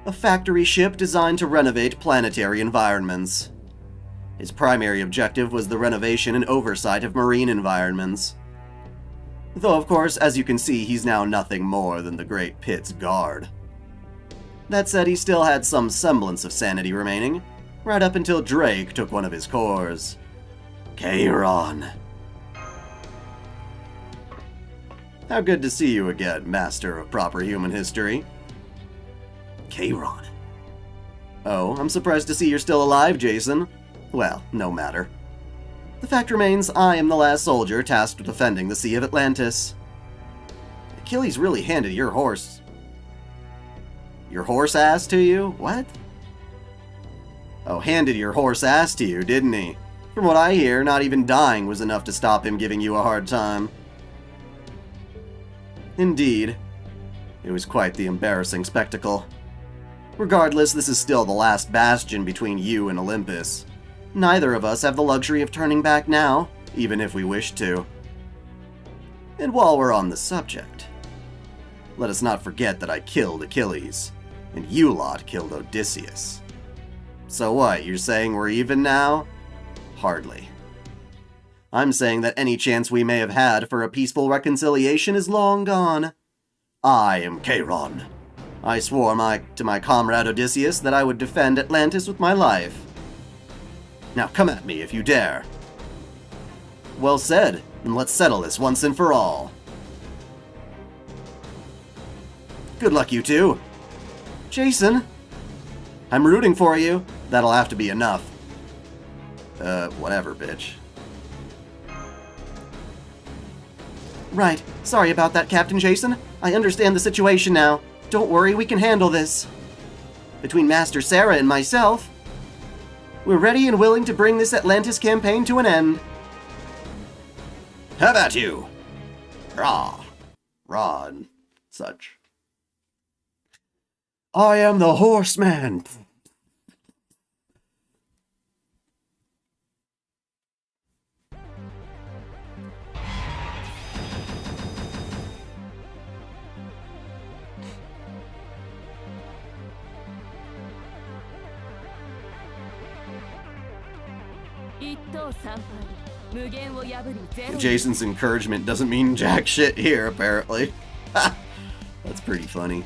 A factory ship designed to renovate planetary environments. His primary objective was the renovation and oversight of marine environments. Though, of course, as you can see, he's now nothing more than the Great Pit's guard. That said, he still had some semblance of sanity remaining, right up until Drake took one of his cores. Chiron. How good to see you again, master of proper human history. Chiron. Oh, I'm surprised to see you're still alive, Jason. Well, no matter. The fact remains, I am the last soldier tasked with defending the Sea of Atlantis. Achilles really handed your horse ass to you? What? Oh, handed your horse ass to you, didn't he? From what I hear, not even dying was enough to stop him giving you a hard time. Indeed. It was quite the embarrassing spectacle. Regardless, this is still the last bastion between you and Olympus. Neither of us have the luxury of turning back now, even if we wish to. And while we're on the subject, let us not forget that I killed Achilles, and you lot killed Odysseus. So what, you're saying we're even now? Hardly. I'm saying that any chance we may have had for a peaceful reconciliation is long gone. I am Chiron. I swore to my comrade Odysseus that I would defend Atlantis with my life. Now come at me if you dare. Well said, and let's settle this once and for all. Good luck, you two. Jason, I'm rooting for you. That'll have to be enough. Whatever, bitch. Right, sorry about that, Captain Jason. I understand the situation now. Don't worry, we can handle this. Between Master Sarah and myself, we're ready and willing to bring this Atlantis campaign to an end. How about you? Raw and such. I am the horseman. Jason's encouragement doesn't mean jack shit here, apparently. That's pretty funny.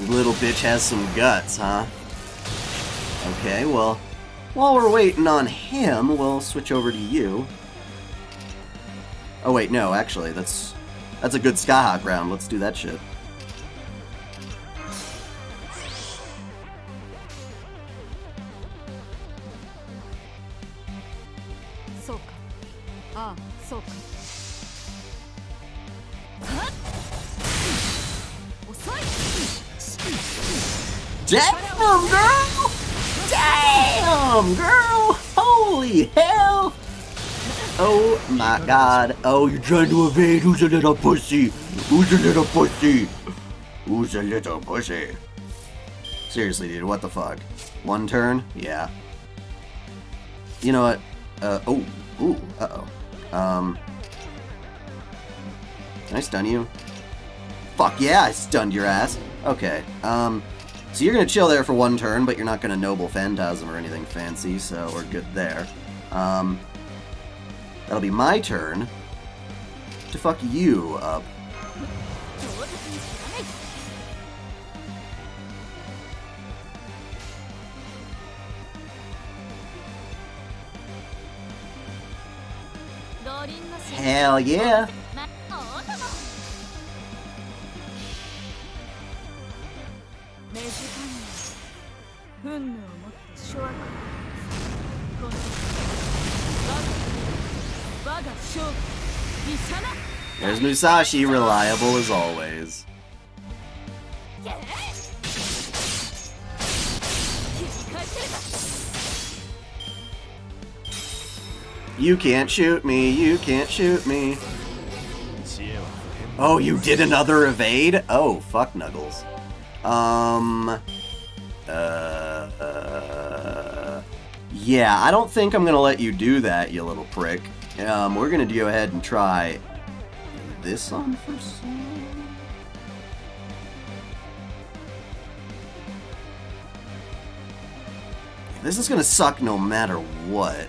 Little bitch has some guts, huh? Okay, well, while we're waiting on him, we'll switch over to you. Oh wait, no, actually, that's a good Skyhawk round. Let's do that shit. Damn, girl! Damn, girl! Holy hell! Oh my god. Oh, you're trying to evade? Who's a little pussy? Who's a little pussy? Who's a little pussy? Seriously, dude, what the fuck? One turn? Yeah. You know what? Uh-oh. Can I stun you? Fuck yeah, I stunned your ass. Okay, so you're gonna chill there for one turn, but you're not gonna Noble Phantasm or anything fancy, so we're good there. That'll be my turn to fuck you up. Hell yeah! There's Musashi, reliable as always. You can't shoot me, you can't shoot me. Oh, you did another evade? Oh, fuck Nuggles. Yeah, I don't think I'm gonna let you do that, you little prick. We're gonna go ahead and try this on first. This is gonna suck no matter what.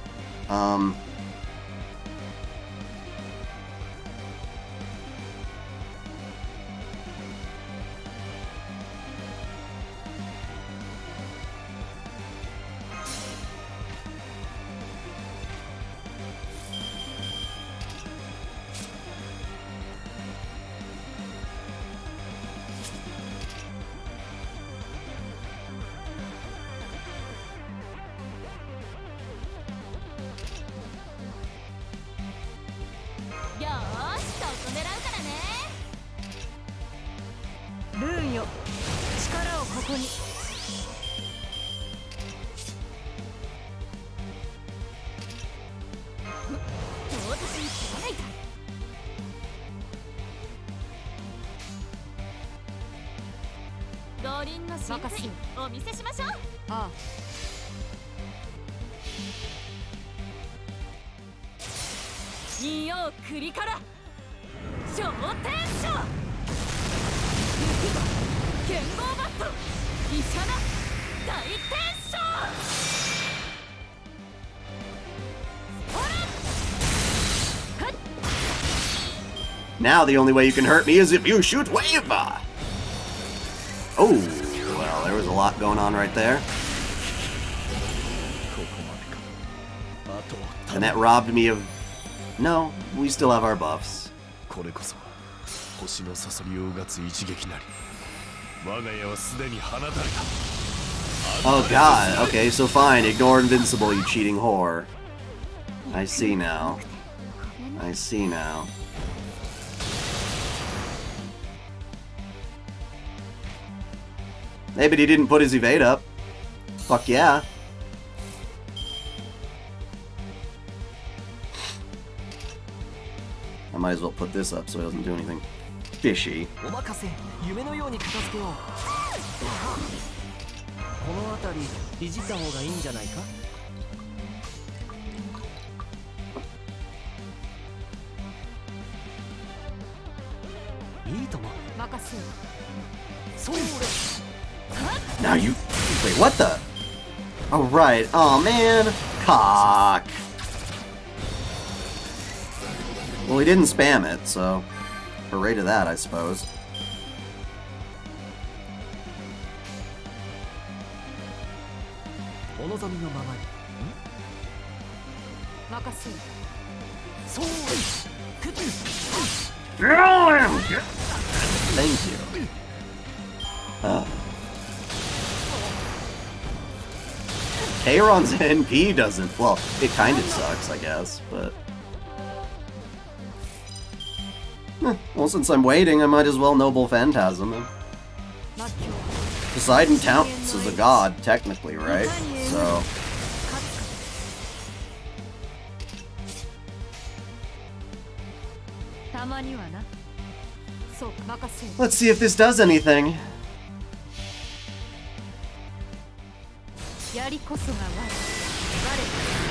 Now the only way you can hurt me is if you shoot wave! Oh, well, there was a lot going on right there. And that robbed me of... No, we still have our buffs. Oh god, okay, so fine, ignore invincible, you cheating whore. I see now. I see now. Hey, but he didn't put his evade up. Fuck yeah. I might as well put this up so he doesn't do anything fishy. お任せ夢のように片付けようこの辺りいじった方がいいんじゃないかいいとも任せよそうれ Now you... Wait, what the? Oh, right. Oh, man. Cock. Well, he didn't spam it, so... Hooray to that, I suppose. お望みのままに任せよそうれ Thank you. Kairon's NP doesn't... Well, it kind of sucks, I guess, but... Well, since I'm waiting, I might as well Noble Phantasm him. Poseidon counts as a god, technically, right? So... Let's see if this does anything.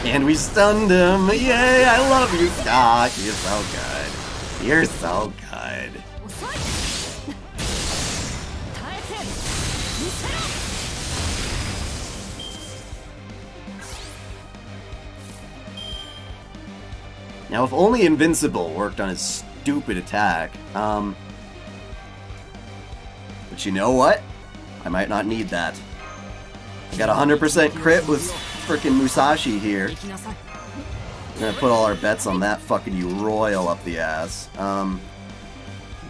And we stunned him! Yay! I love you! Ah, you're so good. You're so good. Now, if only Invincible worked on his stupid attack. But you know what? I might not need that. I got 100% crit with frickin' Musashi here. We're gonna put all our bets on that fucking you royal up the ass.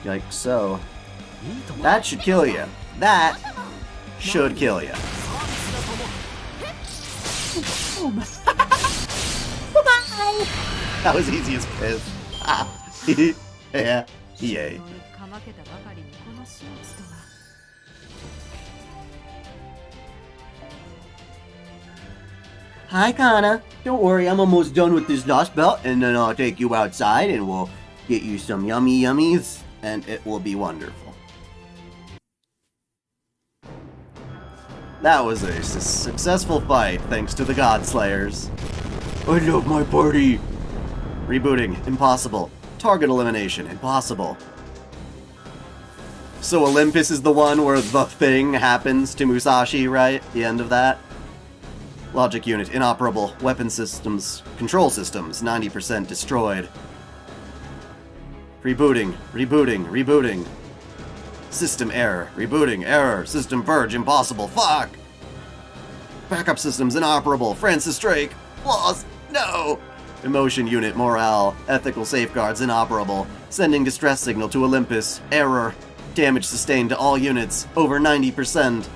Like so. That should kill you. That should kill you. That was easy as piss. Yeah. Yay. Hi, Kana. Don't worry, I'm almost done with this Lostbelt, and then I'll take you outside and we'll get you some yummy yummies, and it will be wonderful. That was a successful fight, thanks to the God Slayers. I love my party! Rebooting, impossible. Target elimination, impossible. So Olympus is the one where the thing happens to Musashi, right? The end of that? Logic unit, inoperable. Weapon systems, control systems, 90% destroyed. Rebooting, rebooting, rebooting. System error, rebooting, error, system purge, impossible, fuck! Backup systems, inoperable. Francis Drake, lost, no! Emotion unit, morale, ethical safeguards, inoperable. Sending distress signal to Olympus, error. Damage sustained to all units, over 90%.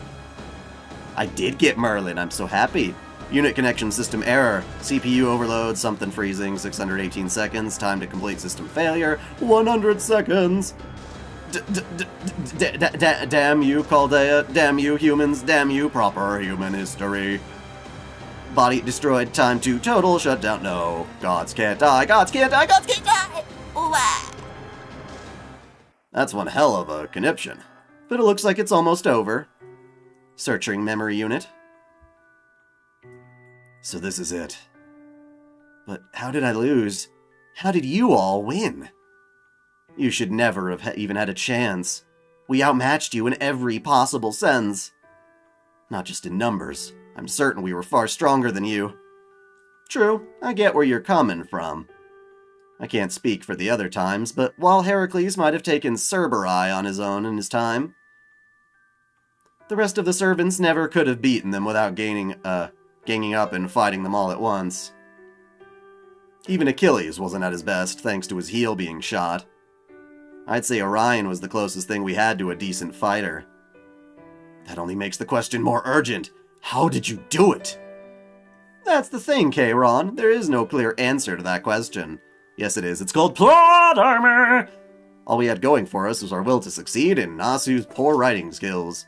I did get Merlin, I'm so happy. Unit connection system error. CPU overload, something freezing, 618 seconds. Time to complete system failure, 100 seconds. Damn you, Chaldea. Damn you, humans. Damn you, proper human history. Body destroyed, time to total shutdown. No, gods can't die, gods can't die, gods can't die! That's one hell of a conniption. But it looks like it's almost over. Searching memory unit. So this is it. But how did I lose? How did you all win? You should never have even had a chance. We outmatched you in every possible sense. Not just in numbers. I'm certain we were far stronger than you. True, I get where you're coming from. I can't speak for the other times, but while Heracles might have taken Cerberus on his own in his time, the rest of the servants never could have beaten them without ganging up and fighting them all at once. Even Achilles wasn't at his best, thanks to his heel being shot. I'd say Orion was the closest thing we had to a decent fighter. That only makes the question more urgent. How did you do it? That's the thing, K-Ron. There is no clear answer to that question. Yes, it is. It's called plot armor! All we had going for us was our will to succeed and Nasu's poor writing skills.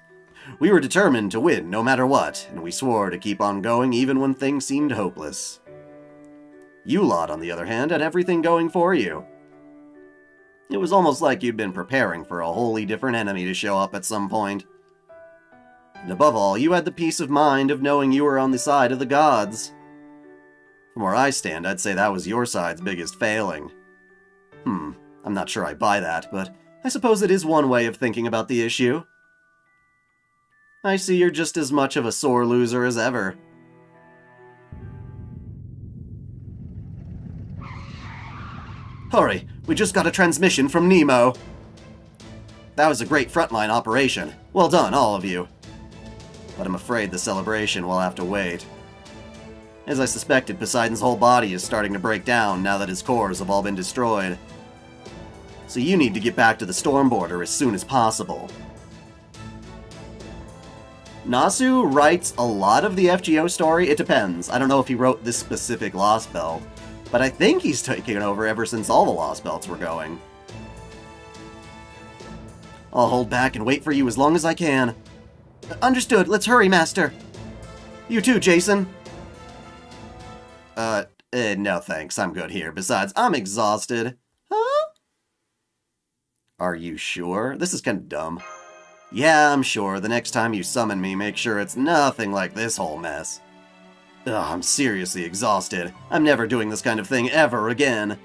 We were determined to win no matter what, and we swore to keep on going even when things seemed hopeless. You lot, on the other hand, had everything going for you. It was almost like you'd been preparing for a wholly different enemy to show up at some point. And above all, you had the peace of mind of knowing you were on the side of the gods. From where I stand, I'd say that was your side's biggest failing. I'm not sure I buy that, but I suppose it is one way of thinking about the issue. I see you're just as much of a sore loser as ever. Hurry, we just got a transmission from Nemo. That was a great frontline operation. Well done, all of you. But I'm afraid the celebration will have to wait. As I suspected, Poseidon's whole body is starting to break down now that his cores have all been destroyed. So you need to get back to the storm border as soon as possible. Nasu writes a lot of the FGO story. It depends. I don't know if he wrote this specific Lostbelt, but I think he's taken over ever since all the Lostbelts were going. I'll hold back and wait for you as long as I can. Understood. Let's hurry, Master. You too, Jason. No thanks. I'm good here. Besides, I'm exhausted. Huh? Are you sure? This is kind of dumb. Yeah, I'm sure. The next time you summon me, make sure it's nothing like this whole mess. Ugh, I'm seriously exhausted. I'm never doing this kind of thing ever again.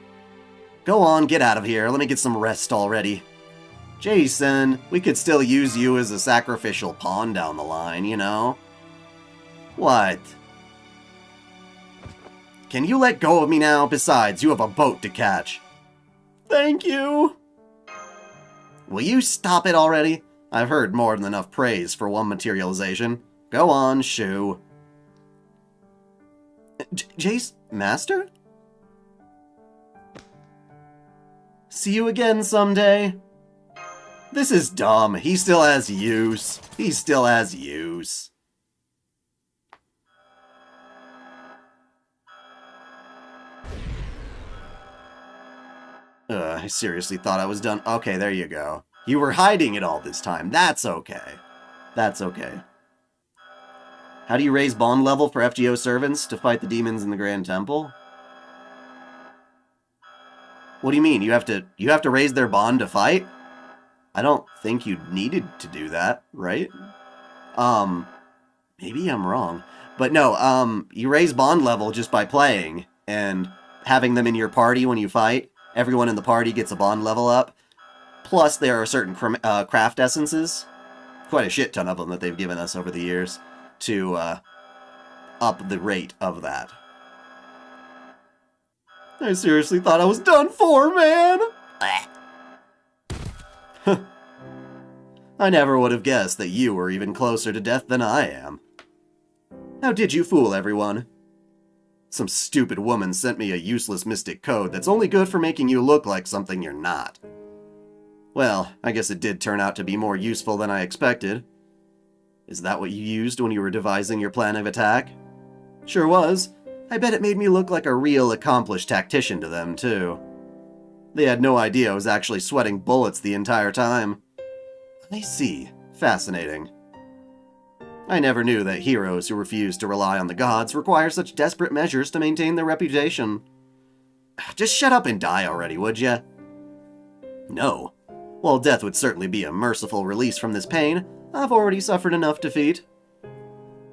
Go on, get out of here. Let me get some rest already. Jason, we could still use you as a sacrificial pawn down the line, you know? What? Can you let go of me now? Besides, you have a boat to catch. Thank you. Will you stop it already? I've heard more than enough praise for one materialization. Go on, shoo. Jace, Master? See you again someday. This is dumb. He still has use. He still has use. I seriously thought I was done. Okay, there you go. You were hiding it all this time. That's okay. That's okay. How do you raise bond level for FGO servants to fight the demons in the Grand Temple? What do you mean? You have to raise their bond to fight? I don't think you needed to do that, right? Maybe I'm wrong. But no, you raise bond level just by playing and having them in your party when you fight. Everyone in the party gets a bond level up. Plus, there are certain craft essences, quite a shit ton of them that they've given us over the years, to up the rate of that. I seriously thought I was done for, man! I never would have guessed that you were even closer to death than I am. How did you fool everyone? Some stupid woman sent me a useless mystic code that's only good for making you look like something you're not. Well, I guess it did turn out to be more useful than I expected. Is that what you used when you were devising your plan of attack? Sure was. I bet it made me look like a real accomplished tactician to them, too. They had no idea I was actually sweating bullets the entire time. I see. Fascinating. I never knew that heroes who refuse to rely on the gods require such desperate measures to maintain their reputation. Just shut up and die already, would ya? No. While death would certainly be a merciful release from this pain, I've already suffered enough defeat.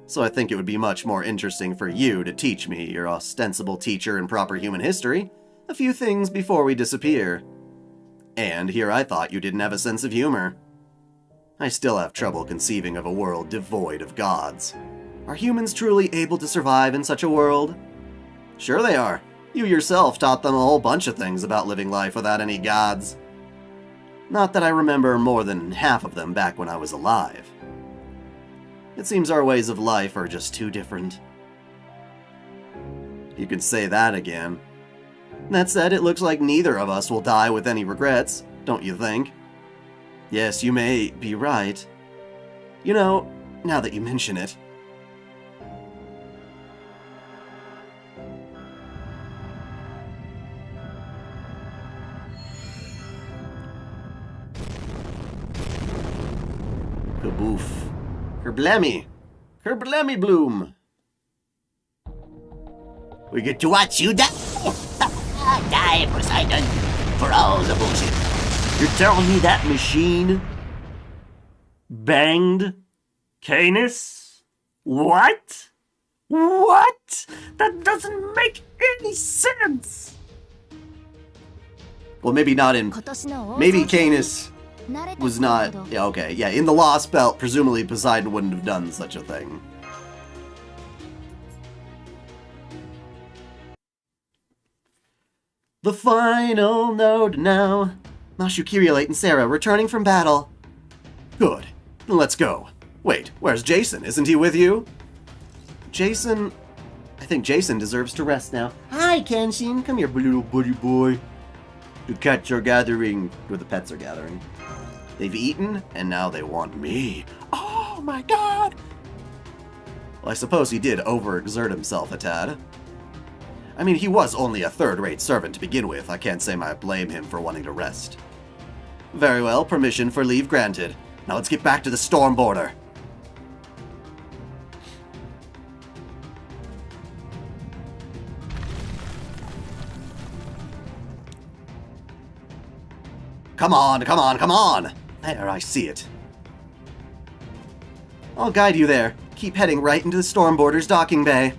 So I think it would be much more interesting for you to teach me, your ostensible teacher in proper human history, a few things before we disappear. And here I thought you didn't have a sense of humor. I still have trouble conceiving of a world devoid of gods. Are humans truly able to survive in such a world? Sure they are. You yourself taught them a whole bunch of things about living life without any gods. Not that I remember more than half of them back when I was alive. It seems our ways of life are just too different. You can say that again. That said, it looks like neither of us will die with any regrets, don't you think? Yes, you may be right. You know, now that you mention it, Kaboof. Kerblemy. Kerblemy bloom. We get to watch you die. Die, Poseidon, for all the bullshit. You're telling me that machine banged Canis? What? What? That doesn't make any sense. Well, maybe not in... Maybe Canis was not... Yeah, okay. Yeah, in the Lost Belt, presumably Poseidon wouldn't have done such a thing. The final node now. Mashu, and Sarah returning from battle. Good. Then let's go. Wait, where's Jason? Isn't he with you? Jason... I think Jason deserves to rest now. Hi, Kenshin. Come here, little buddy boy. The cats are gathering, or the pets are gathering. They've eaten, and now they want me. Oh my god! Well, I suppose he did overexert himself a tad. I mean, he was only a third-rate servant to begin with. I can't say I blame him for wanting to rest. Very well, permission for leave granted. Now let's get back to the storm border. Come on, come on, come on! There, I see it. I'll guide you there. Keep heading right into the storm border's docking bay.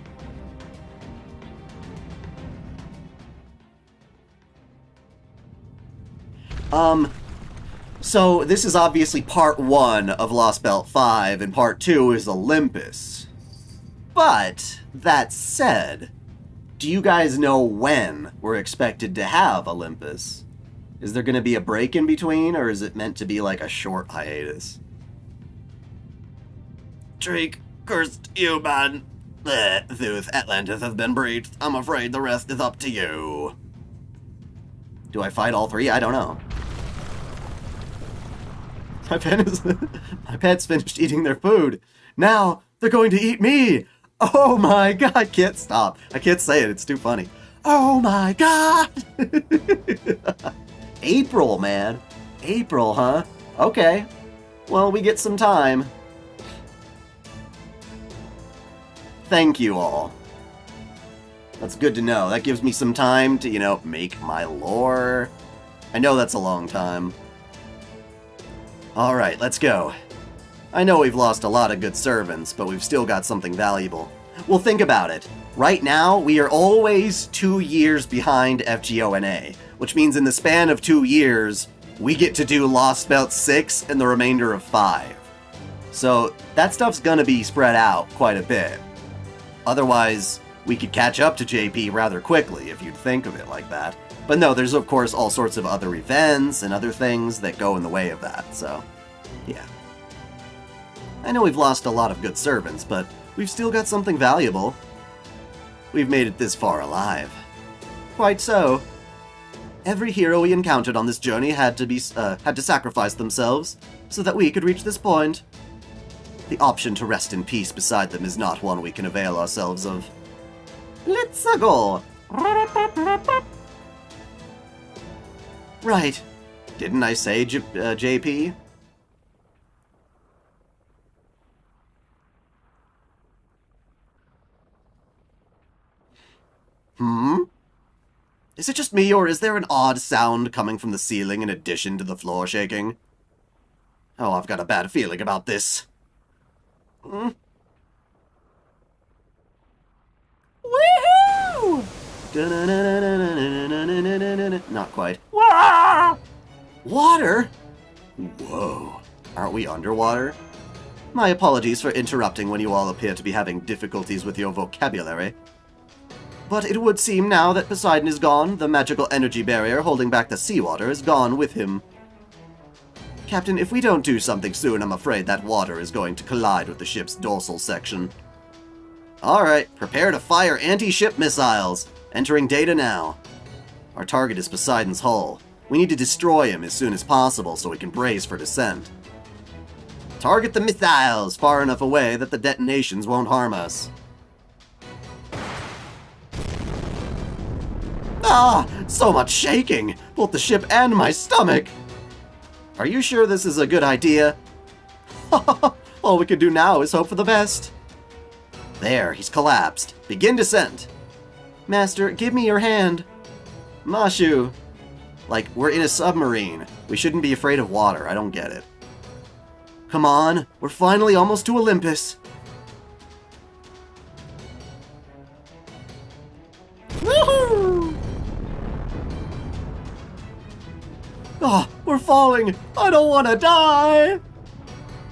So this is obviously part 1 of Lostbelt 5, and part 2 is Olympus. But, that said, do you guys know when we're expected to have Olympus? Is there going to be a break in between, or is it meant to be like a short hiatus? Drake, cursed you, man. Zeus, Atlantis has been breached. I'm afraid the rest is up to you. Do I fight all 3? I don't know. My pet's finished eating their food. Now they're going to eat me. Oh my god, I can't stop. I can't say it, it's too funny. Oh my god! April, man. April, huh? Okay. Well, we get some time. Thank you all. That's good to know. That gives me some time to, you know, make my lore. I know that's a long time. Alright, let's go. I know we've lost a lot of good servants, but we've still got something valuable. Well, think about it. Right now, we are always 2 years behind FGONA, which means in the span of 2 years, we get to do Lostbelt 6 and the remainder of 5. So, that stuff's gonna be spread out quite a bit. Otherwise, we could catch up to JP rather quickly, if you'd think of it like that. But no, there's of course all sorts of other events and other things that go in the way of that, so, yeah. I know we've lost a lot of good servants, but we've still got something valuable. We've made it this far alive. Quite so. Every hero we encountered on this journey had to sacrifice themselves so that we could reach this point. The option to rest in peace beside them is not one we can avail ourselves of. Let's go! Right. Didn't I say JP? Is it just me, or is there an odd sound coming from the ceiling in addition to the floor shaking? Oh, I've got a bad feeling about this. Woohoo! Not quite. Water? Whoa. Aren't we underwater? My apologies for interrupting when you all appear to be having difficulties with your vocabulary. But it would seem now that Poseidon is gone, the magical energy barrier holding back the seawater is gone with him. Captain, if we don't do something soon, I'm afraid that water is going to collide with the ship's dorsal section. Alright, prepare to fire anti-ship missiles. Entering data now. Our target is Poseidon's hull. We need to destroy him as soon as possible so we can brace for descent. Target the missiles far enough away that the detonations won't harm us. Ah! So much shaking! Both the ship and my stomach! Are you sure this is a good idea? All we can do now is hope for the best. There, he's collapsed. Begin descent. Master, give me your hand. Mashu. Like, we're in a submarine. We shouldn't be afraid of water. I don't get it. Come on, we're finally almost to Olympus. Woohoo! Oh, we're falling. I don't want to die.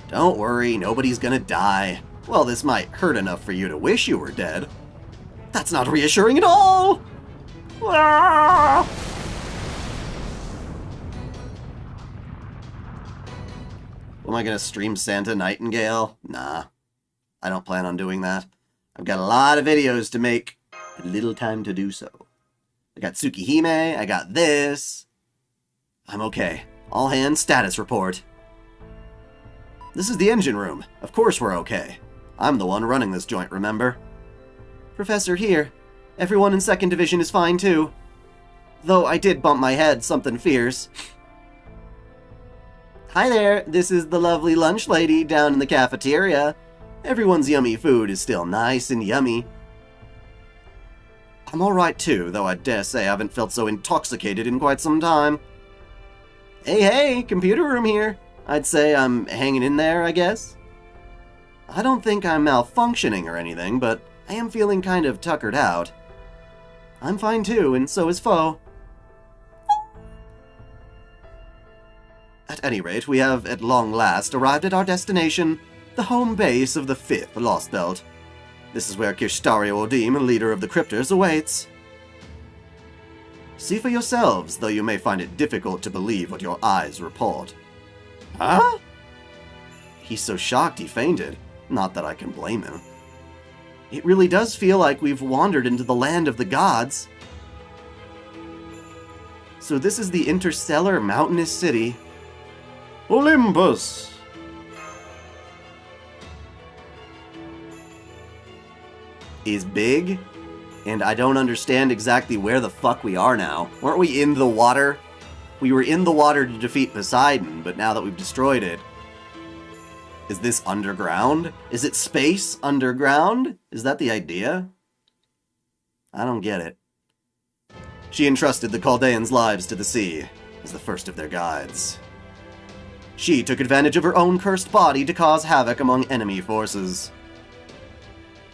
Don't worry, nobody's gonna die. Well, this might hurt enough for you to wish you were dead. That's not reassuring at all! Ah! Am I gonna stream Santa Nightingale? Nah, I don't plan on doing that. I've got a lot of videos to make, but little time to do so. I got Tsukihime, I got this. I'm okay. All hands status report. This is the engine room. Of course we're okay. I'm the one running this joint, remember? Professor, here. Everyone in 2nd Division is fine too. Though I did bump my head, something fierce. Hi there, this is the lovely lunch lady down in the cafeteria. Everyone's yummy food is still nice and yummy. I'm alright too, though I dare say I haven't felt so intoxicated in quite some time. Hey, computer room here. I'd say I'm hanging in there, I guess. I don't think I'm malfunctioning or anything, but I am feeling kind of tuckered out. I'm fine too, and so is Foe. At any rate, we have at long last arrived at our destination, the home base of the 5th Lostbelt. This is where Kishtario Odim, leader of the Cryptors, awaits. See for yourselves, though you may find it difficult to believe what your eyes report. Huh? He's so shocked he fainted. Not that I can blame him. It really does feel like we've wandered into the land of the gods. So this is the interstellar mountainous city. Olympus! Is big, and I don't understand exactly where the fuck we are now. Weren't we in the water? We were in the water to defeat Poseidon, but now that we've destroyed it... Is this underground? Is it space underground? Is that the idea? I don't get it. She entrusted the Chaldeans' lives to the sea, as the first of their guides. She took advantage of her own cursed body to cause havoc among enemy forces.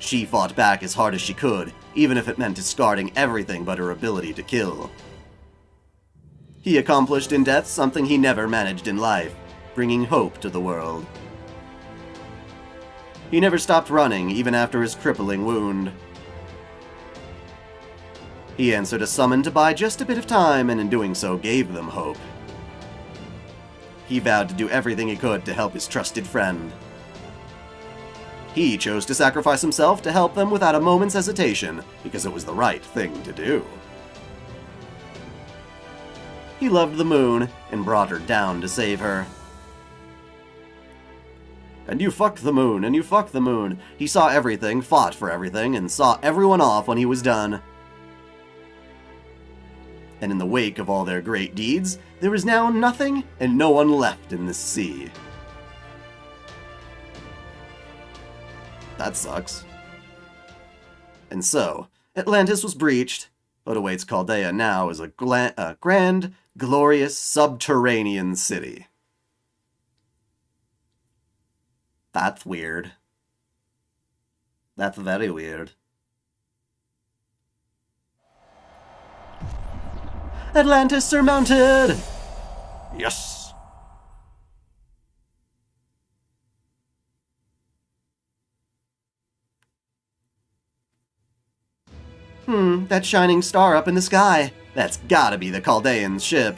She fought back as hard as she could, even if it meant discarding everything but her ability to kill. He accomplished in death something he never managed in life, bringing hope to the world. He never stopped running, even after his crippling wound. He answered a summon to buy just a bit of time, and in doing so gave them hope. He vowed to do everything he could to help his trusted friend. He chose to sacrifice himself to help them without a moment's hesitation, because it was the right thing to do. He loved the moon, and brought her down to save her. And you fucked the moon, and you fucked the moon. He saw everything, fought for everything, and saw everyone off when he was done. And in the wake of all their great deeds, there is now nothing and no one left in this sea. That sucks. And so, Atlantis was breached. What awaits Chaldea now is a grand, glorious, subterranean city. That's weird. That's very weird. Atlantis surmounted! Yes! That shining star up in the sky. That's gotta be the Chaldeans' ship.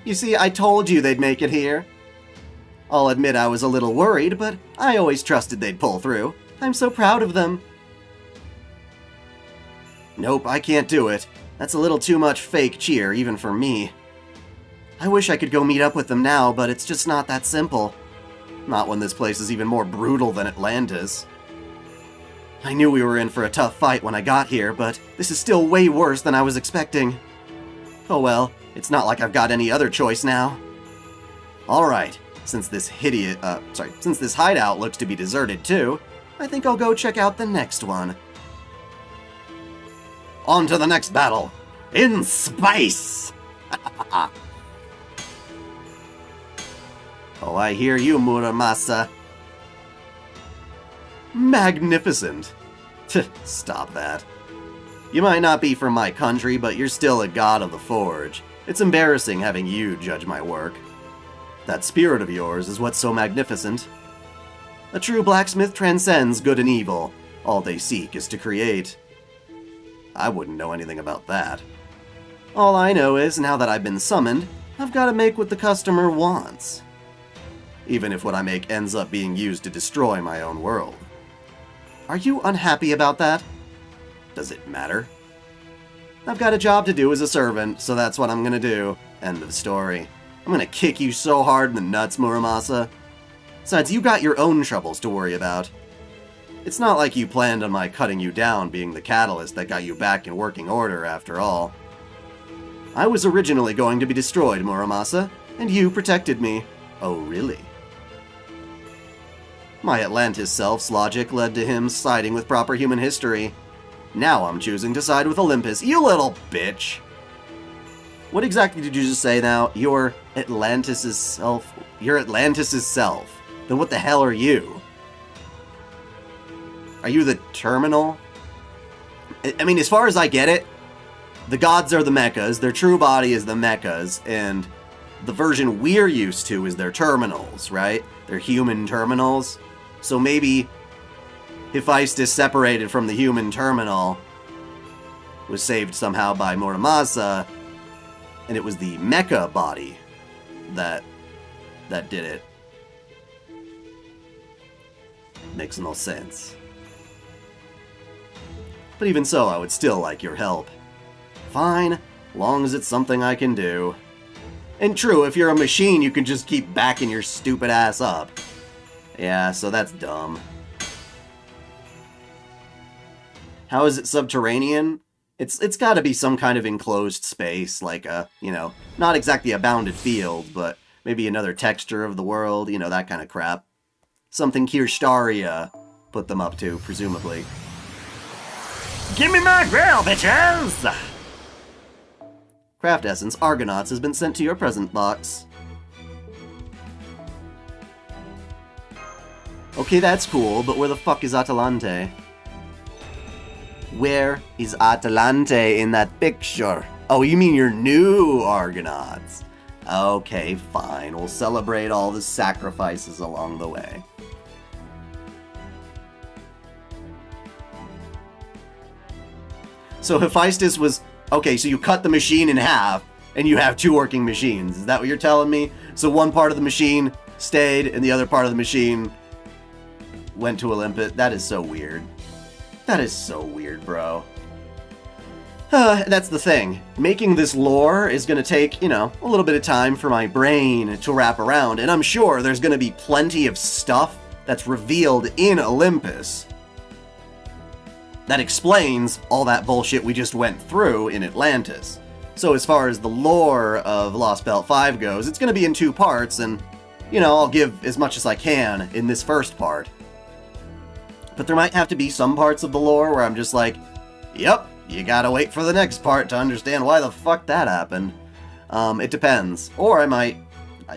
You see, I told you they'd make it here. I'll admit I was a little worried, but I always trusted they'd pull through. I'm so proud of them. Nope, I can't do it. That's a little too much fake cheer, even for me. I wish I could go meet up with them now, but it's just not that simple. Not when this place is even more brutal than Atlantis. I knew we were in for a tough fight when I got here, but this is still way worse than I was expecting. Oh well, it's not like I've got any other choice now. Alright, since this hideout looks to be deserted too, I think I'll go check out the next one. On to the next battle, in space! Oh, I hear you, Muramasa. Magnificent. Stop that. You might not be from my country, but you're still a god of the forge. It's embarrassing having you judge my work. That spirit of yours is what's so magnificent. A true blacksmith transcends good and evil. All they seek is to create. I wouldn't know anything about that. All I know is, now that I've been summoned, I've got to make what the customer wants. Even if what I make ends up being used to destroy my own world. Are you unhappy about that? Does it matter? I've got a job to do as a servant, so that's what I'm gonna do. End of story. I'm gonna kick you so hard in the nuts, Muramasa. Besides, you got your own troubles to worry about. It's not like you planned on my cutting you down being the catalyst that got you back in working order, after all. I was originally going to be destroyed, Muramasa, and you protected me. Oh, really? My Atlantis self's logic led to him siding with proper human history. Now I'm choosing to side with Olympus. You little bitch! What exactly did you just say now? You're Atlantis' self? You're Atlantis' self. Then what the hell are you? Are you the terminal? I mean, as far as I get it, the gods are the mechas, their true body is the mechas, and the version we're used to is their terminals, right? They're human terminals. So maybe Hephaestus separated from the human terminal, was saved somehow by Muramasa, and it was the mecha body that did it. Makes no sense. But even so, I would still like your help. Fine, long as it's something I can do. And true, if you're a machine, you can just keep backing your stupid ass up. Yeah, so that's dumb. How is it subterranean? It's gotta be some kind of enclosed space, like a, not exactly a bounded field, but maybe another texture of the world, that kind of crap. Something Kirstaria put them up to, presumably. Give me my grill, bitches! Craft Essence Argonauts has been sent to your present box. Okay, that's cool, but where the fuck is Atalante? Where is Atalante in that picture? Oh, you mean your new Argonauts? Okay, fine. We'll celebrate all the sacrifices along the way. So Hephaestus was... Okay, so you cut the machine in half, and you have two working machines. Is that what you're telling me? So one part of the machine stayed, and the other part of the machine went to Olympus. That is so weird. That is so weird, bro. That's the thing. Making this lore is going to take, a little bit of time for my brain to wrap around, and I'm sure there's going to be plenty of stuff that's revealed in Olympus that explains all that bullshit we just went through in Atlantis. So as far as the lore of Lostbelt 5 goes, it's going to be in two parts, and, I'll give as much as I can in this first part. But there might have to be some parts of the lore where I'm just like, yep, you gotta wait for the next part to understand why the fuck that happened. It depends. Or I might...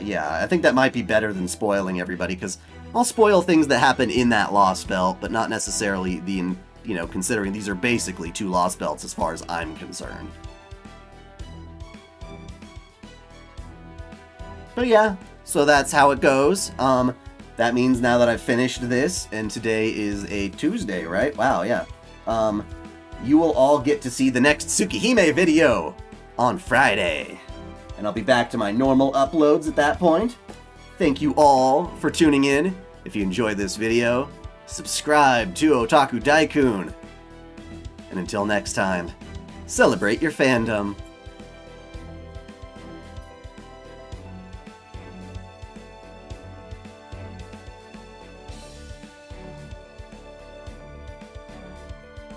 Yeah, I think that might be better than spoiling everybody, because I'll spoil things that happen in that Lostbelt, but not necessarily the... considering these are basically two Lostbelts as far as I'm concerned. But yeah, so that's how it goes. That means now that I've finished this, and today is a Tuesday, right? Wow, yeah. You will all get to see the next Tsukihime video on Friday. And I'll be back to my normal uploads at that point. Thank you all for tuning in. If you enjoyed this video, subscribe to OtakuDaiKun. And until next time, celebrate your fandom.